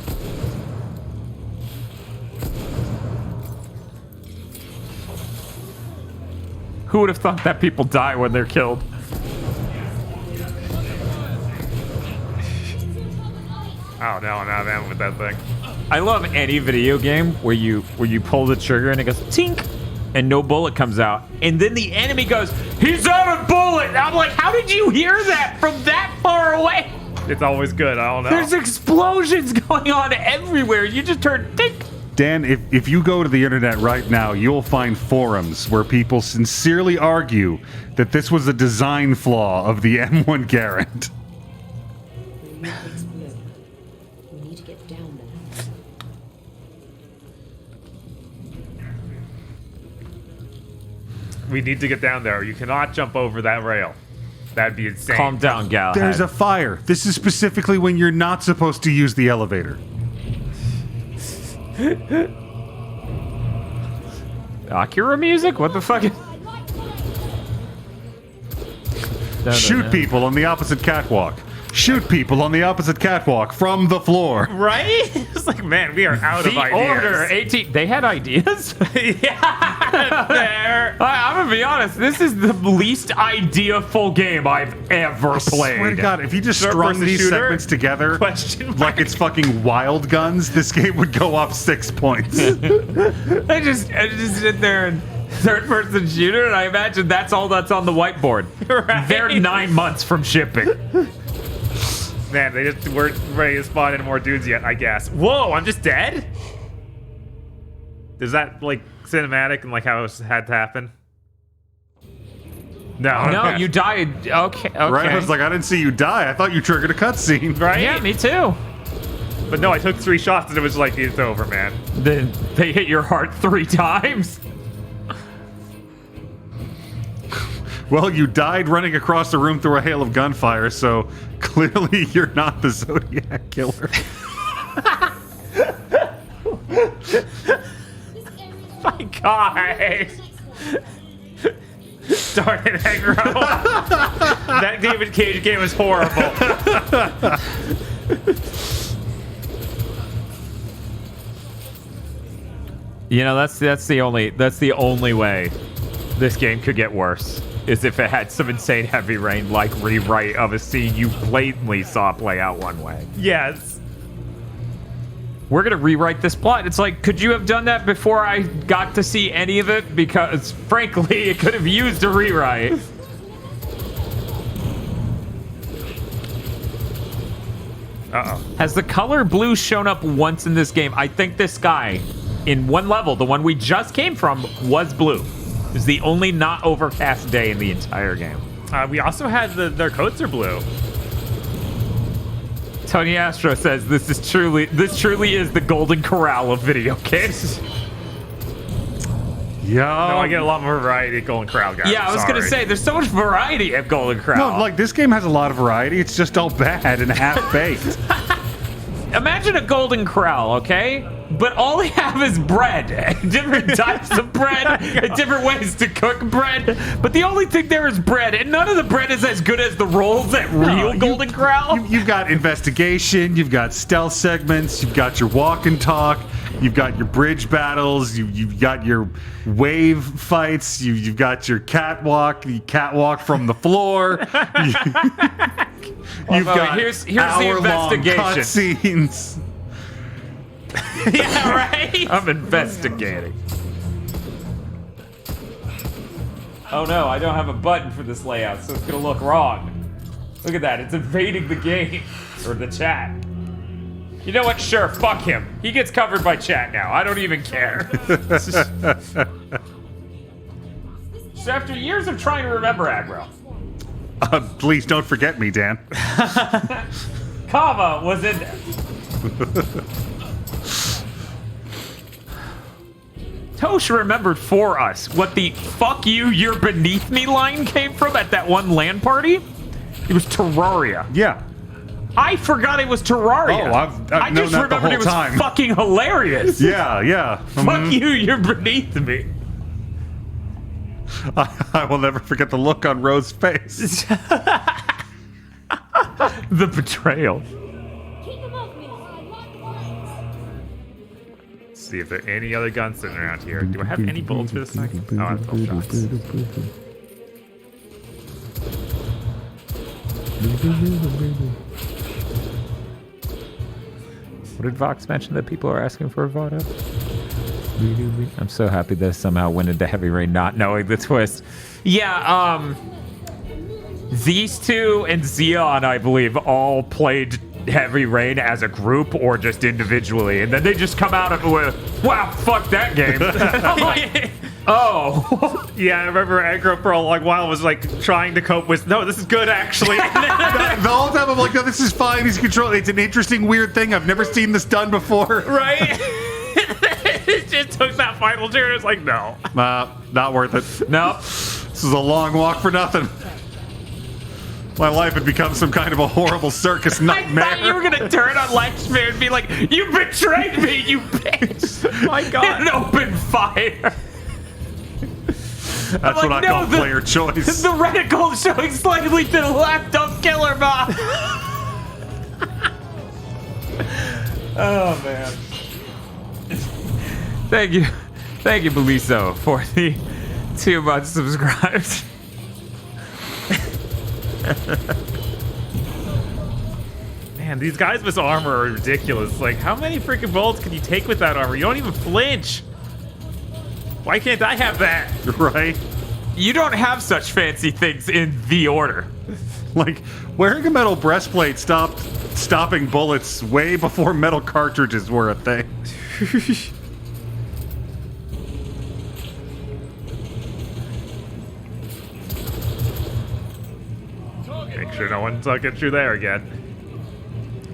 Who would have thought that people die when they're killed? Oh no, not that with that thing. I love any video game where you pull the trigger and it goes tink and no bullet comes out. And then the enemy goes, "He's out of bullet!" And I'm like, how did you hear that from that far away? It's always good, I don't know. There's explosions going on everywhere. You just heard tink. Dan, if you go to the internet right now, you'll find forums where people sincerely argue that this was a design flaw of the M1 Garand. We need to get down there. We need to get down there. You cannot jump over that rail. That'd be insane. Calm down, Galahad. There's a fire. This is specifically when you're not supposed to use the elevator. Akira music? What the fuck? Shoot people on the opposite catwalk. Shoot people on the opposite catwalk from the floor. Right? It's like, man, we are out of ideas. Order 18. They had ideas? Yeah, there. I'm gonna be honest. This is the least idea-full game I've ever played. I swear to God, if you just Third strung person these shooter? segments together like it's fucking Wild Guns, this game would go up 6 points. I just sit there and third-person shooter, and I imagine that's all that's on the whiteboard. Right. They're 9 months from shipping. Man, they just weren't ready to spawn any more dudes yet, I guess. Whoa, I'm just dead? Is that, like, cinematic and, like, how it had to happen? No. No, you died. Okay. Right? I was like, I didn't see you die. I thought you triggered a cutscene. Right? Yeah, me too. But no, I took 3 shots and it was like, it's over, man. Then they hit your heart 3 times. Well, you died running across the room through a hail of gunfire, so clearly you're not the Zodiac Killer. My God. Darn it, Aggro. That David Cage game was horrible. You know, that's the only way this game could get worse. is if it had some insane Heavy Rain like rewrite of a scene you blatantly saw play out one way. Yes. We're gonna rewrite this plot. It's like, could you have done that before I got to see any of it? Because frankly, it could have used a rewrite. Uh-oh. Has the color blue shown up once in this game? I think this guy, in one level, the one we just came from, was blue. It was the only not overcast day in the entire game. We also had their coats are blue. Tony Astro says this truly is the Golden Corral of video games. Yeah. No, I get a lot more variety at Golden Corral, guys. Yeah, I was gonna say there's so much variety at Golden Corral. No, like this game has a lot of variety. It's just all bad and half-baked. Imagine a Golden Corral, okay? But all they have is bread. Different types of bread, and different ways to cook bread. But the only thing there is bread, and none of the bread is as good as the rolls at real Golden Corral. You've got investigation, you've got stealth segments, you've got your walk and talk, you've got your bridge battles, you've got your wave fights, you've got your catwalk, the catwalk from the floor. You've got here's the investigation. Cutscenes. Yeah, right? I'm investigating. Oh no, I don't have a button for this layout, so it's gonna look wrong. Look at that, it's invading the game. Or the chat. You know what? Sure, fuck him. He gets covered by chat now. I don't even care. So after years of trying to remember aggro. Please don't forget me, Dan. Kava was in there. Tosh remembered for us what the "fuck you, you're beneath me" line came from at that one LAN party. It was Terraria. Yeah. I forgot it was Terraria. Oh, I've known just that the remembered whole it was time. fucking hilarious. Yeah, yeah. Fuck you, you're beneath me. I will never forget the look on Rose's face. The betrayal. Let's see if there are any other guns sitting around here. Do I have any bullets for this thing? Oh, I have 12 shots. What did Vox mention that people are asking for a voto? I'm so happy that I somehow went into Heavy Rain not knowing the twist. Yeah, these two and Xeon, I believe, all played Heavy Rain as a group or just individually, and then they just come out of it with, wow, fuck that game. I'm like, oh. Yeah, I remember aggro for a long while was like trying to cope with, no, this is good actually. The whole time I'm like, no, this is fine. He's controlling. It's an interesting, weird thing. I've never seen this done before. Right? It just took that final turn. It's like, no. Not worth it. No. This is a long walk for nothing. My life had become some kind of a horrible circus nightmare. I thought you were gonna turn on Lightsphere and be like, you betrayed me, you bitch. My God. And open fire. That's what I call player choice. The reticle showing slightly to the left. Don't kill her, Bob. Oh, man. Thank you, Beliso, for the 2 months subscribed. Man, these guys with armor are ridiculous. Like, how many freaking bullets can you take with that armor? You don't even flinch. Why can't I have that? Right? You don't have such fancy things in The Order. Like, wearing a metal breastplate stopped stopping bullets way before metal cartridges were a thing. Make sure no one's getting through there again.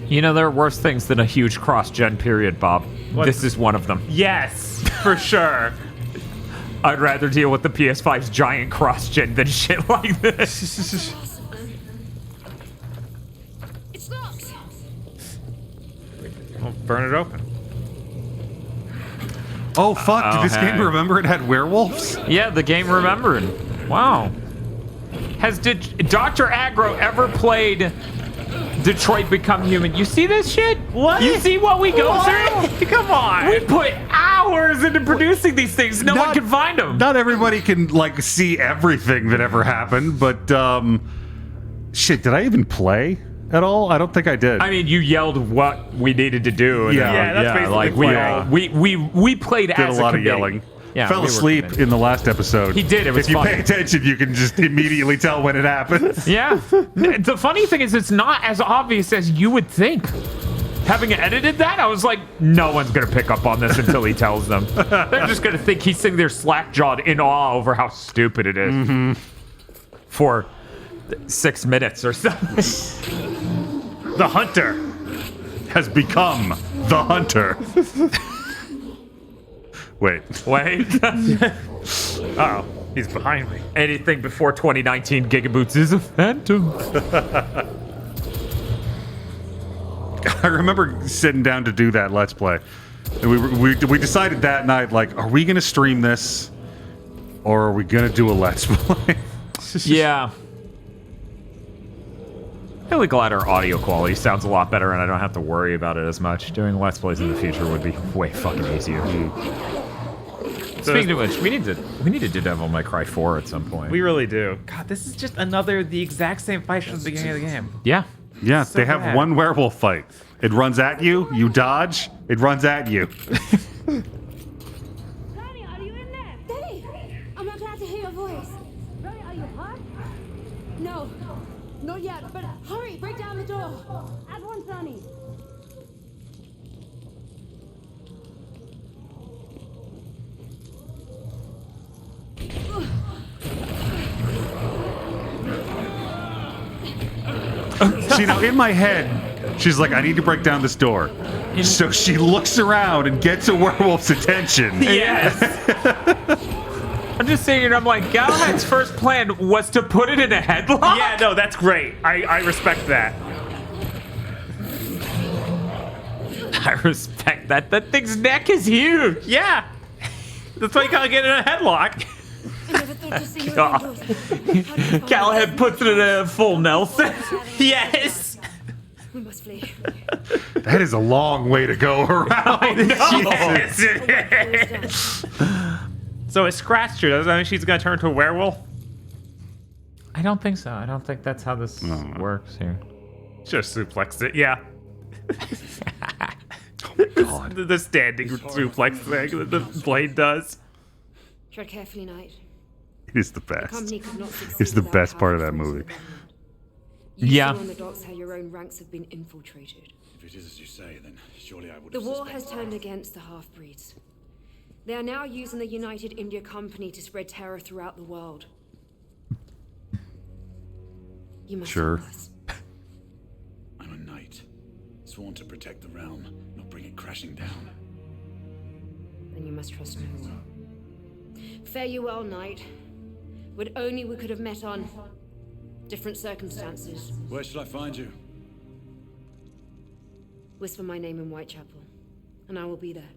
You know, there are worse things than a huge cross-gen period, Bob. This is one of them. Yes, for sure. I'd rather deal with the PS5's giant cross-gen than shit like this. It's locked. Well, burn it open. Oh, fuck. Did this game remember it had werewolves? Yeah, the game remembered. Wow. Did Dr. Aggro ever played Detroit Become Human? You see this shit? What? You see what we go through? Come on. We put hours hours into producing these things. No one can find them. Not everybody can like see everything that ever happened, but shit, did I even play at all? I don't think I did. I mean, you yelled what we needed to do. And that's basically like we played did as a lot of committee. yelling. Yeah, fell we were asleep committed. in the last episode. He did. It was If you funny. pay attention, you can just immediately tell when it happens. Yeah. The funny thing is, it's not as obvious as you would think. Having edited that, I was like, no one's going to pick up on this until he tells them. They're just going to think he's sitting there slack-jawed in awe over how stupid it is. For 6 minutes or something. The hunter has become the hunter. Wait. Uh-oh. He's behind me. Anything before 2019 Gigaboots is a phantom. I remember sitting down to do that Let's Play. And we decided that night, like, are we going to stream this? Or are we going to do a Let's Play? Yeah. I'm really glad our audio quality sounds a lot better and I don't have to worry about it as much. Doing Let's Plays in the future would be way fucking easier. Speaking of which, we need to do Devil May Cry 4 at some point. We really do. God, this is just the exact same fight from the beginning of the game. Yeah. Yeah, So they have bad. one werewolf fight. It runs at you, you dodge, it runs at you. Danny, are you in there? Danny, I'm not glad to hear your voice. Danny, are you hurt? No, not yet, but hurry, break down the door. At once, Danny. See, now in my head, she's like, I need to break down this door. So she looks around and gets a werewolf's attention. Yes. I'm just saying, I'm like, Galahad's first plan was to put it in a headlock? Yeah, no, that's great. I respect that. I respect that. That thing's neck is huge. Yeah. That's why you gotta get in a headlock. God. Galahad puts it in a full Nelson. Yes. We must flee. That is a long way to go around. Yes, it is. So it scratched her. Does that mean she's gonna turn into a werewolf? I don't think so. I don't think that's how this works here. Just suplexed it. Yeah. God. The standing suplex thing that the blade does. Tread carefully, Knight. It is the best. company could not succeed It's the without best part of that powerful movie. You Yeah. saw on the docks how your own ranks have been infiltrated. If it is as you say, then surely I would The have war suspected. has turned against the half-breeds. They are now using the United India Company to spread terror throughout the world. You must Sure. help us. I'm a knight, sworn to protect the realm, not bring it crashing down. Then you must trust no one. Fare you well, Knight. Would only we could have met on different circumstances. Where shall I find you? Whisper my name in Whitechapel, and I will be there.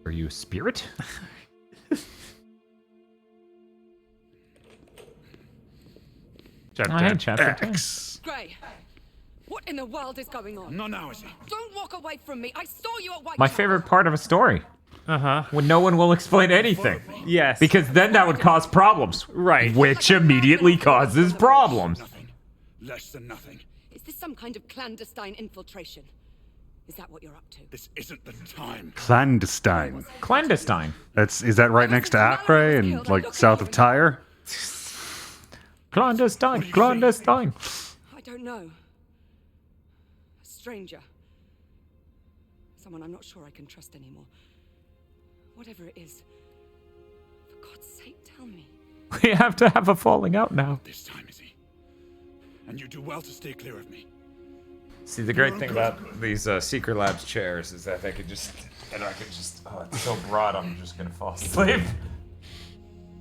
Are you a spirit? Chapter X. Gray, what in the world is going on? Not now, is he? Don't walk away from me. I saw you at White. My favorite part of a story. Uh-huh. When no one will explain anything. Yes. Because then that would cause problems. Right. Which immediately causes problems. Less than nothing. Is this some kind of clandestine infiltration? Is that what you're up to? This isn't the time. Clandestine. Clandestine. Is that right next to Acre and like south of Tyre? Clandestine. Clandestine. I don't know. A stranger. Someone I'm not sure I can trust anymore. Whatever it is. For God's sake, tell me. We have to have a falling out now. This time, is he? And you do well to stay clear of me. See, the great thing about these Secret Labs chairs is that they could just, oh, it's so broad, I'm just gonna fall asleep.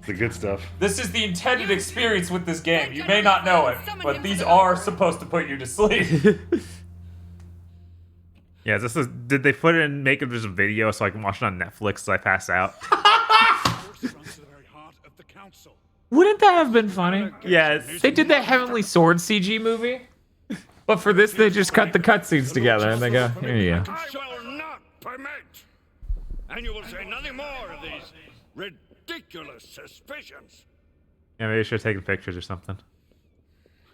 The good stuff. This is the intended experience with this game. You may not know it, but these are supposed to put you to sleep. Yeah, did they put it in, make it just a video so I can watch it on Netflix as I pass out? Wouldn't that have been funny? Yes. They did that Heavenly Sword CG movie. But for this, they just cut the cutscenes together and they go, here you go. I will not permit. And you will say nothing more of these ridiculous suspicions. Yeah, maybe I should have taken pictures or something.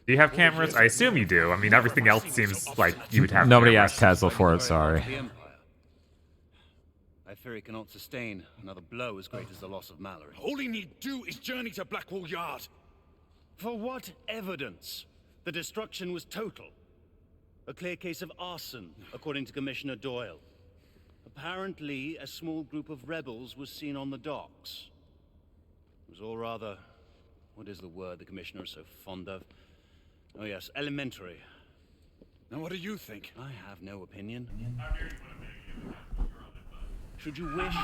Do you have cameras? I assume you do. I mean, everything else seems like you would have Nobody cameras. asked Tesla for it, sorry. I fear he cannot sustain another blow as great as the loss of Mallory. All he need do is journey to Blackwall Yard. For what evidence? The destruction was total. A clear case of arson, according to Commissioner Doyle. Apparently, a small group of rebels was seen on the docks. It was all rather... what is the word the Commissioner is so fond of? Oh yes, elementary. Now what do you think? I have no opinion. Should you wish,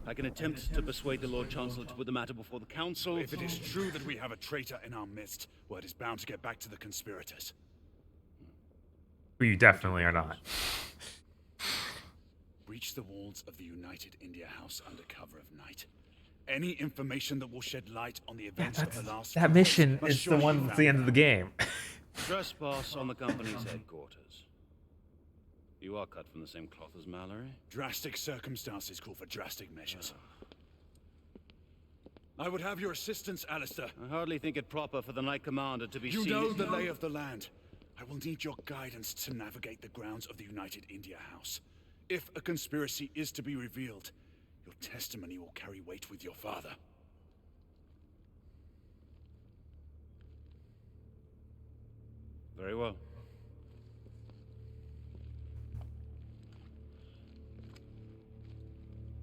I can attempt to persuade the Lord Chancellor to put the matter before the Council. If it is true that we have a traitor in our midst, word is bound to get back to the conspirators. Who you definitely are not. Breach the walls of the United India House under cover of night. Any information that will shed light on the events of the last... That mission is the one that's the end of the game. Trespass on the company's headquarters. You are cut from the same cloth as Mallory? Drastic circumstances call for drastic measures. I would have your assistance, Alistair. I hardly think it proper for the Knight Commander to be You seen... know the lay of the land. I will need your guidance to navigate the grounds of the United India House. If a conspiracy is to be revealed, your testimony will carry weight with your father. Very well.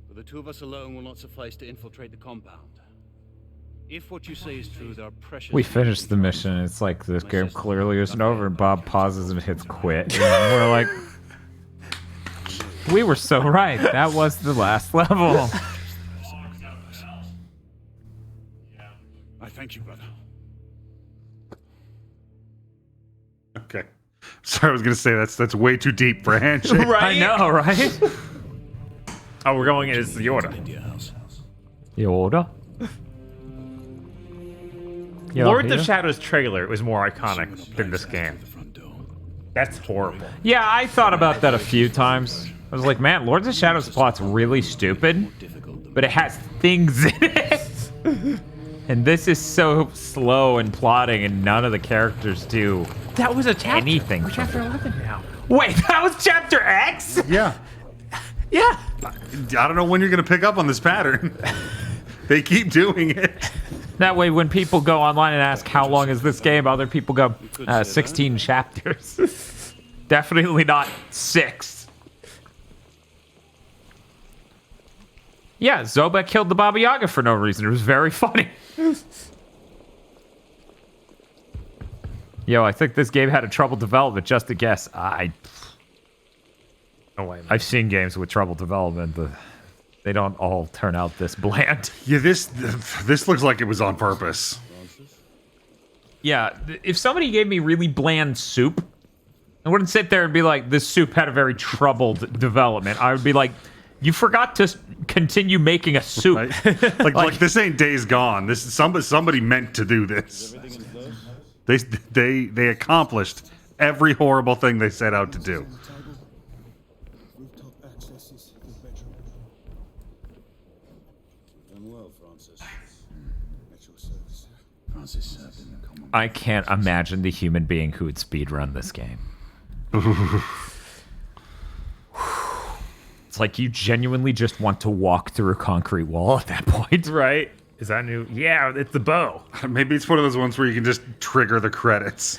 But the two of us alone will not suffice to infiltrate the compound. If what you say is true, there are precious... We finished the mission. It's like this game clearly isn't over, and Bob pauses and hits quit. And we're like, we were so right. That was the last level. I thank you, brother. Okay. Sorry, I was gonna say that's way too deep for a handshake. I know, right? Oh, we're going as the order. The order? Lord of Shadows trailer was more iconic than this game. That's horrible. Yeah, I thought about that a few times. I was like, man, Lords of Shadows plot's really stupid, but it has things in it. And this is so slow and plotting, and none of the characters do that was a chapter. Anything. We're chapter 11 now. Wait, that was chapter X? Yeah. Yeah. I don't know when you're gonna pick up on this pattern. They keep doing it. That way, when people go online and ask how long is this game, other people go, 16 chapters. Definitely not 6. Yeah, Zobek killed the Baba Yaga for no reason. It was very funny. Yo, I think this game had a troubled development. Just a guess. No way. I've seen games with troubled development. They don't all turn out this bland. Yeah, this looks like it was on purpose. Yeah, if somebody gave me really bland soup, I wouldn't sit there and be like, this soup had a very troubled development. I would be like, you forgot to continue making a soup. Right? like this ain't Days Gone. This is somebody meant to do this. They accomplished every horrible thing they set out to do. I can't imagine the human being who would speedrun this game. It's like you genuinely just want to walk through a concrete wall at that point. Right. Is that new? Yeah, it's the bow. Maybe it's one of those ones where you can just trigger the credits.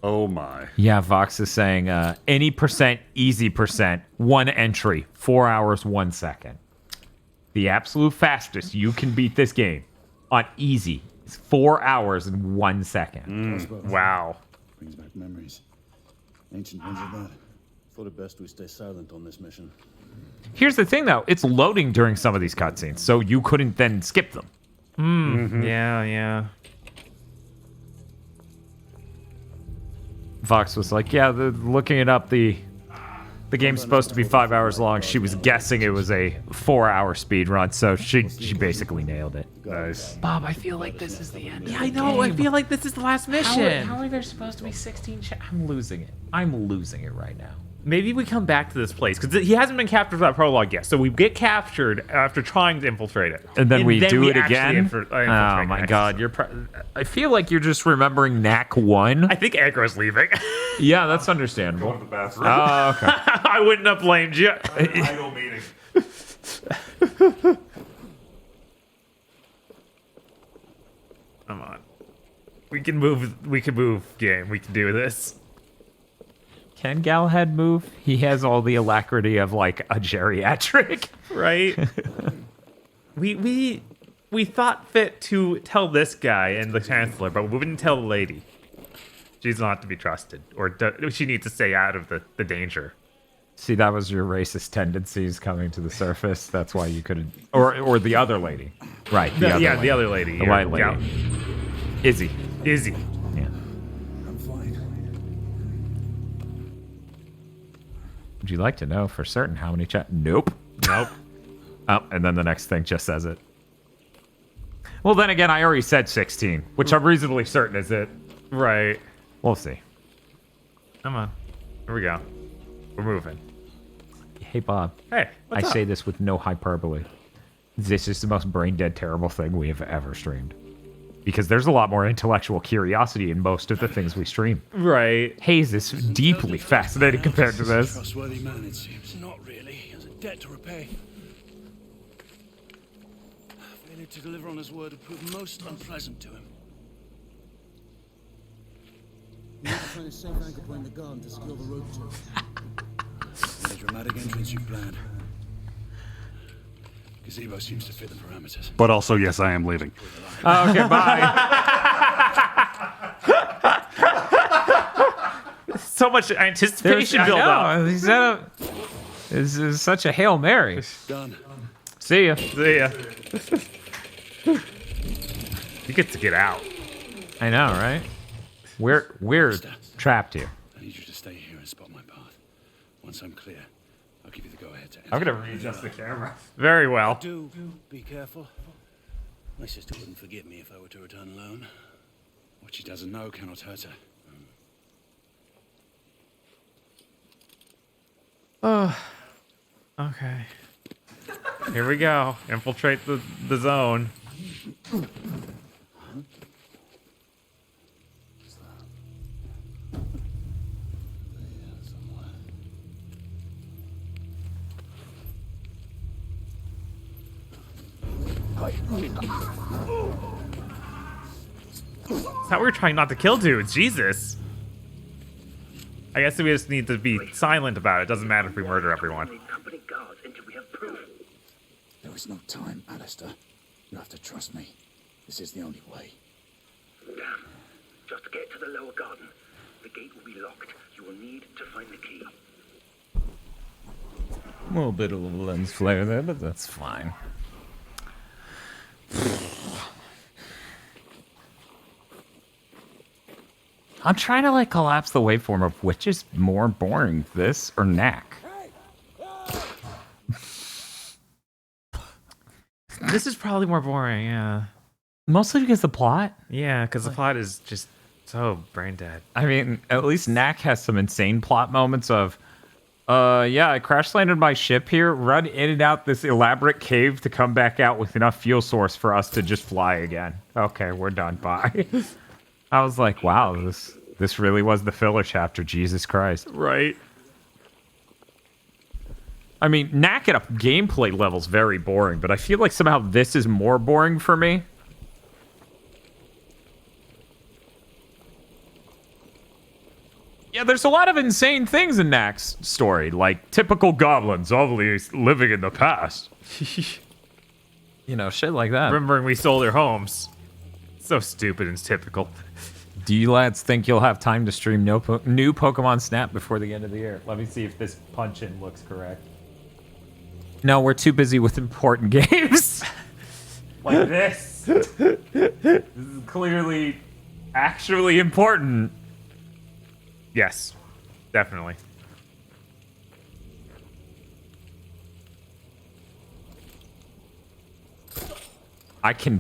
Oh my. Yeah, Vox is saying any percent, easy percent, 1 entry, 4 hours, 1 second. The absolute fastest you can beat this game on easy is 4 hours and 1 second. Wow. Brings back memories. Ancient ones of that. Thought it best we stay silent on this mission. Here's the thing, though. It's loading during some of these cutscenes, so you couldn't then skip them. Yeah. Vox was like, yeah, looking it up, the The game's supposed to be 5 hours long. She was guessing it was a 4-hour speed run, so she basically nailed it. Nice. Bob, I feel like this is the end. Yeah, I know. I feel like this is the last mission. How are there supposed to be 16? I'm losing it. I'm losing it right now. Maybe we come back to this place because he hasn't been captured for that prologue yet. So we get captured after trying to infiltrate it, and then we do it again. Oh my god, I feel like you're just remembering Knack 1. I think Agro's leaving. Yeah, that's understandable. Go to the bathroom. Oh, okay. I wouldn't have blamed you. Idle meeting. Come on. We can move. We can move, game. We can do this. Can Galahad move? He has all the alacrity of like a geriatric, right? we thought fit to tell this guy and the Chancellor, but we wouldn't tell the lady. She's not to be trusted, or she needs to stay out of the danger. See, that was your racist tendencies coming to the surface. That's why you couldn't, or the other lady, right? The other lady, the white lady, Izzy. Yeah. I'm fine. Would you like to know for certain how many Nope. Oh, and then the next thing just says it. Well, then again, I already said 16, which I'm reasonably certain is it. Right. We'll see. Come on. Here we go. We're moving. Hey, Bob. Hey, what's I up? say this with no hyperbole. This is the most brain-dead, terrible thing we have ever streamed. Because there's a lot more intellectual curiosity in most of the things we stream. Right. Hayes is deeply fascinating compared to this. Trustworthy man, it seems. Not really. He has a debt to repay. Failure to deliver on his word would prove most unpleasant to him. We need to find a safe anchor point in the garden to secure the rope to. The dramatic entrance you planned. Gazebo seems to fit the parameters. But also, yes, I am leaving. Oh, okay, bye. So much anticipation build up. This is such a Hail Mary. Done. See ya. See ya. You get to get out. I know, right? We're trapped here. I need you to stay here and spot my path. Once I'm clear, I'll give you the go-ahead to enter. I'm gonna readjust the camera. Very well. Do be careful. My sister wouldn't forgive me if I were to return alone. What she doesn't know cannot hurt her. Oh. Okay. Here we go. Infiltrate the zone. It's how we're trying not to kill dudes. Jesus. I guess we just need to be silent about it. Doesn't matter if we murder everyone. Company guards until we have proof. There is no time, Alistair. You have to trust me. This is the only way. Damn. Just get to the lower garden. The gate will be locked. You will need to find the key. A little bit of a lens flare there, but that's fine. I'm trying to like collapse the waveform of which is more boring, this or Knack. This is probably more boring, yeah. Mostly because the plot? Yeah, because the plot is just so brain dead. I mean, at least Knack has some insane plot moments of, yeah, I crash landed my ship here, run in and out this elaborate cave to come back out with enough fuel source for us to just fly again. Okay, we're done, bye. I was like, wow, this really was the filler chapter, Jesus Christ. Right. I mean, Knack at a gameplay level's very boring, but I feel like somehow this is more boring for me. Yeah, there's a lot of insane things in Knack's story, like typical goblins always living in the past. You know, shit like that. Remembering we stole their homes. So stupid and typical. Do you lads think you'll have time to stream new Pokemon Snap before the end of the year? Let me see if this punch-in looks correct. No, we're too busy with important games. Like this. This is clearly actually important. Yes, definitely. I can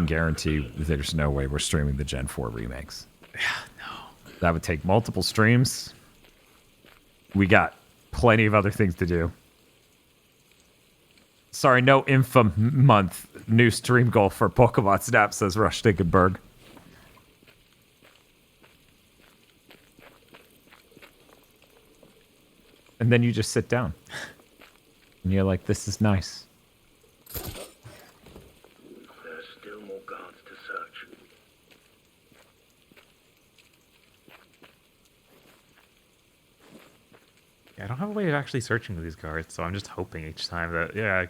guarantee there's no way we're streaming the Gen 4 remakes. Yeah, no. That would take multiple streams. We got plenty of other things to do. Sorry, no Infam month. New stream goal for Pokemon Snap, says Rush Dickenberg. And then you just sit down. And you're like, this is nice. There's still more guards to search. Yeah, I don't have a way of actually searching these guards, so I'm just hoping each time that, yeah.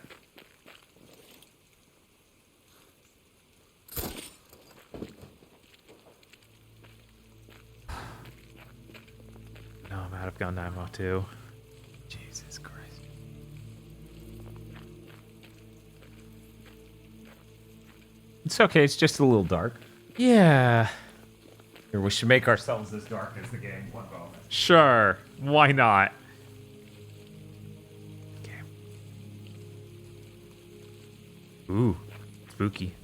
No, I'm out of gun ammo too. Jesus Christ. It's okay, it's just a little dark. Yeah. Here, we should make ourselves as dark as the game. One moment. Sure. Why not? Okay. Ooh, spooky.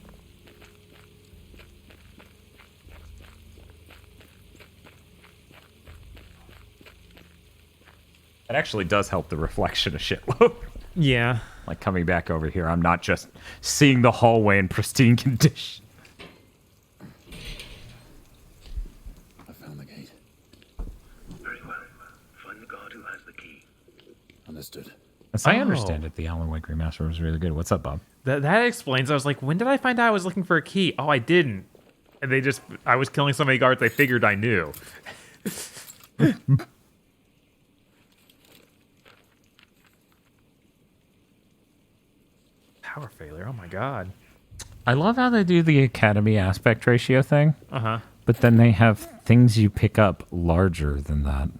That actually does help the reflection a shitload. Yeah. Like coming back over here, I'm not just seeing the hallway in pristine condition. I found the gate. Very well. Find the guard who has the key. Understood. As I understand it, the Alan Wake remaster was really good. What's up, Bob? That explains. I was like, when did I find out I was looking for a key? Oh, I didn't. And I was killing so many guards, I figured I knew. Power failure. Oh my god. I love how they do the Academy aspect ratio thing. Uh-huh. But then they have things you pick up larger than that.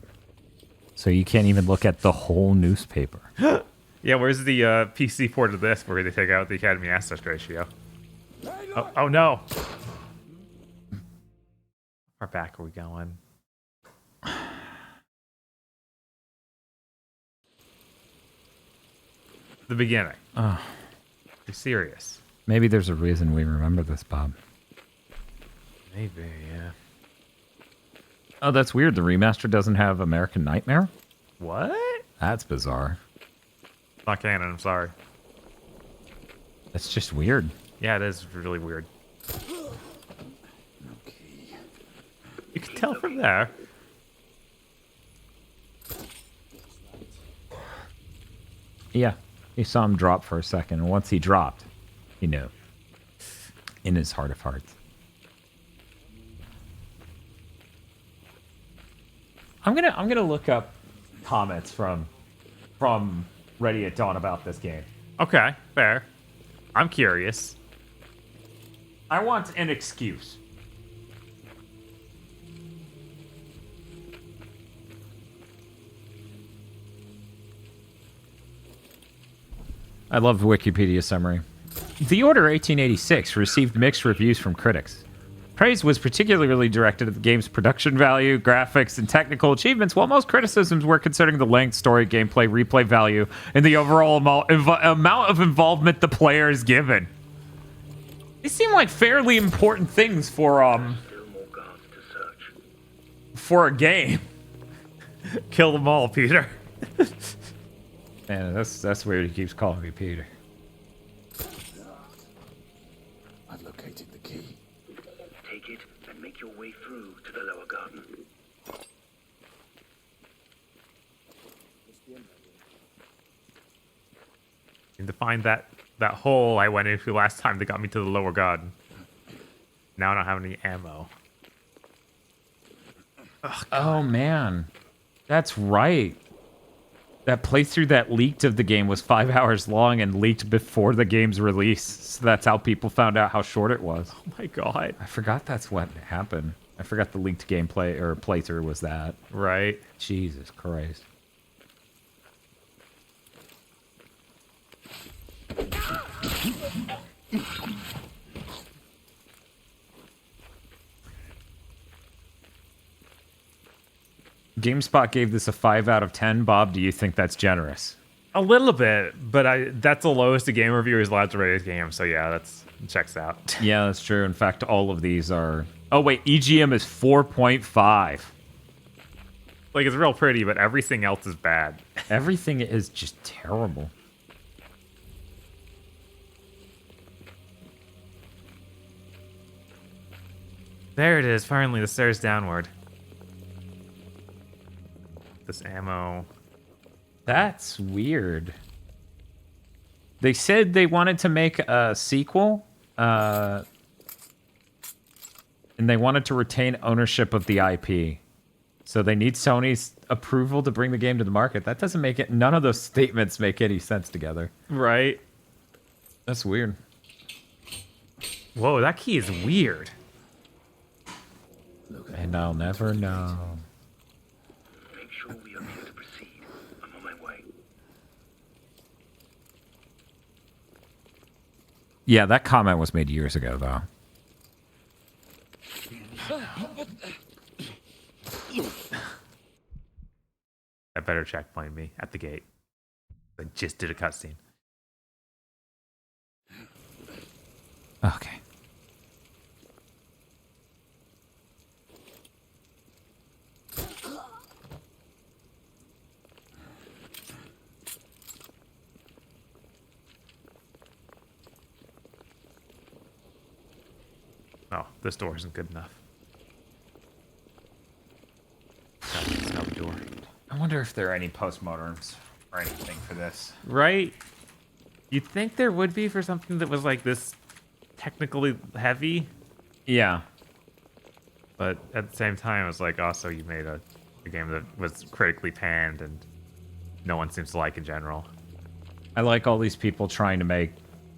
So you can't even look at the whole newspaper. Yeah, where's the PC port of this where they take out the Academy aspect ratio? Oh no. How far back are we going? The beginning. Oh. You're serious. Maybe there's a reason we remember this, Bob. Maybe, yeah. Oh, that's weird. The remaster doesn't have American Nightmare? What? That's bizarre. Not canon, I'm sorry. That's just weird. Yeah, it is really weird. You can tell from there. Yeah. He saw him drop for a second, and once he dropped, he knew. In his heart of hearts. I'm gonna look up comments from Ready at Dawn about this game. Okay, fair. I'm curious. I want an excuse. I love the Wikipedia summary. The Order 1886 received mixed reviews from critics. Praise was particularly directed at the game's production value, graphics, and technical achievements, while most criticisms were concerning the length, story, gameplay, replay value, and the overall amount of involvement the player is given. These seem like fairly important things for a game. Kill them all, Peter. Man, that's weird. He keeps calling me Peter. I've located the key. Take it and make your way through to the lower garden. And to find that hole I went into last time that got me to the lower garden. Now I don't have any ammo. Ugh, oh man, that's right. That playthrough that leaked of the game was 5 hours long and leaked before the game's release. So that's how people found out how short it was. Oh my god. I forgot that's what happened. I forgot the leaked gameplay or playthrough was that. Right. Jesus Christ. GameSpot gave this a 5 out of 10. Bob, do you think that's generous? A little bit, but that's the lowest a game reviewer is allowed to rate a game. So yeah, that's checks out. Yeah, that's true. In fact, all of these are. Oh wait, EGM is 4.5. Like it's real pretty, but everything else is bad. Everything is just terrible. There it is. Finally, the stairs downward. This ammo. That's weird. They said they wanted to make a sequel, and they wanted to retain ownership of the IP. So they need Sony's approval to bring the game to the market. That doesn't make it... None of those statements make any sense together. Right. That's weird. Whoa, that key is weird. And I'll never know. Make sure we are clear to proceed. I'm on my way. Yeah, that comment was made years ago, though. That better checkpoint me at the gate. I just did a cutscene. Okay. Oh, this door isn't good enough. That's no door. I wonder if there are any postmortems or anything for this. Right? You'd think there would be for something that was like this technically heavy. Yeah. But at the same time, it was like, also you made a game that was critically panned and no one seems to like in general. I like all these people trying to make,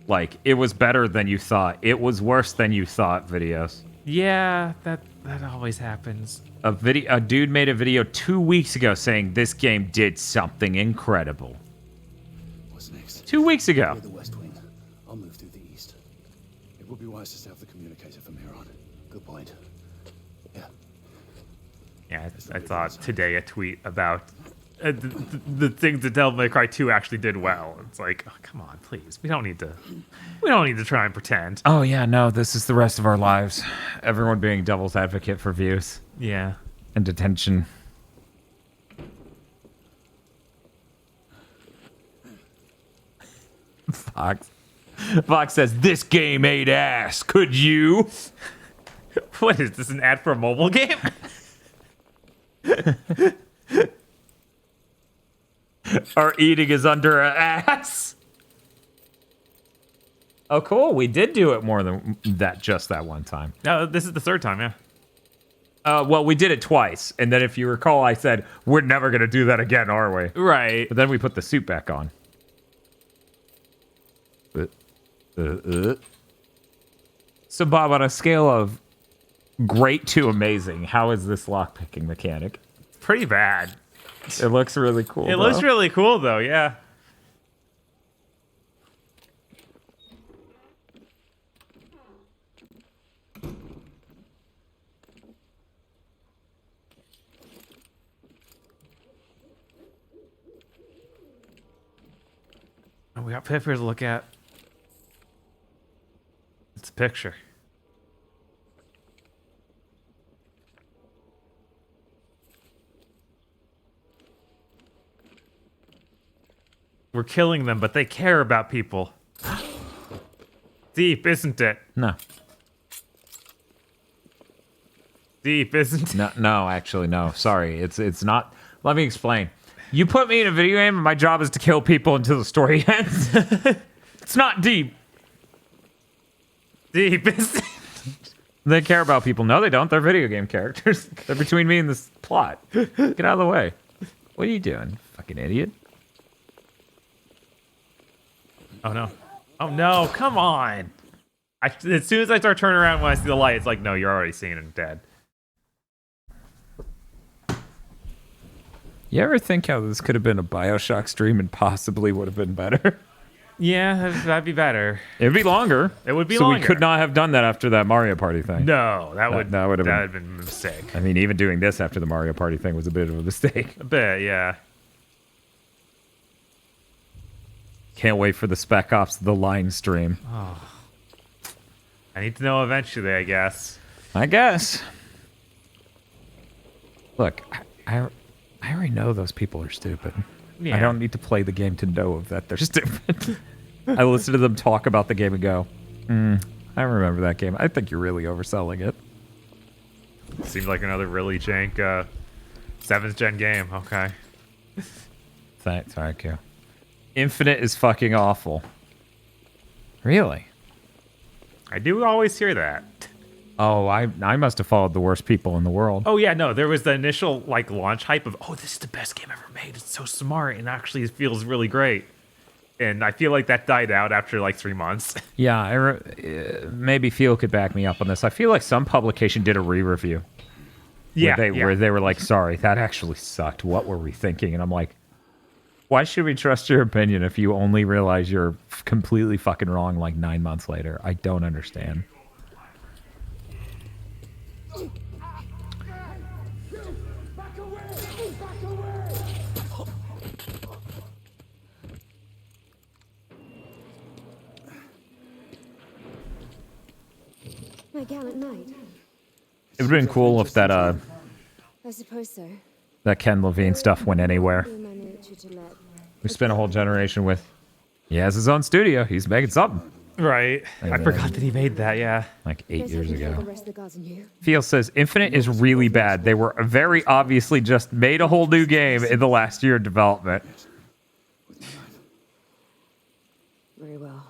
like, it was better than you thought, it was worse than you thought videos. Yeah, that always happens. A dude made a video 2 weeks ago saying this game did something incredible. What's next? 2 weeks ago. The West Wing. I'll move through the east. It would be wise to set up the communicator from here on. Good point. Yeah. Yeah, I saw today a tweet about the things that Devil May Cry 2 actually did well. It's like, oh, come on, please. We don't need to try and pretend. Oh yeah, no, this is the rest of our lives. Everyone being devil's advocate for views. Yeah. And detention. Fox says, this game ate ass. Could you? What is this, an ad for a mobile game? Our eating is under an ass. Oh, cool. We did do it more than that just that one time. No, this is the third time, yeah. Well, we did it twice. And then if you recall, I said, we're never going to do that again, are we? Right. But then we put the suit back on. So, Bob, on a scale of great to amazing, how is this lockpicking mechanic? Pretty bad. It looks really cool. It looks really cool, though, yeah. Oh, we got papers to look at. It's a picture. We're killing them, but they care about people. Deep, isn't it? No. Deep, isn't it? No, actually, no. Sorry, it's not. Let me explain. You put me in a video game, and my job is to kill people until the story ends. It's not deep. Deep, isn't it? They care about people. No, they don't. They're video game characters. They're between me and this plot. Get out of the way. What are you doing, fucking idiot? Oh no. Oh no, come on. As soon as I start turning around when I see the light, it's like, no, you're already seeing him dead. You ever think how this could have been a BioShock stream and possibly would have been better? Yeah, that'd be better. It'd be longer. It would be so longer. We could not have done that after that Mario Party thing. No, that would have been a mistake. I mean, even doing this after the Mario Party thing was a bit of a mistake. A bit, yeah. Can't wait for the Spec Ops The Line stream. Oh. I need to know eventually, I guess. I guess. Look, I already know those people are stupid. Yeah. I don't need to play the game to know that they're stupid. I listen to them talk about the game and go, I remember that game. I think you're really overselling it. Seems like another really jank 7th gen game. Okay. Thank you. Infinite is fucking awful. Really? I do always hear that. Oh, I must have followed the worst people in the world. Oh yeah, no, there was the initial like launch hype of, oh, this is the best game ever made. It's so smart and actually it feels really great. And I feel like that died out after like 3 months. Yeah, maybe Phil could back me up on this. I feel like some publication did a re-review. Yeah, where they were like, sorry, that actually sucked. What were we thinking? And I'm like, why should we trust your opinion if you only realize you're completely fucking wrong like 9 months later? I don't understand. My gallant knight. It would have been cool if that I suppose so. that Ken Levine stuff went anywhere. My nature to let We spent a whole generation with. He has his own studio. He's making something. Right. I forgot that he made that, yeah. Like 8 years ago. the rest of the gods and you. Fiel says Infinite is really bad. They were very obviously just made a whole new game in the last year of development. Very well.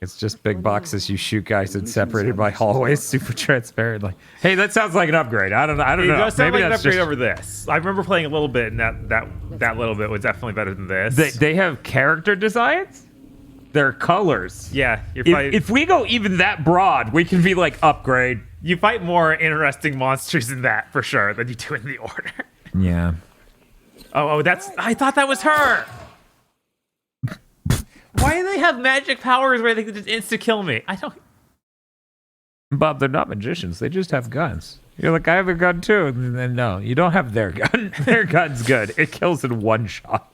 It's just big boxes you shoot guys in separated by hallways, super transparent. Like, hey, that sounds like an upgrade. I don't know. It does sound like an upgrade over this. I remember playing a little bit, and that little bit was definitely better than this. They have character designs. They're colors. Yeah, if we go even that broad, we can be like upgrade. You fight more interesting monsters in that for sure than you do in the Order. Yeah. Oh, I thought that was her. Why do they have magic powers where they can just insta-kill me? I don't... Bob, they're not magicians. They just have guns. You're like, I have a gun too. And then, no, you don't have their gun. Their gun's good. It kills in one shot.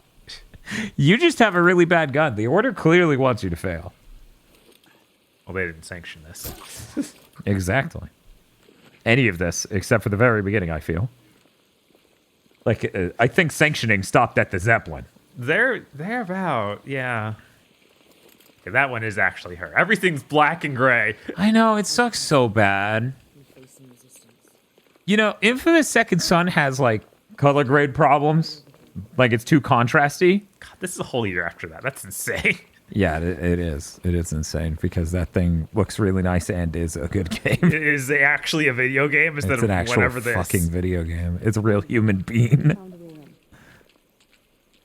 You just have a really bad gun. The Order clearly wants you to fail. Well, they didn't sanction this. Exactly. Any of this, except for the very beginning, I feel. Like, I think sanctioning stopped at the Zeppelin. They're about, yeah. Okay, that one is actually her. Everything's black and gray. I know, it sucks so bad. You know, Infamous Second Son has, like, color grade problems. Like, it's too contrasty. God, this is a whole year after that. That's insane. Yeah, it is. It is insane because that thing looks really nice and is a good game. It is actually a video game instead It's an of actual whatever this. fucking video game. It's a real human being.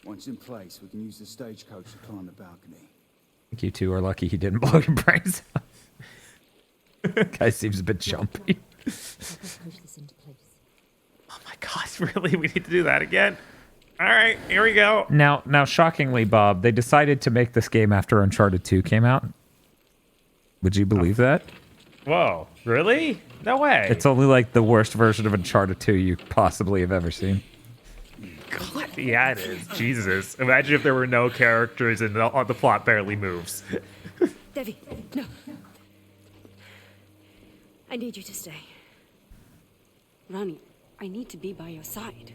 Once in place, we can use the stagecoach to climb the balcony. I think you two are lucky he didn't blow your brains out. Guy seems a bit jumpy. Oh my god, really? We need to do that again? All right, here we go. Now, shockingly, Bob, they decided to make this game after Uncharted 2 came out. Would you believe that? Whoa, really? No way. It's only like the worst version of Uncharted 2 you possibly have ever seen. God, yeah, it is. Jesus. Imagine if there were no characters and the plot barely moves. Devi, no. I need you to stay. Rani, I need to be by your side.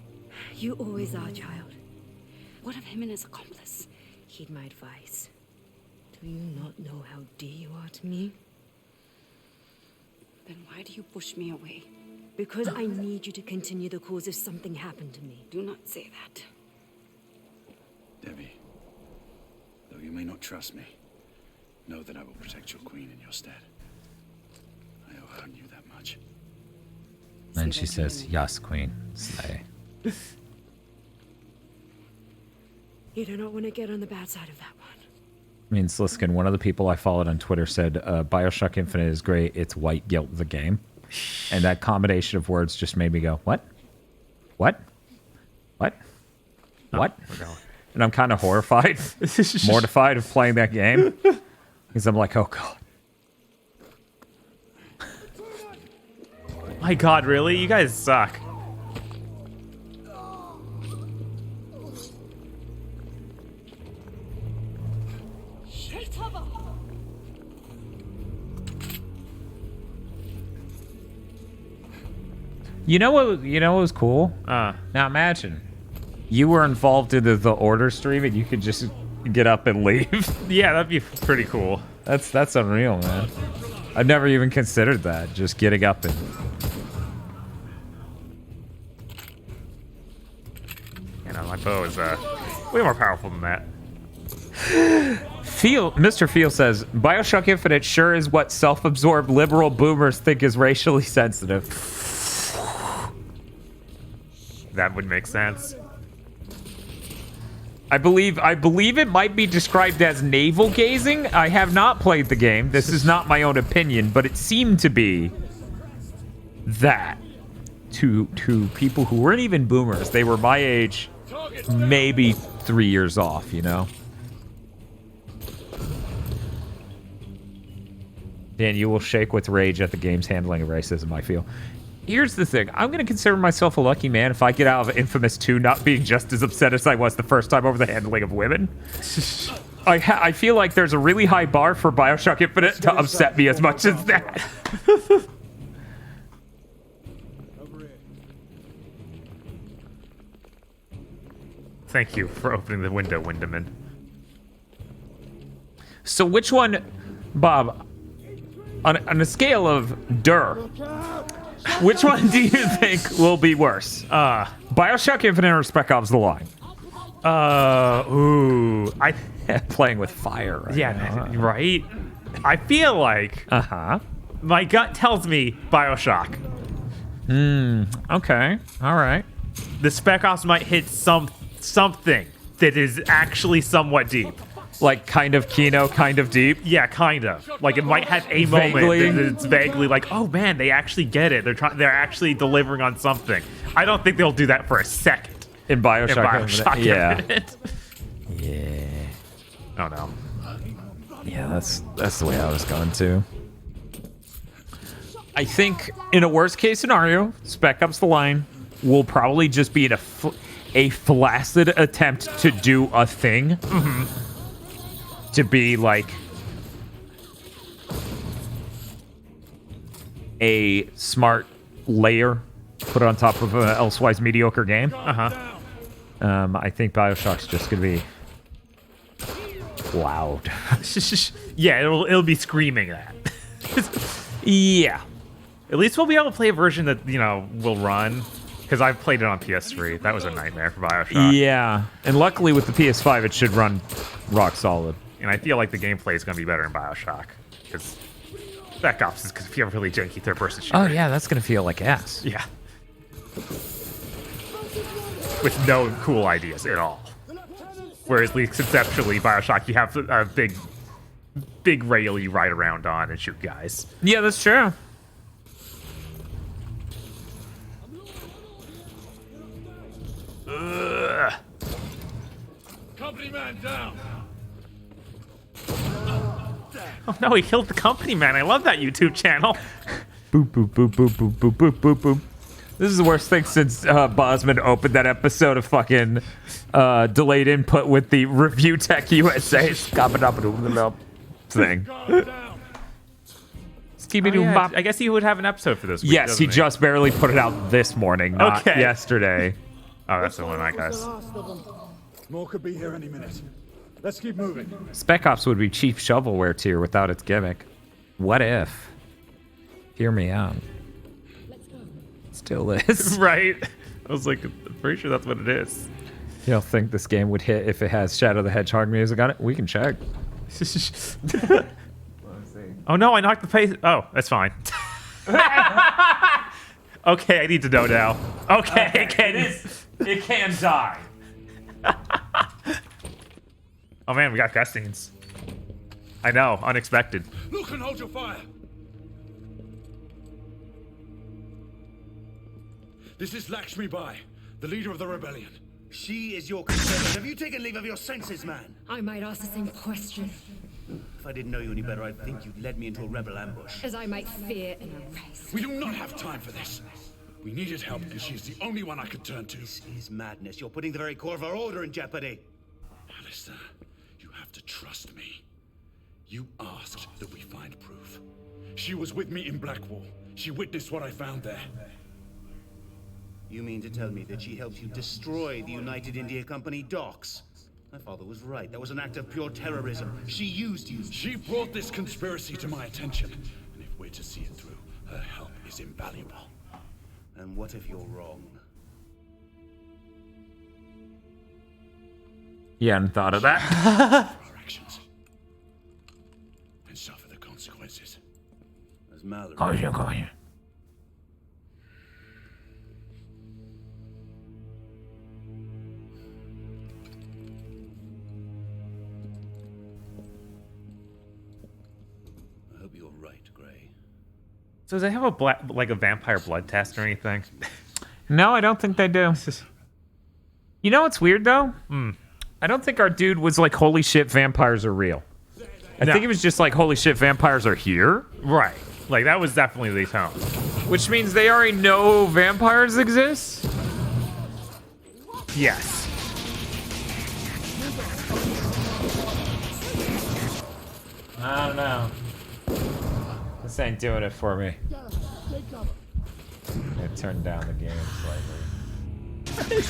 You always are, child. What of him and his accomplice? Heed my advice. Do you not know how dear you are to me? Then why do you push me away? Because I need you to continue the cause if something happened to me. Do not say that. Debbie, though you may not trust me, know that I will protect your queen in your stead. I owe her you that much. Then she says, yes, queen, slay. You do not want to get on the bad side of that one. I mean, Sliskin, one of the people I followed on Twitter said, Bioshock Infinite is great. It's white guilt the game. And that combination of words just made me go, what? What? What? What? And I'm kind of horrified, mortified of playing that game. Because I'm like, oh, God. My god, really? You guys suck. You know what? You know what was cool? Now imagine you were involved in the order stream, and you could just get up and leave. Yeah, that'd be pretty cool. That's unreal, man. I've never even considered that. Just getting up and. You know, my bow is way more powerful than that. Mr. Feel says, Bioshock Infinite sure is what self-absorbed liberal boomers think is racially sensitive. That would make sense. I believe it might be described as navel gazing. I have not played the game. This is not my own opinion, but it seemed to be that to people who weren't even boomers. They were my age, maybe 3 years off, you know? Dan, you will shake with rage at the game's handling of racism, I feel. Here's the thing. I'm going to consider myself a lucky man if I get out of Infamous 2 not being just as upset as I was the first time over the handling of women. I feel like there's a really high bar for Bioshock Infinite to upset me as much as that. Thank you for opening the window, Windeman. So which one, Bob, on a scale of which one do you think will be worse? Bioshock Infinite or Spec Ops: The Line? Playing with fire right now. Right? I feel like... My gut tells me Bioshock. Okay. All right. The Spec Ops might hit something that is actually somewhat deep. Like kind of Kino, kind of deep? Yeah, kind of. Like it might have a moment that it's vaguely like, oh man, they actually get it. They're actually delivering on something. I don't think they'll do that for a second. In Bioshock Yeah. Yeah. Oh no. Yeah, that's the way I was going too. I think in a worst case scenario, Spec Ops: The Line will probably just be a flaccid attempt to do a thing. To be like a smart layer put on top of an elsewise mediocre game. I think Bioshock's just gonna be loud. Yeah, it'll be screaming that. Yeah. At least we'll be able to play a version that, you know, will run. Because I've played it on PS3. That was a nightmare for Bioshock. Yeah. And luckily with the PS5, it should run rock solid. And I feel like the gameplay is going to be better in Bioshock. Because Spec Ops is going to feel really janky third-person shooter. Oh, yeah, that's going to feel like ass. Yeah. With no cool ideas at all. Whereas, at least conceptually, Bioshock, you have a big rail you ride around on and shoot guys. Yeah, that's true. Ugh. Company man down. Oh no, he killed the company man. I love that YouTube channel. Boop, boop, boop, boop, boop, boop, boop, boop, boop. This is the worst thing since Bosman opened that episode of fucking delayed input with the Review Tech USA thing. I guess he would have an episode for this week. Yes, he just barely put it out this morning, not yesterday. Oh, that's the one, my guys. More could be here any minute. Let's keep moving. Spec Ops would be cheap shovelware tier without its gimmick. What if? Hear me out. Still is. Right? I was like, I'm pretty sure that's what it is. You don't think this game would hit if it has Shadow the Hedgehog music on it? We can check. Oh no, I knocked the pace. Oh, that's fine. Okay, I need to know now. Okay, it can die. Oh man, we got cutscenes. I know, unexpected. Look and hold your fire. This is Lakshmi Bai, the leader of the rebellion. She is your concern. Have you taken leave of your senses, man? I might ask the same question. If I didn't know you any better, I'd think you'd led me into a rebel ambush. As I might fear an arrest. We do not have time for this. We needed help, and she's the only one I could turn to. This is madness. You're putting the very core of our order in jeopardy. Alistair, you have to trust me. You asked that we find proof. She was with me in Blackwall. She witnessed what I found there. You mean to tell me that she helped you destroy the United India Company docks? My father was right. That was an act of pure terrorism. She used you. She brought this conspiracy to my attention. And if we're to see it through, her help is invaluable. And what if you're wrong? You hadn't thought of that. For our actions. And suffer the consequences. As Mallory. I hope you're right, Gray. So do they have a vampire blood test or anything? No, I don't think they do. You know what's weird though? I don't think our dude was like, holy shit, vampires are real. I think he was just like, holy shit, vampires are here? Right. Like, that was definitely the tone. Which means they already know vampires exist? Yes. I don't know. This ain't doing it for me. I turned down the game slightly.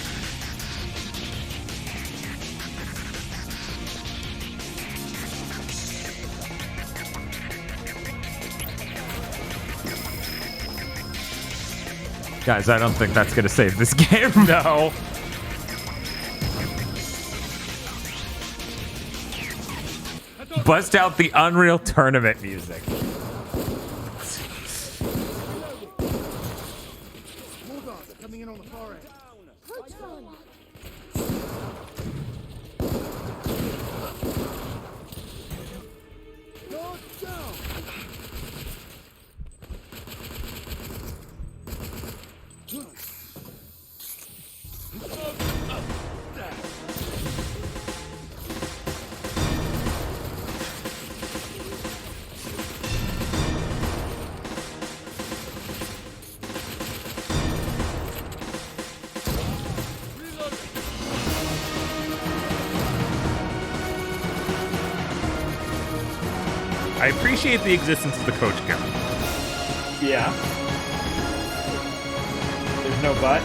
Guys, I don't think that's gonna save this game. No. Bust out the Unreal Tournament music. Coming in on the far end. I appreciate the existence of the coach gun. Yeah. There's no but.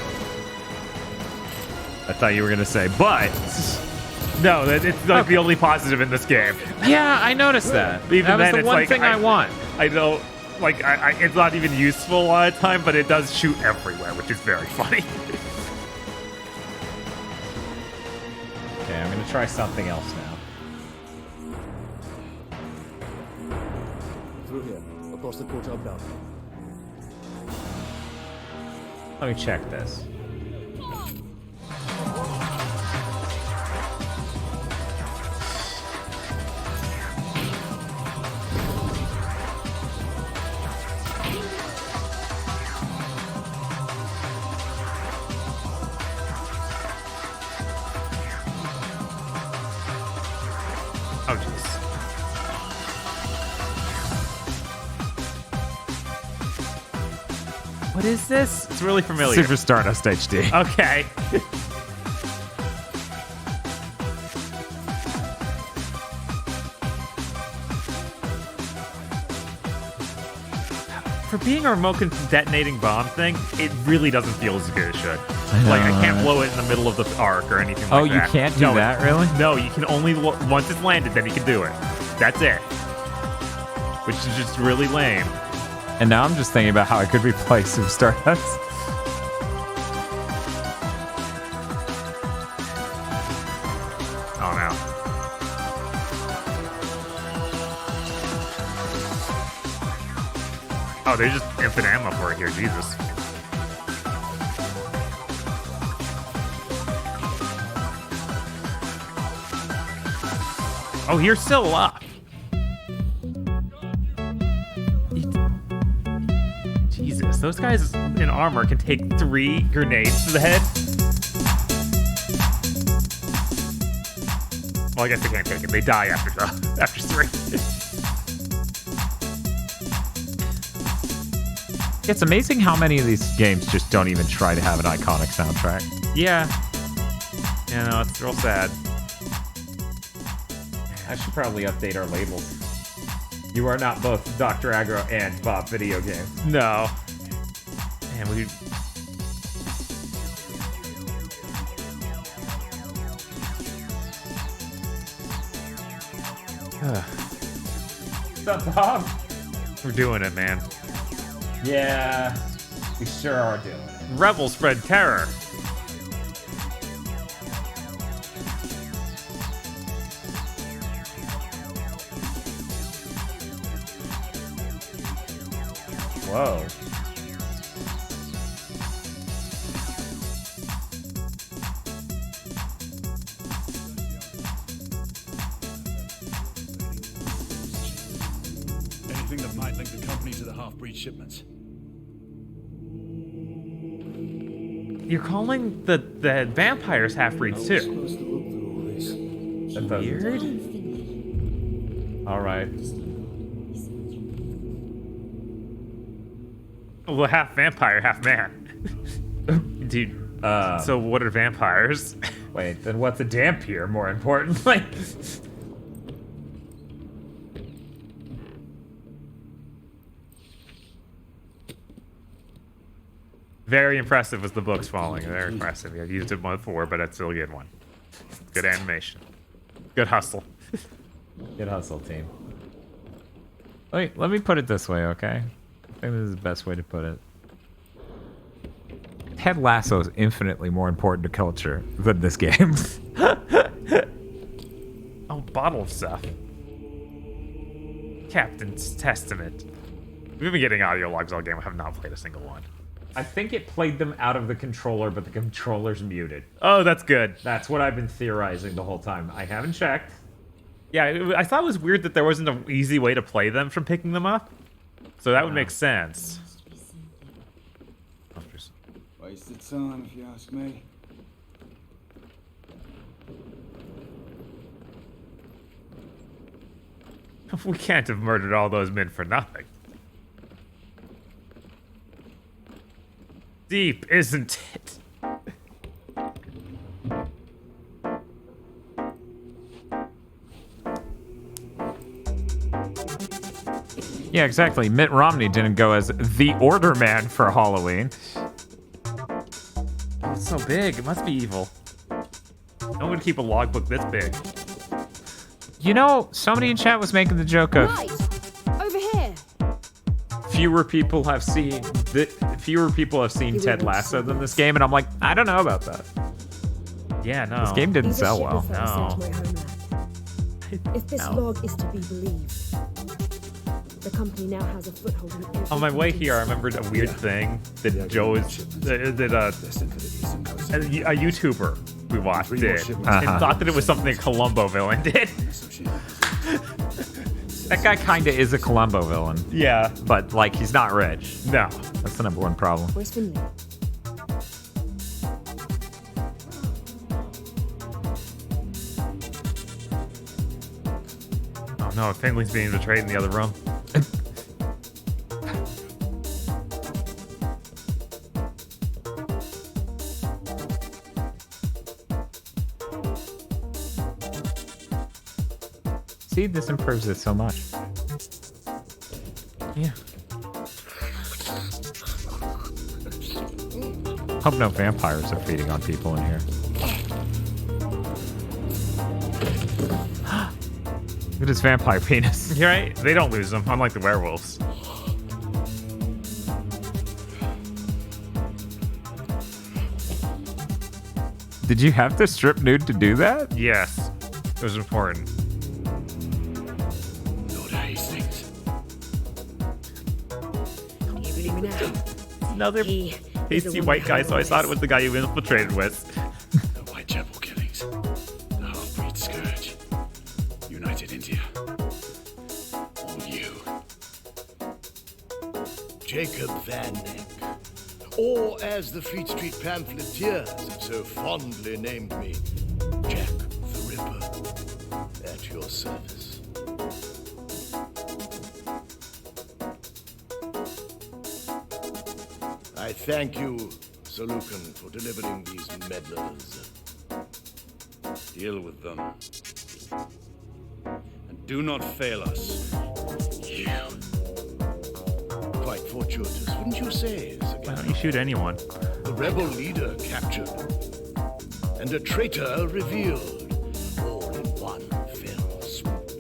I thought you were gonna say, but. No, it's like the only positive in this game. Yeah, I noticed that. Even that was then, the it's one like, thing I want. I don't like. It's not even useful a lot of time, but it does shoot everywhere, which is very funny. Okay, I'm gonna try something else now. Through here, across the courtyard now. Let me check this. Oh, jeez. What is this? It's really familiar. Super Stardust HD. Okay. For being a remote detonating bomb thing, it really doesn't feel as good as it should. Like, I can't blow it in the middle of the arc or anything like that. Oh, you can't do that, really? No, you can only, once it's landed, then you can do it. That's it. Which is just really lame. And now I'm just thinking about how I could replay Super Stardust. Oh, no. Oh, there's just infinite ammo for it here. Jesus. Oh, you're still alive. Jesus, those guys in armor can take 3 grenades to the head. Well, I guess they can't take it. They die after 3. It's amazing how many of these games just don't even try to have an iconic soundtrack. Yeah. Yeah, no, it's real sad. I should probably update our labels. You are not both Dr. Aggro and Bob Video Games. No. Man, we... What's up, Bob? We're doing it, man. Yeah, we sure are doing it. Rebels spread terror. Whoa. Anything that might link the company to the half-breed shipments. You're calling the vampires half-breeds too. That's weird. All right. Well, half vampire, half man. Dude, so what are vampires? Wait, then what's a dampier, more importantly? Very impressive was the books falling. Very impressive. I've used it before, but it's still a good one. Good animation. Good hustle. Good hustle, team. Wait, let me put it this way, okay? I think this is the best way to put it. Ted Lasso is infinitely more important to culture than this game. Oh, bottle of stuff. Captain's Testament. We've been getting audio logs all game. I have not played a single one. I think it played them out of the controller, but the controller's muted. Oh, that's good. That's what I've been theorizing the whole time. I haven't checked. Yeah, I thought it was weird that there wasn't an easy way to play them from picking them up. So that would make sense. Wasted time, if you ask me. We can't have murdered all those men for nothing. Deep, isn't it? Yeah, exactly. Mitt Romney didn't go as the Order Man for Halloween. Oh, it's so big. It must be evil. No one would keep a logbook this big. You know, somebody in chat was making the joke of Right, over here. fewer people have seen Ted Lasso than this game, and I'm like, I don't know about that. Yeah, no. This game didn't These are sell shipments well. that were sent No. to my homeland. If this log is to be believed, the company now has a foothold in every On my way here, I remembered a weird thing that Joe is a YouTuber we watched did, and thought that it was something a Columbo villain did. That guy kinda is a Columbo villain. Yeah. But, like, he's not rich. No. That's the #1 problem. Where's Finley? Oh no, Finley's being betrayed in the other room. See, this improves it so much. Yeah. Hope no vampires are feeding on people in here. Look at his vampire penis. You're right. They don't lose them, unlike the werewolves. Did you have to strip nude to do that? Yes. It was important. Can you believe me now? Another pasty white guy, so I thought it was the guy you infiltrated with. The Whitechapel killings. The half-breed scourge. United India. All you. Jacob Van Neck, or as the Fleet Street pamphleteers have so fondly named me, Jack the Ripper, at your service. I thank you, Sir Lucan, for delivering these meddlers. Deal with them. And do not fail us. You. Quite fortuitous, wouldn't you say, Sir Why don't you shoot anyone? The rebel leader captured, and a traitor revealed, all in one fell swoop.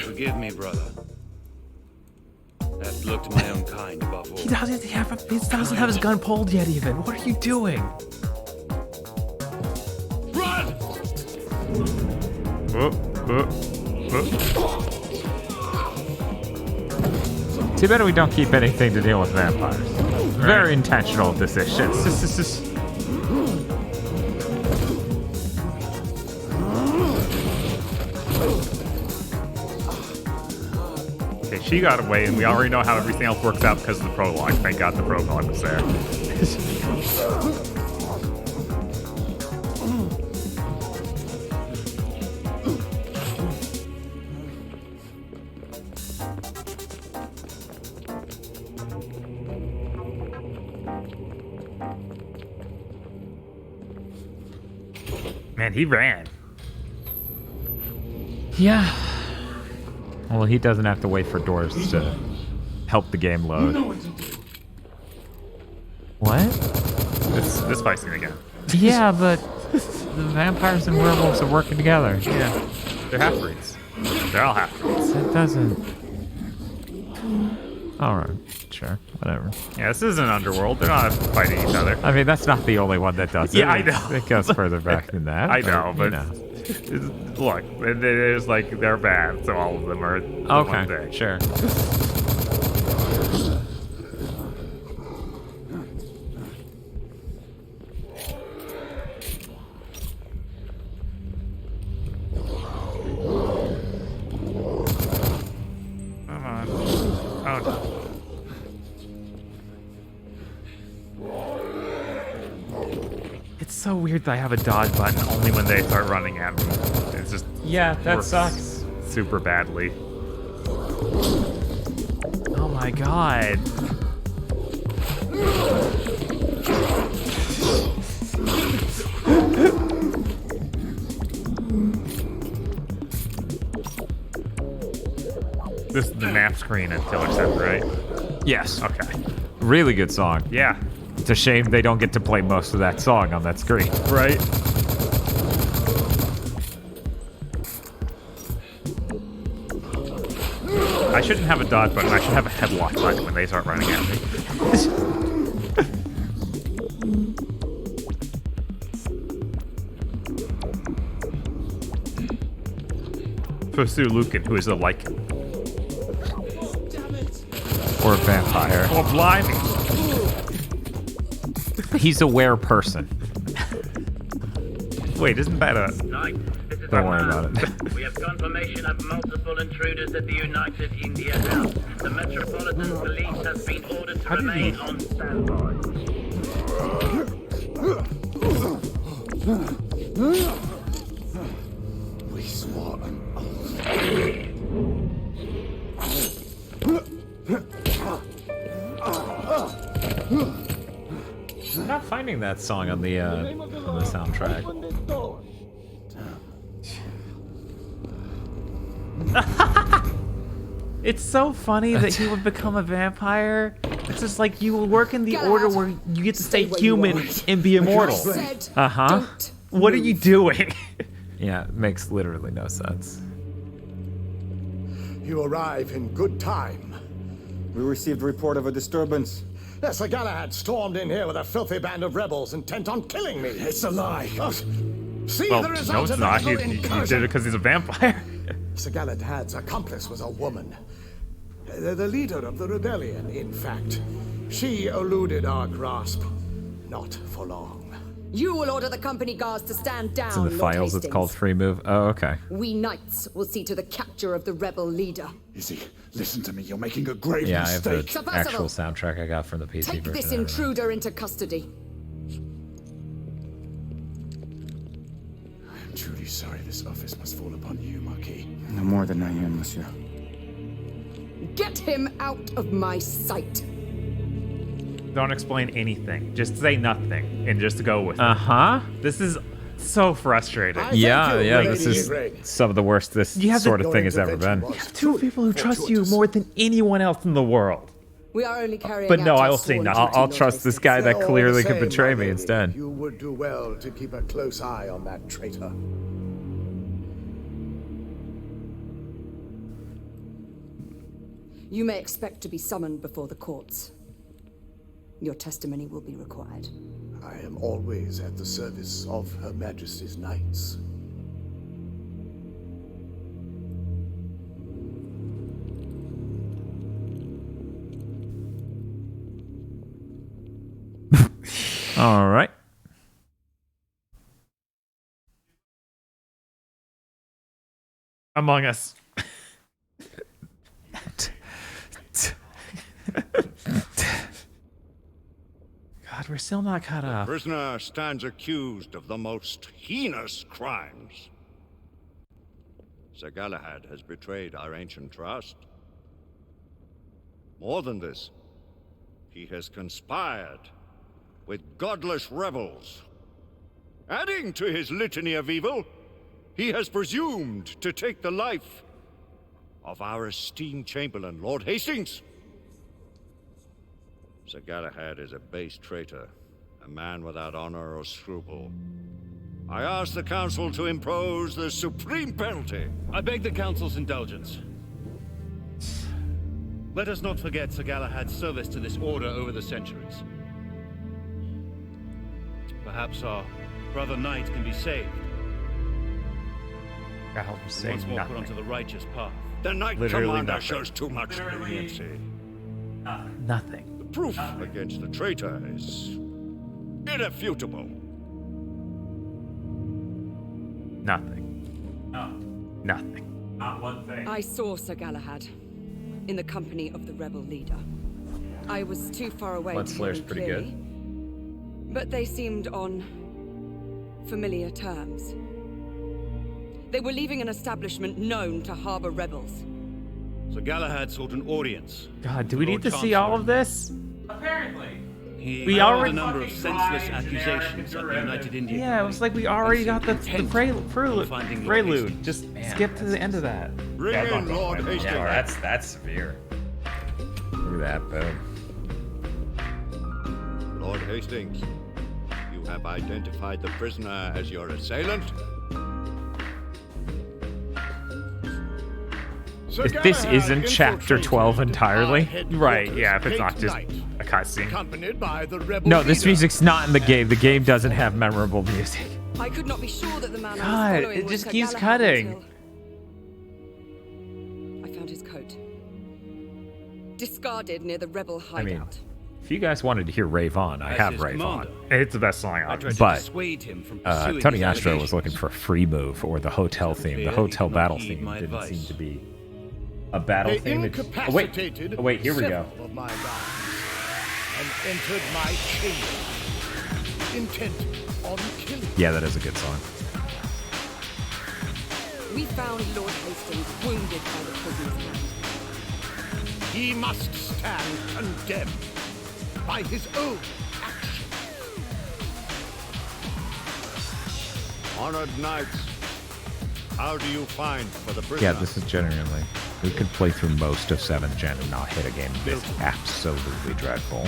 Forgive me, brother. I have to look to my own kind above all. He doesn't have his gun pulled yet even. What are you doing? Run! Too bad we don't keep anything to deal with vampires. Very intentional decision. Okay, she got away, and we already know how everything else works out because of the prologue. Thank God the prologue was there. Man, he ran. Yeah. Well, he doesn't have to wait for doors to help the game load. What? This fight scene again. Yeah, but the vampires and werewolves are working together. Yeah. They're half-breeds. They're all half-breeds. That doesn't... Alright, sure, whatever. Yeah, this isn't Underworld. They're not fighting each other. I mean, that's not the only one that does it. Yeah, I know. It goes further back than that. I know, but... You know. Look, there's like, they're bad, so all of them are one thing. Sure. Come on. Oh, no. It's so weird that I have a dodge button only when they start running at me. It's just... Yeah, that works sucks. Super badly. Oh my god. This is the map screen at Killer 7, right? Yes. Okay. Really good song. Yeah. It's a shame they don't get to play most of that song on that screen. Right? I shouldn't have a dodge button. I should have a headlock button when they start running at me. Pursue Lucan, who is a lichen. Or a vampire. Oh, blimey. He's a were person. Wait, isn't that a... Don't worry about it. We have confirmation of multiple intruders at the United India House. The Metropolitan Police has been ordered to remain on standby. We swore an I'm not finding that song on the soundtrack. It's so funny that he would become a vampire. It's just like you will work in the order where you get to stay human and be immortal. Uh-huh. What are you doing? Yeah, it makes literally no sense. You arrive in good time. We received a report of a disturbance. Yes, Sir Galahad stormed in here with a filthy band of rebels intent on killing me. It's a lie. See Well, the no, result it's of not. that He little did incursion. it because he's a vampire. Sir Galahad's accomplice was a woman. The leader of the rebellion, in fact. She eluded our grasp. Not for long. You will order the company guards to stand down, It's in the Lord files. It's Hastings. called Free Move. Oh, okay. We knights will see to the capture of the rebel leader. Izzy, listen to me. You're making a grave Yeah, I have the mistake. Sir Percival, actual soundtrack I got from the PC Take version. this I don't know. intruder into custody. I am truly sorry this office must fall upon you, Marquis. No more than I am, monsieur. Get him out of my sight. Don't explain anything. Just say nothing and just go with it. Uh-huh. This is so frustrating. Yeah, this is some of the worst this sort of thing has ever been. You have two people who trust you more than anyone else in the world. We are only carrying But out no, our I will say sworn nothing. duty, I'll Lord trust this guy that All clearly the could same, betray my me lady, instead. You would do well to keep a close eye on that traitor. You may expect to be summoned before the courts. Your testimony will be required. I am always at the service of Her Majesty's knights. All right. Among Us. God, we're still not caught up. Prisoner stands accused of the most heinous crimes. Sir Galahad has betrayed our ancient trust. More than this, he has conspired with godless rebels. Adding to his litany of evil, he has presumed to take the life of our esteemed Chamberlain, Lord Hastings. Sir Galahad is a base traitor, a man without honor or scruple. I ask the Council to impose the supreme penalty. I beg the Council's indulgence. Let us not forget Sir Galahad's service to this order over the centuries. Perhaps our brother knight can be saved. God, and once more put onto the righteous path. The Knight Commander shows too much leniency. Nothing. The proof against the traitor is irrefutable. Nothing. No. Nothing. Not one thing. I saw Sir Galahad in the company of the rebel leader. I was too far away Lens to hear flare's him pretty clearly, but they seemed on familiar terms. They were leaving an establishment known to harbor rebels. Sir Galahad sought an audience. God, do we need to see all of this? Apparently. He We held already- a number of senseless accusations at the United India Yeah, it was like we already got the prelude. Just skip to the end of that. Bring in Lord Hastings. Yeah, that's severe. Look at that, boom. Lord Hastings, you have identified the prisoner as your assailant? If this isn't chapter 12 entirely, right? Yeah, if it's not just a cutscene. Accompanied by the rebel No, this leader. music's not in the game. The game doesn't have memorable music. I could not be sure that the man I God, was following it was just Sir keeps Galahad cutting. until I found his coat. Discarded near the rebel hideout. If you guys wanted to hear Rave On, I As have his Rave On. commander, It's the best song I on. tried to But dissuade him from pursuing Tony his Astro was allegations. looking for a free move or the hotel theme. The hotel Clearly battle heed theme my didn't advice. seem to be a battle They theme. incapacitated Oh, wait, here we go. several of my guards and entered my chamber, intent on killing. Yeah, that is a good song. We found Lord Hastings wounded by the prisoner's hand. He must stand condemned by his own action. Honored knights, how do you find for the prisoner? Yeah, this is genuinely. We could play through most of 7th Gen and not hit a game this absolutely dreadful.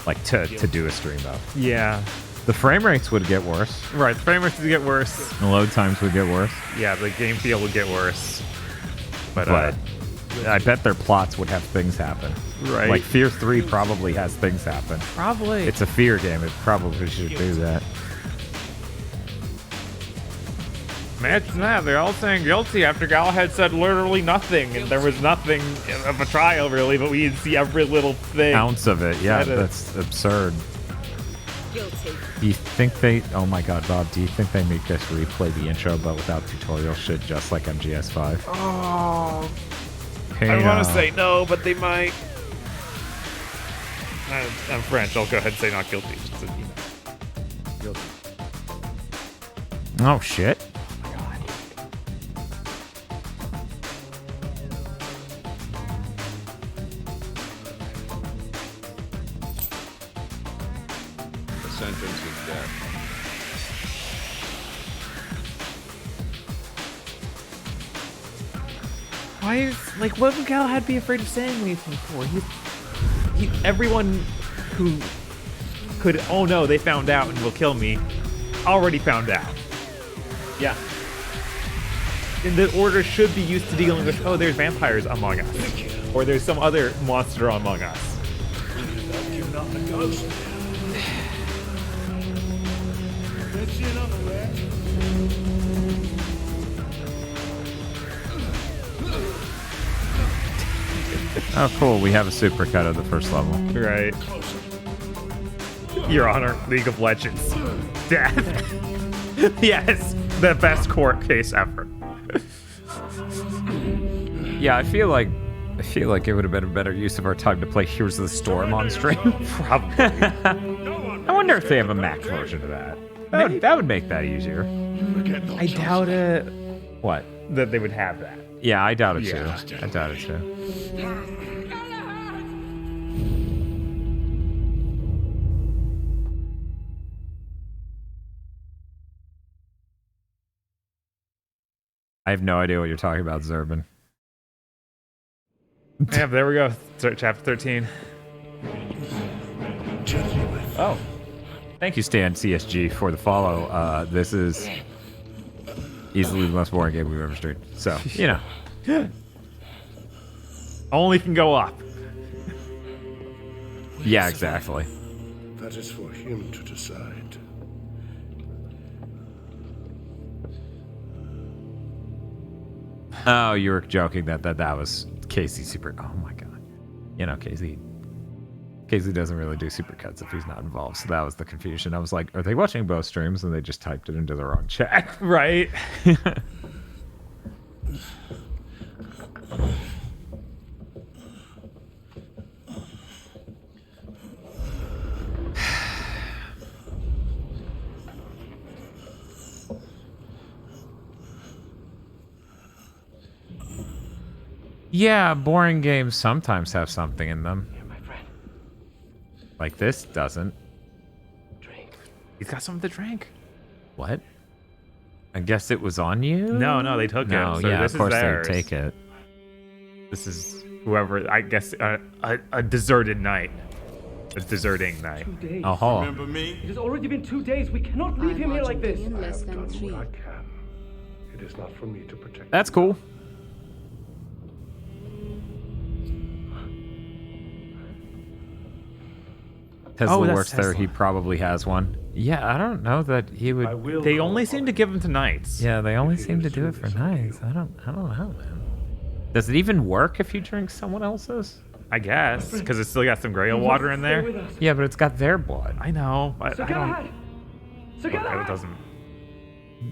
Like to do a stream of. Yeah. The frame rates would get worse. Right, the frame rates would get worse. The load times would get worse. Yeah, the game feel would get worse. But I bet their plots would have things happen. Right. Like Fear 3 probably has things happen. Probably. It's a Fear game. It probably should do that. Imagine that. They're all saying guilty after Galahad said literally nothing, and there was nothing of a trial, really, but we didn't see every little thing. Ounce of it. Yeah, Said it. that's absurd. Guilty. Do you think they... Oh my god, Bob. Do you think they make us replay the intro but without tutorial shit just like MGS5? Oh. Hey, I want to say no, but they might. I'm French. I'll go ahead and say not guilty. Guilty. Oh, shit. The sentence is death. Why is what would Galahad be afraid of saying anything for? Everyone who could, oh no, they found out and will kill me, already found out. Yeah. the order should be used to dealing with, oh, there's vampires among us. Or there's some other monster among us. You're not the ghost. That's enough, Red. Oh, cool. We have a supercut of the first level. Right. Your Honor, League of Legends. Death. Yes, the best court case ever. Yeah, I feel like it would have been a better use of our time to play Heroes of the Storm on stream. Probably. I wonder if they have a Mac version of that. That would make that easier. I doubt it. What? That they would have that. Yeah, I doubt it Yeah. too. I doubt it too. I have no idea what you're talking about, Zerbin. Yeah, there we go. Chapter 13. Oh. Thank you, Stan CSG, for the follow. This is easily the most boring game we've ever streamed. So, you know. Only can go up. Yeah, exactly. That is for him to decide. Oh, you were joking that was Casey super. Oh my god. You know, Casey doesn't really do supercuts if he's not involved. So that was the confusion. I was like, are they watching both streams? And they just typed it into the wrong chat. Right. Yeah, boring games sometimes have something in them. You're my friend. Like this doesn't. Drink. He's got some of the drink. What? I guess it was on you? No, they took no, it. So yeah, this of course is theirs. they take it. This is whoever, I guess, a deserted night. A deserting night. 2 days. Oh, Remember me? It has already been 2 days. We cannot leave him here like this. In less than 3. I can. It is not for me to protect. That's cool. Tesla works there. He probably has one. Yeah, I don't know that he would. They only seem to give them to nights. Yeah, they only seem to do it for nights. I don't know, man. Does it even work if you drink someone else's? I guess, because it's still got some Grail water in there. Yeah, but it's got their blood. I know, but I don't. It doesn't.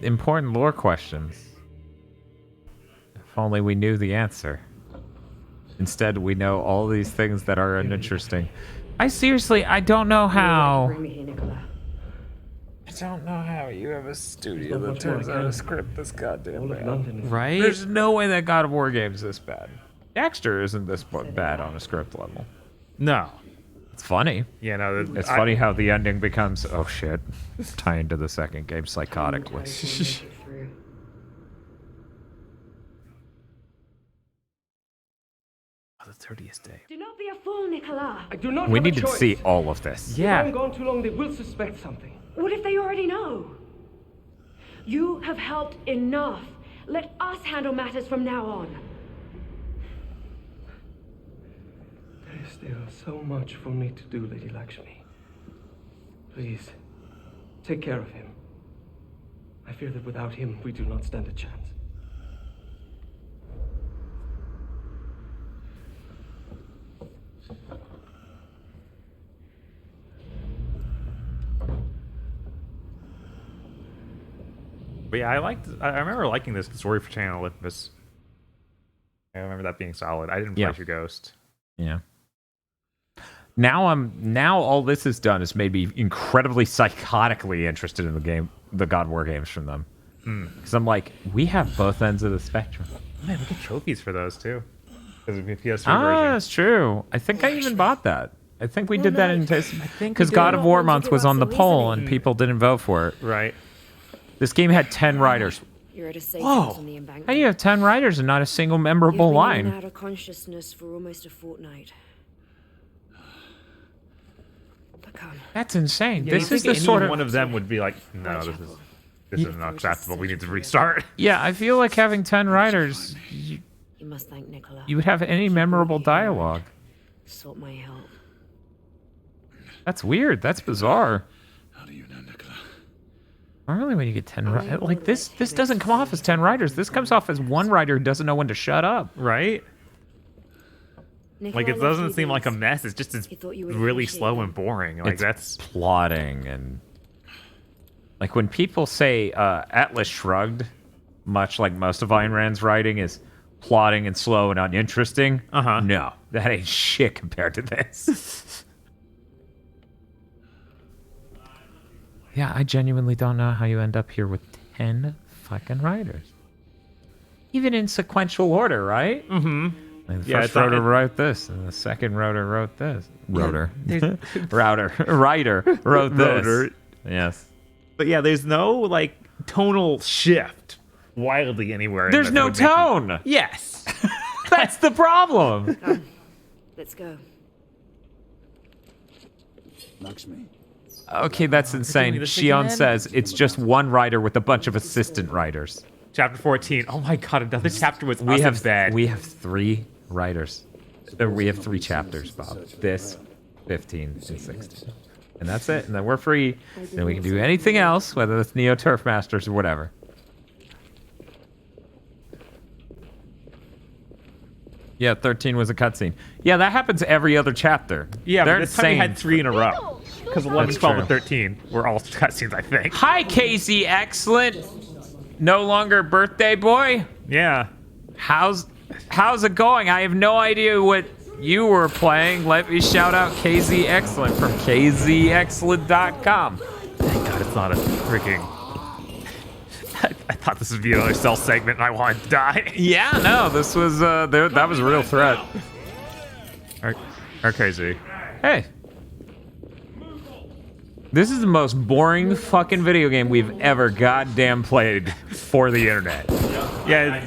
Important lore questions. If only we knew the answer. Instead, we know all these things that are uninteresting. I don't know how. I don't know how you have a studio that turns out a script this goddamn bad. Right? There's no way that God of War game's this bad. Dexter isn't this bad on a script level. No. It's funny. Yeah, no. It's funny how the ending becomes, oh shit, tie into the second game psychotically. The 30th day. Do not be a fool, Nicolas. I do not We have a need to choice. see all of this. If I'm gone too long, they will suspect something. What if they already know? You have helped enough. Let us handle matters from now on. There is still so much for me to do, Lady Lakshmi. Please, take care of him. I fear that without him, we do not stand a chance. But yeah, I remember liking this story for Channel Olympus. I remember that being solid. I didn't play your Ghost. Yeah. Now all this has done is made me incredibly psychotically interested in the God of War games from them. Because I'm like, we have both ends of the spectrum. Man, we get trophies for those too. Because of the PS3 version. That's true. I think I even bought that. I think we did that in because God of War month was on the poll and people didn't vote for it. Right. This game had 10 writers. You're at a safe Whoa! house on the embankment. How do you have 10 writers and not a single memorable You've been line? in and out of consciousness for almost a fortnight. But come. That's insane. Yeah, this you is think the sort of one of them would be like, no, This is not acceptable. We need to restart. Yeah, I feel like having 10 writers, You must thank Nicola. you would have any memorable dialogue. Sought my help. That's weird. That's bizarre. How do you know Nicola? Normally when you get 10 writers, like this doesn't come off as 10 writers. This comes off as one writer who doesn't know when to shut up. Right? Nicola Like, it doesn't seem like a mess. It's just really slow and boring. Like, It's plotting and... Like, when people say Atlas Shrugged, much like most of Ayn Rand's writing, is plotting and slow and uninteresting, no, that ain't shit compared to this. Yeah, I genuinely don't know how you end up here with 10 fucking writers. Even in sequential order, right? Mm-hmm. Like the first writer wrote this, and the second writer wrote this. Writer wrote this. Yes. But yeah, there's no, like, tonal shift wildly anywhere. There's no tone. Yes. That's the problem. Come, let's go. Lakshmi. Okay, that's insane. Shion says it's just one writer with a bunch of assistant writers. Chapter 14. Oh my god, another chapter with us in bed. We have 3 writers. We have 3 chapters, Bob. This, 15, and 16. And that's it. And then we're free. Then we can do anything else, whether it's Neo Turf Masters or whatever. Yeah, 13 was a cutscene. Yeah, that happens every other chapter. Yeah, they're but this time we insane. had 3 in a row. Because 11, 12, and 13 were all cutscenes, I think. Hi, Casey. Excellent. No longer birthday boy. Yeah. How's it going? I have no idea what you were playing. Let me shout out KZ Excellent from kzexcellent.com. Thank God it's not a freaking... I thought this would be another stealth segment and I wanted to die. Yeah, no, this was, that was a real threat. RKZ. Hey. This is the most boring fucking video game we've ever goddamn played for the internet. Yeah.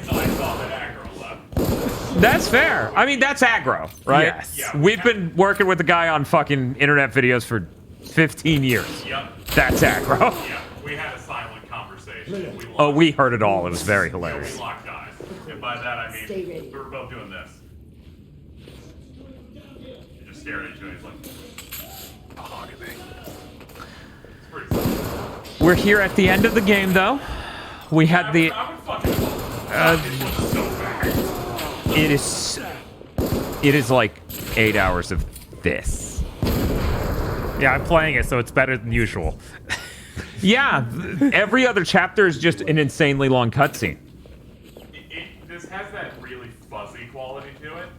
That's fair. I mean, that's aggro, right? Yes. Yeah. We've been working with the guy on fucking internet videos for 15 years. Yep. That's aggro. Yeah, we had a silent conversation. We heard it all. It was very hilarious. We locked eyes. And by that I mean, we were both doing this. You just stared at each other. He's like, We're here at the end of the game, though. We had the... It is like 8 hours of this. Yeah, I'm playing it, so it's better than usual. Yeah, every other chapter is just an insanely long cutscene. This has that really fuzzy quality to it.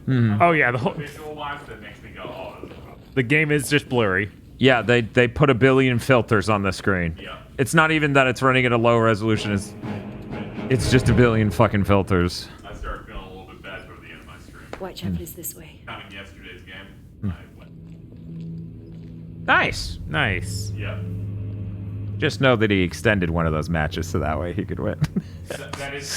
Oh yeah, the whole Visual-wise, that makes me go, oh, this is rough. The game is just blurry. Yeah, they put a billion filters on the screen. Yeah. It's not even that it's running at a low resolution. It's just a billion fucking filters. I started feeling a little bit bad toward the end of my stream. Whitechapel is this way. Counting yesterday's game, I went. Nice. Nice. Yeah. Just know that he extended one of those matches so that way he could win. That is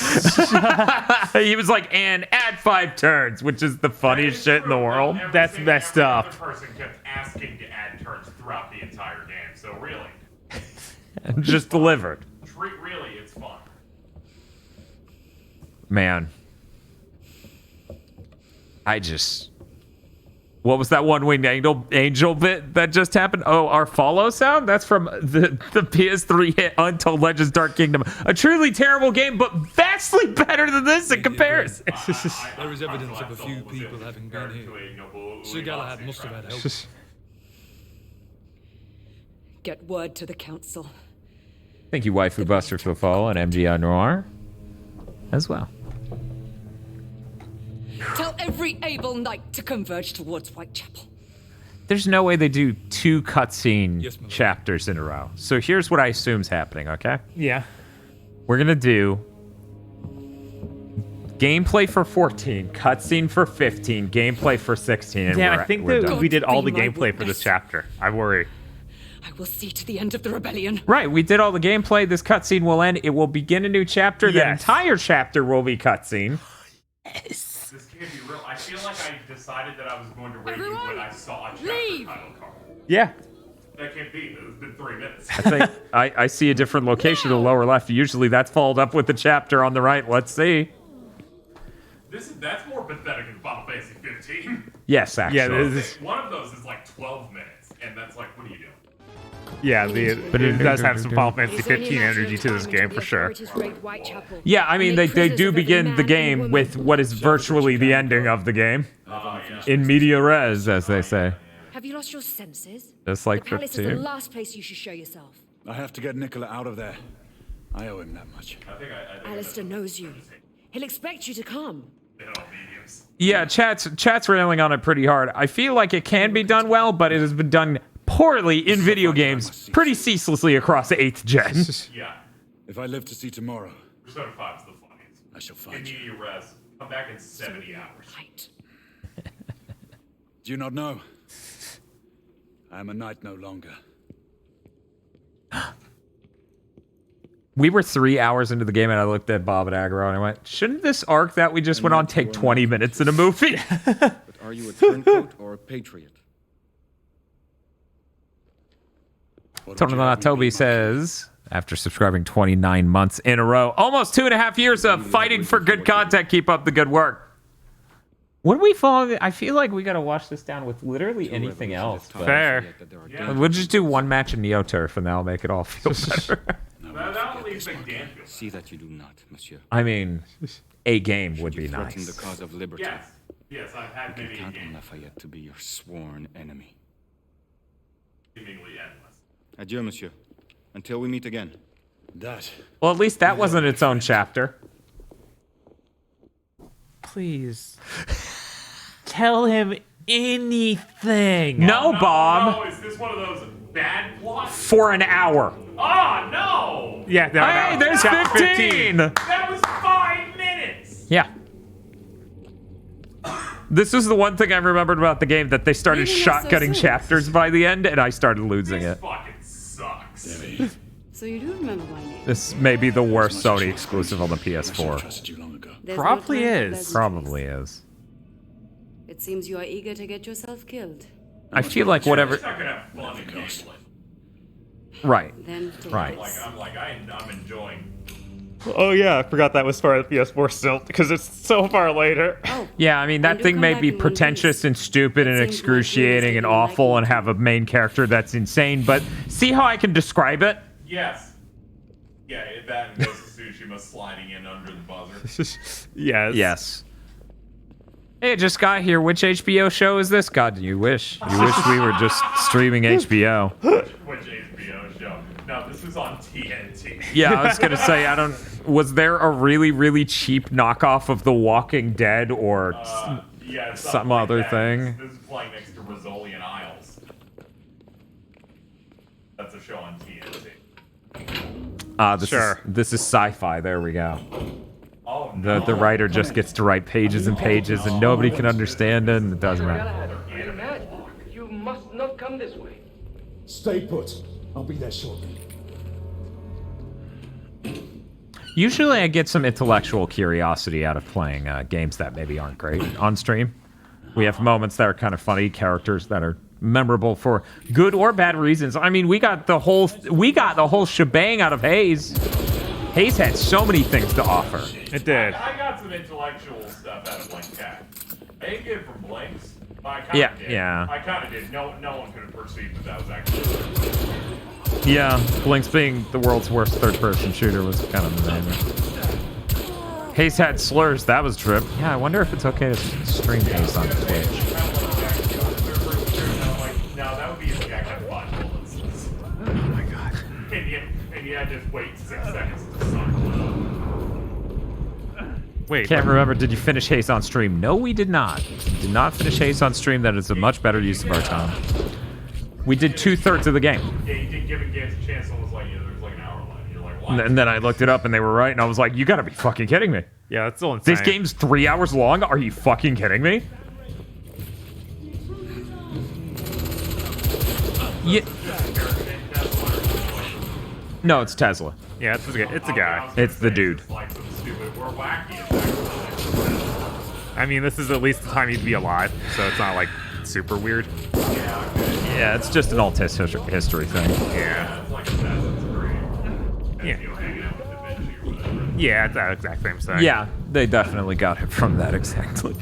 He was like, and add 5 turns, which is the funniest shit in the world. That's messed up. Every person kept asking to add turns throughout the entire game, so really, Just delivered. really, it's fun. Man. What was that one-winged angel bit that just happened? Oh, our follow sound? That's from the PS3 hit Untold Legends Dark Kingdom. A truly terrible game, but vastly better than this in comparison. There is evidence of a few people having been here. Sir Galahad must have had help. Get word to the council. Thank you, Waifu Buster, for the follow, and MGI Noir as well. Tell every able knight to converge towards Whitechapel. There's no way they do 2 cutscene chapters in a row. So here's what I assume's happening, okay? Yeah. We're gonna do gameplay for 14, cutscene for 15, gameplay for 16, and I think that we did all the gameplay for this chapter. I worry. I will see to the end of the rebellion. Right, we did all the gameplay. This cutscene will end. It will begin a new chapter. Yes. The entire chapter will be cutscene. Yes. This can't be real. I feel like I decided that I was going to rate you when I saw a chapter leave. title card. Yeah. That can't be. It's been 3 minutes. I think I see a different location to the lower left. Usually that's followed up with the chapter on the right. Let's see. That's more pathetic than Final Fantasy 15. Yes, actually. Yeah, One of those is like 12 minutes, and that's like, what are you doing? Yeah, it does have some Final Fantasy 15 energy to this game for sure. Yeah, I mean, they do begin the game with what is virtually the ending of the game. In media res, as they say. Have you lost your senses? Just like the palace 15. is the last place you should show yourself. I have to get Nicola out of there. I owe him that much. Alistair knows you. He'll expect you to come. Yeah, chat's railing on it pretty hard. I feel like it can be done well, but it has been done poorly in video games pretty ceaselessly across the 8th gen. Yeah. If I live to see tomorrow, Persona 5 is the funniest. I shall find you. Media res. Come back in 70 hours. Right. Do you not know? I am a knight no longer. We were 3 hours into the game, and I looked at Bob and Aggro, and I went, shouldn't this arc that we just went on take 20 minutes in a movie? But are you a turncoat or a patriot? Toby says, after subscribing 29 months in a row, almost 2.5 years of fighting for good content, keep up the good work. What do we follow? I feel like we got to wash this down with literally anything else. Fair. Yeah. We'll just do one match in Neo-Turf, and that'll make it all feel better. That'll leave Big Dan feel. See that you do not, monsieur. I mean, a game would be nice. Threaten the cause of liberty. Yes, I've had You many can count on games. Lafayette to be your sworn enemy. Seemingly endless. Adieu, monsieur. Until we meet again. Well, at least that wasn't its own chapter. Please. Tell him anything. No, Bob. No, is this one of those bad plots? For an hour. Oh, no! Yeah, Hey, there's 15! That was 5 minutes! Yeah. This is the one thing I remembered about the game, that they started Maybe not so shotgunning soon. chapters by the end, and I started losing it. Fucking sucks. So you do remember my name? This may be the worst Sony exclusive on the PS4. There's Probably no time for is. pleasantries. Probably is. It seems you are eager to get yourself killed. I feel like whatever... It's not gonna have fun in gameplay. Right. Then take Right. this. I'm enjoying. Oh yeah, I forgot that was part of the PS4 still, because it's so far later. Yeah, I mean, that thing may be pretentious and stupid and excruciating and awful and have a main character that's insane, but see how I can describe it? Yes. Yeah, that and Ghost of Tsushima sliding in under the buzzer. Yes. Yes. Hey, just got here. Which HBO show is this? God, you wish. You wish we were just streaming HBO. Which HBO show? No, this is on TNT. Yeah, I was gonna say, I don't... Was there a really, really cheap knockoff of The Walking Dead or Yeah, some like other that. thing? This is playing next to Rizzoli and Isles. That's a show on TNT. This is sci-fi. There we go. Oh, The writer just gets to write pages and pages, and nobody can understand it, and it doesn't matter. You must not come this way. Stay put. I'll be there shortly. Usually I get some intellectual curiosity out of playing games that maybe aren't great on stream. We have moments that are kind of funny, characters that are memorable for good or bad reasons. I mean, we got the whole shebang out of Hayes. Hayes had so many things to offer. It did. I got some intellectual stuff out of Blink Cat. I didn't get it from Blinks. I kind of did. Yeah. I kind of did. No one could have perceived that was actually. Yeah, Blinks being the world's worst third-person shooter was kind of amazing. Hayes had slurs. That was trip. Yeah, I wonder if it's okay to stream Hayes on Twitch. No, that would be if Jack had 5 bullets. Oh my god. And you had to wait 6 seconds to suck. Wait. Can't remember. Did you finish Hayes on stream? No, we did not. We did not finish Hayes on stream. That is a much better use of our time. We did 2/3 of the game. Yeah, you did give games a chance, and it was like, there's like an hour left. You're like, what? And then I looked it up, and they were right, and I was like, you gotta be fucking kidding me. Yeah, that's still insane. This game's 3 hours long? Are you fucking kidding me? Yeah. No, it's Tesla. Yeah, it's a guy. It's the dude. I mean, this is at least the time he'd be alive, so it's not like super weird. Yeah, it's just an alt history thing. Yeah. Yeah. Yeah, it's that exact same thing. Yeah, they definitely got it from that exactly.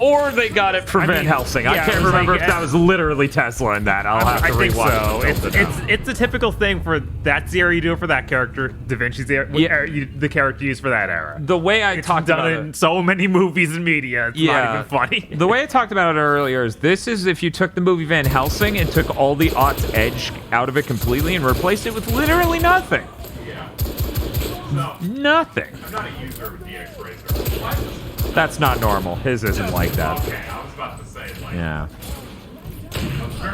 Or they got it from Van Helsing. I can't remember if that was literally Tesla in that. I'll have to rewatch. I think so. It's a typical thing for that era you do it for that character. Da Vinci's era, the character used for that era. The way I talked about it in so many movies and media, it's not even funny. The way I talked about it earlier is this is if you took the movie Van Helsing and took all the aughts edge out of it completely and replaced it with literally nothing. Nothing. I'm not a user of DX Racer. That's not normal. His isn't like that. Okay, I was about to say, like, Yeah.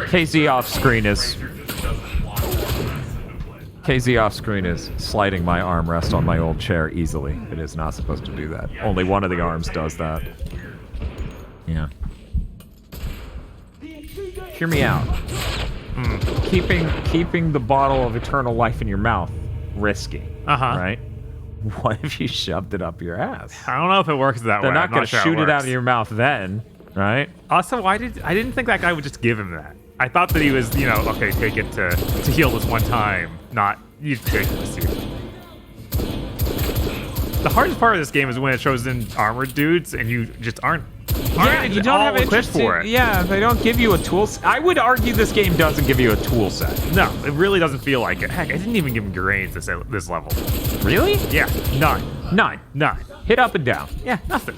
KZ off screen is sliding my armrest on my old chair easily. It is not supposed to do that. Only one of the arms does that. Yeah. Hear me out. Keeping the bottle of eternal life in your mouth risky. Right? What if you shoved it up your ass? I don't know if it works that way. They're not going to shoot it out of your mouth then, right? Also, I didn't think that guy would just give him that. I thought that he was, okay, take it to heal this one time, not you take this here. The hardest part of this game is when it shows in armored dudes and you just aren't you don't have equipped for it. Yeah, they don't give you a tool set. I would argue this game doesn't give you a tool set. No, it really doesn't feel like it. Heck, I didn't even give him grenades this level. Really? Yeah, none. Hit up and down. Yeah, nothing.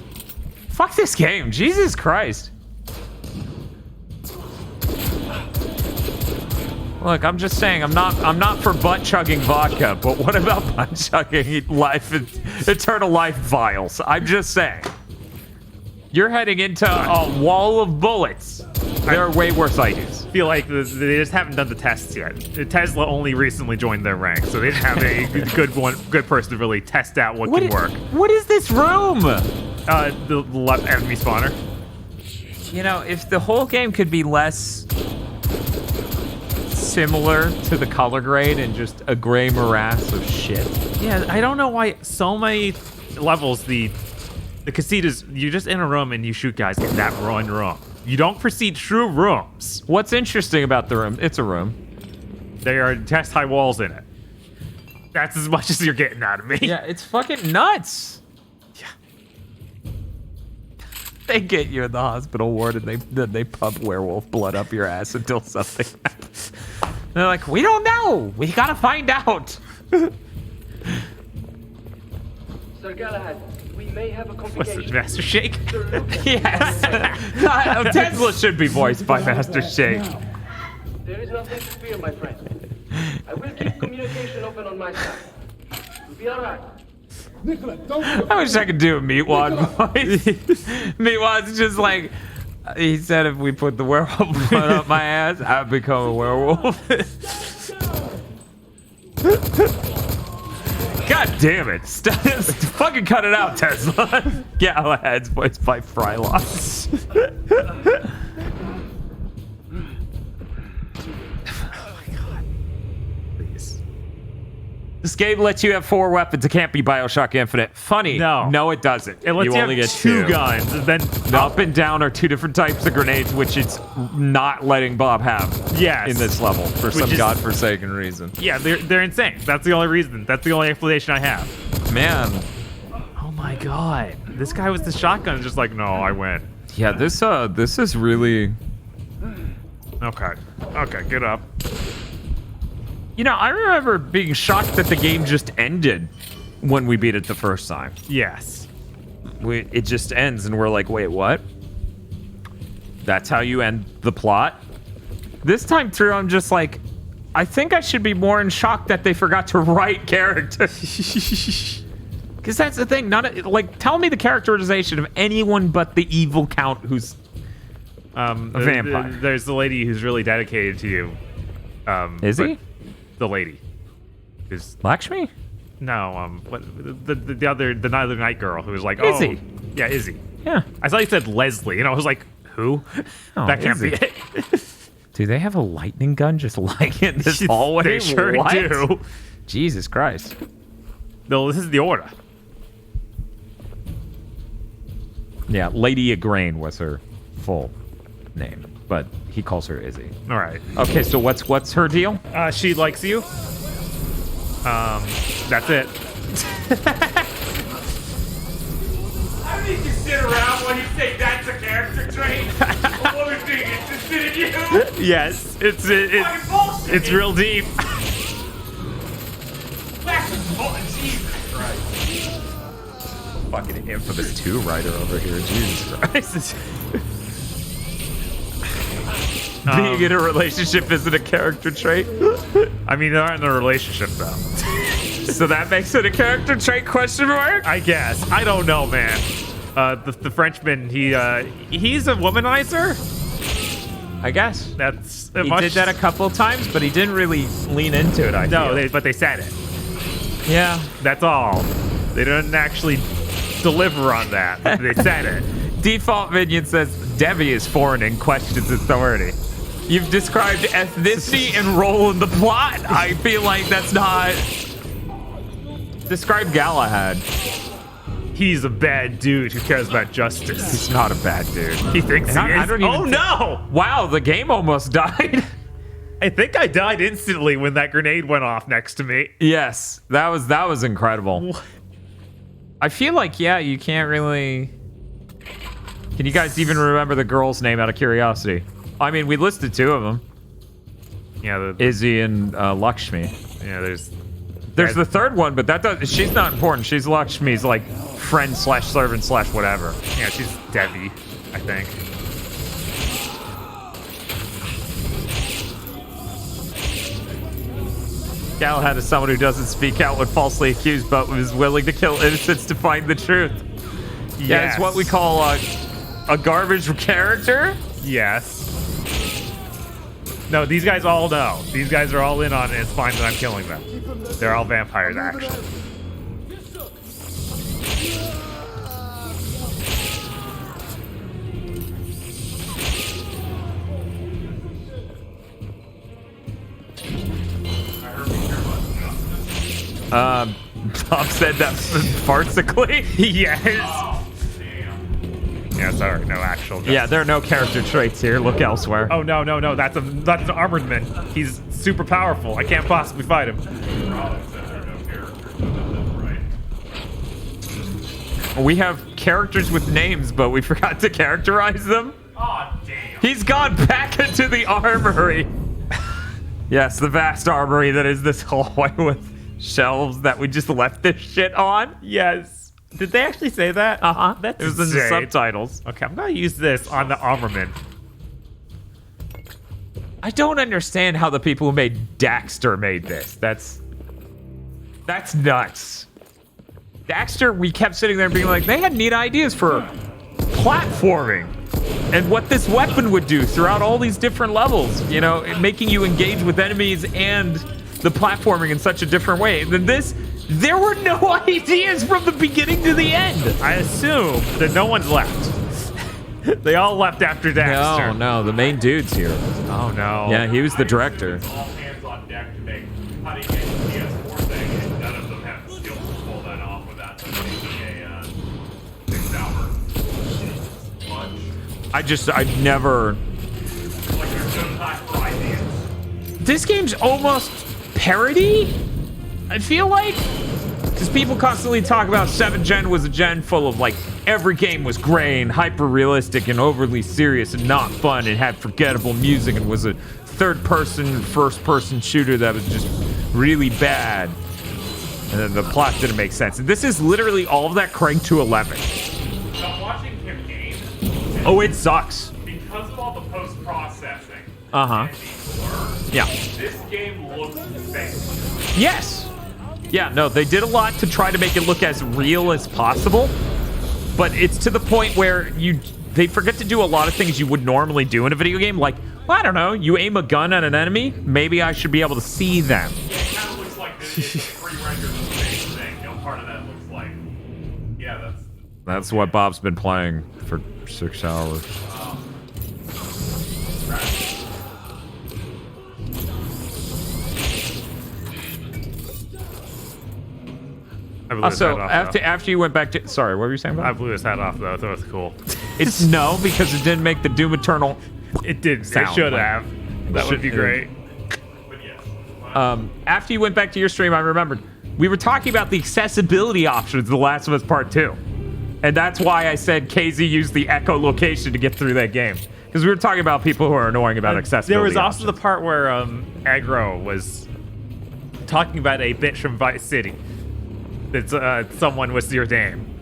Fuck this game. Jesus Christ. Look, I'm just saying, I'm not for butt chugging vodka, but what about butt chugging eternal life vials? I'm just saying. You're heading into a wall of bullets. There are way worse ideas. I feel like they just haven't done the tests yet. Tesla only recently joined their ranks, so they didn't have a good person to really test out what can work. What is this room? The enemy spawner. If the whole game could be less similar to the color grade and just a gray morass of shit. Yeah, I don't know why so many levels the conceit is you're just in a room and you shoot guys in that one room. You don't proceed through rooms. What's interesting about the room? It's a room. There are chest high walls in it. That's as much as you're getting out of me. Yeah, it's fucking nuts. Yeah. They get you in the hospital ward and they pump werewolf blood up your ass until something happens. They're like, we don't know. We gotta find out. Sir Galahad, we may have a What's complication. it, Master Shake? Yes. Tesla should be voiced by Master Shake. There is nothing to fear, my friend. I will keep communication open on my side. You'll be alright. I wish I could do a Meatwad voice. Meatwad's just like, he said if we put the werewolf blood up my ass, I'd become a werewolf. God damn it. Fucking cut it out, Tesla. Galahad's voiced by Fryloss. This game lets you have 4 weapons. It can't be Bioshock Infinite. Funny. No, it doesn't. It lets you only have get 2 guns. And then up and down are 2 different types of grenades, which it's not letting Bob have in this level for some godforsaken reason. Yeah, they're insane. That's the only reason. That's the only explanation I have. Man. Oh my god. This guy with the shotgun is just like, no, I win. Yeah, this is really... Okay, get up. I remember being shocked that the game just ended when we beat it the first time. Yes. It just ends and we're like, wait, what? That's how you end the plot? This time through, I'm just like, I think I should be more in shock that they forgot to write characters. Because that's the thing. Tell me the characterization of anyone but the evil count who's a vampire. There's the lady who's really dedicated to you. Is he? The lady. Is Lakshmi? No, the other night girl who was like, Izzy. Yeah, Izzy. Yeah. I thought you said Leslie, and I was like, who? That can't be it. Do they have a lightning gun just lying in this hallway? They sure do. Jesus Christ. No, this is the order. Yeah, Lady Igraine was her full name, but he calls her Izzy. All right. Okay, so what's her deal? She likes you. That's it. I need to sit around when you say that's a character trait. A woman being interested in you. Yes, it's real deep. That's Jesus Christ. Fucking infamous 2 writer over here. Jesus Christ. Being in a relationship isn't a character trait. I mean, they're in a relationship though. So that makes it a character trait, question mark? I guess. I don't know, man. The Frenchman, he's a womanizer? I guess. That's He did that a couple of times, but he didn't really lean into it, I feel. But they said it. Yeah. That's all. They didn't actually deliver on that. They said it. Default Minion says, Debbie is foreign and questions authority. You've described ethnicity and role in the plot. I feel like that's not... Describe Galahad. He's a bad dude who cares about justice. He's not a bad dude. He thinks he is. Oh no! Wow, the game almost died. I think I died instantly when that grenade went off next to me. Yes, that was incredible. I feel like, yeah, you can't really... Can you guys even remember the girl's name out of curiosity? I mean, we listed 2 of them. Yeah, Izzy and Lakshmi. Yeah, there's the 3rd one, but she's not important. She's Lakshmi's like friend / servant / whatever. Yeah, she's Debbie, I think. Galahad is someone who doesn't speak out when falsely accused, but is willing to kill innocents to find the truth. Yeah, it's what we call a garbage character. Yes. No, these guys all know. These guys are all in on it. It's fine that I'm killing them. They're all vampires, actually. Bob said that farcically. Yes. Yeah, sorry, no actual. Yeah, there are no character traits here. Look elsewhere. Oh no, that's an armored man. He's super powerful. I can't possibly fight him. We have characters with names, but we forgot to characterize them. Aw, damn. He's gone back into the armory. Yes, the vast armory that is this hallway with shelves that we just left this shit on. Yes. Did they actually say that? Uh-huh. That's it was in the insane. subtitles. Okay, I'm gonna use this on the armorman. I don't understand how the people who made Daxter made this. That's nuts. Daxter, we kept sitting there and being like, they had neat ideas for platforming and what this weapon would do throughout all these different levels, you know, making you engage with enemies and the platforming in such a different way. Than this, there were no ideas from the beginning to the end. I assume that no one's left. They all left after Daxter. No, the main dude's here. Oh no. Yeah, he was the director. All hands on deck to make cutting edge PS4 thing, and none of them have the skills to pull that off without taking a 6-hour lunch. I've never. Like there's no time for ideas. This game's almost parody, I feel like. Because people constantly talk about 7th Gen was a gen full of, like, every game was gray and hyper-realistic and overly serious and not fun and had forgettable music and was a third-person, first-person shooter that was just really bad. And then the plot didn't make sense. And this is literally all of that cranked to 11. I'm watching him game. Oh, it sucks. Because of all the post-processing. Uh-huh. Yeah. This game looks fake. Yes. Yeah, no, they did a lot to try to make it look as real as possible, but it's to the point where they forget to do a lot of things you would normally do in a video game, like, well, I don't know, you aim a gun at an enemy, maybe I should be able to see them. Yeah, it kind of looks like this is a pre-rendered fake thing. You know, part of that looks like, yeah, That's what Bob's been playing for 6 hours. Also, after you went back to... Sorry, what were you saying about? I blew his head off, though. That was cool. It's no, because it didn't make the Doom Eternal. It did. Sound It should like- have. That would be great. After you went back to your stream, I remembered we were talking about the accessibility options of The Last of Us Part 2. And that's why I said KZ used the echolocation to get through that game. Because we were talking about people who are annoying about accessibility. There was also options. the part where Aggro was talking about a bitch from Vice City. That someone was your name.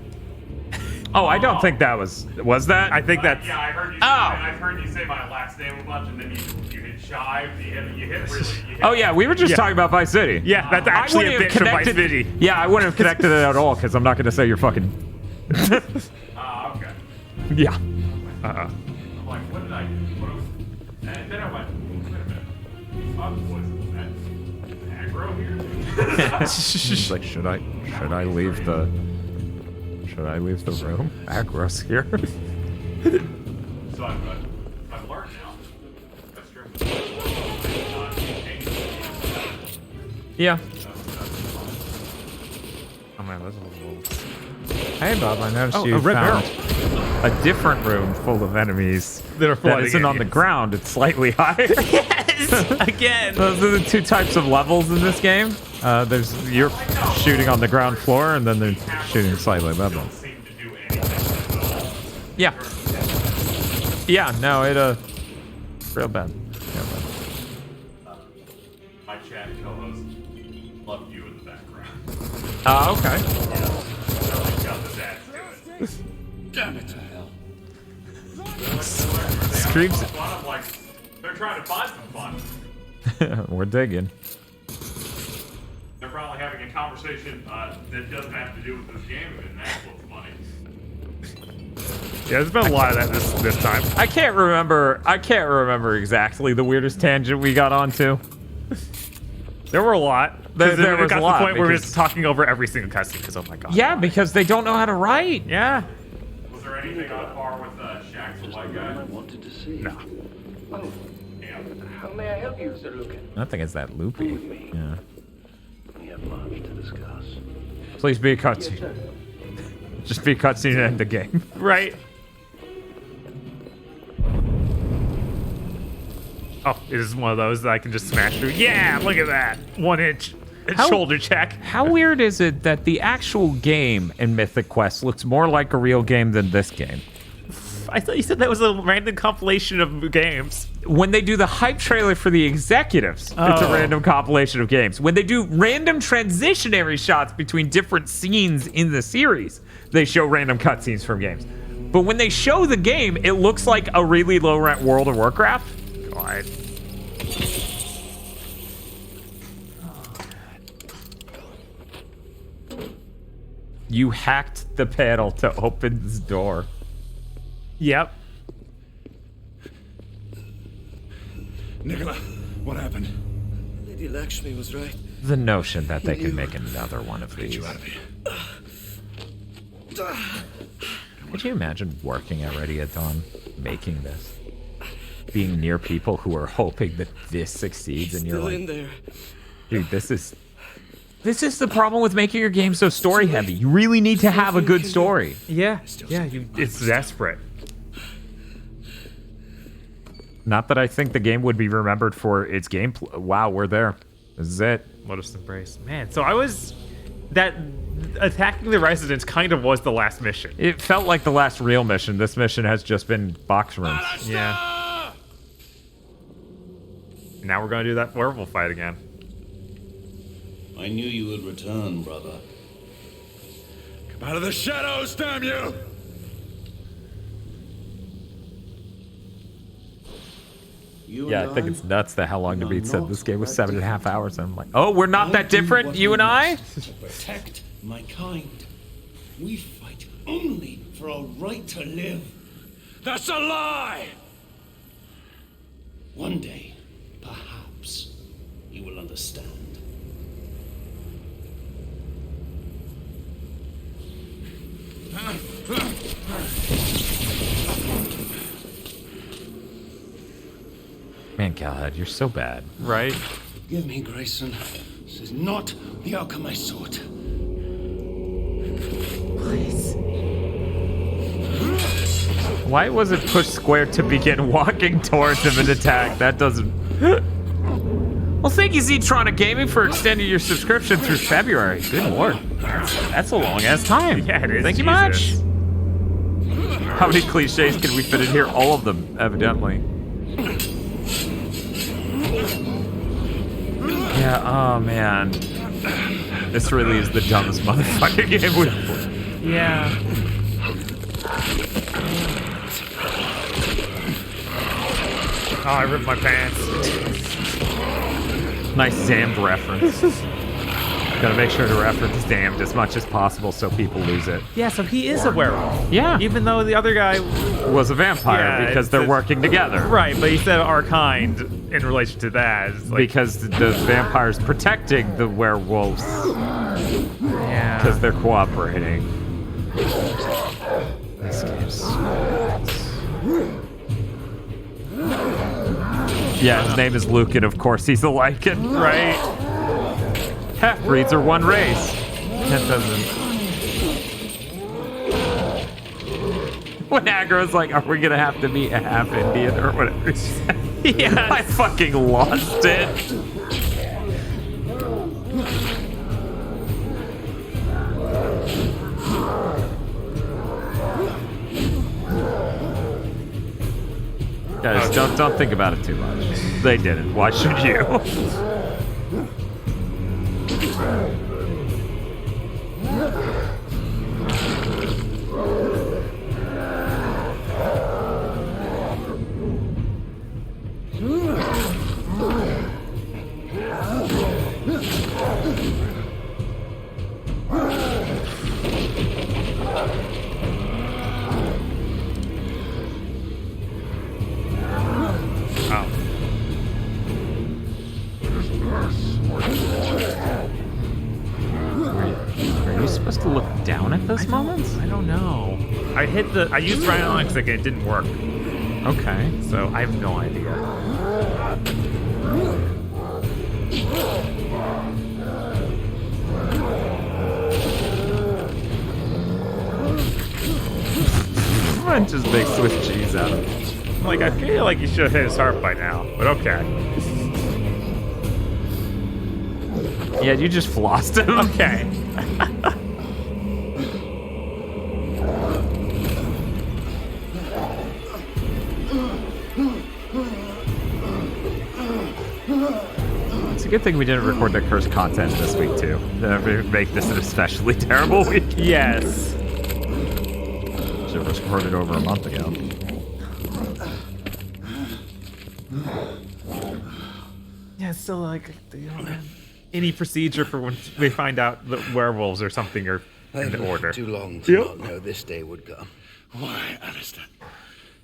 Oh, I don't think that was that? I think that's. Yeah, I heard you. I've heard you say my last name a bunch, and then you hit shive. You hit really. Oh yeah, we were just talking about Vice City. Yeah, that's actually a bitch from Vice City. Yeah, I wouldn't have connected it at all because I'm not going to say you're fucking. Okay. Yeah. I'm like, what did I do? And then I went, wait a minute. I'm voice that aggro here. She's like, should I leave the room? Aggro's here. So I've learned now. That's true. Yeah. Oh man, that's a little. Hey Bob, I noticed Oh, you a red found a different room full of enemies that are that isn't on the ground. It's slightly higher. Yes, again. Those are the two types of levels in this game. You're shooting on the ground floor, and then they're shooting slightly above them. Yeah. Yeah. No, real bad. My chat co-host loved you in the background. Oh, okay. Damn it to hell. Streams. Like, they're trying to find some fun. We're digging. They're probably having a conversation that doesn't have to do with this game, and that's what's funny. Yeah, there's been a lot of that this time. I can't remember exactly the weirdest tangent we got onto. There were a lot. There was got a to lot. the point where we're because- just talking over every single cutscene because oh my god. Yeah, because they don't know how to write. Yeah. Was there anything on par with Shaq's the white guy? I wanted to see. No. Oh, how may I help you, Sir Lucan? I think it's that loopy. Yeah. We have much to discuss. Please be a cutscene. Just be a cutscene and end the game. Right. Oh, it is one of those that I can just smash through. Yeah, look at that. 1 inch shoulder check. How weird is it that the actual game in Mythic Quest looks more like a real game than this game? I thought you said that was a random compilation of games. When they do the hype trailer for the executives, it's a random compilation of games. When they do random transitionary shots between different scenes in the series, they show random cutscenes from games. But when they show the game, it looks like a really low-rent World of Warcraft. God. You hacked the panel to open this door. Yep. Nicola, what happened? Lady Lakshmi was right. The notion that they could make another one of these. You out of here. Could you imagine working at Ready at Dawn, making this? Being near people who are hoping that this succeeds, and you're Still like, in there. dude, this is the problem with making your game so story heavy. You really need to have a good story. Yeah. Yeah, it's desperate. Not that I think the game would be remembered for its gameplay. Wow, we're there. This is it. Lotus Embrace. Man, so that attacking the residents kind of was the last mission. It felt like the last real mission. This mission has just been box rooms. Yeah. Now we're going to do that werewolf fight again. I knew you would return, brother. Come out of the shadows, damn you! Yeah, I think it's nuts that how long the beat said this game was 7.5 hours. And I'm like, oh, we're not that different, you and I? To protect my kind. We fight only for our right to live. That's a lie! One day, perhaps, you will understand. Man, Galahad, you're so bad. Right? Forgive me, Grayson. This is not the outcome I sought. Please. Why was it push square to begin walking towards him and attack? That doesn't... Well, thank you, Zetronic Gaming, for extending your subscription through February. Good lord. That's a long-ass time. Yeah, it is. Thank you much. How many cliches can we fit in here? All of them, evidently. Yeah, oh man. This really is the dumbest motherfucking game we've... Yeah. Oh, I ripped my pants. Nice Damned reference. Gotta make sure to reference Damned as much as possible so people lose it. Yeah, so he is a werewolf. Yeah. Even though the other guy was a vampire because they're working together. Right, but he said our kind in relation to that. It's like, because the vampire's protecting the werewolves. Yeah. Because they're cooperating. This game's... Yeah, his name is Luke, and of course he's a Lycan, right? Half-breeds are one race. That doesn't... When Agro's like, are we gonna have to be a half-Indian or whatever she said? Yeah, I fucking lost it. Guys, don't think about it too much. They didn't. Why should you? Are you supposed to look down at those moments? I don't know. I used right on because it didn't work. Okay. So I have no idea. I just make Swiss cheese out of it. Like, I feel like you should have hit his heart by now, but okay. Yeah, you just flossed him. Okay. It's a good thing we didn't record the cursed content this week, too. That would make this an especially terrible week. Yes. Should have recorded over a month ago. Yeah, it's still like, you know, any procedure for when we find out that werewolves or something are in the order. Too long to not know this day would come. Why, Alistair?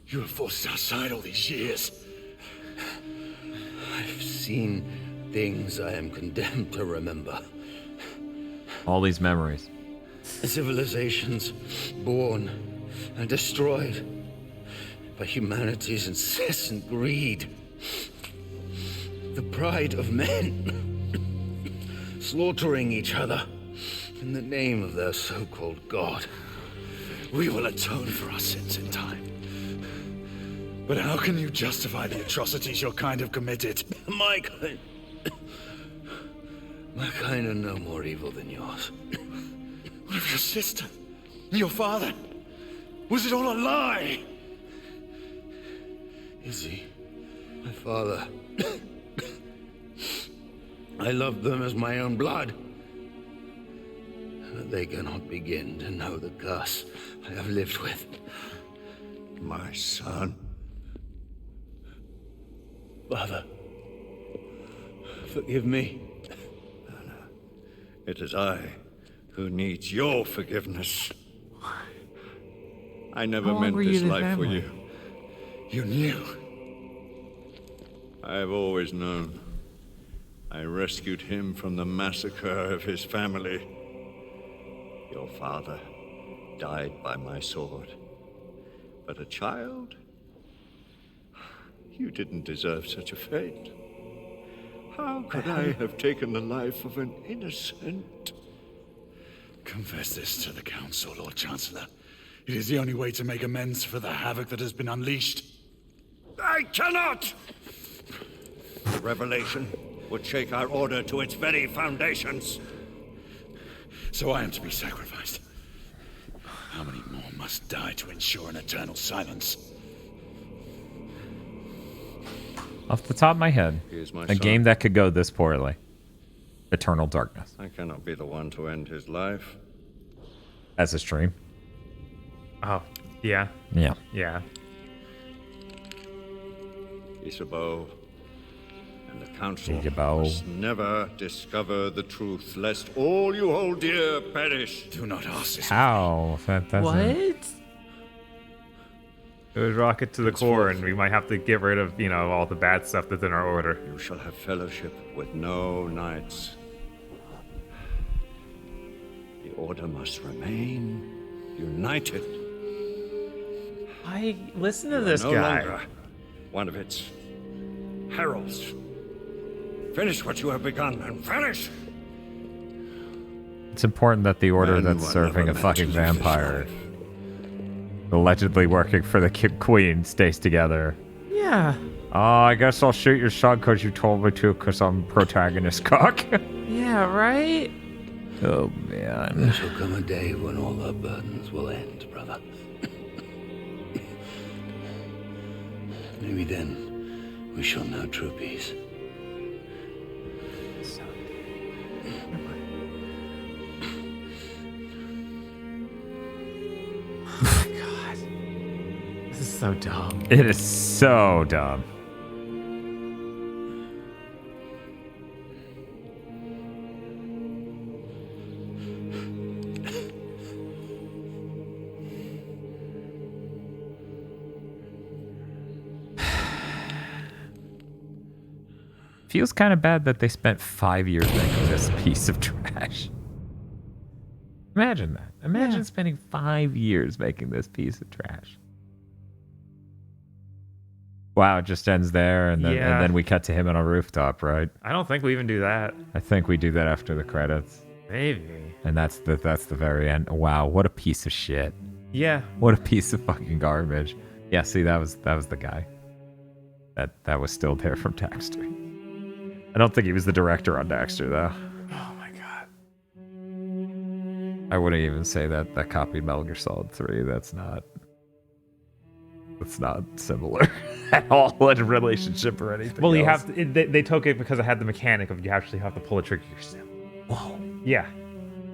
You have forced us outside all these years. I've seen things I am condemned to remember. All these memories. Civilizations born and destroyed by humanity's incessant greed. The pride of men slaughtering each other in the name of their so-called God. We will atone for our sins in time. But how can you justify the atrocities your kind have committed? My kind are no more evil than yours. What of your sister? Your father? Was it all a lie? Izzy, my father. I loved them as my own blood. But they cannot begin to know the curse I have lived with. My son. Father, forgive me. It is I who needs your forgiveness. I never meant this life for you. You knew. I have always known. I rescued him from the massacre of his family. Your father died by my sword. But a child? You didn't deserve such a fate. How could I have taken the life of an innocent? Confess this to the Council, Lord Chancellor. It is the only way to make amends for the havoc that has been unleashed. I cannot! The revelation would shake our order to its very foundations. So I am to be sacrificed. How many more must die to ensure an eternal silence? Off the top of my head, He is my a son. game that could go this poorly. Eternal Darkness. I cannot be the one to end his life. As a stream. Oh, yeah. Yeah. Yeah. Isabeau and the council Isabeau. must never discover the truth, lest all you hold dear perish. Do not ask this. How? That doesn't... It was rocket to the core, and we might have to get rid of, all the bad stuff that's in our order. You shall have fellowship with no knights. The order must remain united. Listen to You are this no guy. longer one of its heralds. Finish what you have begun, and finish! It's important that the order Men that's who are serving never a meant to fucking live this vampire, allegedly working for the queen, stays together. Yeah. Oh, I guess I'll shoot your son because you told me to, because I'm protagonist cock. Yeah, right? Oh, man. There shall come a day when all our burdens will end, brother. Maybe then we shall know true peace. God. This is so dumb. It is so dumb. Feels kind of bad that they spent 5 years making this piece of trash. Imagine that. Imagine spending 5 years making this piece of trash. Wow, it just ends there, and then we cut to him on a rooftop, right? I don't think we even do that. I think we do that after the credits. Maybe. And that's the very end. Wow, what a piece of shit. Yeah. What a piece of fucking garbage. Yeah, see, that was the guy. That was still there from Daxter. I don't think he was the director on Daxter, though. Oh my god. I wouldn't even say that copied Metal Gear Solid 3. That's not similar at all in a relationship or anything. Well, you else. have to, they took it because it had the mechanic of you actually have to pull a trigger yourself. Whoa. Yeah.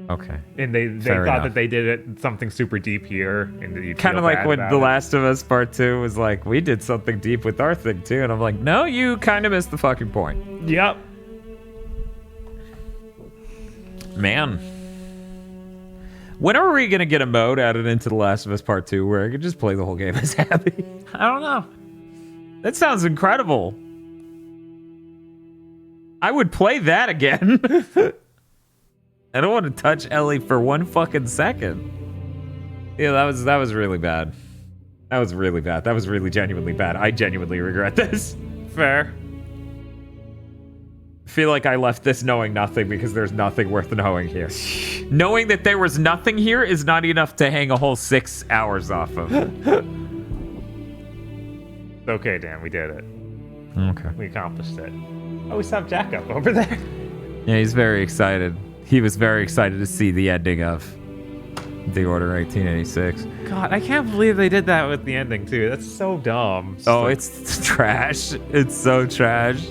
Okay. And they Fair thought enough. that they did it something super deep here, and Kind of like when The Last of Us Part 2 was like, we did something deep with our thing too, and I'm like, no, you kind of missed the fucking point. Yep. Man. When are we gonna get a mode added into The Last of Us Part 2 where I could just play the whole game as Abby? I don't know. That sounds incredible. I would play that again. I don't want to touch Ellie for 1 fucking second. Yeah, that was really bad. That was really bad. That was really genuinely bad. I genuinely regret this. Fair. I feel like I left this knowing nothing because there's nothing worth knowing here. Knowing that there was nothing here is not enough to hang a whole 6 hours off of. Okay, Dan, we did it. Okay. We accomplished it. Oh, we saw Jack up over there. Yeah, he's very excited. He was very excited to see the ending of The Order 1886. God, I can't believe they did that with the ending, too. That's so dumb. Oh, it's trash. It's so trash.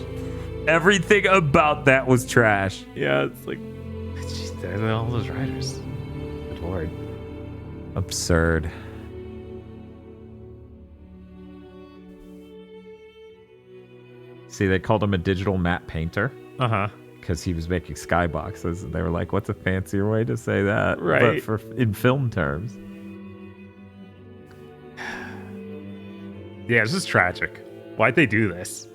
Everything about that was trash. Yeah, it's like... Jeez, they're all those writers. Good lord. Absurd. See, they called him a digital matte painter. Uh-huh. Because he was making skyboxes, and they were like, what's a fancier way to say that? Right. But in film terms. Yeah, this is tragic. Why'd they do this?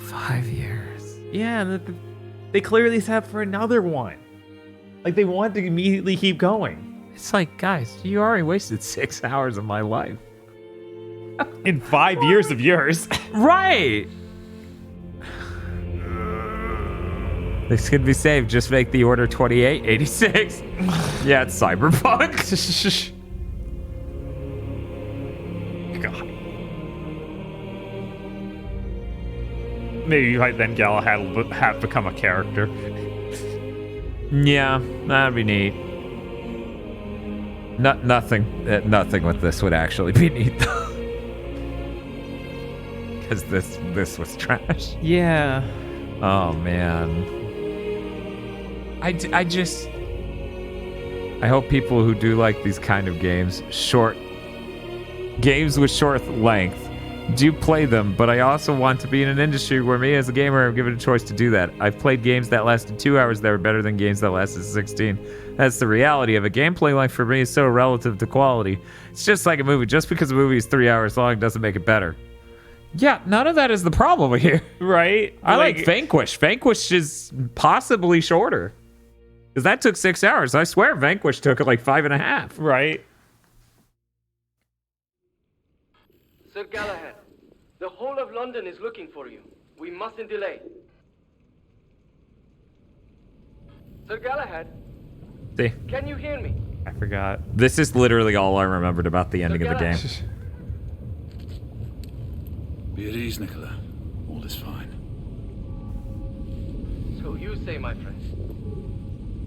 Five years. Yeah, and they clearly set up for another one. Like, they wanted to immediately keep going. It's like, guys, you already wasted 6 hours of my life. In 5 years of yours. Right! This could be saved. Just make the order 2886. Yeah, it's cyberpunk. God. Maybe then Galahad will have become a character. Yeah, that'd be neat. Nothing with this would actually be neat though. Because this was trash. Yeah. Oh man. I hope people who do like these kind of games, games with short length, do play them, but I also want to be in an industry where me as a gamer am given a choice to do that. I've played games that lasted 2 hours that were better than games that lasted 16. That's the reality of it. Gameplay length for me is so relative to quality. It's just like a movie. Just because a movie is 3 hours long doesn't make it better. Yeah, none of that is the problem here. Right? I like Vanquish. Vanquish is possibly shorter. Because that took 6 hours. I swear Vanquish took like 5.5. Right. Sir Galahad, the whole of London is looking for you. We mustn't delay. Sir Galahad, See? can you hear me? I forgot. This is literally all I remembered about the ending of the game. Be at ease, Nicola. All is fine. So you say, my friend.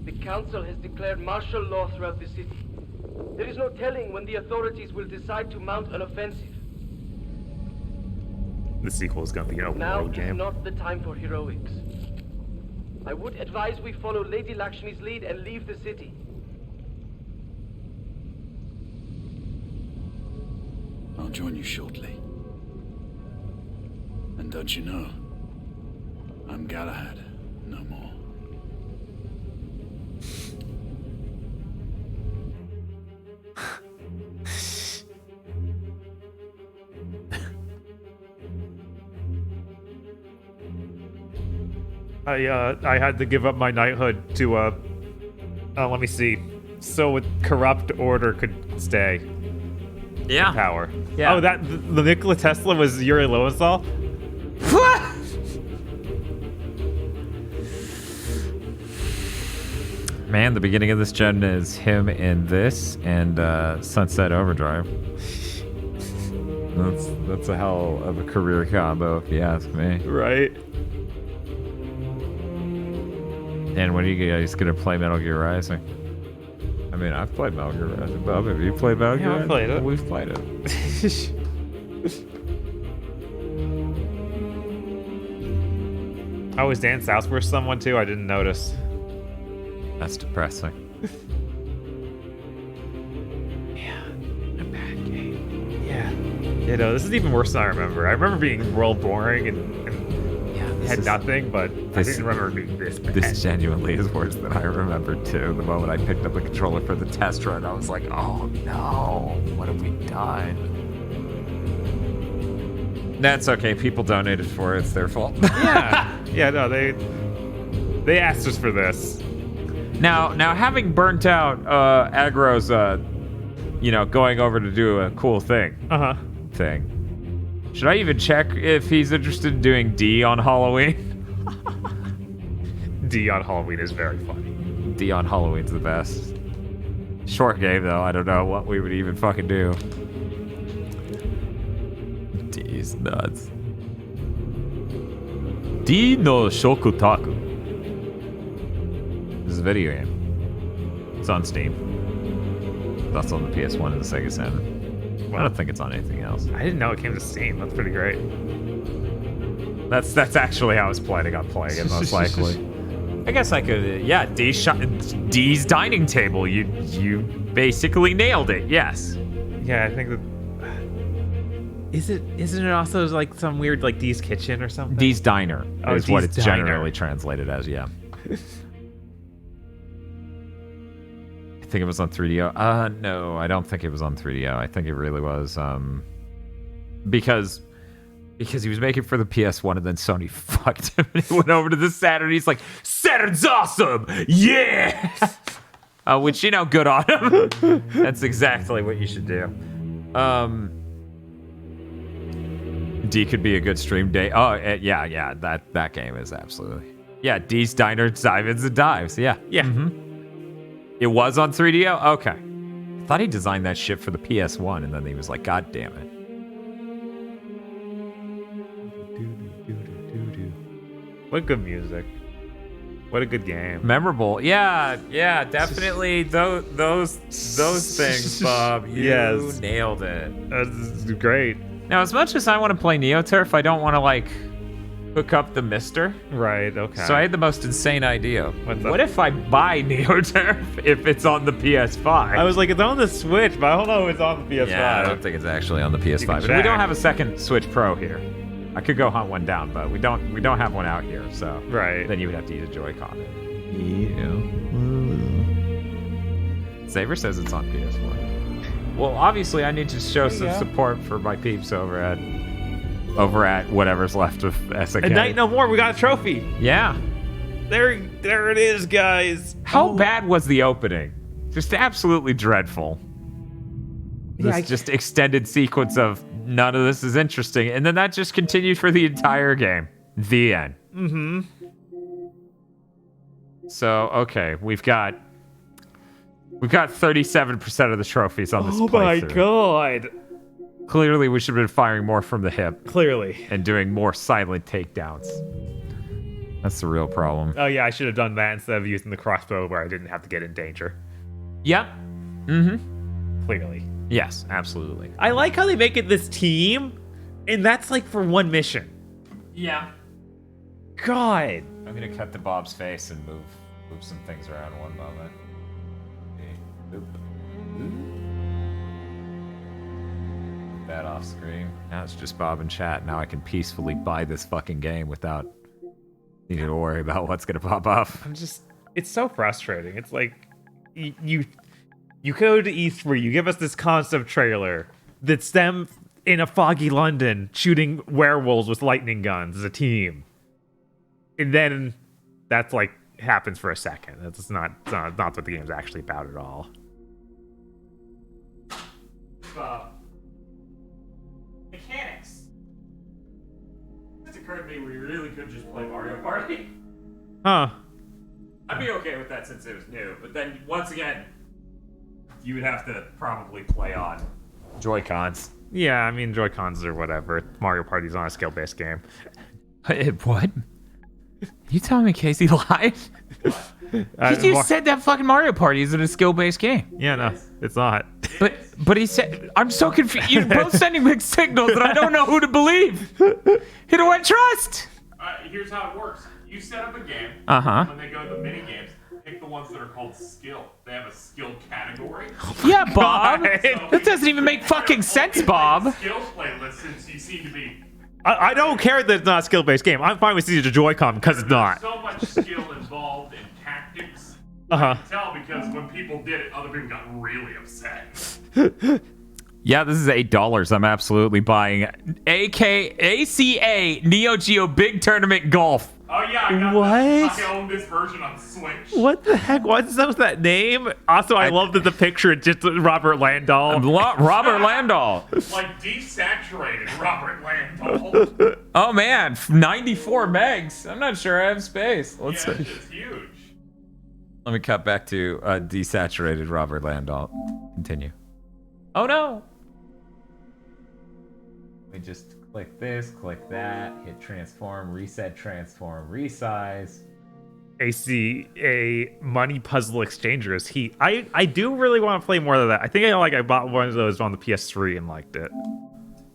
The council has declared martial law throughout the city. There is no telling when the authorities will decide to mount an offensive. The sequel is going to be an open Now world is game. not the time for heroics. I would advise we follow Lady Lakshmi's lead and leave the city. I'll join you shortly. And don't you know, I'm Galahad, no more. I had to give up my knighthood to let me see, so corrupt order could stay. Yeah. In power. Yeah. Oh, the Nikola Tesla was Yuri Lowenthal? Man, the beginning of this gen is him in this and Sunset Overdrive. That's a hell of a career combo, if you ask me. Right. And when are you guys gonna play Metal Gear Rising? I mean, I've played Metal Gear Rising. Bob, have you played Metal Gear Rising? I played it. We've played it. Oh, is Dan Southworth someone too? I didn't notice. That's depressing. Yeah, a bad game. Yeah. You know, this is even worse than I remember. I remember being real boring and had nothing, but I didn't remember it being this bad. This genuinely is worse than I remembered too. The moment I picked up the controller for the test run, I was like, oh no, what have we done? That's okay. People donated for it. It's their fault. Yeah. Yeah, no, they asked us for this. Now having burnt out Agro's, going over to do a cool thing. Thing. Should I even check if he's interested in doing D on Halloween? D on Halloween is very funny. D on Halloween's the best. Short game though. I don't know what we would even fucking do. D's nuts. D no Shokutaku. This is a video game. It's on Steam. That's on the PS1 and the Sega Saturn. I don't think it's on anything else. I didn't know it came to Steam. That's pretty great. That's actually how I was planning on playing it, most likely. I guess I could. Yeah, D's dining table. You basically nailed it. Yes. Yeah, I think that. Isn't it also like some weird like D's kitchen or something? D's diner is what it's Diner. generally translated as. Yeah. I think it was on 3DO. No, I don't think it was on 3DO. I think it really was because he was making for the PS1 and then Sony fucked him and he went over to the Saturn. He's like, Saturn's awesome, yeah. Which good on him. That's exactly what you should do. D could be a good stream day. Oh yeah, that game is absolutely Yeah, D's Diner, Dives and Dives. Yeah. Yeah. It was on 3DO? Okay. I thought he designed that shit for the PS1, and then he was like, God damn it. What good music. What a good game. Memorable. Yeah, definitely those things, Bob. You nailed it. That's great. Now, as much as I want to play NeoTurf, I don't want to, like, hook up the Mister. Right, okay. So I had the most insane idea. What's up? What if I buy NeoTurf if it's on the PS5? I was like, it's on the Switch, but I don't know if it's on the PS5. Yeah, I don't think it's actually on the PS5. can And we check. don't have a second Switch Pro here. I could go hunt one down, but we don't have one out here, so right. Then you would have to use a Joy-Con. Yeah. Saber says it's on PS4. Well, obviously I need to show some support for my peeps over at whatever's left of SNK. A Night No More, we got a trophy. Yeah. There it is, guys. How bad was the opening? Just absolutely dreadful. This just extended sequence of none of this is interesting, and then that just continued for the entire game. The end. Mm-hmm. So, okay, we've got 37% of the trophies on this playthrough. Oh my god. Clearly, we should have been firing more from the hip. Clearly. And doing more silent takedowns. That's the real problem. Oh yeah, I should have done that instead of using the crossbow where I didn't have to get in danger. Yep. Mm-hmm. Clearly. Yes, absolutely. I like how they make it this team, and that's like for one mission. Yeah. God. I'm gonna cut to Bob's face and move some things around one moment. Okay. Put that off screen. Now it's just Bob and chat. Now I can peacefully buy this fucking game without needing to worry about what's gonna pop up. It's so frustrating. It's like you go to E3, you give us this concept trailer that's them in a foggy London shooting werewolves with lightning guns as a team. And then that's like happens for a second. It's not what the game's actually about at all. Mechanics. It's occurred to me we really could just play Mario Party. Huh. I'd be okay with that since it was new, but then once again, you would have to probably play on Joy-Cons. Yeah, I mean, Joy-Cons or whatever. Mario Party's on a skill-based game. What? You telling me Casey lied? You just said that fucking Mario Party isn't a skill-based game. Yeah, no, it's not. But he said, I'm so confused. You're both sending mixed signals and I don't know who to believe. Who do I trust? Here's how it works. You set up a game. Uh-huh. When they go to the mini games, pick the ones that are called skill. They have a skill category. Yeah, Bob. That doesn't even make fucking sense, Bob. Skills playlist, since you seem to be. I don't care that it's not a skill-based game. I'm fine with using the Joy-Con because it's not. So much skill involved in tactics. Uh-huh. I can tell because when people did it, other people got really upset. Yeah, this is $8. I'm absolutely buying ACA Neo Geo Big Tournament Golf. Oh yeah, I got What? I own this version on Switch. What the heck? What's up with that name? Also, I love that the picture is just Robert Landau. Robert Landau. Like desaturated Robert Landau. Oh man, 94 megs. I'm not sure I have space. Let's Yeah, it's huge. Let me cut back to desaturated Robert Landau. Continue. Oh no. Let me just click this, click that, hit transform, reset, transform, resize. ACA Money Puzzle Exchanger is heat. I do really want to play more of that. I think I bought one of those on the PS3 and liked it.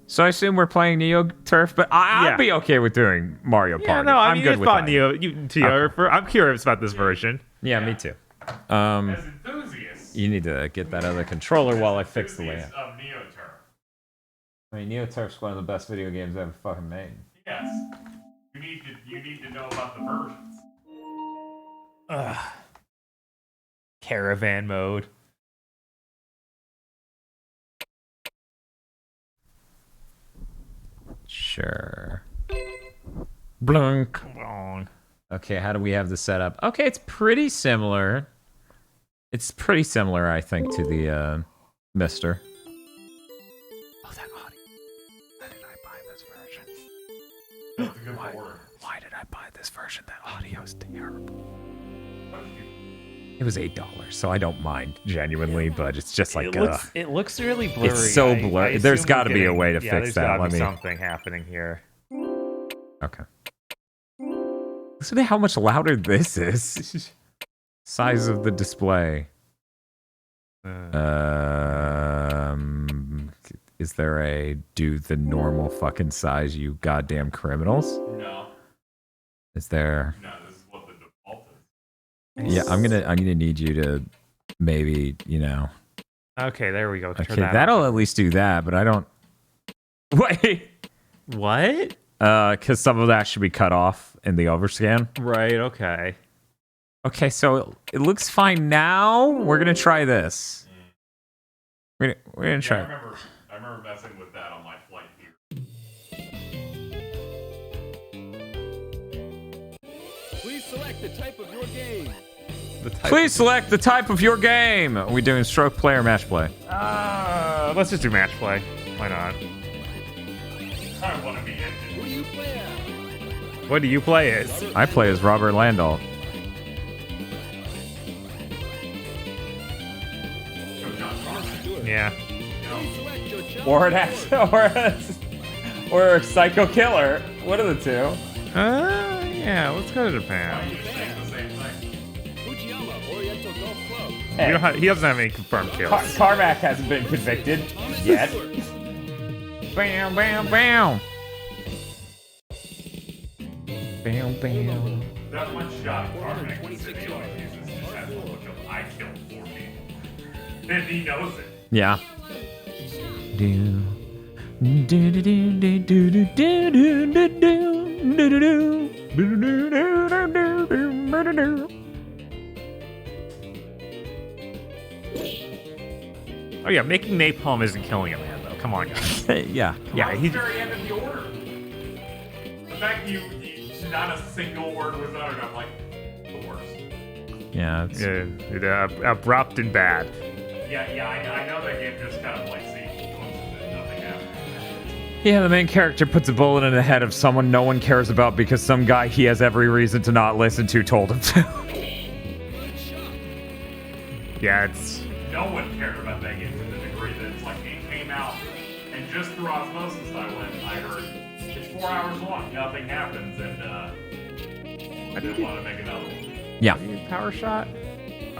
So I assume we're playing Neo Turf, but I'd be okay with doing Mario Party. Yeah, no, I mean, good it's with about that. I'm curious about this version. Yeah, me too. As enthusiasts. You need to get that other controller while I fix the layout. Of NeoTurf. I mean, NeoTurf's one of the best video games ever fucking made. Yes. You need to know about the versions. Ugh. Caravan mode. Sure. Blunk. Come on. Okay, how do we have this set up? Okay, it's pretty similar. It's pretty similar, I think, to the Mister. Oh, that audio. Why did I buy this version? Why did I buy this version? That audio audio is terrible. It was $8, so I don't mind genuinely, but it's just like it looks really blurry. It's so blurry. I There's assume got to we're be a getting- way to yeah, fix there's that. gotta Let be me. something happening here. Okay. Listen to how much louder this is. Size of the display. Is there a do the normal fucking size, you goddamn criminals? No. Is there? No, this is what the default is. Yeah, I'm gonna need you to maybe, you know. Okay, there we go. Turn Okay, that that'll at least do that, but I don't. Wait. What? Because some of that should be cut off in the overscan. Right. Okay. Okay, so it looks fine now. We're gonna try this. We're gonna try. I remember messing with that on my flight here. Please select the type of your game. Please select the type of your game. Are we doing stroke play or match play? Let's just do match play. Why not? I want to be ended. Who do you play as? What do you play as? I play as Robert Landau. Yeah. Or a Psycho Killer. What are the two? Yeah. Let's go to Japan. Fujiyama Oriental Golf Club. He doesn't have any confirmed kills. Carmack hasn't been convicted yet. Bam, bam, bam. Bam, bam. That one shot Carmack City always uses just has a look of I killed 4 people. And he knows it. Yeah. Do. Do do do do do do do do do do do. Oh yeah, making napalm isn't killing a man though. Come on, guys. Yeah. Yeah. He's very end of the order. The fact you not a single word was uttered, I'm like the worst. Yeah. It's... abrupt and bad. Yeah, I know that game just kind of like see nothing happened. Yeah, the main character puts a bullet in the head of someone no one cares about because some guy he has every reason to not listen to told him to. Yeah, it's... No one cared about that game to the degree that it's like it came out and just through osmosis I heard it's 4 hours long, nothing happens, and I didn't want to make another one. Yeah. Power shot?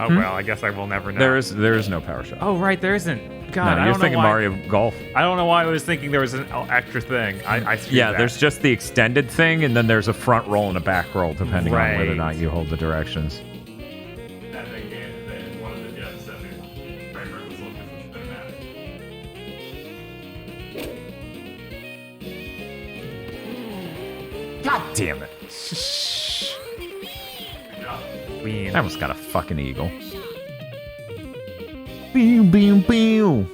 Oh well, I guess I will never know. There is no power shot. Oh right, there isn't. God, No, I you're don't know thinking why. Mario Golf. I don't know why I was thinking there was an extra thing. I screwed Yeah, that. there's just the extended thing, and then there's a front roll and a back roll, depending on whether or Right. not you hold the directions. That big game that one of the devs said the frame rate was looking for cinematic. God damn it. Queen. I almost got a fucking eagle. Pew, pew, pew.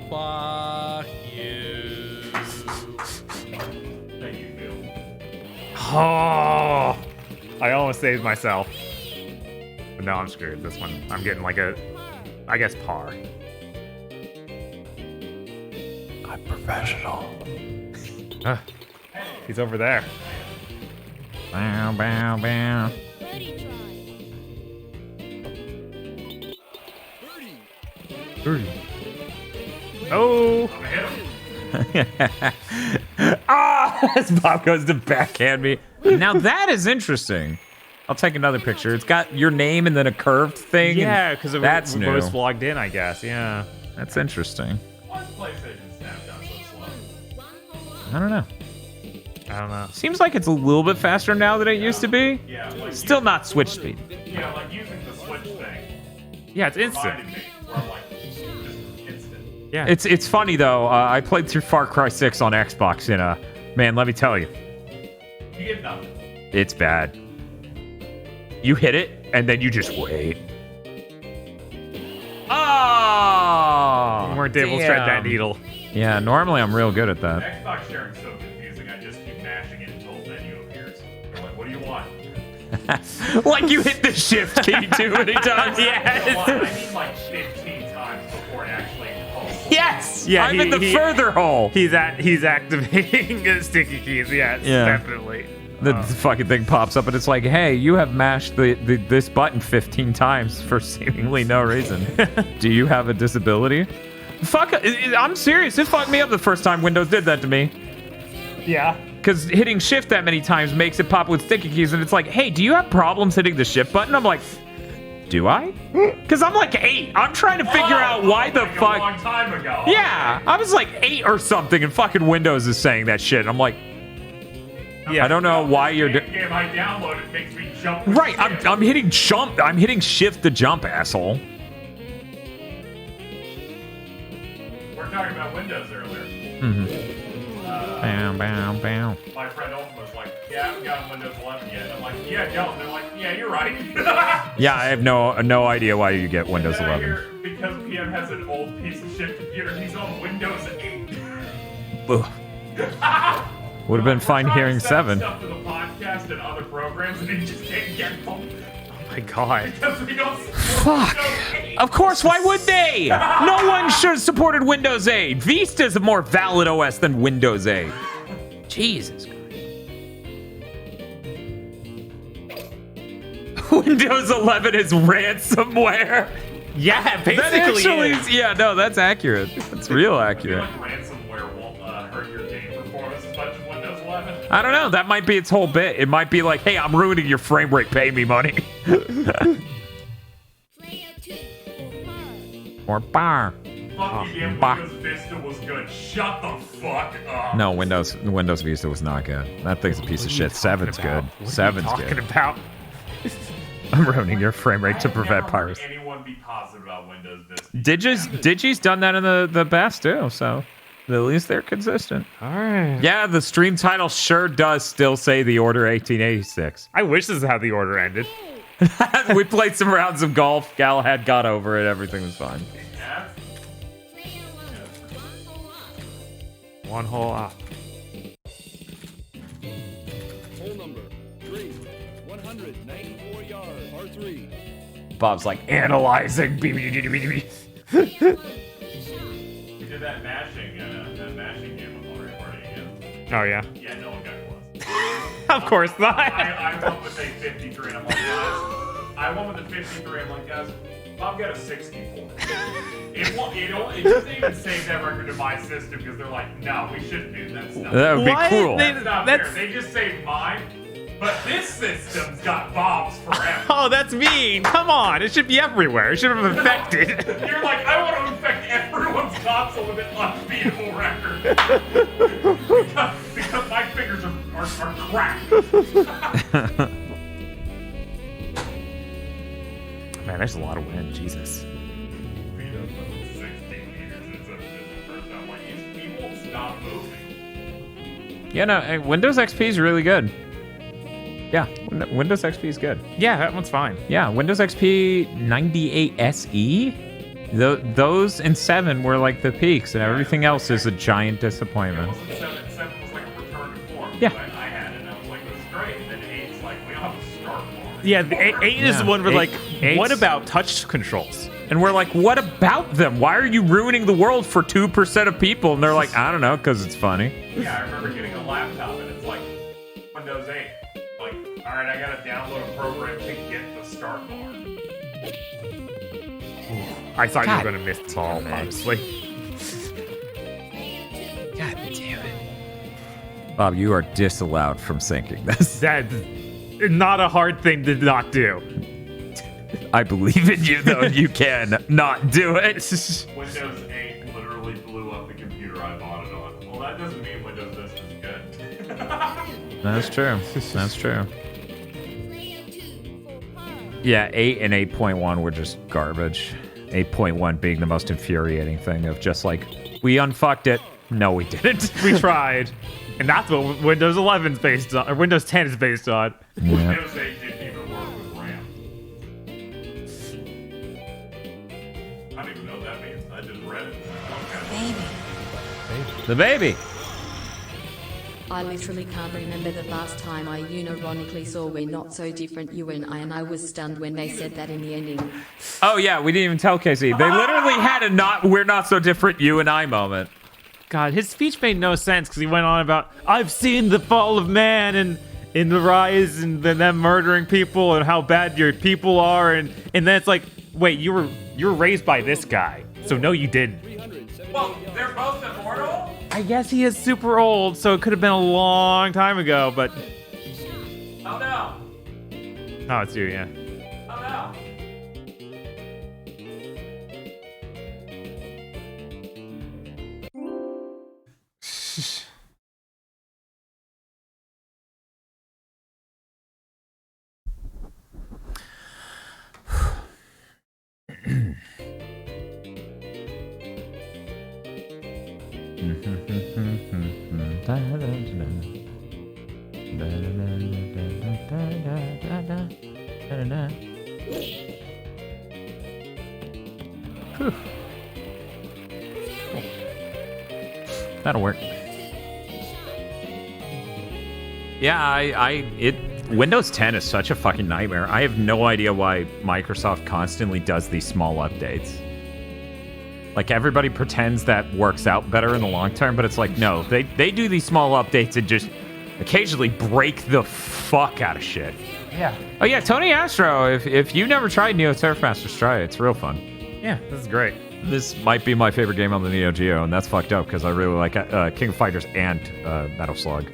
Fuck you. Thank you, Bill. Oh, I almost saved myself. But no, I'm screwed. This one, I'm getting like a, I guess par. I'm professional. He's over there. Bow, bow, bow. Oh! As Bob goes to backhand me. Now that is interesting. I'll take another picture. It's got your name and then a curved thing. Yeah, because that's we new. both logged in, I guess. Yeah. That's interesting. Why is PlayStation Snapchat so slow? I don't know. I don't know. Seems like it's a little bit faster now than it used to be. Yeah, like Still not Switch speed. Yeah, like using the Switch thing. Yeah, it's instant. Reminded me, where I'm like, just instant. Yeah. It's funny though. I played through Far Cry 6 on Xbox, and man, let me tell you, You get nothing. it's bad. You hit it, and then you just wait. Oh! You weren't able to thread that needle. Yeah, normally I'm real good at that. Xbox sharing's so confusing. I just keep mashing it until a menu appears. They're like, what do you want? Like you hit the shift key too many times. I Yes. mean like 15 times before it actually calls. Yes. holes. Yeah, I'm in the further hole. He's activating his sticky keys. Yes, Yeah. definitely. The fucking thing pops up and it's like, hey, you have mashed this button 15 times for seemingly no reason. Do you have a disability? Fuck, I'm serious. It fucked me up the first time Windows did that to me. Yeah. Because hitting shift that many times makes it pop with sticky keys and it's like, hey, do you have problems hitting the shift button? I'm like, do I? Because I'm like 8. I'm trying to figure out why the fuck. A long time ago. Yeah, I was like 8 or something, and fucking Windows is saying that shit. I'm like, I don't know why you're. Game I downloaded makes me jump. Right, I'm hitting jump. I'm hitting shift to jump, asshole. We're talking about Windows earlier. Bam, bam, bam. My friend Olden was like, "Yeah, I haven't gotten Windows 11 yet." I'm like, "Yeah, don't." They're like, "Yeah, you're right." Yeah, I have no idea why you get Windows And then I 11. hear, because PM has an old piece of shit computer, he's on Windows 8. Ugh. Would have been fine hearing 7. Stuff to the podcast and other programs, and he just can't get them. Oh my god. Because we don't Fuck. Of course, why would they? No one should have supported Windows 8. Vista's a more valid OS than Windows 8. Jesus Christ. Windows 11 is ransomware. Yeah, basically. That actually is. Yeah, no, that's accurate. That's real accurate. Ransomware won't hurt your game performance as much as Windows 11. I don't know. That might be its whole bit. It might be like, hey, I'm ruining your frame rate. Pay me money. More bar. Fuck you, damn Windows Vista was good. Shut the fuck up. No, Windows Vista was not good. That thing's a piece of shit. 7's good. 7's talking good. about? I'm ruining your frame rate to prevent piracy. Anyone be positive about Windows Vista? Digi's done that in the past too, so at least they're consistent. All right. Yeah, the stream title sure does still say The Order 1886. I wish this is how the order ended. We played some rounds of golf. Galahad got over it. Everything was fine. One hole up. Hole number 3, 194 yards, par 3. Bob's like analyzing. We did that mashing game with Mario Party again. Oh yeah. Yeah, no one got close. Of course not. I won with a 53, and I'm like, guys. I won with a 53. I'm like, guys, Bob got a 64. It doesn't even save that record in my system because they're like, no, we shouldn't do that stuff. That would be cool. That's not fair. They just saved mine, but this system's got Bob's forever. Oh, that's mean. Come on. It should be everywhere. It should have affected. You're like, I want to infect everyone's console with an unbeatable record. because my fingers are cracked. Man, there's a lot of wind. Jesus. Yeah, no, Windows XP is really good. Yeah, Windows XP is good. Yeah, that one's fine. Yeah, Windows XP 98 SE? Those and 7 were like the peaks, and everything else is a giant disappointment. 7 was like a return to form. Yeah. I had it, and I was like, this is great. And then 8's like, we don't have a start form. Yeah, the 8 is the one where like, eight's- what about touch controls? And we're like, what about them? Why are you ruining the world for 2% of people? And they're like, I don't know, because it's funny. Yeah, I remember getting a laptop, and it's like, Windows 8. Like, all right, I gotta download a program to get the start bar. I thought you God were going to miss the ball, honestly. God damn it. Bob, you are disallowed from syncing this. That's not a hard thing to not do. I believe in you, though. You can not do it. Windows 8 literally blew up the computer I bought it on. Well, that doesn't mean Windows Vista is good. That's true. That's true. Yeah, 8 and 8.1 were just garbage. 8.1 being the most infuriating thing of just like, we unfucked it. No, we didn't. We tried. And that's what Windows 11's based on, or Windows 10 is based on. Yeah. Windows 8 didn't even work with RAM. I don't even know what that means. I just read it. The baby. I literally can't remember the last time I unironically saw We're Not So Different, you and I was stunned when they said that in the ending. Oh yeah, we didn't even tell Casey. They literally had a We're Not So Different, you and I moment. God, his speech made no sense because he went on about, I've seen the fall of man and in the rise and then them murdering people and how bad your people are, and then it's like, wait, you were raised by this guy, so no, you didn't. Well, they're both immortal? I guess he is super old, so it could have been a long time ago, but... Oh no. Oh, it's you, yeah. Oh no. That'll work. Yeah, Windows 10 is such a fucking nightmare. I have no idea why Microsoft constantly does these small updates. Like, everybody pretends that works out better in the long term, but it's like, no, they do these small updates and just occasionally break the fuck out of shit. Yeah. Oh yeah, Tony Astro, if you never tried Neo Turf Masters, try it. It's real fun. Yeah, this is great. This might be my favorite game on the Neo Geo, and that's fucked up because I really like King of Fighters and Metal Slug.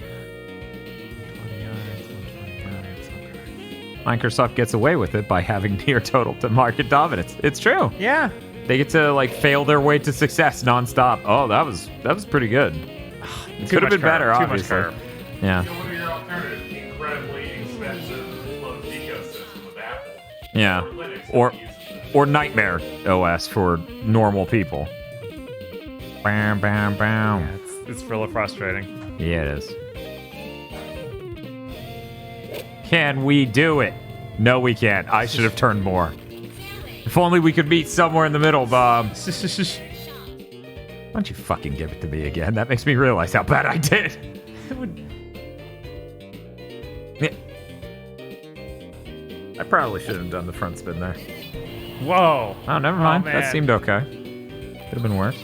Microsoft gets away with it by having near total to market dominance. It's true. Yeah. They get to like fail their way to success nonstop. Oh, that was pretty good. It could have been better, obviously. Yeah. What are your alternatives? Incredibly expensive closed ecosystem with Apple. Yeah. Or Nightmare OS for normal people. Bam, bam, bam. Yeah, it's really frustrating. Yeah, it is. Can we do it? No, we can't. I should have turned more. If only we could meet somewhere in the middle, Bob. Why don't you fucking give it to me again? That makes me realize how bad I did. Yeah. I probably shouldn't have done the front spin there. Whoa. Oh, never mind. Oh, that seemed okay. Could have been worse.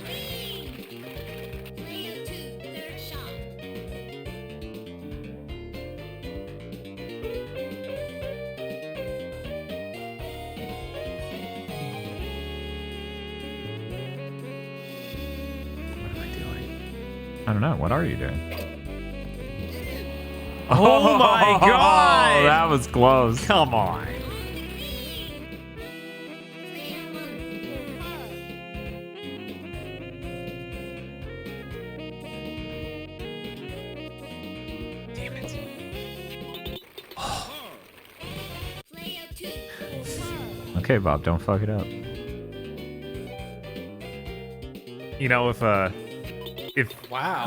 I don't know. What are you doing? Oh my god! That was close. Come on. Damn it. Okay, Bob, don't fuck it up. You know, if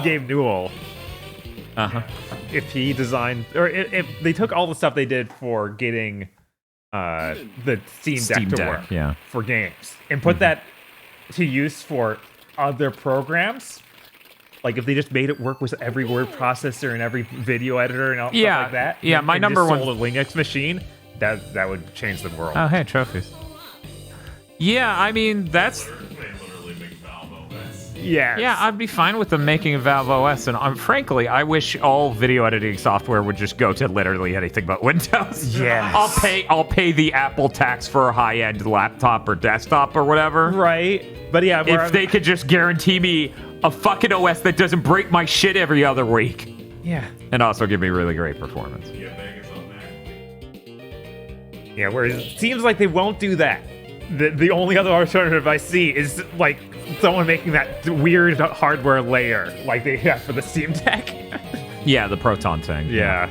Gabe Newell, if he designed, or if they took all the stuff they did for getting the Steam Deck to work for games and put that to use for other programs, like if they just made it work with every word processor and every video editor and all stuff like that, yeah, my number one sold a Linux machine, that would change the world. Oh, hey, trophies. Yeah, I mean that's. Yeah, I'd be fine with them making a Valve OS, and frankly, I wish all video editing software would just go to literally anything but Windows. Yeah, I'll pay the Apple tax for a high-end laptop or desktop or whatever. Right, but yeah, if they could just guarantee me a fucking OS that doesn't break my shit every other week. Yeah, and also give me really great performance. Yeah, whereas it seems like they won't do that. The only other alternative I see is like someone making that weird hardware layer like they have for the Steam Deck. Yeah, the Proton thing. Yeah.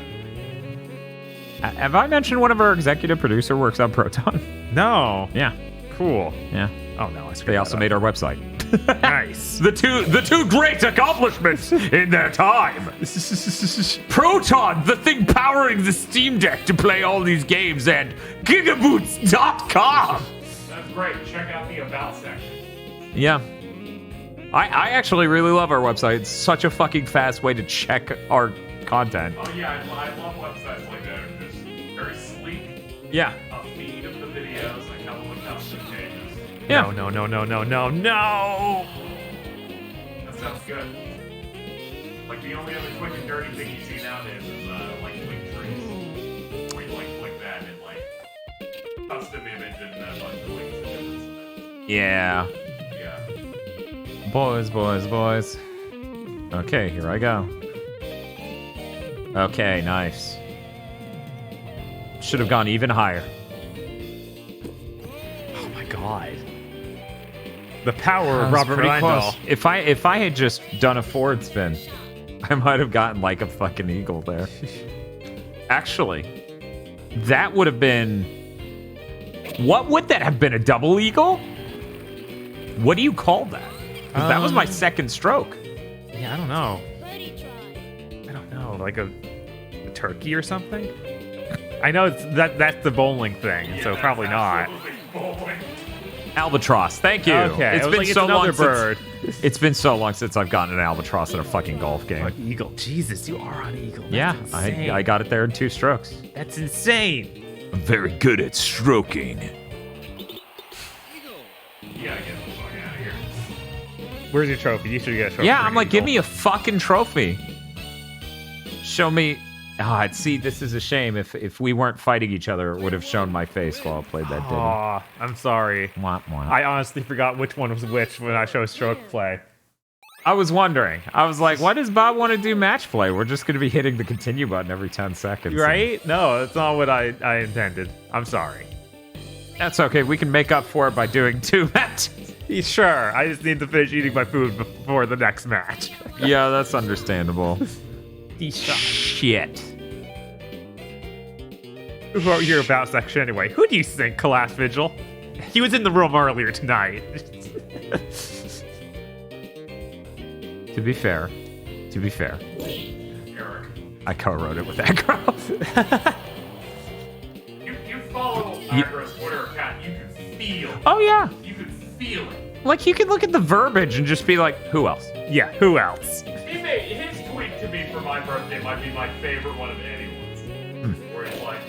Have I mentioned one of our executive producer works on Proton? No. Yeah. Cool. Yeah. Oh no, I screwed They also made our website. Nice. The two great accomplishments in their time. Proton, the thing powering the Steam Deck to play all these games, and Gigaboots.com. That's great. Check out the About section. Yeah. I actually really love our website. It's such a fucking fast way to check our content. Oh yeah, I love websites like that. They're just very sleek. Yeah. A feed of the videos, a couple of custom pages. Yeah. No. That sounds good. Like the only other quick and dirty thing you see nowadays is like link trees, where you like click that and like custom image and a bunch of links and different. Yeah. Yeah. Boys. Okay, here I go. Okay, nice. Should have gone even higher. Oh my god. The power That of was Robert pretty Randall. close. If I had just done a forward spin, I might have gotten like a fucking eagle there. Actually, that would have been... What would that have been? A double eagle? What do you call that? 'Cause that was my second stroke. Yeah, I don't know. Like a turkey or something? I know that's the bowling thing, so probably not. Albatross. Thank you. Okay, It's I was been like, it's so long another bird. It's been so long since I've gotten an albatross in a fucking golf game. An eagle. Jesus, you are on eagle. That's Yeah, insane. I got it there in 2 strokes. That's insane. I'm very good at stroking. Yeah, get the fuck out of here. Where's your trophy? You should get a trophy. Yeah, for I'm like, eagle. give me a fucking trophy. Show me. See, this is a shame. If we weren't fighting each other, it would have shown my face while I played that ditty. Aw, I'm sorry. Wah, wah. I honestly forgot which one was which when I show stroke play. I was wondering. I was like, why does Bob want to do match play? We're just going to be hitting the continue button every 10 seconds. Right? No, that's not what I intended. I'm sorry. That's okay. We can make up for it by doing 2 matches. Sure, I just need to finish eating my food before the next match. Yeah, that's understandable. Shit. Who wrote your about section anyway? Who do you think, Class Vigil? He was in the room earlier tonight. To be fair, I co-wrote it with Aggro. You follow Agro's Twitter account, you can feel. Oh yeah. You can feel it. Like you can look at the verbiage and just be like, who else? Yeah, who else? He made his tweet to me for my birthday might be my favorite one of anyone's. Where he's like,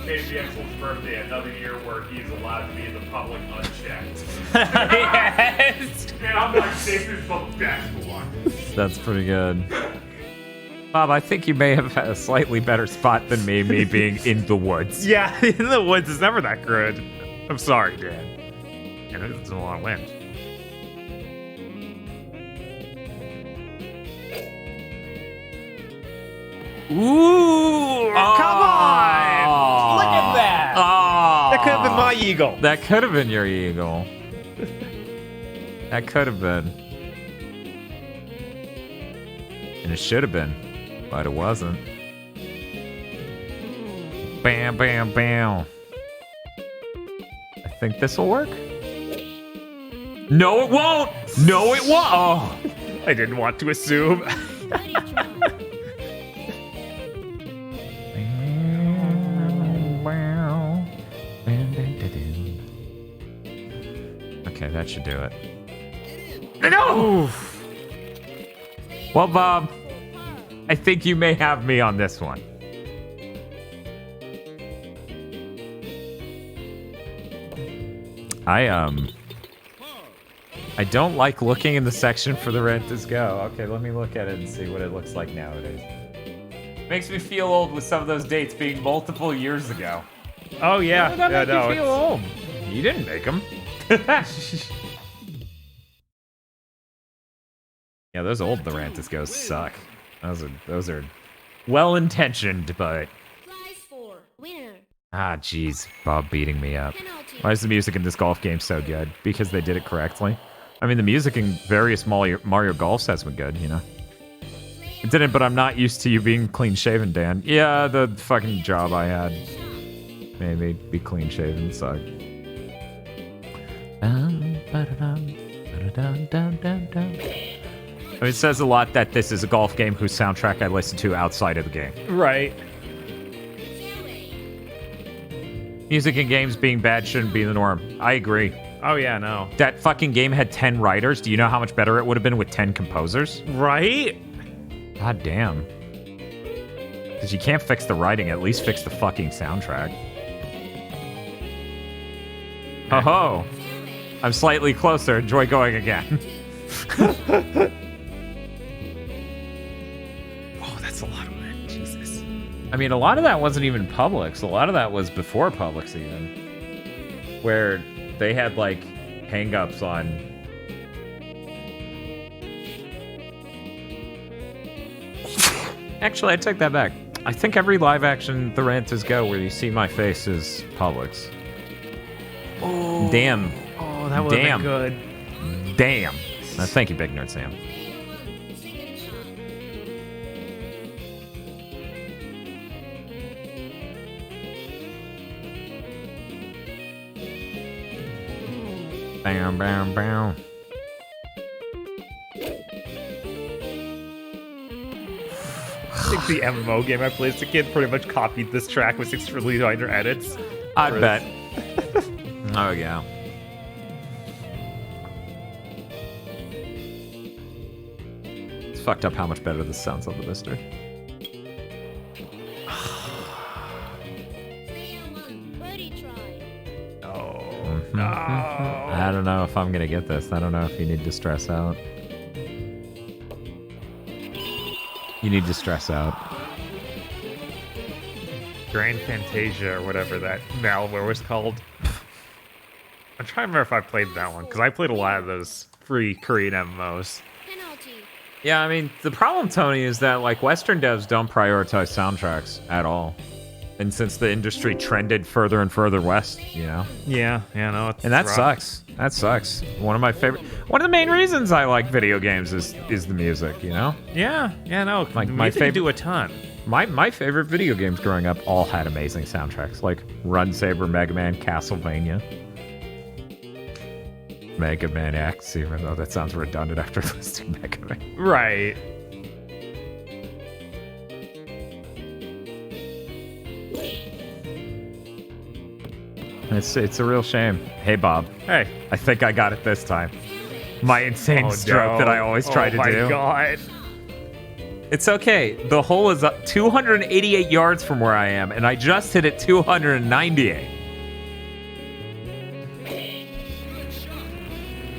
today's the Excel's birthday, another year where he's allowed to be in the public unchecked. Yes. And I'm like, this is the best one. That's pretty good. Bob, I think you may have had a slightly better spot than me being in the woods. Yeah, in the woods is never that good. I'm sorry, Dan. And it's a long wind. Ooh! Come on! Look at that! Oh, That could have been my eagle. That could have been your eagle. That could have been. And it should have been, but it wasn't. Bam, bam, bam. I think this will work. No, it won't! No, it won't! Oh. I didn't want to assume. Okay, that should do it. No! Well, Bob, I think you may have me on this one. I don't like looking in the section for the rent is go. Okay, let me look at it and see what it looks like nowadays. Makes me feel old with some of those dates being multiple years ago. Oh yeah, That yeah, makes no, me feel it's- old. You didn't make them. Yeah, those old Durantis goes suck. Those are well intentioned, but jeez, Bob beating me up. Why is the music in this golf game so good? Because they did it correctly. I mean, the music in various Mario Golf sets been good, you know. It didn't, but I'm not used to you being clean shaven, Dan. Yeah, the fucking job I had made me be clean shaven, so. I mean, it says a lot that this is a golf game whose soundtrack I listen to outside of the game. Right. Music in games being bad shouldn't be the norm. I agree. Oh yeah, no. That fucking game had 10 writers. Do you know how much better it would have been with 10 composers? Right? God damn. Because you can't fix the writing, at least fix the fucking soundtrack. Ho ho! I'm slightly closer. Enjoy going again. Oh, that's a lot of it. Jesus. I mean, a lot of that wasn't even Publix. A lot of that was before Publix even. Where they had, like, hang-ups on... Actually, I take that back. I think every live-action The Rant Is Go where you see my face is Publix. Oh. Damn. Oh, that would have been good. Damn. Thank you, Big Nerd Sam. Bam, bam, bam. I think the MMO game I played as a kid pretty much copied this track with 6 really minor edits. I bet. Oh, yeah. It's fucked up how much better this sounds on the Mister. No. I don't know if I'm gonna get this. I don't know if you need to stress out. You need to stress out. Grand Fantasia or whatever that malware was called. I'm trying to remember if I played that one, because I played a lot of those free Korean MMOs. Yeah, I mean, the problem, Tony, is that, like, Western devs don't prioritize soundtracks at all. And since the industry trended further and further west, you know? Yeah, no, it's and that rough. sucks. That sucks. One of the main reasons I like video games is the music, you know? Yeah, no, Like, my favorite do a ton. My favorite video games growing up all had amazing soundtracks, like Run Saber, Mega Man, Castlevania, Mega Man X, even though that sounds redundant after listing Mega Man. Right. It's a real shame. Hey, Bob. Hey. I think I got it this time. My insane stroke that I always try to do. Oh my god. It's okay. The hole is up 288 yards from where I am, and I just hit it 298.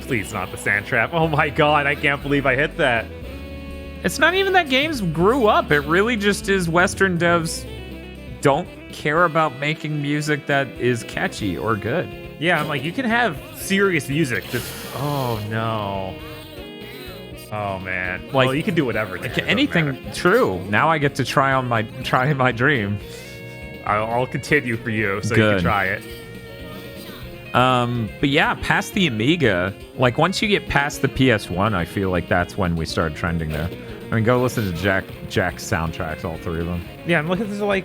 Please not the sand trap. Oh my god, I can't believe I hit that. It's not even that games grew up. It really just is Western devs don't care about making music that is catchy or good. Yeah, I'm like, you can have serious music that's... Oh, no. Oh, man. Like, well, you can do whatever. Like anything true. Now I get to try my dream. I'll continue for you so Good. you can try it. But yeah, past the Amiga, like once you get past the PS1, I feel like that's when we started trending there. I mean, go listen to Jack's soundtracks, all three of them. Yeah, and look at this, like,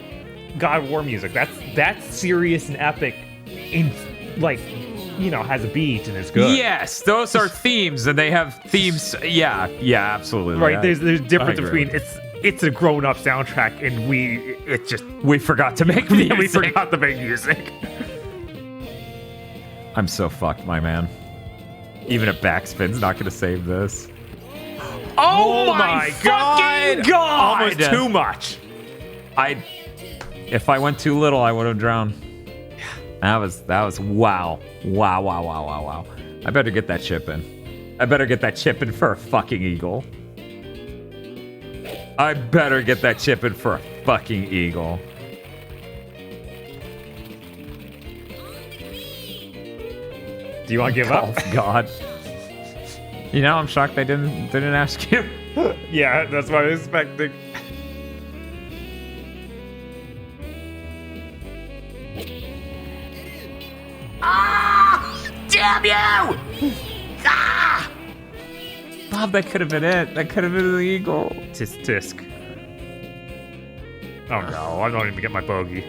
God of War music. That's serious and epic, in like, you know, has a beat and is good. Yes, those are themes, and they have themes. Yeah, absolutely. Right, Yeah. there's difference I agree. between it's a grown-up soundtrack and we forgot to make music. we forgot to make music. I'm so fucked, my man. Even a backspin's not gonna save this. Oh my fucking god! Almost too much. If I went too little, I would have drowned. That was wow. I better get that chip in. I better get that chip in for a fucking eagle. I better get that chip in for a fucking eagle. Do you want to give up? Oh God. You know, I'm shocked they didn't ask you. Yeah, that's what I was expecting. Ah! Damn you! Ah! Bob, that could have been it. That could have been the eagle. Tisk. Oh no, I don't even get my bogey.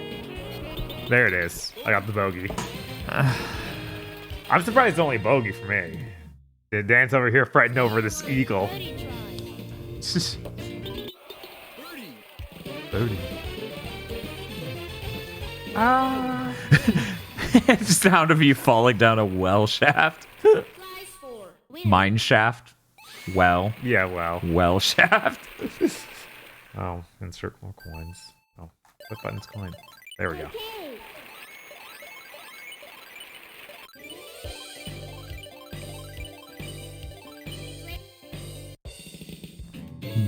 There it is. I got the bogey. I'm surprised it's only a bogey for me. Dan's over here fretting over this eagle. Birdie. Ah. Sound of you falling down a well shaft. Mine shaft. Well. Yeah, well. Well shaft. Oh, insert more coins. Oh, what button's coin? There we go.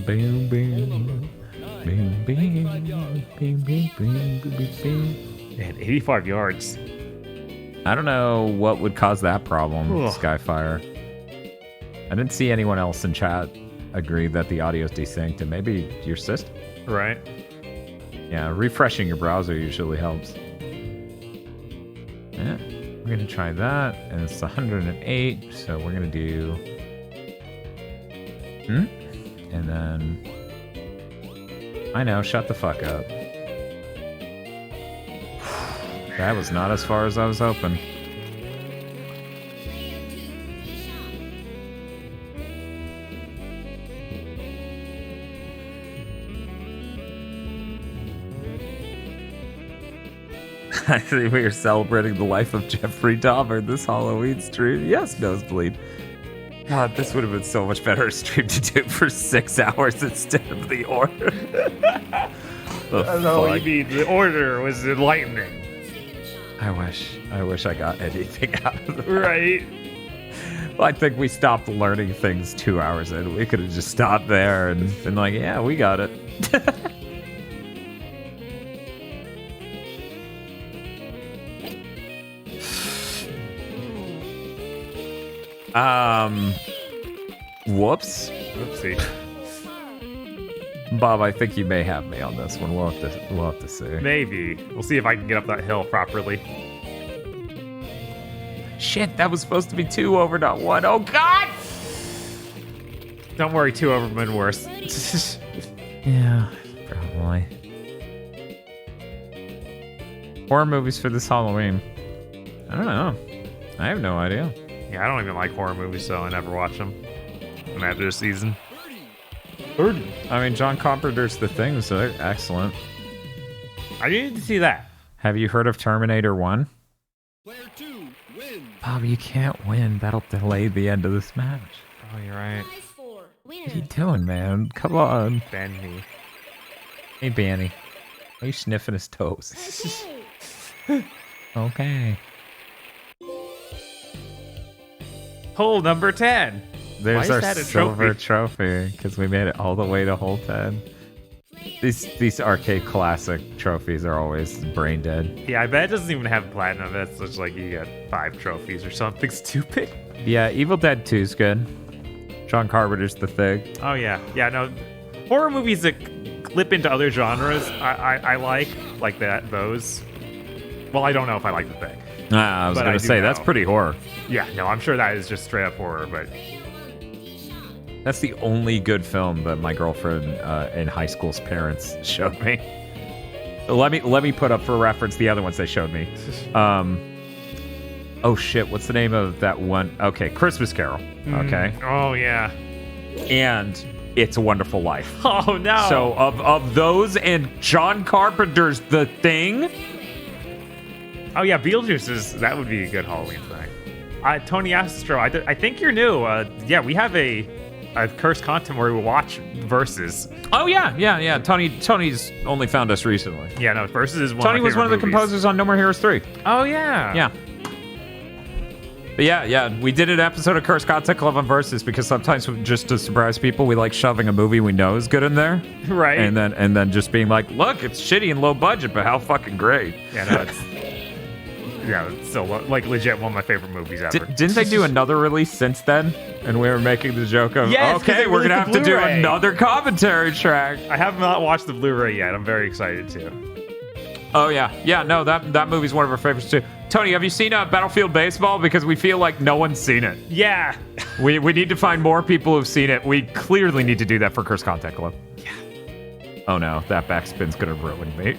Boom, boom. Boom, boom. Boom, boom, boom. Man, 85 yards. I don't know what would cause that problem, Ugh. Skyfire. I didn't see anyone else in chat agree that the audio's desynced, and maybe your system? Right. Yeah, refreshing your browser usually helps. Yeah, we're gonna try that, and it's 108, so we're gonna do... And then... I know, shut the fuck up. That was not as far as I was hoping. I think we are celebrating the life of Jeffrey Dahmer this Halloween stream. Yes, Nosebleed. God, this would have been so much better a stream to do for 6 hours instead of the order. I don't know what you mean. The order was enlightening. I wish I got anything out of that. Right. Well, I think we stopped learning things 2 hours in. We could have just stopped there and been like, yeah, we got it. Whoops. Whoopsie. Bob, I think you may have me on this one. We'll have to see. Maybe. We'll see if I can get up that hill properly. Shit, that was supposed to be 2 over, not 1. Oh, God! Don't worry, 2 over would have been worse. Yeah, probably. Horror movies for this Halloween. I don't know. I have no idea. Yeah, I don't even like horror movies, so I never watch them. And after this season. 30. I mean, John Carpenter's The Thing, so they're excellent. I need to see that. Have you heard of Terminator 1? Player 2 wins. Bob, you can't win. That'll delay the end of this match. Oh, you're right. What are you doing, man? Come on. Ban me. Hey, Banny. Why are you sniffing his toes? Okay. Hole number 10. There's Why our is that a silver trophy because we made it all the way to hole 10. These arcade classic trophies are always brain dead. Yeah, I bet it doesn't even have platinum. It's just like you get 5 trophies or something stupid. Yeah, Evil Dead 2 is good. John Carpenter's The Thing. Oh yeah, yeah. No, horror movies that clip into other genres, I like that. Those. Well, I don't know if I like The Thing. I was gonna say that's pretty horror. Yeah, no, I'm sure that is just straight up horror, but that's the only good film that my girlfriend in high school's parents showed me. Let me put up for reference the other ones they showed me. Oh shit, what's the name of that one? Okay, Christmas Carol. Okay. Oh yeah. And It's a Wonderful Life. Oh no. So of those and John Carpenter's The Thing. Oh yeah, Beetlejuice that would be a good Halloween thing. Tony Astro, I think you're new. Yeah, we have a Cursed Content where we watch Versus. Oh yeah. Tony's only found us recently. Yeah, no, Versus is one. Tony of my was one of the movies. composers on No More Heroes 3. Oh yeah. Yeah. But yeah, we did an episode of Cursed Content Club on Versus because sometimes just to surprise people, we like shoving a movie we know is good in there. Right. And then just being like, look, it's shitty and low budget, but how fucking great. Yeah, no, it's still like legit one of my favorite movies ever. Didn't they do another release since then? And we were making the joke of, yes, okay, we're gonna have to do another commentary track. I have not watched the Blu-ray yet. I'm very excited to. Oh yeah, no, that movie's one of our favorites too. Tony, have you seen Battlefield Baseball? Because we feel like no one's seen it. Yeah. we need to find more people who've seen it. We clearly need to do that for Cursed Content Club. Yeah. Oh no, that backspin's gonna ruin me.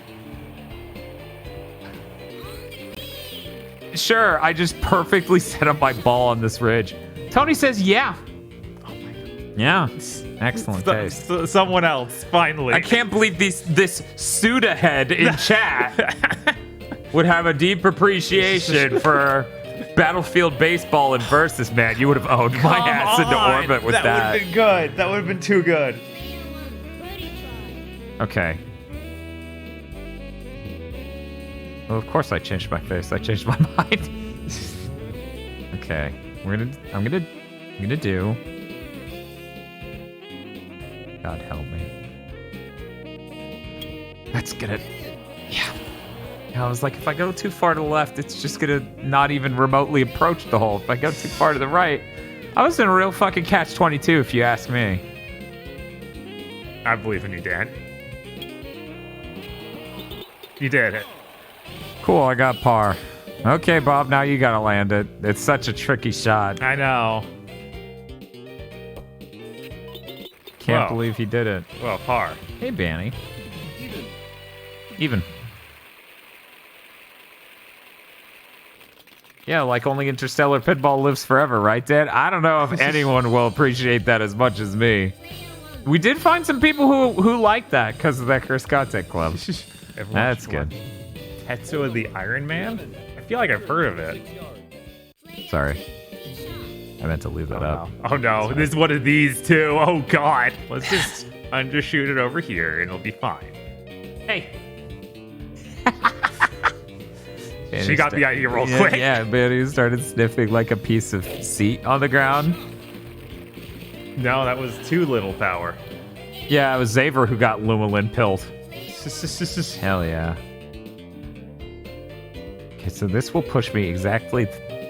Sure, I just perfectly set up my ball on this ridge. Tony says, yeah. Oh my God. Yeah. Excellent taste. Someone else, finally. I can't believe this Suda head in chat would have a deep appreciation for Battlefield Baseball and Versus, man. You would have owned my ass into orbit with that. That would have been good. That would have been too good. Okay. Well, of course I changed my face. I changed my mind. Okay. I'm gonna do. God help me. That's gonna. Yeah. I was like, if I go too far to the left, it's just gonna not even remotely approach the hole. If I go too far to the right, I was in a real fucking catch-22, if you ask me. I believe in you, Dan. You did it. Cool, I got par. Okay, Bob, now you gotta land it. It's such a tricky shot. I know. Can't believe he did it. Well, par. Hey, Banny. Even. Yeah, like only Interstellar Pinball lives forever, right, Dad? I don't know if anyone will appreciate that as much as me. We did find some people who like that because of that Curse Content Club. That's good. Tetsuo the Iron Man? I feel like I've heard of it. Sorry. I meant to leave that up. No. Oh no, this is one of these two. Oh god. Let's just undershoot it over here and it'll be fine. Hey. She got the idea real quick. Yeah, Manny started sniffing like a piece of seat on the ground. No, that was too little power. Yeah, it was Xaver who got Lumilin pilled. Hell yeah. Okay, so this will push me exactly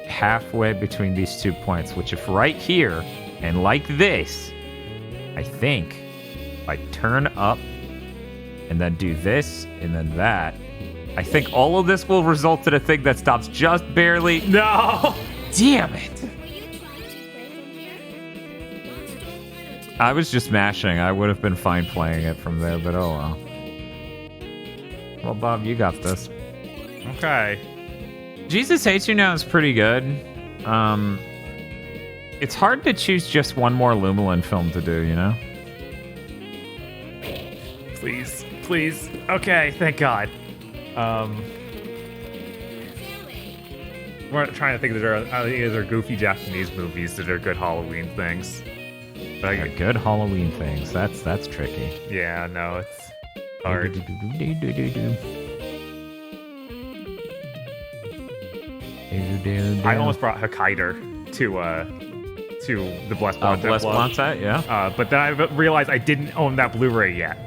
halfway between these 2 points, which if right here and like this, I think if I turn up and then do this and then that, I think all of this will result in a thing that stops just barely. No! Damn it! I was just mashing. I would have been fine playing it from there, but oh well. Well, Bob, you got this. Okay. Jesus Hates You Now is pretty good. It's hard to choose just one more Lumilin film to do, you know? Please. Please. Okay, thank God. We're trying to think that there are either goofy Japanese movies that are good Halloween things. But good Halloween things. That's tricky. Yeah, no, it's hard. I almost brought Hokkaido to the Blessed Blonde. Blessed Blonde, yeah. But then I realized I didn't own that Blu-ray yet.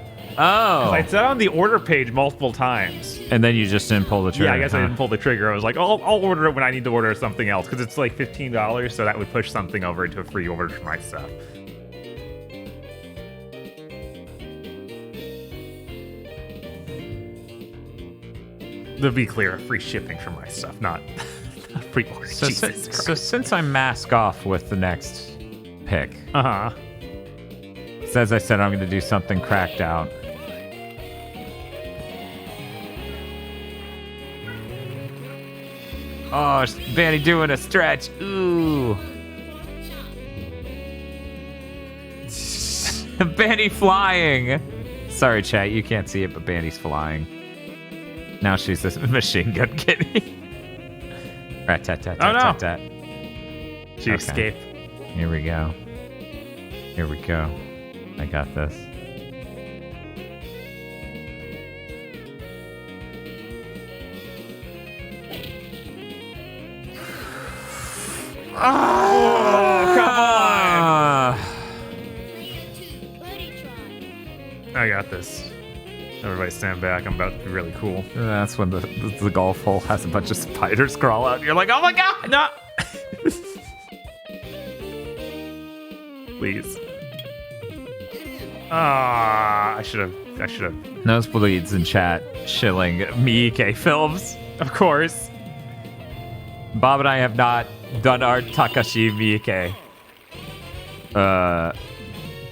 Oh. I said on the order page multiple times. And then you just didn't pull the trigger. Yeah, I guess I didn't pull the trigger. I was like, I'll order it when I need to order something else because it's like $15, so that would push something over into a free order for my stuff. To be clear, free shipping for my stuff, not free order. So since I mask off with the next pick, as I said, I'm going to do something cracked out. Oh, Vanny doing a stretch. Ooh. Vanny flying. Sorry, chat, you can't see it, but Vanny's flying. Now she's this machine gun kitty. Rat-tat-tat-tat-tat-tat. She escaped. Here we go. Here we go. I got this. Oh, come on! I got this. Everybody stand back. I'm about to be really cool. That's when the golf hole has a bunch of spiders crawl out. You're like, oh my god, no! Please. I should have. Nosebleeds in chat shilling Miike films. Of course. Bob and I have not done our Takashi Miike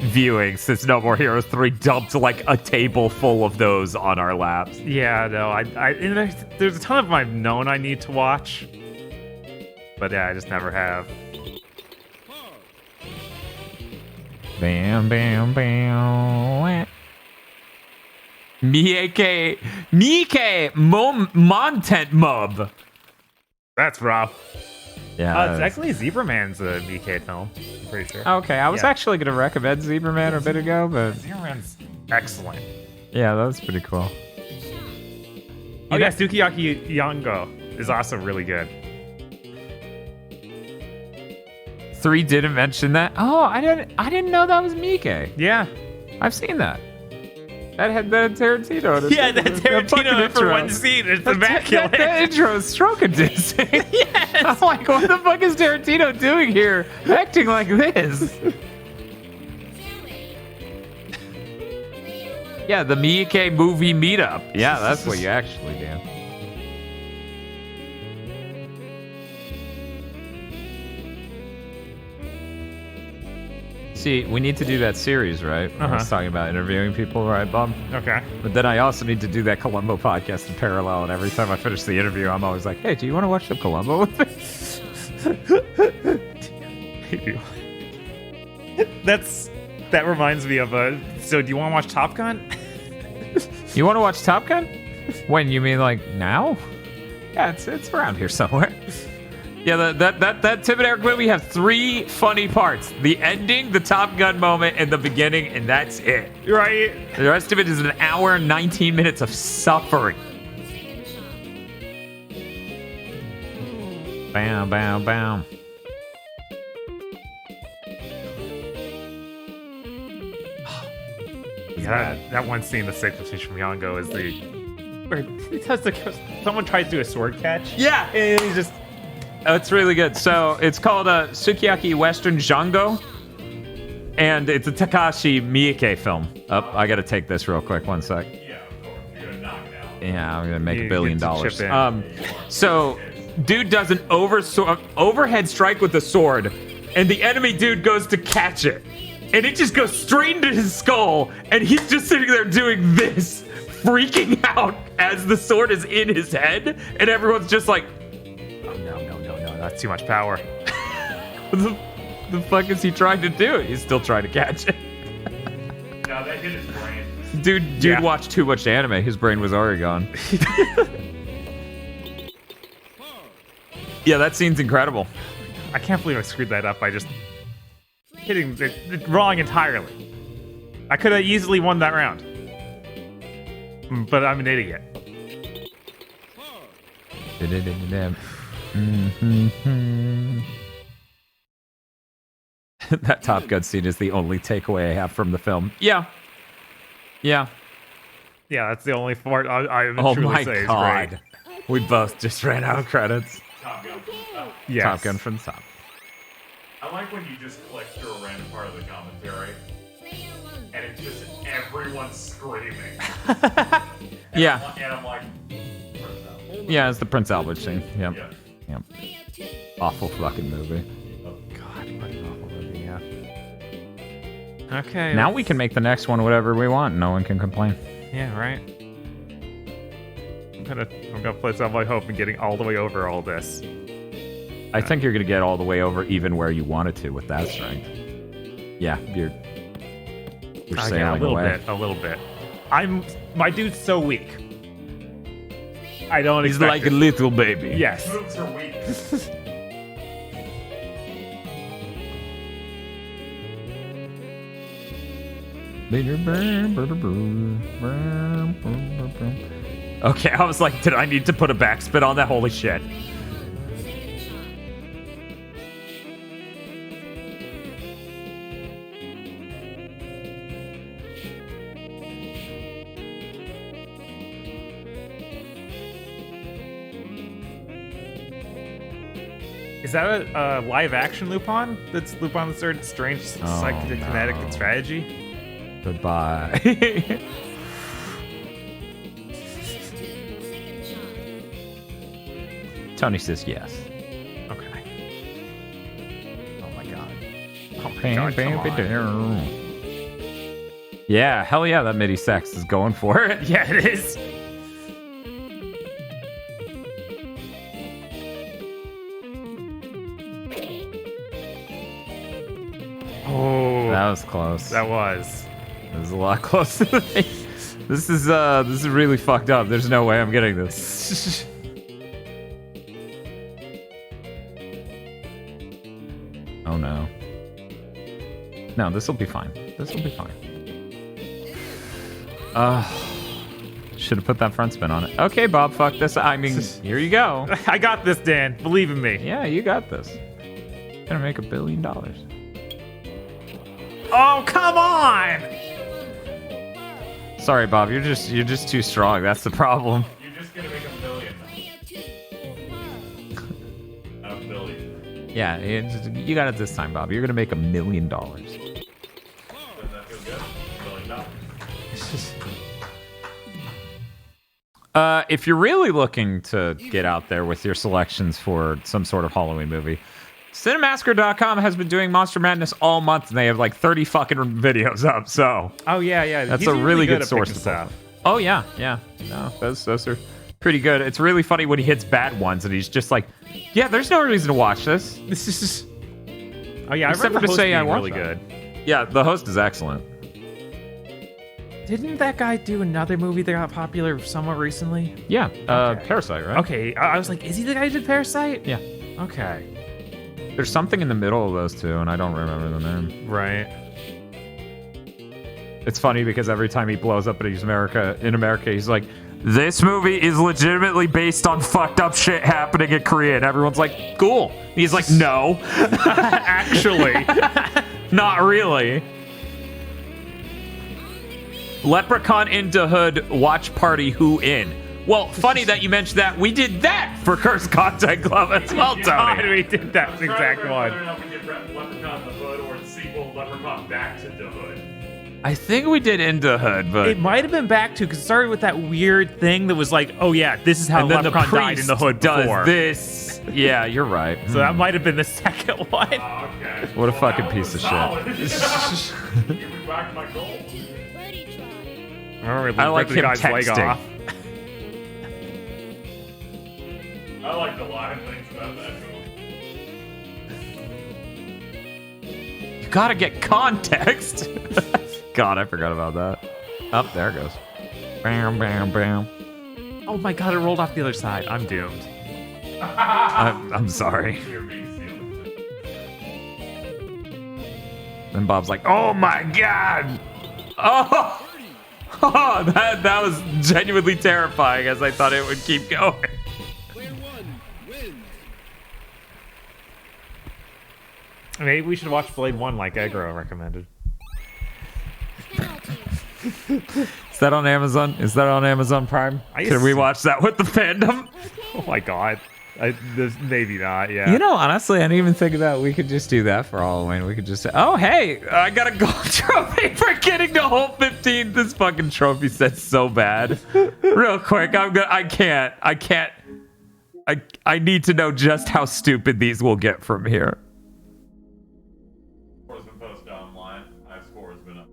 viewing since No More Heroes 3 dumped like a table full of those on our laps. Yeah, no, and there's a ton of them I've known I need to watch. But yeah, I just never have. Bam, bam, bam. Miike Montent Mub. That's rough. Yeah. It's actually Zebra Man's a BK film. I'm pretty sure. Okay, I was actually going to recommend Zebra Man a bit ago, but... Zebra Man's excellent. Yeah, that was pretty cool. Oh yeah, Sukiyaki Yango is also really good. 3 didn't mention that. Oh, I didn't know that was Miike. Yeah. I've seen that. That had that Tarantino in it. Yeah, that Tarantino for one scene. It's immaculate. That intro is stroke inducing. Yes. I'm like, what the fuck is Tarantino doing here, acting like this? Yeah, the Miike movie meetup. Yeah, that's what you actually do. See, we need to do that series, right? I was talking about interviewing people, right, Bob? Okay. But then I also need to do that Columbo podcast in parallel, and every time I finish the interview, I'm always like, hey, do you want to watch the Columbo with me? That reminds me of so do you want to watch Top Gun? You want to watch Top Gun? When, you mean like now? Yeah, it's around here somewhere. Yeah, that Tim and Eric movie have 3 funny parts. The ending, the Top Gun moment, and the beginning, and that's it. Right? The rest of it is an hour and 19 minutes of suffering. Bam, bam, bam. Yeah, that one scene, the sequence from Yango is where he does someone tries to do a sword catch. Yeah, and he's just. Oh, it's really good. So it's called Sukiyaki Western Django, and it's a Takashi Miike film. I gotta take this real quick. 1 sec. Yeah, of course. You're gonna knock it out. Yeah, I'm gonna make $1 billion. Chip in. So dude does an overhead strike with the sword, and the enemy dude goes to catch it, and it just goes straight into his skull, and he's just sitting there doing this, freaking out as the sword is in his head, and everyone's just like, that's too much power. the fuck is he trying to do? He's still trying to catch it. No, that hit his brain. Dude watched too much anime. His brain was already gone. Yeah, that scene's incredible. I can't believe I screwed that up by just hitting it wrong entirely. I could have easily won that round. But I'm an idiot. That Top Gun scene is the only takeaway I have from the film. Yeah, that's the only part I would oh truly my say god, is great. We both just ran out of credits. Top Gun from the top. Yes. Top Gun from the top. I like when you just click through a random part of the commentary, and it's just everyone screaming. Yeah. And I'm like, Yeah, it's the Prince Albert scene. Yep. Yeah. Yep. Awful fucking movie. God, what an awful movie, yeah. Okay. Now we can make the next one whatever we want. No one can complain. Yeah, right. I'm gonna place all my hope in getting all the way over all this. I think you're gonna get all the way over even where you wanted to with that strength. Yeah, you're sailing away. A little bit. My dude's so weak. I don't He's expect like it. a little baby. Yes. moves are weak. Okay, I was like, did I need to put a backspin on that? Holy shit. Is that a live action Lupin? That's Lupin the Third Strange Psychokinetic and Strategy? Goodbye. Tony says yes. Okay. Oh my god. Oh my Bam, god, bam, come on. bam. Yeah, hell yeah, that MIDI sax is going for it. Yeah, it is. Oh. That was close. That was. It was a lot closer than me. This is really fucked up. There's no way I'm getting this. Oh no. No, this will be fine. This will be fine. Should have put that front spin on it. Okay, Bob, fuck this. I mean, here you go. I got this, Dan. Believe in me. Yeah, you got this. Gonna make $1 billion. Oh, come on! Sorry, Bob. You're just too strong. That's the problem. You're just gonna make $1 billion. Not $1 billion. Yeah, you got it this time, Bob. You're gonna make $1 million. Doesn't that feel good? $1 billion. If you're really looking to get out there with your selections for some sort of Halloween movie, Cinemassacre.com has been doing Monster Madness all month, and they have like 30 fucking videos up. So, oh yeah, that's he's a really good at source picking to pull. stuff. Oh yeah. No, those are pretty good. It's really funny when he hits bad ones, and he's just like, "Yeah, there's no reason to watch this." This is. Oh yeah, Except I for to say I really watched good. Yeah, the host is excellent. Didn't that guy do another movie that got popular somewhat recently? Yeah, Okay. Parasite, right? Okay, I was like, is he the guy who did Parasite? Yeah. Okay. There's something in the middle of those two, and I don't remember the name. Right. It's funny because every time he blows up in America, he's like, "This movie is legitimately based on fucked up shit happening in Korea," and everyone's like, "Cool." And he's like, "No, actually, not really." Leprechaun into Hood watch party. Who in? Well, funny that you mentioned that. We did that for Cursed Content Club as well, Tony. We did that exact Whether one. or not we did Leprechaun the Hood or the sequel Leprechaun Back to the Hood. I think we did Into Hood, but It might have been back to because it started with that weird thing that was like, oh yeah, this is how and then the Leprechaun died in priest the Hood does before. this. Yeah, you're right. So that might have been the second one. Okay. What a fucking piece of Solid. shit. Give me back my gold. Remember, I like the him guy's leg texting. off. I like a lot of things about that movie. You gotta get context. God, I forgot about that. Oh, there it goes. Bam, bam, bam. Oh my god, it rolled off the other side. I'm doomed. I'm sorry. Then Bob's like, "Oh my god!" Oh, that was genuinely terrifying, as I thought it would keep going. Maybe we should watch Blade 1 like Egro recommended. Is that on Amazon? Is that on Amazon Prime? Can we watch that with the fandom? Oh my god. Maybe not, yeah. You know, honestly, I didn't even think about we could just do that for Halloween. We could just say, "Oh, hey, I got a gold trophy for getting to hole 15. This fucking trophy set's so bad." Real quick, I need to know just how stupid these will get from here. Score's been posted online. High score has been up.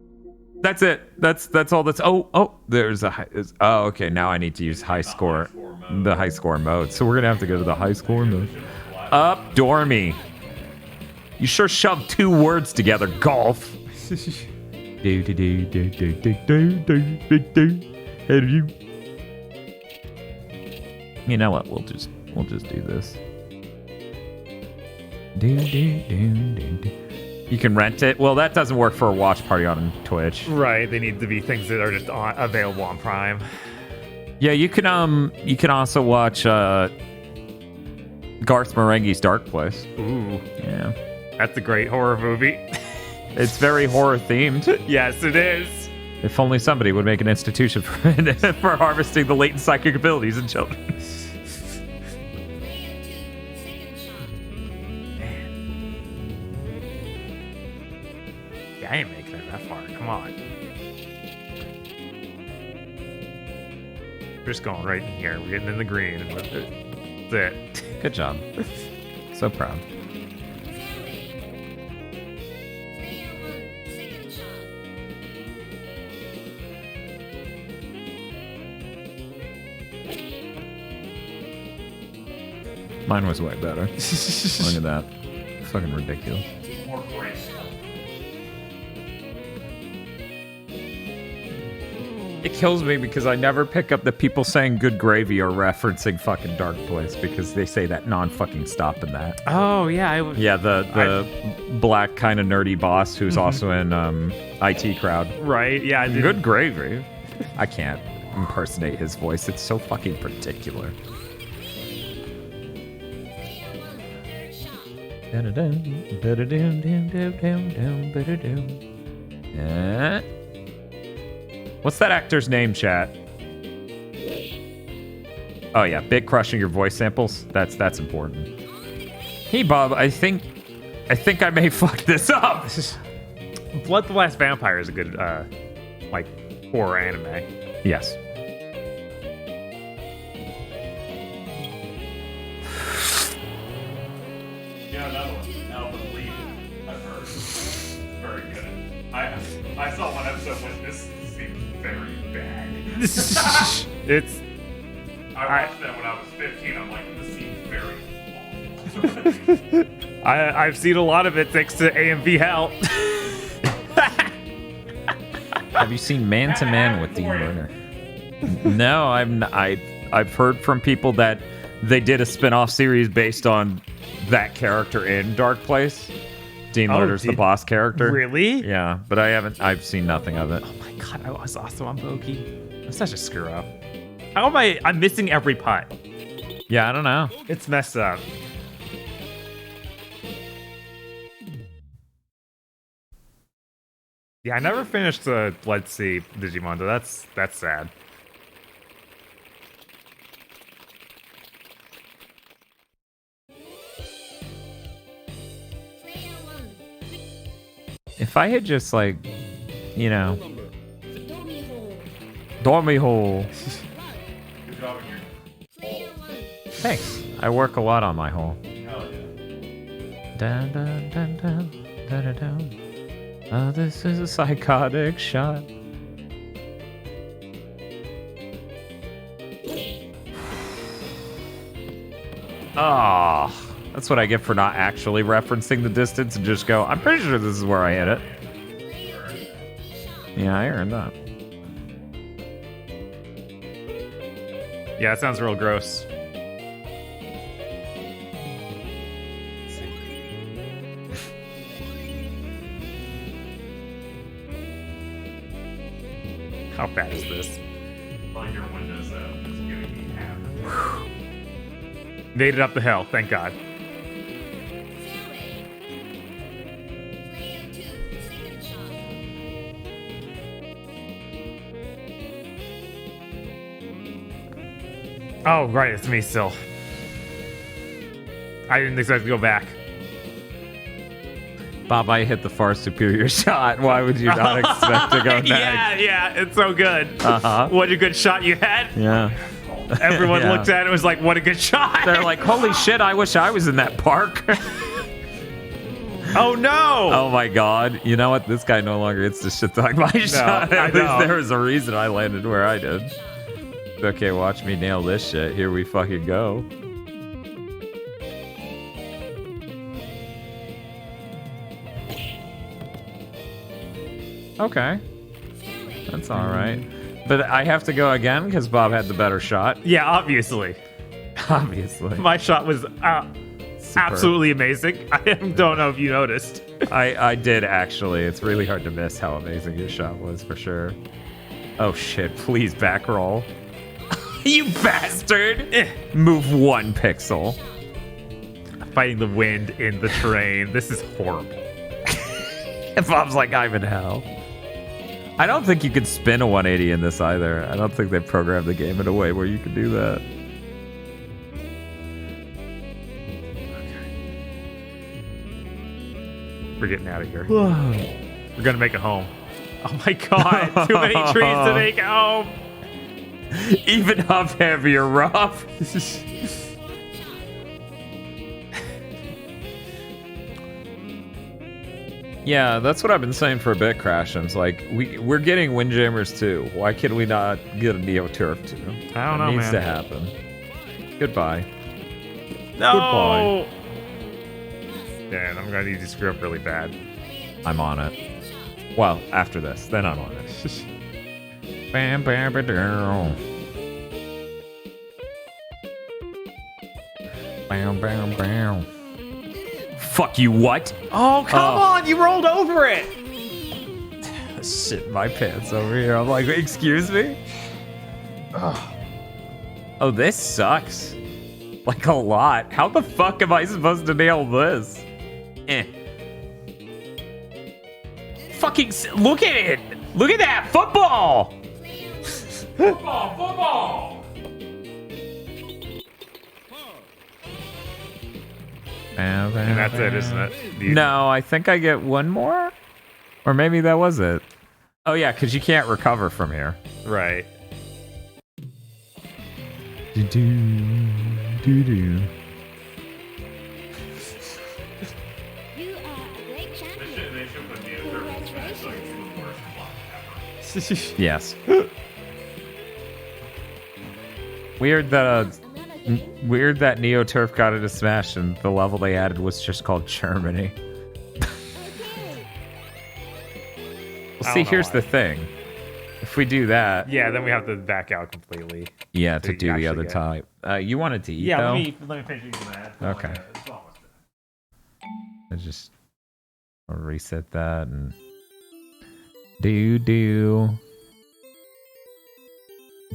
That's it. That's all. There's a high. Okay, now I need to use high score, the high score mode. So we're gonna have to go to the high score mode. Up, Dormy. You sure shoved 2 words together, golf. You know what? We'll just do this. You can rent it. Well, that doesn't work for a watch party on Twitch. Right, they need to be things that are just available on Prime. Yeah, you can also watch Garth Marenghi's Dark Place. Ooh. Yeah. That's a great horror movie. It's very horror themed. Yes, it is. If only somebody would make an institution for harvesting the latent psychic abilities in children. Yeah, I ain't making it that far. Come on. We're just going right in here. We're getting in the green. And that's it. Good job. So proud. Mine was way better. Look at that. Fucking ridiculous. More grace. It kills me because I never pick up that people saying good gravy are referencing fucking Dark Place because they say that non-fucking stopping that. Oh, yeah. Yeah, the black kind of nerdy boss who's also in IT Crowd. Right, yeah. Good gravy. I can't impersonate his voice. It's so fucking particular. What's that actor's name, chat? Oh yeah, bit crushing your voice samples. That's important. Hey Bob, I think I may fuck this up. Blood the Last Vampire is a good like horror anime. Yes. Yeah, another one. Alvin Lee. I've heard. Very good. I saw one episode when this seemed very bad. It's. I watched that when I was 15. I'm like, this seems very awful. I've seen a lot of it thanks to AMV Hell. Have you seen Man to Man with Dean Burner? No, I've heard from people that they did a spin-off series based on that character in Dark Place. Dean Lerner's the boss character. Really? Yeah, but I've seen nothing of it. Oh my god, I was awesome on Bogey. I'm such a screw up. How am I'm missing every putt. Yeah, I don't know. It's messed up. Yeah, I never finished the Let's See Digimondo. That's sad. If I had just like, you know, Dormy hole. Thanks. I work a lot on my hole. Dun, dun, dun, dun, dun, dun, dun. Oh, this is a psychotic shot. Ah, that's what I get for not actually referencing the distance and just go, I'm pretty sure this is where I hit it. Yeah, I earned that. Yeah, that sounds real gross. How bad is this? Like your Windows is giving me half. Made it up the hill, thank God. Oh, right, it's me still. I didn't expect to go back. Bob, I hit the far superior shot. Why would you not expect to go back? Yeah, it's so good. Uh-huh. What a good shot you had. Yeah. Everyone Yeah. looked at it and was like, what a good shot. They're like, holy shit, I wish I was in that park. Oh, no. Oh, my God. You know what? This guy no longer gets to shit talk my shot. I At least know. there was a reason I landed where I did. Okay, watch me nail this shit. Here we fucking go. Okay. That's all right. But I have to go again because Bob had the better shot. Yeah, obviously. Obviously. My shot was absolutely amazing. I don't know if you noticed. I did, actually. It's really hard to miss how amazing your shot was, for sure. Oh, shit. Please back roll. You bastard! Move 1 pixel. Fighting the wind in the terrain. This is horrible. Bob's like, I'm in hell. I don't think you could spin a 180 in this either. I don't think they programmed the game in a way where you could do that. We're getting out of here. We're gonna make it home. Oh my god, too many trees to make it home. Even up heavier, rough. Yeah, that's what I've been saying for a bit, Crashens. Like, we're getting Windjammers too. Why can we not get a Neo Turf too? I don't know, It needs man. to happen. Goodbye. No! Dan, I'm gonna need to screw up really bad. I'm on it. Well, after this, then I'm on it. Bam, bam, bam, bam. Bam, bam, bam. Fuck you, what? Oh, come on, you rolled over it. Shit my pants over here. I'm like, excuse me? Oh, this sucks. Like a lot. How the fuck am I supposed to nail this? Fucking look at it. Look at that football. Football. And that's it, isn't it? No, I think I get one more. Or maybe that was it. Oh yeah, because you can't recover from here. Right. Do-do. You are a great champion. They should put me in third match so I can see the worst block ever. Yes. Weird that Neo Turf got into Smash and the level they added was just called Germany. Well, see, here's the thing. If we do that... Yeah, then we have to back out completely. Yeah, to do the other type. You wanted to eat, yeah, though? let me finish eating that. Okay. I'll reset that and... Do.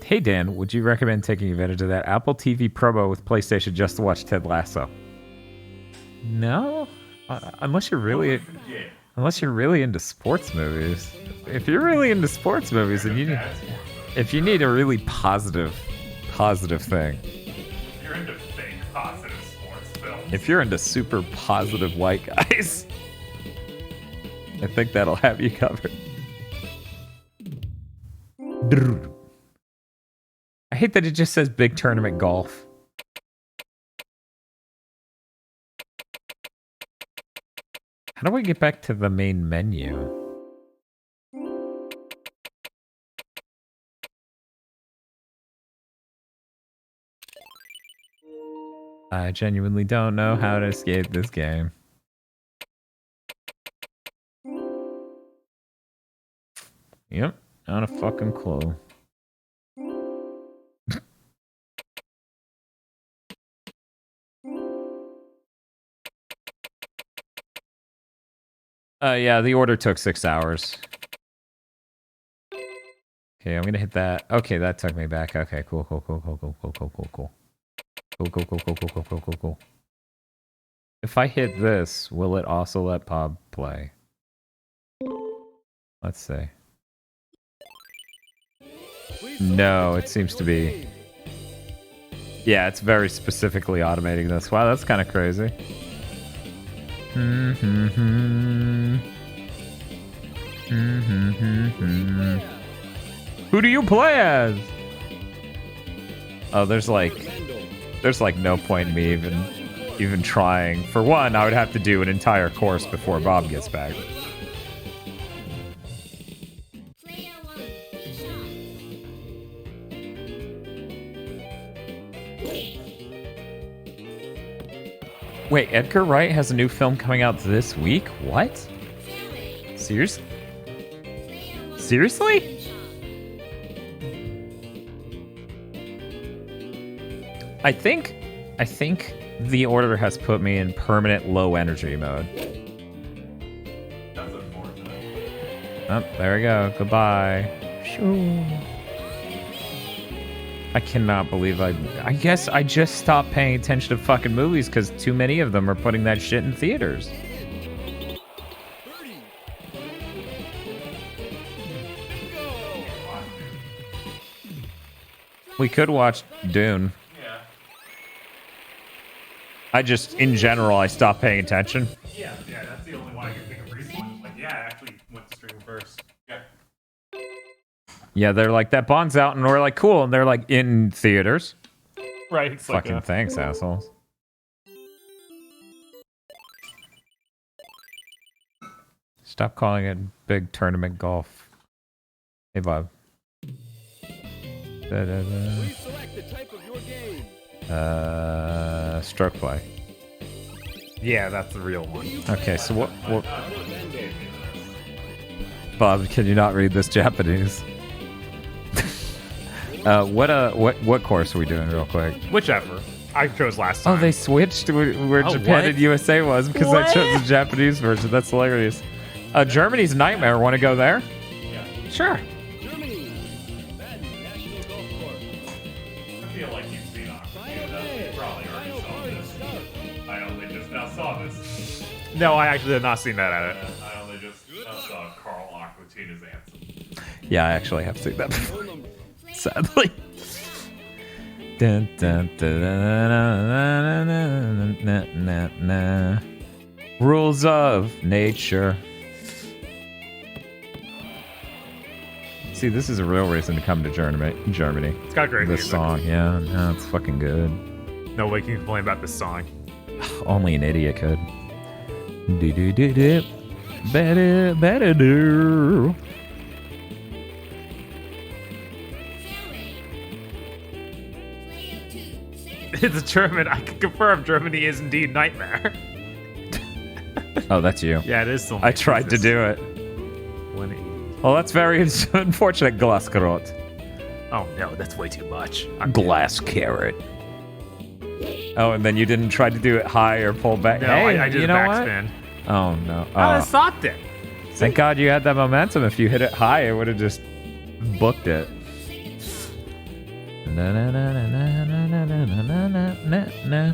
Hey, Dan, would you recommend taking advantage of that Apple TV promo with PlayStation just to watch Ted Lasso? No? Unless you're really... Unless you're really into sports movies. If you're really into sports movies, and if you need a really positive thing. You're into fake positive sports films. If you're into super positive white guys, I think that'll have you covered. I hate that it just says big tournament golf. How do I get back to the main menu? I genuinely don't know how to escape this game. Yep, not a fucking clue. Yeah, the order took 6 hours. Okay, I'm gonna hit that. Okay, that took me back. Okay, cool. If I hit this, will it also let Bob play? Let's see. No, it seems to be... Yeah, it's very specifically automating this. Wow, that's kind of crazy. Who do you play as? Oh, there's like no point in me even trying. For one, I would have to do an entire course before Bob gets back. Wait, Edgar Wright has a new film coming out this week? What? Seriously? I think the order has put me in permanent low energy mode. That's unfortunate. Oh, there we go. Goodbye. Shoo. I cannot believe I guess I just stopped paying attention to fucking movies because too many of them are putting that shit in theaters. We could watch Dune. Yeah. I just, in general, I stopped paying attention. Yeah, that's the only one I can think of recently. Like, yeah, I actually went to stream first. Yeah. Yeah, they're like, that Bond's out, and we're like, cool, and they're like, in theaters. Right. It's Fucking like thanks, assholes. Stop calling it big tournament golf. Hey, Bob. Please select the type of your game. Stroke play. Yeah, that's the real one. Okay, so what... Bob, can you not read this Japanese? What course are we doing real quick? Whichever. I chose last time. Oh, they switched where Oh, Japan what? and USA was because I What? chose the Japanese version. That's hilarious. Germany's Nightmare. Want to go there? Sure. I feel like you've seen Aquatine. You probably already saw this. I only just now saw this. No, I actually have not seen that at it. I only just saw Carl Aquatina's anthem. Yeah, I actually have seen that before. Sadly. Dun, dun, dun, dun, dun, dun, dun, dun, dun. Rules of nature. See, this is a real reason to come to Germany. It's got great This music. song, yeah, no, it's fucking good. Nobody can complain about this song. Only an idiot could. Do do do do. Better do. It's German. I can confirm Germany is indeed Nightmare. Oh, that's you. Yeah, it is still. I tried to do it. 180. Well, that's very unfortunate, Glascarot. Oh no, that's way too much. Glass carrot. Oh, and then you didn't try to do it high or pull back. No, Hey, I did you a know what? backspin. Oh no! I stopped it. Thank God you had that momentum. If you hit it high, it would have just booked it. Na na na na na na na na na na na.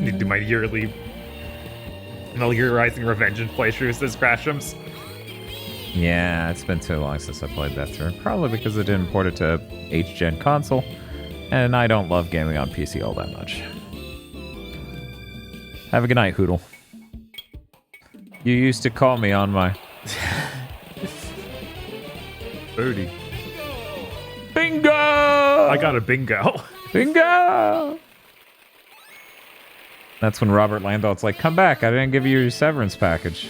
Need to do my yearly Metal Gear Rising Revengeance playthroughs, says Crashums. Yeah, it's been too long since I played that through. Probably because I didn't port it to H-Gen console, and I don't love gaming on PC all that much. Have a good night, Hoodle. You used to call me on my... Birdie. Bingo! I got a bingo. Bingo! That's when Robert Landau's like, come back, I didn't give you your severance package.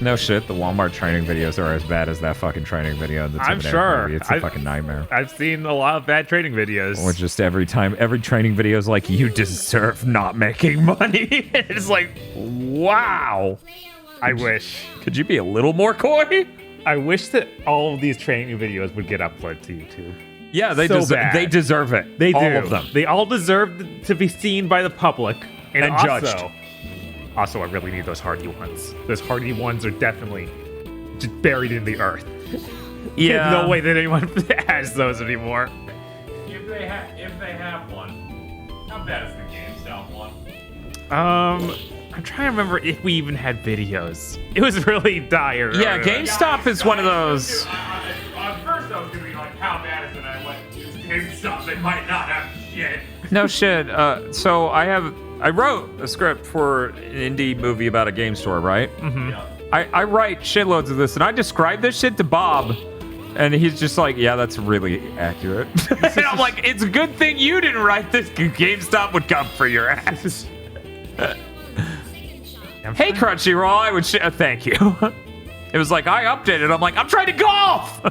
No shit, the Walmart training videos are as bad as that fucking training video in the I'm Tim and Eric sure. movie. It's a fucking nightmare. I've seen a lot of bad training videos. Or just every training video is like, you deserve not making money. It's like, wow. I wish. Could you be a little more coy? I wish that all of these training videos would get uploaded to YouTube. Yeah, they, bad. they deserve it. They do. All of them. They all deserve to be seen by the public. And also, judged. Also, I really need those hardy ones. Those hardy ones are definitely just buried in the earth. Yeah. There's no way that anyone has those anymore. If they have one, how bad is the GameStop one? I'm trying to remember if we even had videos. It was really dire. Yeah, GameStop is one of those. At first I was gonna be like, how bad is it? I went, it's GameStop, they might not have shit. No shit. So I wrote a script for an indie movie about a game store, right? Mm-hmm. Yeah. I write shitloads of this, and I describe this shit to Bob, and he's just like, yeah, that's really accurate. And I'm like, it's a good thing you didn't write this, 'cause GameStop would come for your ass. Hey, Crunchyroll, I would thank you. It was like, I updated. I'm like, I'm trying to golf!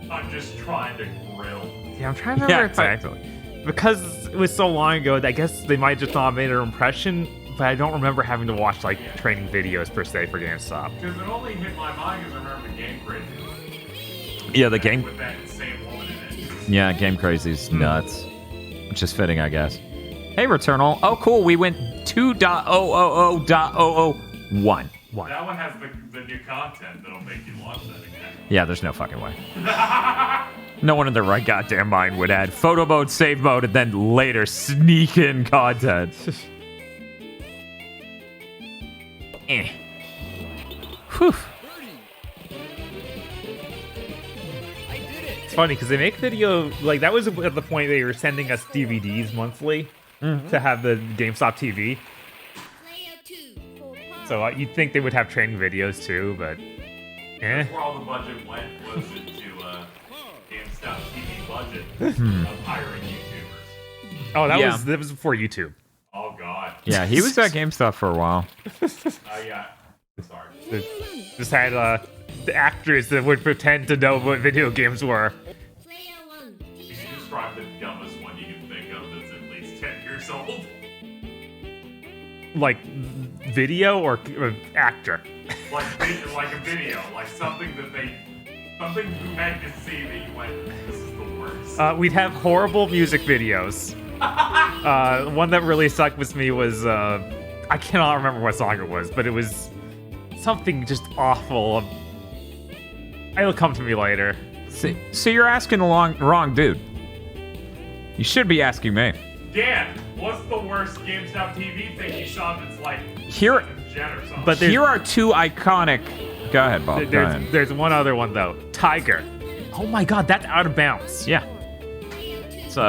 I'm just trying to grill. Yeah, I'm trying to remember if exactly. because it was so long ago, I guess they might just not have made an impression, but I don't remember having to watch, like, training videos per se for GameStop. Because it only hit my mind because I remember Game Crazy. Yeah, the game. With that same woman in it. Yeah, Game Crazy's nuts. Which is fitting, I guess. Hey, Returnal. Oh, cool. We went 2.000.001. That one has the new content that'll make you launch that again. Yeah, there's no fucking way. No one in their right goddamn mind would add photo mode, save mode, and then later sneak in content. Whew. It's funny because they make video, like, that was at the point they were sending us DVDs monthly to have the GameStop TV. So you'd think they would have training videos too, but That's where all the budget went, was into GameStop TV budget of hiring YouTubers. oh, that was before YouTube. Oh god. Yeah, he was at GameStop for a while. Yeah. Sorry. Just had the actors that would pretend to know what video games were. years old. Like video or actor? Like a video, like something you had to see that you went, this is the worst. We'd have horrible music videos. One that really stuck with me was I cannot remember what song it was, but it was something just awful. It'll come to me later. So you're asking the wrong dude. You should be asking me. Dan, what's the worst GameStop TV thing you saw that's like Here, gen or something? But here are two iconic. Go ahead, Bob. Go ahead. There's one other one though. Tiger. Oh my God, that's out of bounds. Yeah.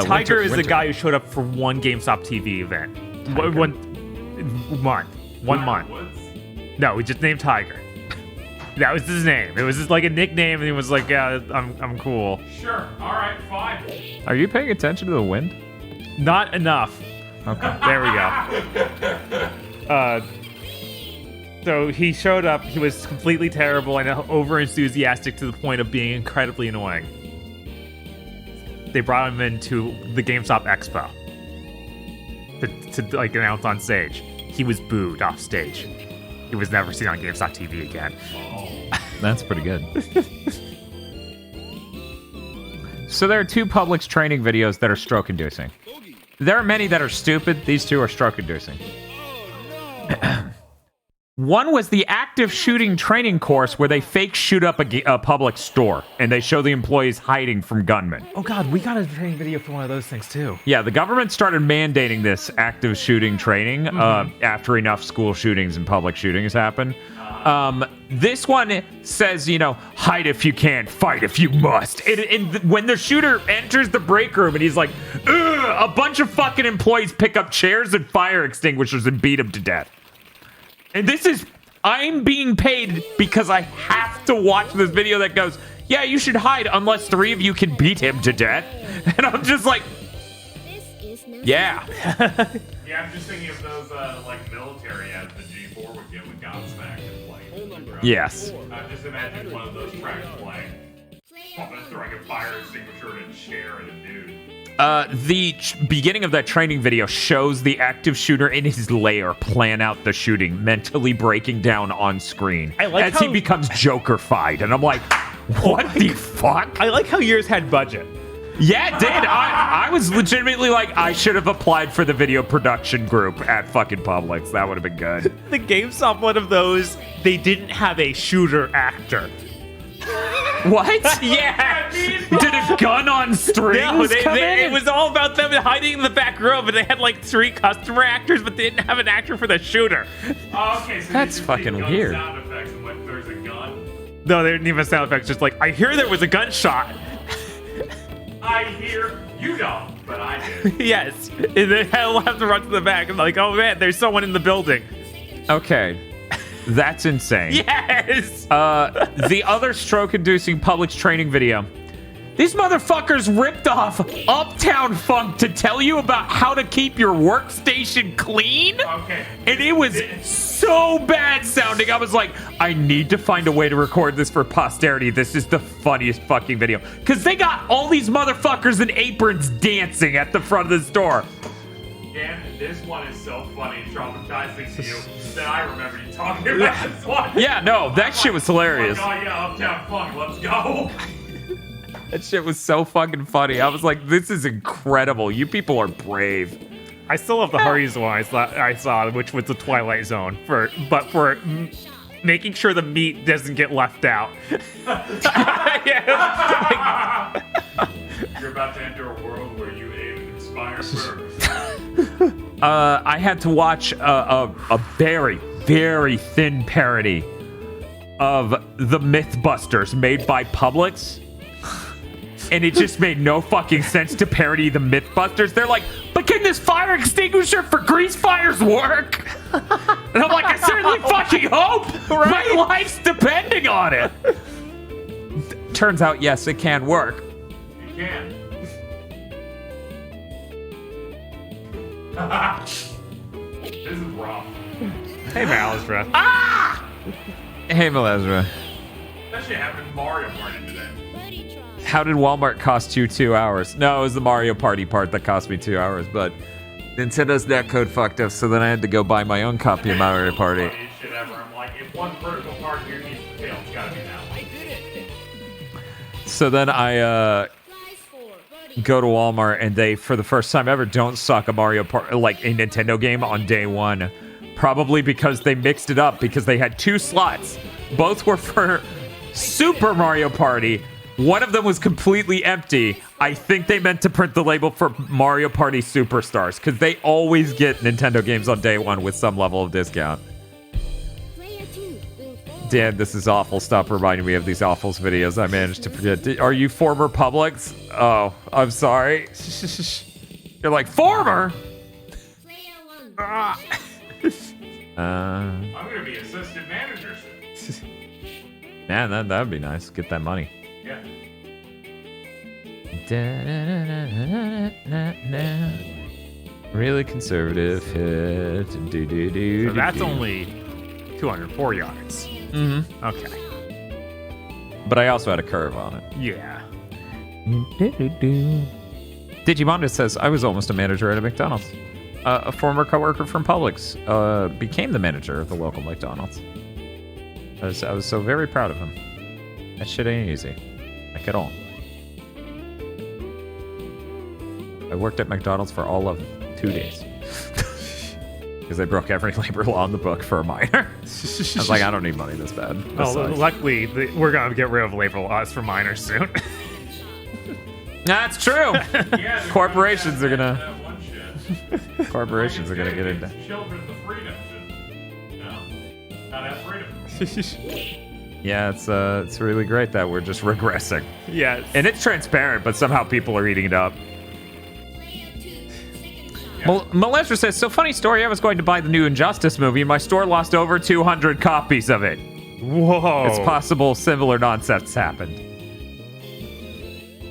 Tiger is the guy who showed up for one GameStop TV event. One month. No, we just named Tiger. That was his name. It was just like a nickname, and he was like, "Yeah, I'm cool." Sure. All right. Fine. Are you paying attention to the wind? Not enough. Okay. There we go. So he showed up. He was completely terrible and over enthusiastic to the point of being incredibly annoying. They brought him into the GameStop Expo to like announce on stage. He was booed off stage. He was never seen on GameStop TV again. That's pretty good. So there are two Publix training videos that are stroke-inducing. There are many that are stupid. These two are stroke-inducing. One was the active shooting training course where they fake shoot up a Publix store, and they show the employees hiding from gunmen. Oh God, we got a training video for one of those things too. Yeah, the government started mandating this active shooting training after enough school shootings and public shootings happen. This one says, hide if you can, fight if you must. And when the shooter enters the break room and he's like, a bunch of fucking employees pick up chairs and fire extinguishers and beat him to death. And I'm being paid because I have to watch this video that goes, yeah, you should hide unless three of you can beat him to death. And I'm just like, yeah. Yeah, I'm just thinking of those like military ads the G4 would get with Godsmack and playing. Yes. I'm just imagining one of those tracks playing. I'm just throwing a fire extinguisher and a chair at a dude. The beginning of that training video shows the active shooter in his lair plan out the shooting, mentally breaking down on screen as he becomes Joker-fied. And I'm like, what the fuck? I like how yours had budget. Yeah, it did. I was legitimately like, I should have applied for the video production group at fucking Publix. That would have been good. The GameStop one of those, they didn't have a shooter actor. What? Yeah. Did a gun on strings come in? It was all about them hiding in the back row, but they had like 3 customer actors, but they didn't have an actor for the shooter. Oh, okay, so that's fucking weird. Sound effects and when there's a gun. No, they didn't even sound effects. Just like, I hear there was a gunshot. I hear you don't, but I did. Yes. And then I'll have to run to the back and like, oh man, there's someone in the building. Okay. That's insane. Yes! The other stroke-inducing Publix training video. These motherfuckers ripped off Uptown Funk to tell you about how to keep your workstation clean. Okay. And it was so bad sounding. I was like, I need to find a way to record this for posterity. This is the funniest fucking video. Because they got all these motherfuckers in aprons dancing at the front of the store. Dan, this one is so funny and traumatizing to you that I remember you talking about this one. Yeah, no, that shit was hilarious. Oh yeah, Uptown Funk, let's go. That shit was so fucking funny. I was like, this is incredible. You people are brave. I still have the Harry's one I saw, which was the Twilight Zone, for making sure the meat doesn't get left out. You're about to enter a world where you ate an expired burger. I had to watch a very, very thin parody of the Mythbusters made by Publix. And it just made no fucking sense to parody the Mythbusters. They're like, but can this fire extinguisher for grease fires work? And I'm like, I certainly fucking hope. Right? My life's depending on it. Turns out, yes, it can work. You can. This is rough. Hey, Malazra. Ah! Hey, Malazra. That shit happened in Mario Party today. How did Walmart cost you 2 hours? No, it was the Mario Party part that cost me 2 hours, but Nintendo's netcode fucked up, so then I had to go buy my own copy of Mario Party. Funniest shit ever. I'm like, if one critical part here needs to fail, it's gotta be that one. So then I go to Walmart, and they, for the first time ever, don't stock a Mario Party, like a Nintendo game on day one. Probably because they mixed it up, because they had 2 slots. Both were for Super Mario Party. One of them was completely empty. I think they meant to print the label for Mario Party Superstars, because they always get Nintendo games on day one with some level of discount. Dan, this is awful. Stop reminding me of these awful videos. I managed to forget. Are you former Publix? Oh, I'm sorry. You're like, former? I'm gonna be assistant manager soon. Man, that'd be nice. Get that money. Yeah. Really conservative hit. So that's only 204 yards. Mm-hmm. Okay. But I also had a curve on it. Yeah. Digimonda says, I was almost a manager at a McDonald's. A former coworker from Publix became the manager of the local McDonald's. I was so very proud of him. That shit ain't easy. Like at all. I worked at McDonald's for all of 2 days. Because they broke every labor law in the book for a minor. I was like, I don't need money this bad. Luckily, we're going to get rid of labor laws for minors soon. That's true. Yeah, Corporations are gonna. that one shit. Corporations are gonna get into. Children the freedom to, not have freedom. Yeah, it's really great that we're just regressing. Yeah, and it's transparent, but somehow people are eating it up. Malestra says, so funny story, I was going to buy the new Injustice movie, and my store lost over 200 copies of it. Whoa. It's possible similar nonsense happened.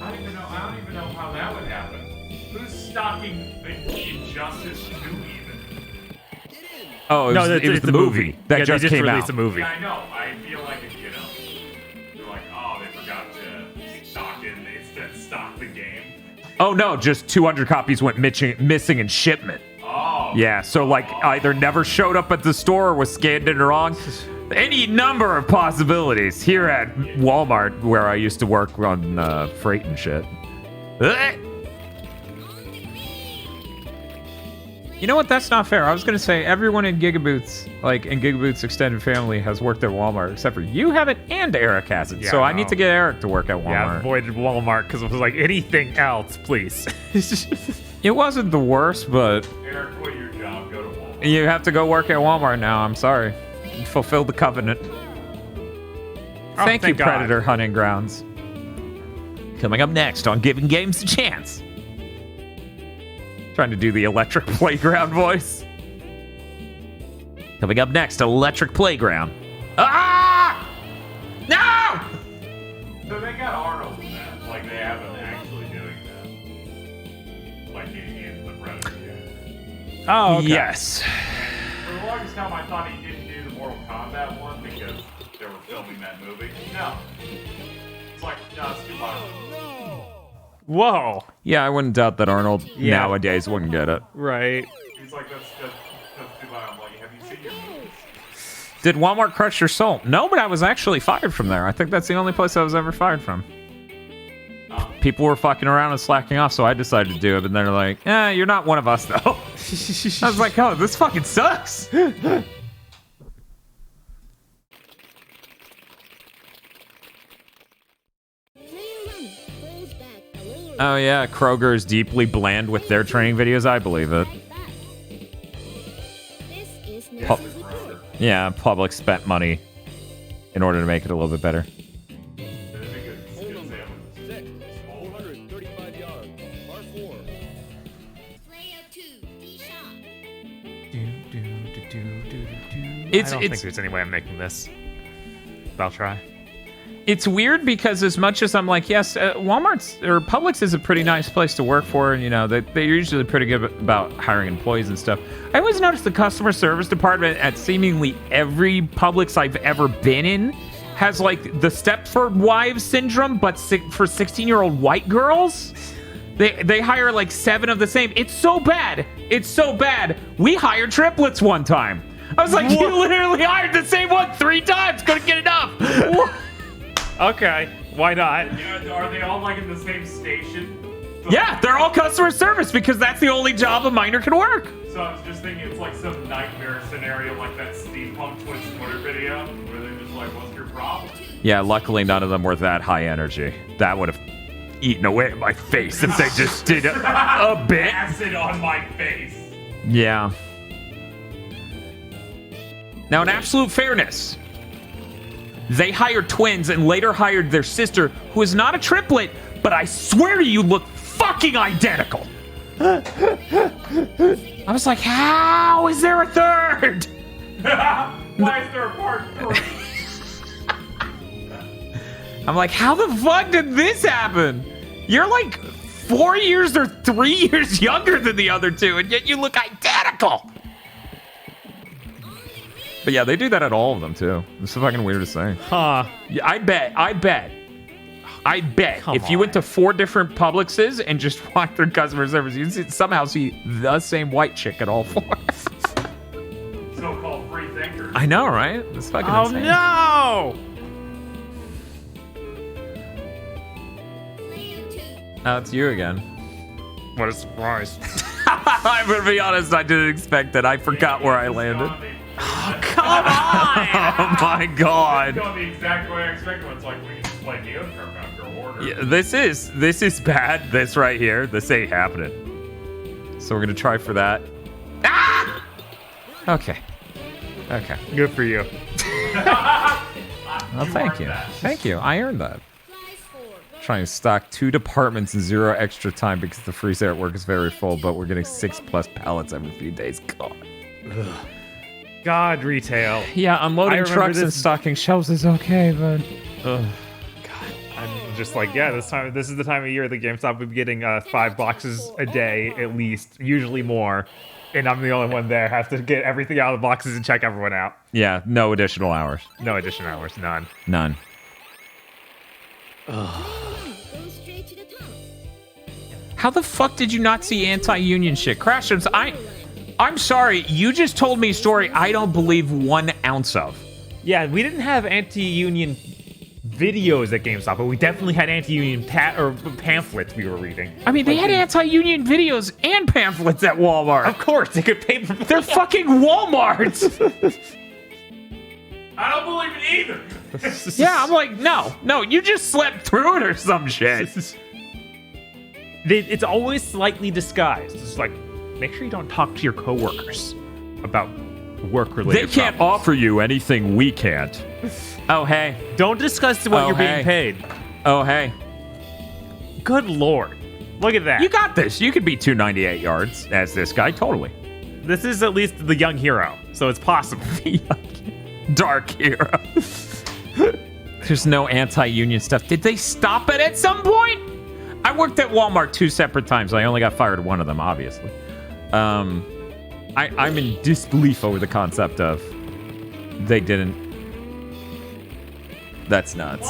I don't even know how that would happen. Who's stocking Injustice 2 even? Oh, it was the movie that just came released out. A movie. Yeah, I know. I feel like if, they're like, oh, they forgot to stock it, and they instead stocked the game. Oh no, just 200 copies went missing in shipment. Oh. Yeah, so like either never showed up at the store or was scanned in wrong. Any number of possibilities here at Walmart, where I used to work on freight and shit. You know what? That's not fair. I was gonna say everyone in Gigaboots, like in Gigaboots extended family, has worked at Walmart except for you haven't and Eric hasn't. Yeah, so I need to get Eric to work at Walmart. Yeah, I avoided Walmart because it was like anything else, please. It wasn't the worst, but Eric, quit your job. Go to Walmart. you have to go work at Walmart now. I'm sorry. Fulfill the covenant. Thank you, thank God. Predator Hunting Grounds. Coming up next on Giving Games a Chance. Trying to do the Electric Playground voice. Coming up next, Electric Playground. Ah! No! So they got Arnold in that. Like, they have him actually doing that. Like, in the Predator game. Oh, okay. Yes. For the longest time, I thought he didn't do the Mortal Kombat one because they were filming that movie. No. It's like, no, it's too violent. Whoa. Yeah, I wouldn't doubt that Arnold Yeah. nowadays wouldn't get it. Right. He's like, that's too violent. Like, have you seen your movies? Did Walmart crush your soul? No, but I was actually fired from there. I think that's the only place I was ever fired from. People were fucking around and slacking off, so I decided to do it. And they're like, you're not one of us, though. I was like, oh, this fucking sucks. Oh, yeah, Kroger is deeply bland with their training videos. I believe it. Yeah, Publix spent money in order to make it a little bit better. I don't think there's any way I'm making this. But I'll try. It's weird because as much as I'm like, yes, Walmart's or Publix is a pretty nice place to work for, and they're usually pretty good about hiring employees and stuff. I always notice the customer service department at seemingly every Publix I've ever been in has like the Stepford Wives syndrome, but for 16-year-old white girls. They hire like 7 of the same. It's so bad. It's so bad. We hired triplets one time. I was like, you literally hired the same one 3 times. Couldn't get enough. Okay, why not? Are they all like in the same station? Yeah, they're all customer service because that's the only job a minor can work. So I was just thinking it's like some nightmare scenario like that Steampunk Twins Twitter video where they're just like, what's your problem? Yeah, luckily none of them were that high energy. That would have eaten away at my face if they just did a bit. Acid on my face. Yeah. Now, in absolute fairness, they hired twins and later hired their sister, who is not a triplet, but I swear to you, look fucking identical. I was like, how is there a third? Why is there a part 3? I'm like, how the fuck did this happen? You're like 4 years or 3 years younger than the other two, and yet you look identical. But yeah, they do that at all of them, too. It's so fucking weird to say. Huh. Yeah, I bet if you went to 4 different Publixes and just walked through customer service, you'd somehow see the same white chick at all 4. So-called free thinkers. I know, right? It's fucking insane. No! Oh, it's you again. What a surprise. I'm gonna be honest, I didn't expect that. I forgot where I landed. Oh, come on! Oh my god. It's going the exact way I expected. It's like we can just play Neocorp after order. Yeah, this is bad. This right here. This ain't happening. So we're gonna try for that. Ah! Okay. Okay. Good for you. Well, thank you. Thank you. I earned that. Trying to stock 2 departments and 0 extra time because the freezer at work is very full, but we're getting 6+ pallets every few days. God. God, retail. Yeah, unloading trucks and stocking shelves is okay, but God, I'm just like, yeah, this is the time of year that GameStop would be getting 5 boxes a day at least, usually more, and I'm the only one there. Have to get everything out of the boxes and check everyone out. yeah, no additional hours. No additional hours, none. None. How the fuck did you not see anti-union shit? Crashims, I'm sorry, you just told me a story I don't believe 1 ounce of. Yeah, we didn't have anti-union videos at GameStop, but we definitely had anti-union pamphlets we were reading. I mean, they had anti-union videos and pamphlets at Walmart. Of course, they could pay for. They're fucking Walmart. I don't believe it either. Yeah, I'm like, no, you just slept through it or some shit. It's always slightly disguised. It's like, make sure you don't talk to your coworkers about work-related They can't problems. offer you anything we can't. Oh, hey. Don't discuss what Oh, you're hey. being paid. Oh, hey. Good lord. Look at that. You got this. You could be 298 yards as this guy, totally. This is at least the young hero, so it's possible. Dark hero. There's no anti-union stuff. Did they stop it at some point? I worked at Walmart 2 separate times. I only got fired at one of them, obviously. I'm in disbelief over the concept of they didn't. That's nuts.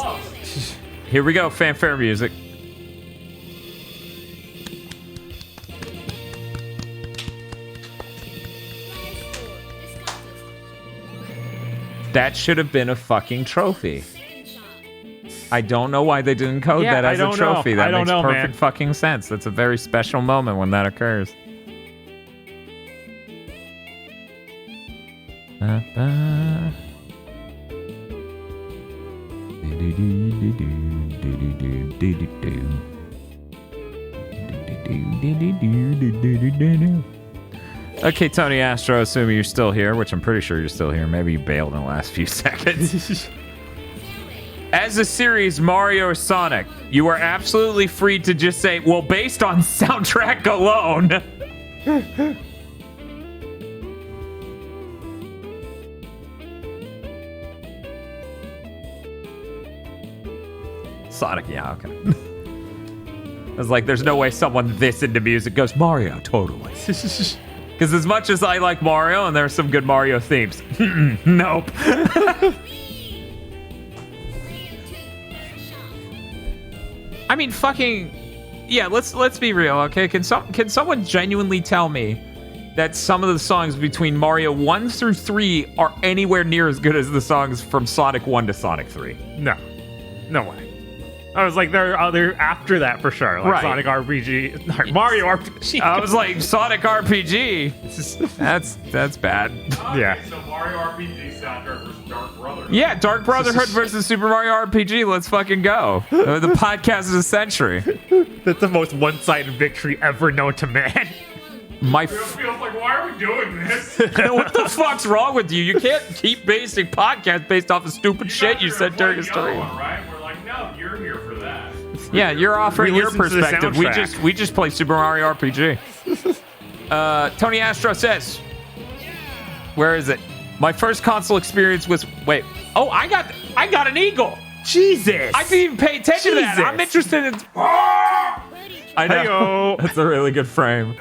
Here we go, fanfare music. That should have been a fucking trophy. I don't know why they didn't code that as a trophy. That makes perfect fucking sense. That's a very special moment when that occurs. Okay, Tony Astro, assuming you're still here, which I'm pretty sure you're still here. Maybe you bailed in the last few seconds. As a series, Mario or Sonic, you are absolutely free to just say, well, based on soundtrack alone. Sonic, yeah, okay. I was like, there's no way someone this into music goes, Mario, totally. Because as much as I like Mario, and there are some good Mario themes, nope. I mean, fucking Yeah, let's be real, okay? Can someone genuinely tell me that some of the songs between Mario 1 through 3 are anywhere near as good as the songs from Sonic 1 to Sonic 3? No way. I was like, they're after that for sure. Like Right. Sonic RPG, Mario RPG. I was like, Sonic RPG. That's bad. Yeah. So Mario RPG soundtrack versus Dark Brotherhood. Yeah, Dark Brotherhood versus Super Mario RPG. Let's fucking go. The podcast of the century. That's the most one-sided victory ever known to man. My Feels like, why are we doing this? What the fuck's wrong with you? You can't keep basing podcasts based off of stupid shit you said during a stream. Right? We're like, no, you're here for that. Yeah, you're offering We your listen to the perspective. soundtrack. We just play Super Mario RPG. Tony Astro says, where is it? My first console experience was I got an eagle. Jesus. I didn't even pay attention to that. I'm interested in. I know. Hey-o. That's a really good frame.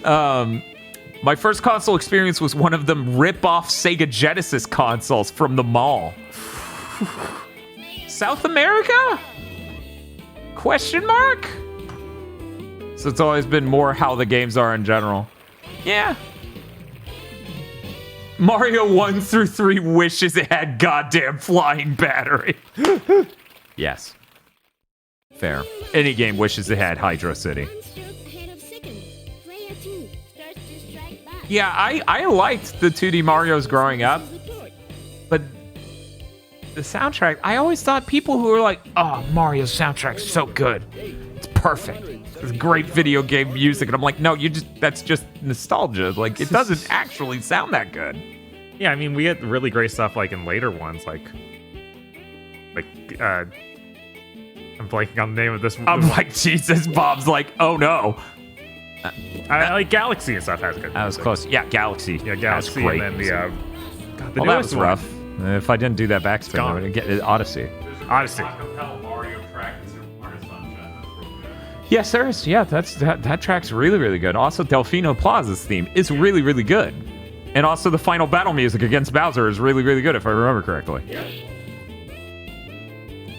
My first console experience was one of them rip-off Sega Genesis consoles from the mall. South America? Question mark? So it's always been more how the games are in general. Yeah. Mario 1 through 3 wishes it had goddamn flying battery. Yes. Fair. Any game wishes it had Hydro City. Yeah, I liked the 2D Marios growing up, but the soundtrack, I always thought people who were like, oh, Mario's soundtrack's so good. It's perfect. It's great video game music. And I'm like, no, that's just nostalgia. Like, it doesn't actually sound that good. Yeah, I mean, we had really great stuff like in later ones, like I'm blanking on the name of this one. I'm like, Jesus, Bob's like, oh no. I like Galaxy and stuff has good. That was close. Yeah, Galaxy. Yeah, Galaxy, has great and then music. the Well, that newest was rough. If I didn't do that backspin, I gone. would get Odyssey. Odyssey. Mario track in Super Mario Sunshine. That's real good. Yes, there is. Yeah, that track's really, really good. Also, Delfino Plaza's theme is really, really good. And also the final battle music against Bowser is really, really good, if I remember correctly.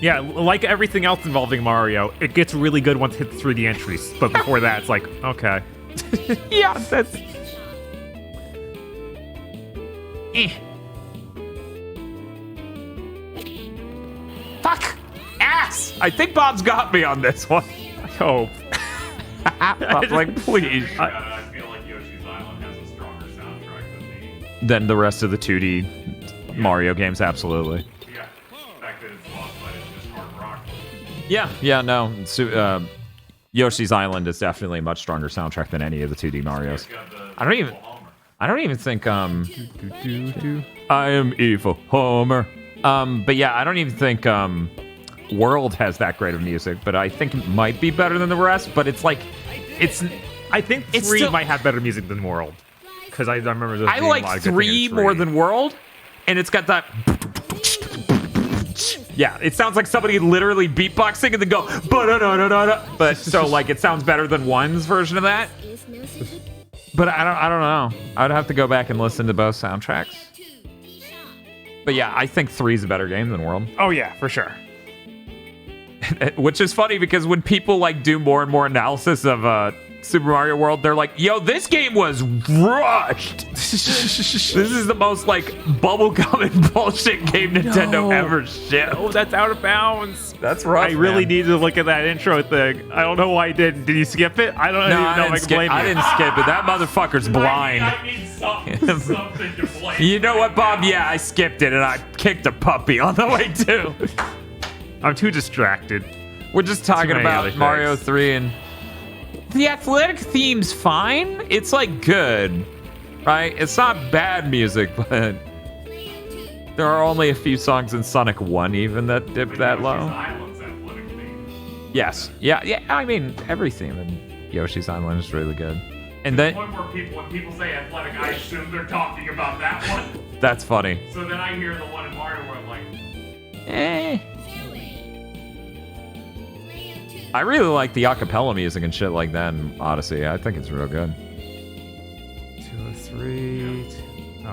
Yeah, like everything else involving Mario, it gets really good once it hits through the entries. But before that, it's like, okay. Yeah, that's... Fuck! Ass! I think Bob's got me on this one. I hope. Bob's like, please. I feel like Yoshi's Island has a stronger soundtrack than Than the rest of the 2D Mario games, absolutely. Yeah. The fact that it's lost, but it's just hard rock. Yeah, no. Yoshi's Island is definitely a much stronger soundtrack than any of the 2D Marios. I don't even think I am evil Homer. But yeah, I don't even think World has that great of music, but I think it might be better than the rest, but it's like I think 3 might have better music than World. Because I remember those I being a lot like of good 3 things in more than World, and it's got that. Yeah, it sounds like somebody literally beatboxing and then go ba-da-da-da-da-da. But so like it sounds better than 1's version of that. But I don't know. I'd have to go back and listen to both soundtracks. But yeah, I think 3's a better game than World. Oh yeah, for sure. Which is funny because when people like do more and more analysis of Super Mario World, they're like, yo, this game was rushed. This is the most like bubblegum and bullshit game Nintendo ever shipped. Oh, that's out of bounds. That's rough. I really man. need to look at that intro thing. I don't know why I didn't. Did you skip it? I don't even know if I can blame you. I didn't skip it. That motherfucker's blind. I need something to blame. You know what, Bob? Yeah, I skipped it and I kicked a puppy on the way too. I'm too distracted. We're just talking many about other Mario things. 3 and the athletic theme's fine. It's like good, right? It's not bad music, but there are only a few songs in Sonic 1 even that dip that low. Yes. Yeah. I mean, every theme in Yoshi's Island is really good. And then One where when people say athletic, I assume they're talking about that one. that's funny. So then I hear the one in Mario where I'm like, I really like the acapella music and shit like that in Odyssey. I think it's real good. 2 or 3.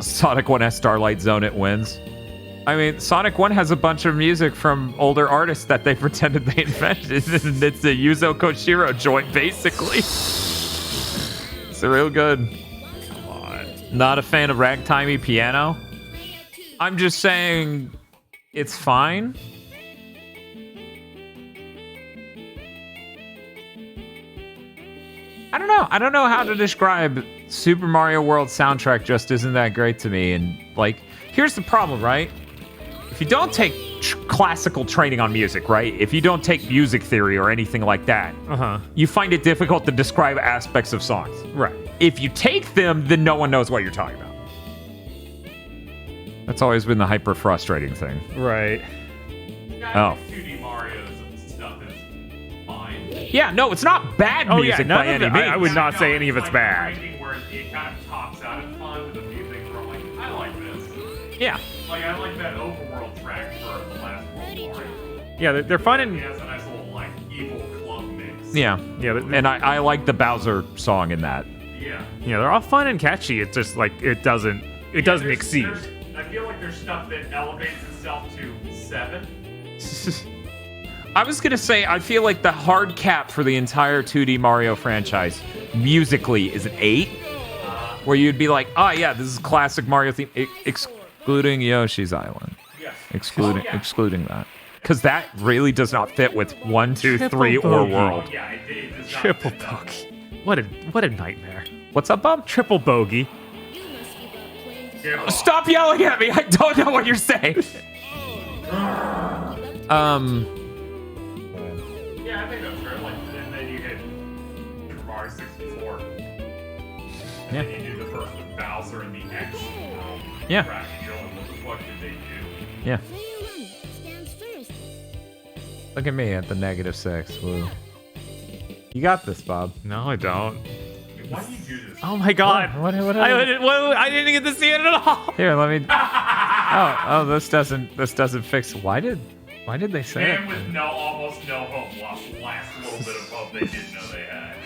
Sonic 1S Starlight Zone, it wins. I mean, Sonic 1 has a bunch of music from older artists that they pretended they invented, and it's a Yuzo Koshiro joint, basically. It's real good. Come on. Not a fan of ragtimey piano? I'm just saying it's fine. I don't know. I don't know how to describe Super Mario World soundtrack. Just isn't that great to me. And like, here's the problem, right? If you don't take classical training on music, right? If you don't take music theory or anything like that, you find it difficult to describe aspects of songs. Right. If you take them, then no one knows what you're talking about. That's always been the hyper frustrating thing. Right. Oh. 2D Mario's stuff is fine. Yeah, no, it's not bad music by any means. I would not say any of it's like bad. Where it kind of tops out at fun to the few things where I'm like, I like this. Yeah. Like, I like that overworld track for the last World Mario. Yeah, they're fun and... It has a nice little, like, evil club mix. Yeah. And I like the Bowser song in that. Yeah. Yeah, they're all fun and catchy. It's just like, it doesn't exceed. I feel like there's stuff that elevates itself to 7. I was going to say, I feel like the hard cap for the entire 2D Mario franchise musically is an 8. Where you'd be like, oh yeah, this is classic Mario theme, excluding Yoshi's Island. Yes. Excluding that. Because that really does not fit with 1, 2, 3, or World. Yeah, it does not Triple fit that bogey. What a nightmare. What's up, Bob? Triple bogey. Stop yelling at me! I don't know what you're saying. Yeah, I think that's fair. Like, and then you hit Super Mario 64. And then you do the first with Bowser in the X world. Yeah. Track, and you're like, what the fuck did they do? Yeah. Look at me at the -6. Woo. You got this, Bob. No, I don't. Why do you do this? Oh my god. What I didn't get to see it at all. Here, let me. Oh, this doesn't fix. Why did they say Man it? with almost no hope lost the last little bit of hope they didn't know they had.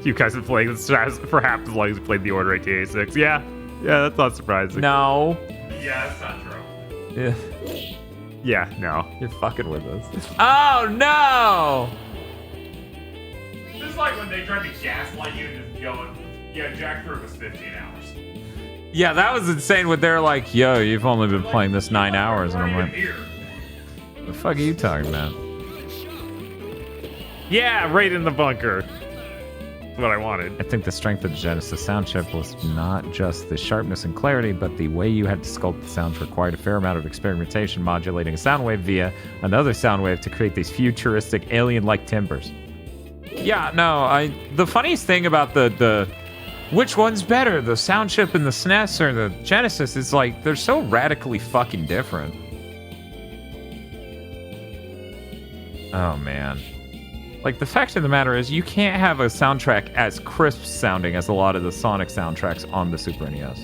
You guys have played this for half as long as you played the Order 1886. Yeah, that's not surprising. No. Yeah, that's not true. Yeah. Yeah, no. You're fucking with us. Oh no! This is like when they tried to gaslight you and just going, yeah, Jack threw was 15 hours. Yeah, that was insane when they're like, yo, you've only been playing this 9 hours. And I'm like, what the fuck are you talking about? Yeah, right in the bunker. That's what I wanted. I think the strength of the Genesis sound chip was not just the sharpness and clarity, but the way you had to sculpt the sounds required a fair amount of experimentation, modulating a sound wave via another sound wave to create these futuristic, alien-like timbres. Yeah, no, the funniest thing about the which one's better, the sound chip in the SNES or the Genesis, is like, they're so radically fucking different. Oh, man. Like, the fact of the matter is, you can't have a soundtrack as crisp sounding as a lot of the Sonic soundtracks on the Super NES.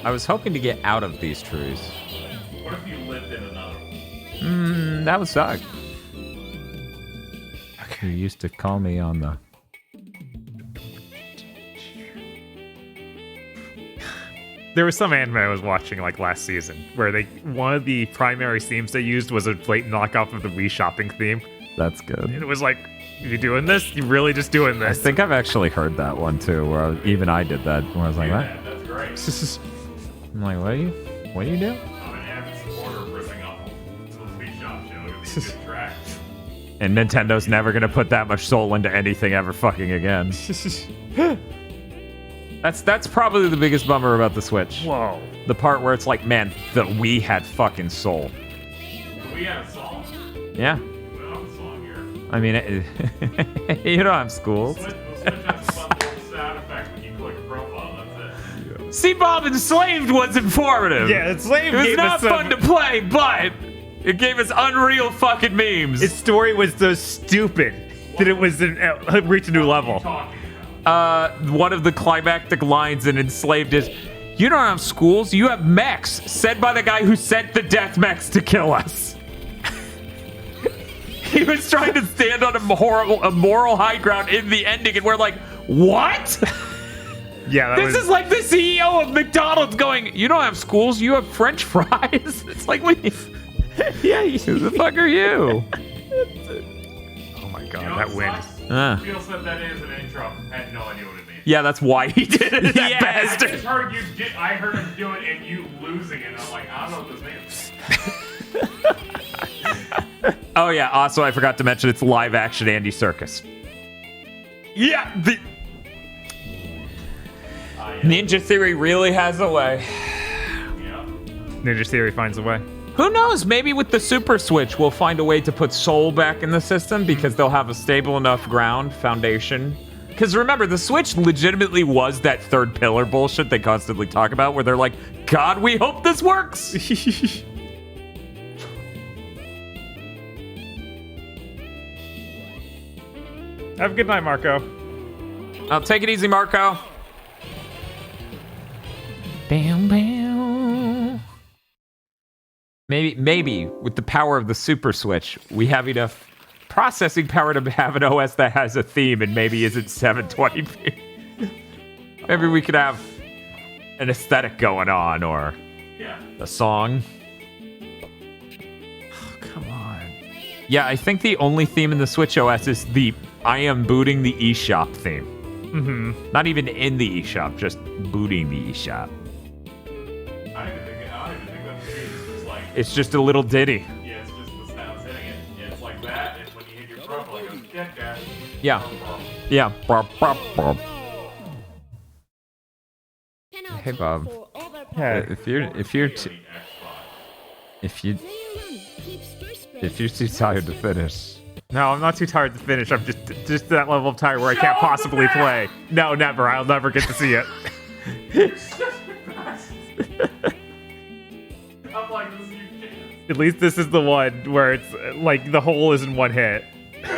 I was hoping to get out of these trees. What if you lived in another one? That would suck. You used to call me on the... There was some anime I was watching like last season where one of the primary themes they used was a blatant knockoff of the Wii shopping theme. That's good. And it was like, you doing this? You really just doing this? I think I've actually heard that one too, where even I did that. Where I was like, what? That's great. I'm like, what do you do? I'm an avid supporter of ripping off the Wii Shop show. It'd be a good track. And Nintendo's never gonna put that much soul into anything ever fucking again. That's probably the biggest bummer about the Switch. Whoa. The part where it's like, man, the Wii had fucking soul. We had a song. Yeah. We don't have a song here. I mean, you don't have schools. The Switch has a fun little sound effect when you click profile, that's it. See, Bob, Enslaved was informative. Yeah, Enslaved It was gave not us some... fun to play, but it gave us unreal fucking memes. Its story was so stupid that it was reached a new level. One of the climactic lines in Enslaved is, you don't have schools, you have mechs, said by the guy who sent the death mechs to kill us. He was trying to stand on a moral high ground in the ending, and we're like, what? Yeah, this is like the CEO of McDonald's going, you don't have schools, you have French fries. It's like, what? Yeah, who the fuck are you? Oh my god, You know that what win. sucks? Feel said that is an intro. I had no idea what it means. Yeah, that's why he did it. That I bastard. just heard you. I heard him do it and you losing it. And I'm like, I don't know what this means. Oh yeah, also I forgot to mention it's live action Andy Serkis. Yeah, the Ninja Theory really has a way. Ninja Theory finds a way. Who knows? Maybe with the Super Switch, we'll find a way to put Soul back in the system because they'll have a stable enough foundation. Because remember, the Switch legitimately was that third pillar bullshit they constantly talk about, where they're like, God, we hope this works. Have a good night, Marco. I'll take it easy, Marco. Bam, bam. Maybe with the power of the Super Switch, we have enough processing power to have an OS that has a theme and maybe isn't 720p. Maybe we could have an aesthetic going on or a song. Oh, come on. Yeah, I think the only theme in the Switch OS is the I am booting the eShop theme. Mm-hmm. Not even in the eShop, just booting the eShop. I don't even think that's the case. It's just like. It's just a little ditty. Yeah, it's just the sounds hitting it. Yeah, it's like that, and when you hit your profile, it goes, get that. Yeah. Yeah. Bop, bop, bop. Hey, Bob. Hey. If you're too tired to finish. No, I'm not too tired to finish. I'm just that level of tired where I can't possibly play. No, never. I'll never get to see it. I'm like, this is your chance. At least this is the one where it's like the whole is in one hit. It's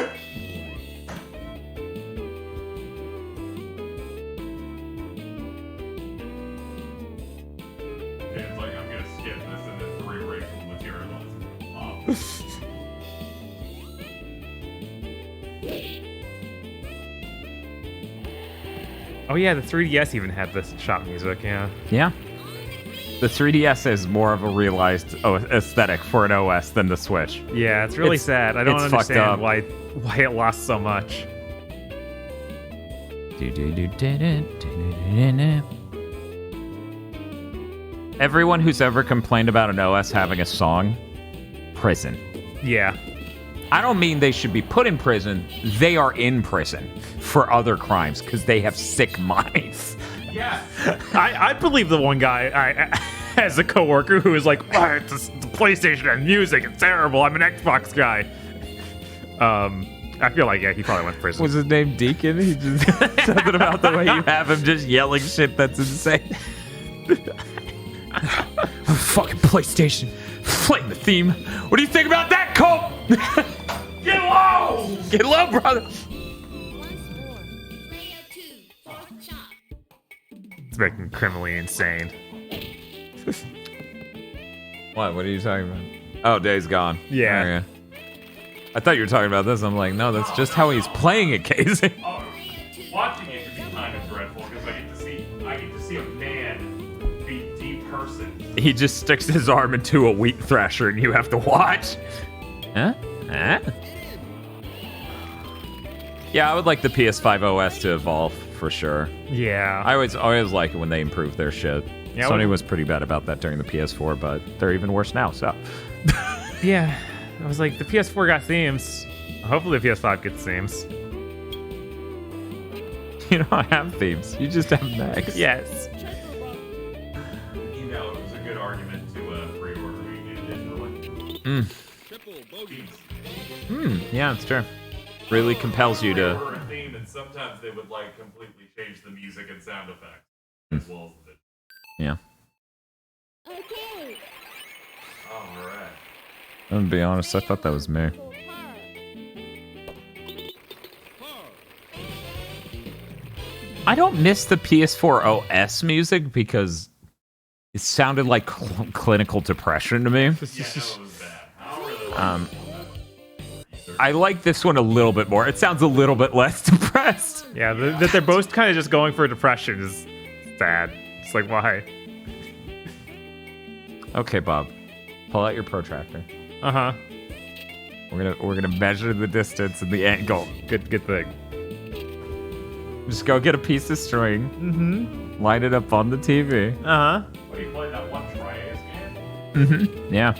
like, I'm gonna skip this and then re-rate the materialize. Oh yeah, the 3DS even had this shop music, yeah. Yeah. The 3DS is more of a realized aesthetic for an OS than the Switch. Yeah, it's really sad. I don't it's fucked up. understand why it lost so much. Everyone who's ever complained about an OS having a song, prison. Yeah. I don't mean they should be put in prison. They are in prison for other crimes because they have sick minds. Yeah. I believe the one guy as a coworker who was like, oh, it's the PlayStation and music, it's terrible. I'm an Xbox guy. I feel like he probably went to prison. Was his name Deacon? He just something about the way you have him just yelling shit that's insane. Fucking PlayStation. Playing the theme. What do you think about that, Colt? Get low! Get low, brother. It's making criminally insane. What are you talking about? Oh, Days Gone. Yeah. Okay. I thought you were talking about this. I'm like, no, that's just how he's playing it, Casey. Oh, watching it can be kind of dreadful because I get to see a man be depersoned. He just sticks his arm into a wheat thrasher and you have to watch. Huh? Yeah, I would like the PS5 OS to evolve for sure. Yeah. I always like it when they improve their shit. Yeah, Sony was pretty bad about that during the PS4, but they're even worse now, so. Yeah. I was like, the PS4 got themes. Hopefully the PS5 gets themes. You don't have themes. You just have mechs. Yes. You know, it was a good argument to pre-order it digitally. Yeah, it's true. Really compels you to. Pre-order a theme, and sometimes they would like completely change the music and sound effects as well as the. Yeah. Okay. All right. I'm gonna be honest, I thought that was me. I don't miss the PS4 OS music because it sounded like clinical depression to me. Yeah, no, it was bad. I don't really like I like this one a little bit more. It sounds a little bit less depressed. Yeah, that they're both kind of just going for depression is sad. It's like, why? Okay, Bob. Pull out your protractor. Uh-huh. We're gonna measure the distance and the angle. Good thing. Just go get a piece of string. Mm-hmm. Line it up on the TV. Uh-huh. What, you played that one Triace game? Mm-hmm. Yeah.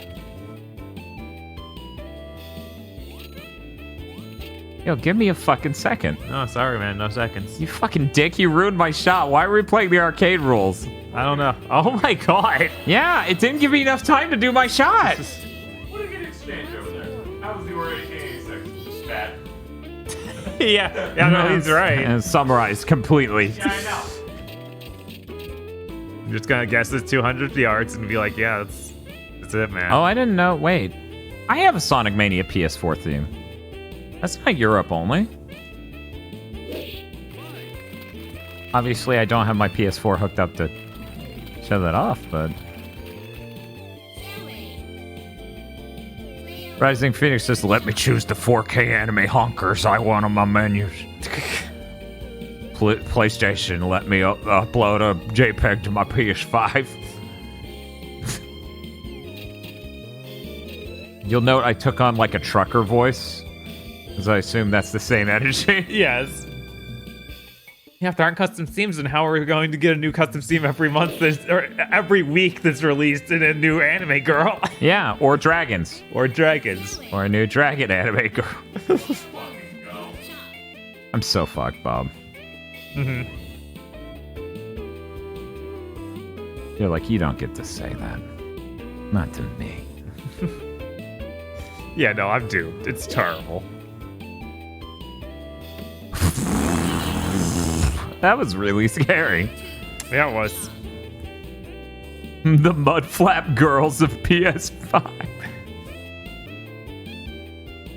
Yo, give me a fucking second. Oh, sorry, man. No seconds. You fucking dick. You ruined my shot. Why are we playing the arcade rules? I don't know. Oh my god. Yeah, it didn't give me enough time to do my shot. What a good exchange over there. How was the War 1886? Bad. Yeah, no, he's right. And summarized completely. Yeah, I know. I'm just gonna guess it's 200 yards and be like, yeah, that's it, man. Oh, I didn't know. Wait. I have a Sonic Mania PS4 theme. That's not Europe only. Obviously, I don't have my PS4 hooked up to show that off, but... Rising Phoenix says, let me choose the 4K anime honkers I want on my menus. PlayStation, let me upload a JPEG to my PS5. You'll note I took on like a trucker voice, because I assume that's the same energy. Yes. Yeah, if there aren't custom themes, then how are we going to get a new custom theme every month or every week that's released in a new anime girl? Yeah, or dragons. Or dragons. Or a new dragon anime girl. I'm so fucked, Bob. Mm-hmm. You're like, you don't get to say that. Not to me. Yeah, no, I'm doomed. It's terrible. That was really scary. Yeah, it was. The Mudflap Girls of PS5.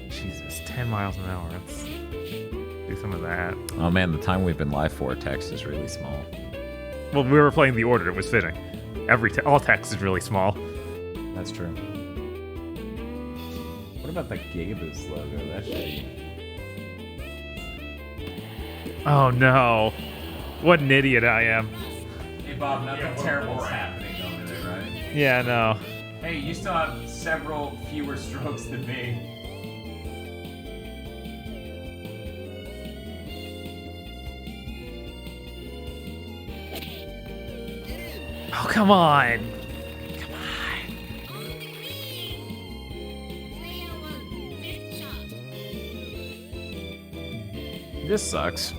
Jesus, 10 miles an hour. Let's do some of that. Oh man, the time we've been live for text is really small. Well, we were playing the order. It was fitting. All text is really small. That's true. What about the Gabus logo? That's shitty. Oh no. What an idiot I am. Hey Bob, nothing terrible's happening over there, right? Yeah, no. Hey, you still have several fewer strokes than me. Oh, come on. This sucks.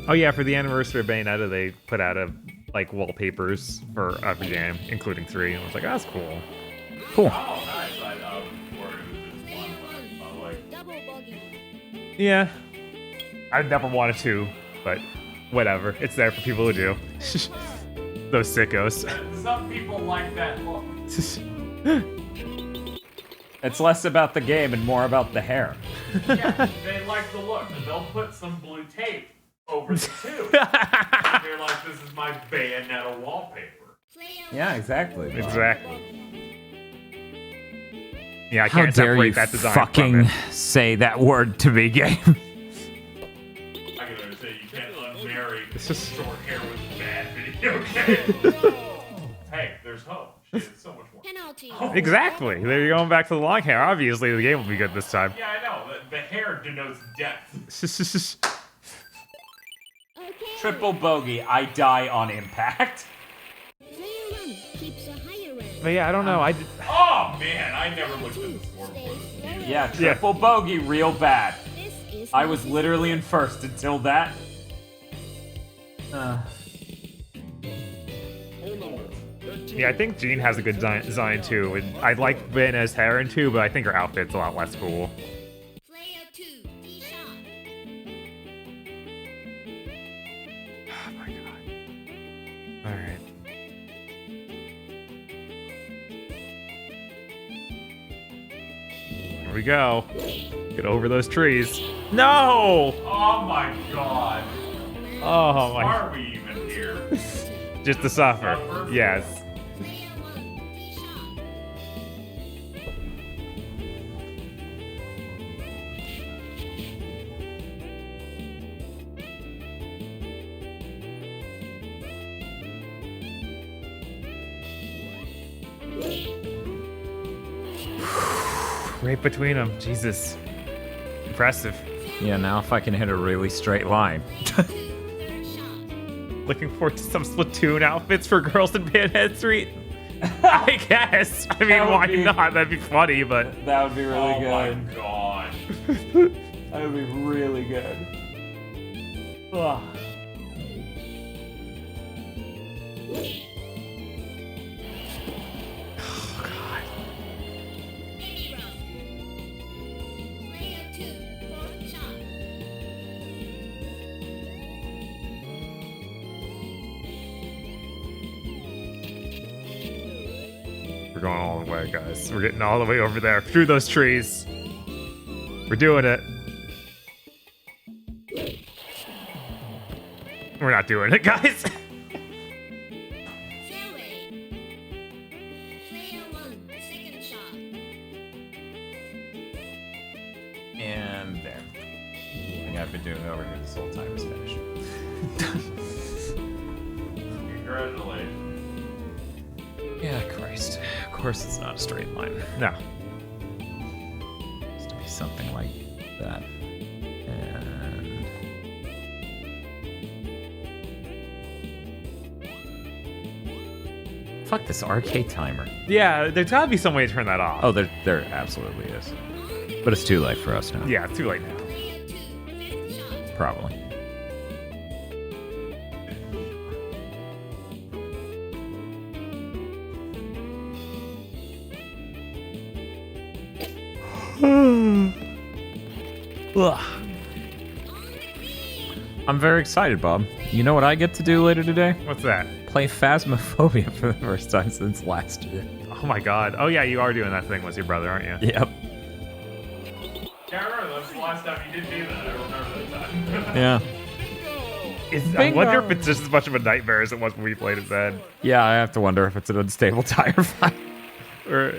Oh yeah, for the anniversary of Bayonetta, they put out like wallpapers for every game, including 3, and I was like, oh, that's cool. Cool. Oh, nice. I before it was just one, like, Yeah. I never wanted to, but whatever. It's there for people who do. Those sickos. Some people like that look. It's less about the game and more about the hair. Yeah, they like the look, and they'll put some blue tape over the two. They're like, this is my Bayonetta wallpaper. Yeah, exactly. Exactly. Yeah, I How can't dare you separate that design fucking from it. say that word to me, game? I can understand you can't unmarry short hair with bad video game. Hey, there's hope. She has so much more. Exactly. They're going back to the long hair. Obviously, the game will be good this time. Yeah, I know. The hair denotes depth. Triple bogey, I die on impact. But yeah, I don't know. Oh man, I never looked at the scoreboard. Yeah, triple bogey, real bad. I was literally in first until that. Yeah, I think Jean has a good design too. And I like Bayonetta's hair in 2, but I think her outfit's a lot less cool. Oh my god. Alright. Here we go. Get over those trees. No! Oh my god. Oh my. Why are we even here? Just to suffer. Yes. right between them. Jesus. Impressive. Yeah, now if I can hit a really straight line. Looking forward to some Splatoon outfits for girls in Panhead Street. I guess. I mean, why not? That'd be funny, but... That would be really good. Oh my god. That would be really good. Ugh. We're going all the way, guys. We're getting all the way over there, through those trees. We're doing it. We're not doing it, guys. And there. I think I've been doing it over here this whole time is finished. Congratulations. Yeah, Christ. Of course it's not a straight line. No. It has to be something like that. And... Fuck this arcade timer. Yeah, there's gotta be some way to turn that off. Oh, there absolutely is. But it's too late for us now. Yeah, it's too late now. Probably. Ugh. I'm very excited, Bob. You know what I get to do later today? What's that? Play Phasmophobia for the first time since last year. Oh my god. Oh yeah, you are doing that thing with your brother, aren't you? Yep. Yeah, I remember. That was the last time you did do that. I remember that time. Yeah. I wonder if it's just as much of a nightmare as it was when we played it then. Yeah, I have to wonder if it's an unstable tire fire. Or...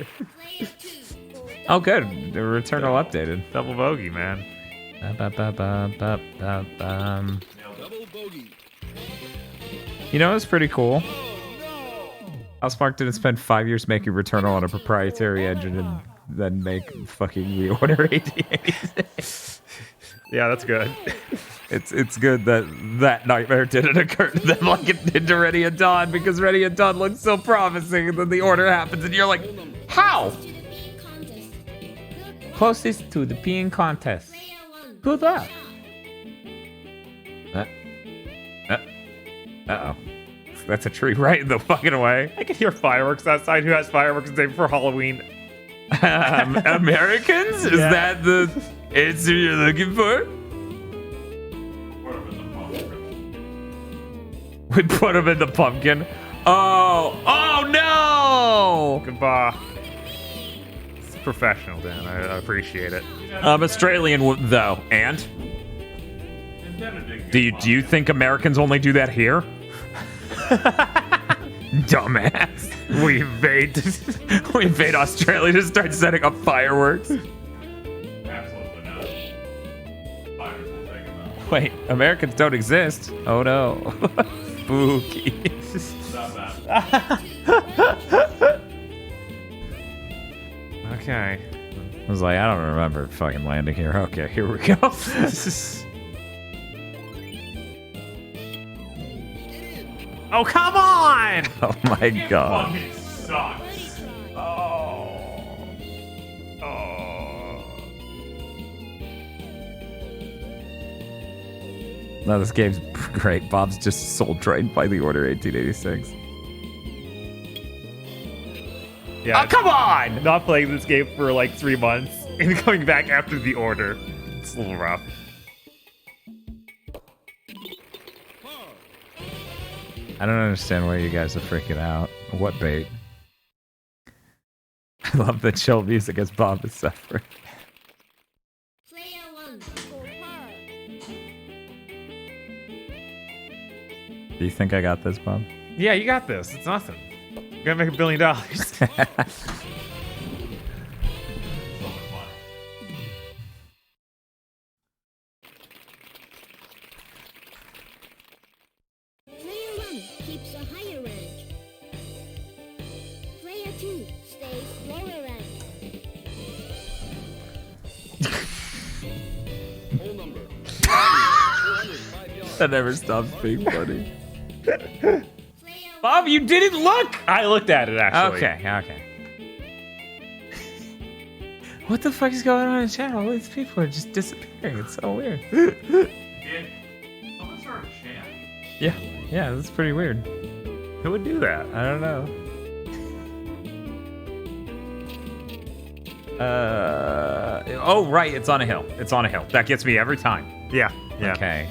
Oh, good. The Returnal updated. Double bogey, man. You know, it's pretty cool. House Mark didn't spend 5 years making Returnal on a proprietary engine and then make fucking reorder 1886. Yeah, that's good. It's good that that nightmare didn't occur to them like it did to Ready at Dawn, because Ready at Dawn looks so promising, and then the order happens, and you're like, how? Closest to the peeing contest. Good luck. Uh-oh. That's a tree right in the fucking way. I can hear fireworks outside. Who has fireworks the day before Halloween? Americans? Is that the answer you're looking for? We put them in the pumpkin. Oh no! Goodbye. It's professional, Dan. I appreciate it. I'm Australian, though. And? Do you think Americans only do that here? Dumbass. We invade Australia to start setting up fireworks. Absolutely not. Fighters will take them out. Wait, Americans don't exist. Oh no. Spooky. Okay. I was like, I don't remember fucking landing here. Okay, here we go. Oh, come on! Oh my god. Fucking sucks. No, this game's great. Bob's just soul trained by the Order 1886. Yeah, oh, come on! Not playing this game for like 3 months and coming back after the order. It's a little rough. I don't understand why you guys are freaking out. What bait? I love the chill music as Bob is suffering. Do you think I got this, Bob? Yeah, you got this. It's nothing. You're gonna make $1 billion. Keeps a higher rank. Player 2 stays lower rank. That never stops being funny. Bob, you didn't look! I looked at it, actually. Okay. What the fuck is going on in chat? All these people are just disappearing. It's so weird. Did someone start a chant? Yeah, that's pretty weird. Who would do that? I don't know. Oh, right, it's on a hill. It's on a hill. That gets me every time. Yeah. Okay.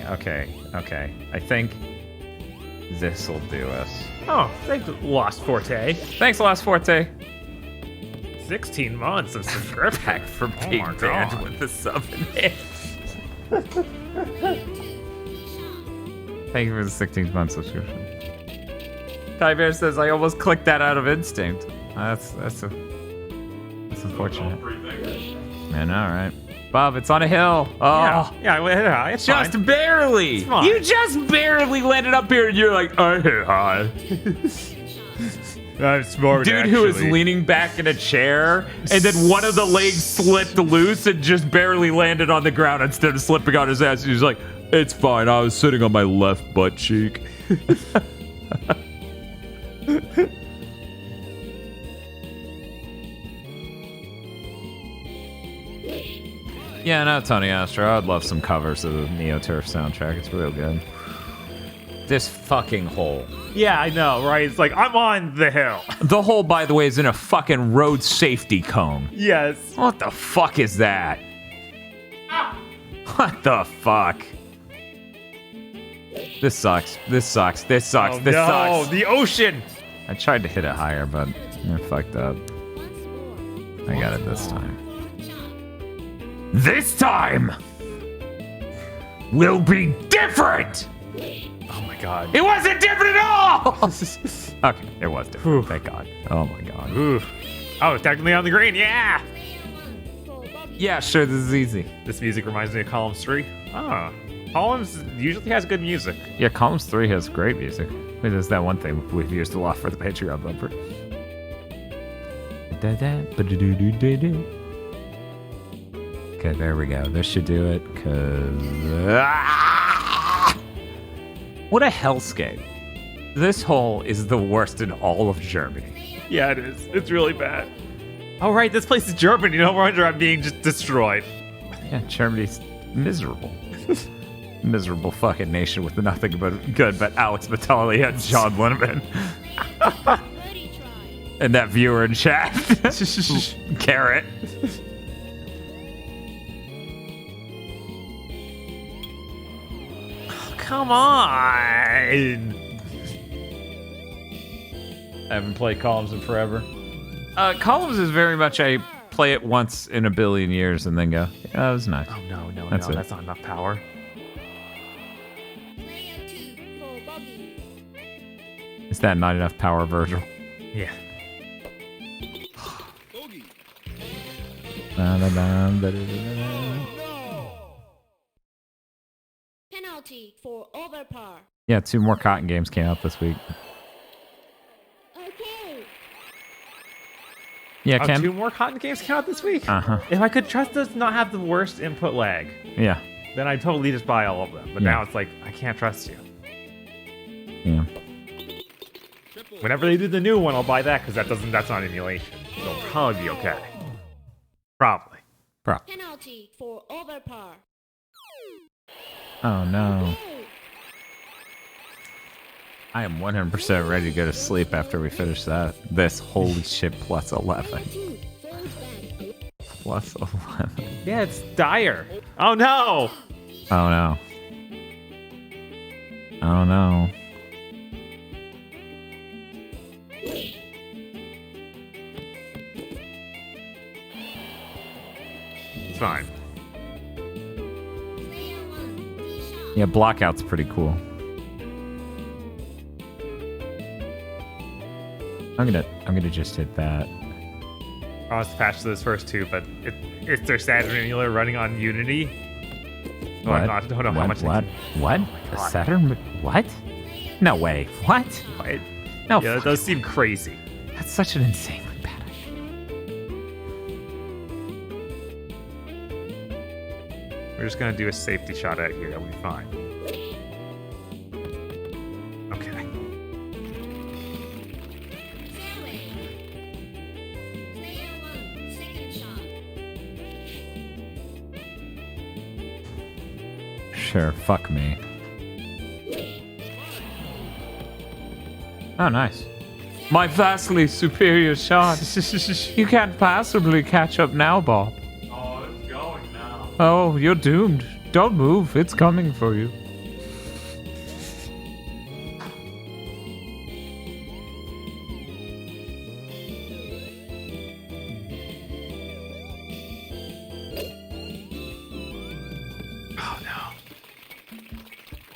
I think this'll do us. Oh, thanks, Lost Forte. Thanks, Lost Forte. 16 months of subscription. Back from Oh being my banned God. with the sub in it. Thank you for the 16th-month subscription. Ty Bear says, I almost clicked that out of instinct. That's unfortunate. Man, all right. Bob, it's on a hill. Oh, yeah, it's just fine. barely. It's fine. You just barely landed up here, and you're like, I hit high. I'm smart, Dude who is leaning back in a chair, and then one of the legs slipped loose and just barely landed on the ground instead of slipping on his ass. He's like, it's fine. I was sitting on my left butt cheek. Yeah, no, Tony Astro. I'd love some covers of the Neo Turf soundtrack. It's real good. This fucking hole. Yeah, I know, right? It's like, I'm on the hill. The hole, by the way, is in a fucking road safety cone. Yes. What the fuck is that? What the fuck? This sucks. This sucks. This sucks. Oh, This no, sucks. the ocean. I tried to hit it higher, but I fucked up. I got it this time. This time will be different! Oh my God. It wasn't different at all! Okay, it was different. Thank God. Oh my God. Oof. Oh, it's technically on the green. Yeah. Yeah, sure, this is easy. This music reminds me of Columns 3. Oh. Columns usually has good music. Yeah, Columns 3 has great music. It is that one thing we've used a lot for the Patreon bumper. Okay, there we go. This should do it, What a hellscape. This hole is the worst in all of Germany. Yeah, it is. It's really bad. Oh, right, this place is Germany. No wonder I'm being just destroyed. Yeah, Germany's miserable. Miserable fucking nation with nothing but good but Alex Batali and John Linneman. And that viewer in chat. Carrot. Come on. I haven't played Columns in forever. Columns is very much I play it once in a billion years and then go, yeah, that was nice. Oh, no, That's it. that's not enough power. Is that not enough power, Virgil? Yeah. Penalty for overpower. Yeah, 2 more Cotton games came out this week. Okay. Yeah, Ken? 2 more Cotton games came out this week? Uh-huh. If I could trust this not have the worst input lag, Yeah. then I'd totally just buy all of them. But Yeah. now it's like, I can't trust you. Yeah. Whenever they do the new one, I'll buy that because that's not emulation. It'll probably be okay. Probably. Penalty for overpower. Oh, no. I am 100% ready to go to sleep after we finish that. This holy shit plus 11. Plus 11. Yeah, it's dire. Oh, no. Oh, no. Oh, no. It's fine. Yeah, Blockout's pretty cool. I'm gonna just hit that. I was patched to this first 2, but it's their Saturn emulator running on Unity. Oh, What? I don't know how much. What? What? Oh The God. Saturn? What? No way. What? What? No. Yeah, that does seem crazy. That's such an insanely bad idea. We're just gonna do a safety shot out here. That'll be fine. Sure, fuck me. Oh, nice. My vastly superior shot. You can't possibly catch up now, Bob. Oh, it's going now. Oh, you're doomed. Don't move. It's coming for you.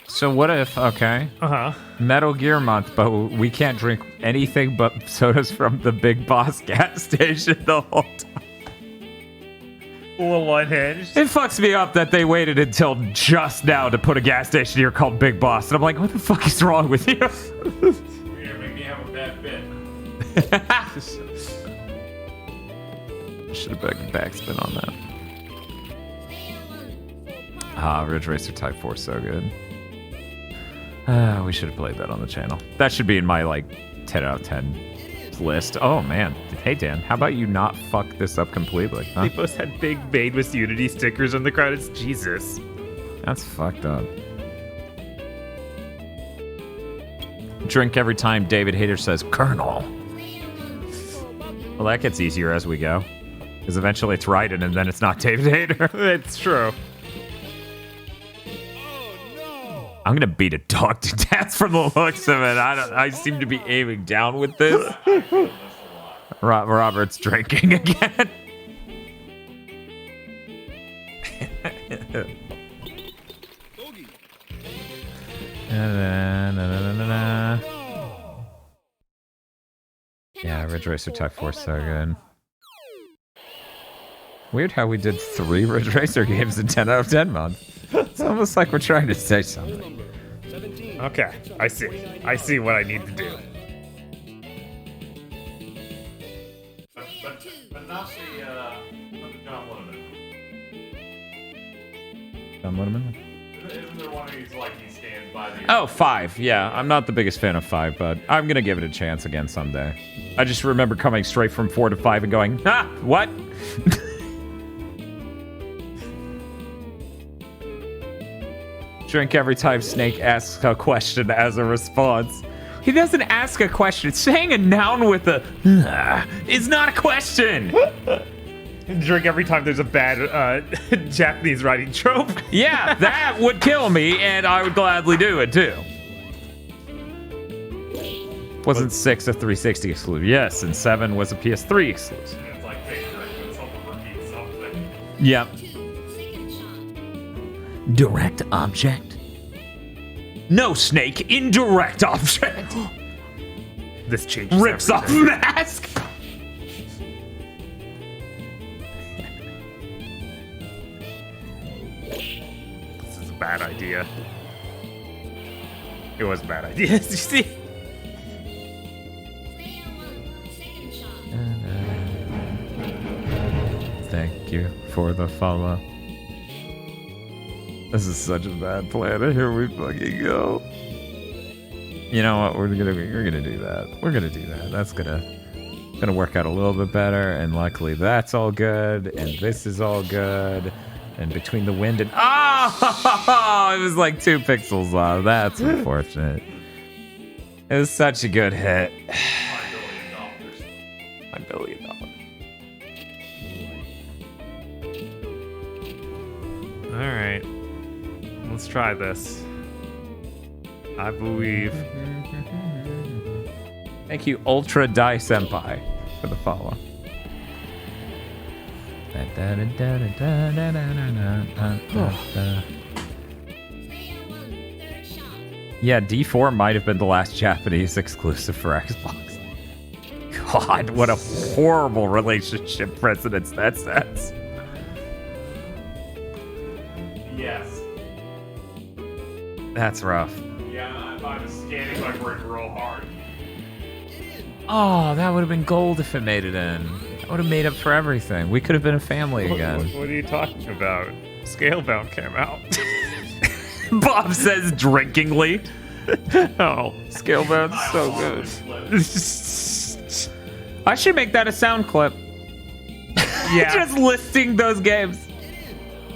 So what if, okay, Metal Gear month, but we can't drink anything but sodas from the Big Boss gas station the whole time. A little unhinged. It fucks me up that they waited until just now to put a gas station here called Big Boss. And I'm like, what the fuck is wrong with you? You're gonna make me have a bad bit. Should have backspin on that. Ah, Ridge Racer Type 4 so good. We should have played that on the channel. That should be in my, like, 10 out of 10 list. Oh, man. Hey, Dan, how about you not fuck this up completely? Huh? They both had big Made with Unity stickers on the credits. Jesus. That's fucked up. Drink every time David Hayter says, Colonel. Well, that gets easier as we go. Because eventually it's Raiden and then it's not David Hayter. It's true. I'm gonna beat a dog to death from the looks of it. I seem to be aiming down with this. Robert's drinking again. Yeah, Ridge Racer Type 4 is so good. Weird how we did 3 Ridge Racer games in 10 out of 10 month. It's almost like we're trying to say something. Okay, I see. I see what I need to do. But not the John Letterman. John Letterman? Isn't there one where he's like he stands by the... Oh, 5. Yeah, I'm not the biggest fan of 5, but I'm gonna give it a chance again someday. I just remember coming straight from 4 to 5 and going, what? Drink every time Snake asks a question as a response. He doesn't ask a question. Saying a noun with a is not a question. Drink every time there's a bad Japanese writing trope. Yeah, that would kill me, and I would gladly do it too. Wasn't 6 a 360 exclusive? Yes, and 7 was a PS3 exclusive. It's like they when someone repeats something. Yep. Direct object? No, Snake, indirect object. This changes Rips everything. off mask. This is a bad idea. It was a bad idea, you see? Thank you for the follow. This is such a bad plan, and here we fucking go. You know what? We're gonna do that. We're gonna do that. That's gonna work out a little bit better, and luckily that's all good, and this is all good, and between the wind and it was like 2 pixels off. That's unfortunate. It was such a good hit. $1 billion. All right. Let's try this. I believe. Thank you, Ultra Die Senpai, for the follow. Yeah, D4 might have been the last Japanese exclusive for Xbox. God, what a horrible relationship precedence that sets. Yes. That's rough. Yeah, I'm scanning my brain real hard. Oh, that would have been gold if it made it in. That would have made up for everything. We could have been a family again. What are you talking about? Scalebound came out. Bob says drinkingly. Oh, Scalebound's so good. I should make that a sound clip. Yeah. Just listing those games.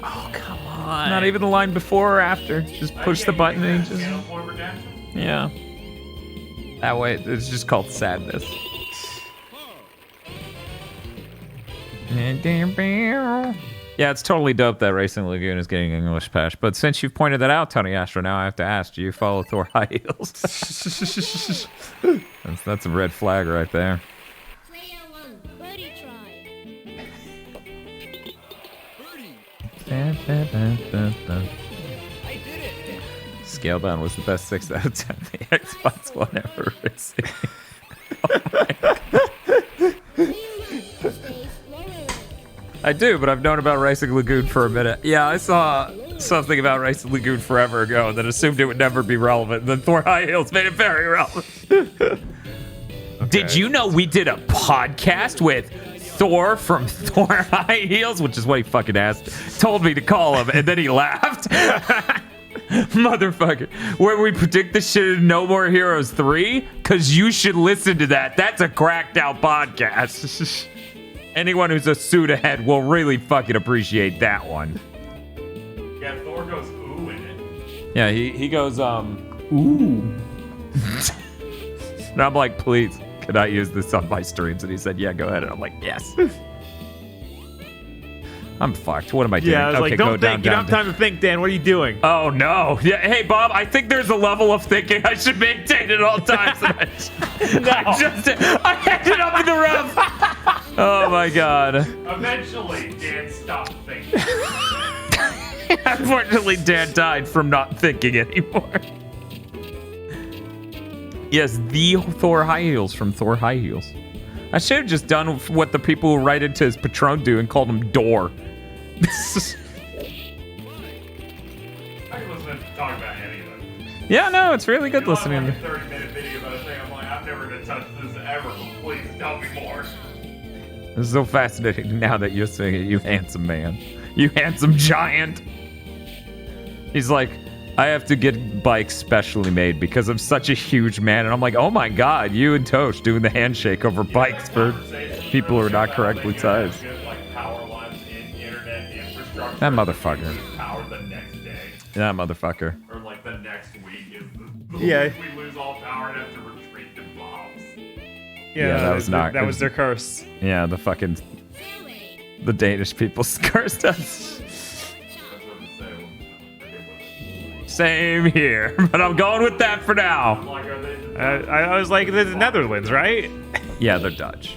Oh, come on. Not even the line before or after. Just push the button and just... Yeah. That way, it's just called sadness. Yeah, it's totally dope that Racing Lagoon is getting English patch. But since you've pointed that out, Tony Astro, now I have to ask, do you follow Thor High Heels? that's a red flag right there. Scalebound was the best 6 out of 10 the Xbox One ever received. I do, but I've known about Racing Lagoon for a minute. Yeah, I saw something about Racing Lagoon forever ago and then assumed it would never be relevant. And then Thor High Heels made it very relevant. Okay. Did you know we did a podcast with Thor from Thor High Heels? Which is what he fucking asked. Told me to call him, and then he laughed. Motherfucker. Where we predict the shit in No More Heroes 3? Because you should listen to that. That's a cracked out podcast. Anyone who's a suit ahead will really fucking appreciate that one. Yeah, Thor goes ooh in it. Yeah, he goes, ooh. And I'm like, please, can I use this on my streams? And he said, yeah, go ahead. And I'm like, yes. I'm fucked. What am I doing? Yeah, I was okay, like, don't go think. down, You don't down, have time to think, Dan. What are you doing? Oh, no. Yeah, hey, Bob, I think there's a level of thinking I should maintain at all times. I had it up in the rough. Oh, my God. Eventually, Dan stopped thinking. Unfortunately, Dan died from not thinking anymore. Yes, the Thor High Heels from Thor High Heels. I should have just done what the people who write into his Patron do and called him Door. I can listen to talk about any of them. Yeah, no, it's really good listening. Like a 30-minute video about a thing. I'm like, I'm never gonna touch this ever. But please tell me more. It's so fascinating now that you're saying it, you handsome man. You handsome giant. He's like, I have to get bikes specially made because I'm such a huge man. And I'm like, oh my God, you and Tosh doing the handshake over bikes for people who are not correctly sized. That motherfucker. Power the next day. That motherfucker. Or like the next week is the Yeah. week we lose all power and have to retreat to bombs. Yeah, that was not. That was their curse. Yeah, the Danish people cursed us. Same here, but I'm going with that for now. I was like, the Netherlands, right? Yeah, they're Dutch.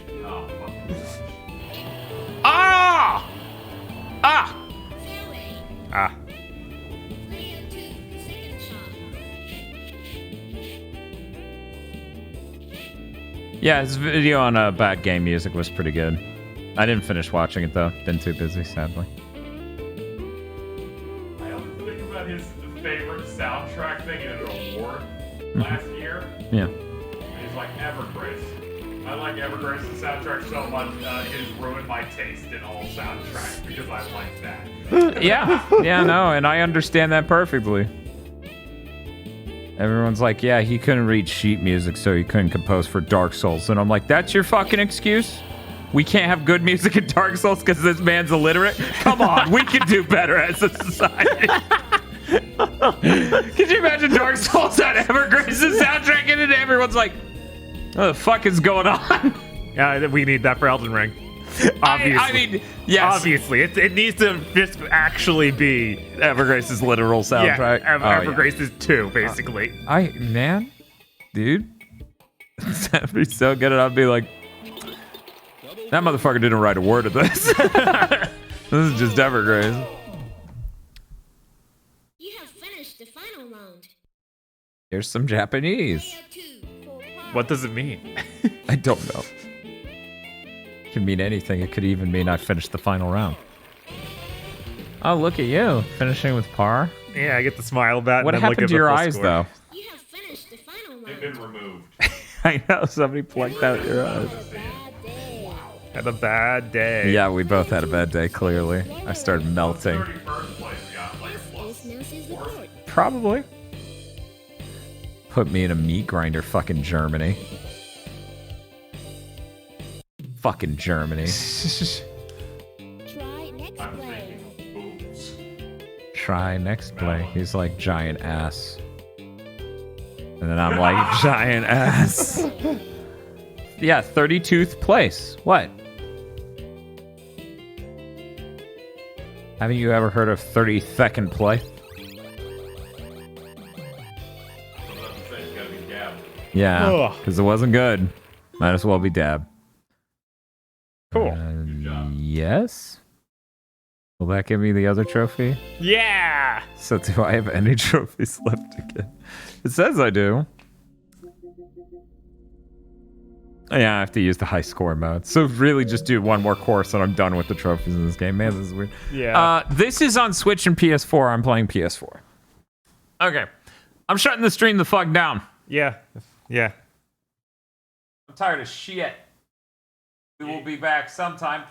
Ah! Ah! Ah. Yeah, his video on bad game music was pretty good. I didn't finish watching it though. Been too busy, sadly. I also think about his favorite soundtrack thing in an award last year. Yeah. And he's like, Evergrace. I like Evergrace's soundtrack so much, it has ruined my taste in all soundtracks because I like that. Yeah, no, and I understand that perfectly. Everyone's like, yeah, he couldn't read sheet music, so he couldn't compose for Dark Souls. And I'm like, that's your fucking excuse? We can't have good music in Dark Souls because this man's illiterate? Come on, we can do better as a society. Could you imagine Dark Souls had Evergrace's soundtrack in it? Everyone's like, what the fuck is going on? Yeah, we need that for Elden Ring. Obviously. I mean, yes. Obviously. It needs to just actually be Evergrace's literal soundtrack. Yeah, Evergrace's 2, basically. Man, dude. That'd be so good, and I'd be like, that motherfucker didn't write a word of this. This is just Evergrace. You have finished the final round. Here's some Japanese. What does it mean? I don't know. It could mean anything. It could even mean I finished the final round. Oh, look at you. Finishing with par. Yeah, I get the smile about it. What happened to your eyes, though? You have finished the final round. They've been removed. I know. Somebody plucked out your eyes. Had a bad day. Yeah, we both had a bad day, clearly. I started melting. Probably. Put me in a meat grinder, fucking Germany. Fucking Germany. Try next play. try next play. He's like giant ass. And then I'm like giant ass. Yeah, 32th place. What? Haven't you ever heard of 32nd play? Yeah, because it wasn't good. Might as well be dab. Cool. Yes? Will that give me the other trophy? Yeah! So do I have any trophies left to get? It says I do. Yeah, I have to use the high score mode. So really just do one more course and I'm done with the trophies in this game. Man, this is weird. Yeah. This is on Switch and PS4. I'm playing PS4. Okay. I'm shutting the stream the fuck down. Yeah. Yeah. I'm tired of shit. We will be back sometime,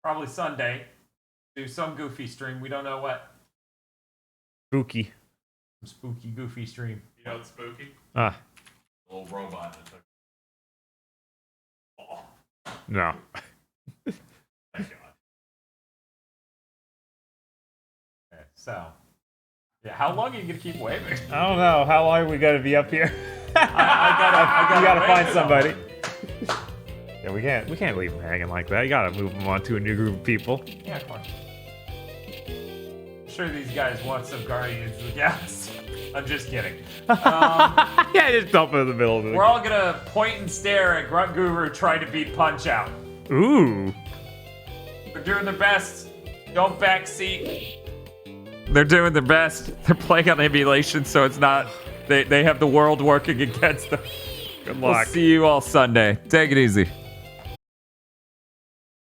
probably Sunday. Do some goofy stream. We don't know what. Spooky. Some spooky, goofy stream. You know what's spooky? Ah. A little robot. No. Okay, so. Yeah, how long are you going to keep waving? I don't know. How long we got to be up here? I gotta wave find it somebody. Yeah, we can't leave them hanging like that. You gotta move them on to a new group of people. Yeah, of course. I'm sure these guys want some Guardians of the Galaxy. I'm just kidding. Yeah, just dump it in the middle of it. We're all gonna point and stare at Grunt Guru trying to beat Punch Out. Ooh. They're doing their best. Don't backseat. They're doing their best. They're playing on emulation, so it's not... They have the world working against them. Good luck. We'll see you all Sunday. Take it easy.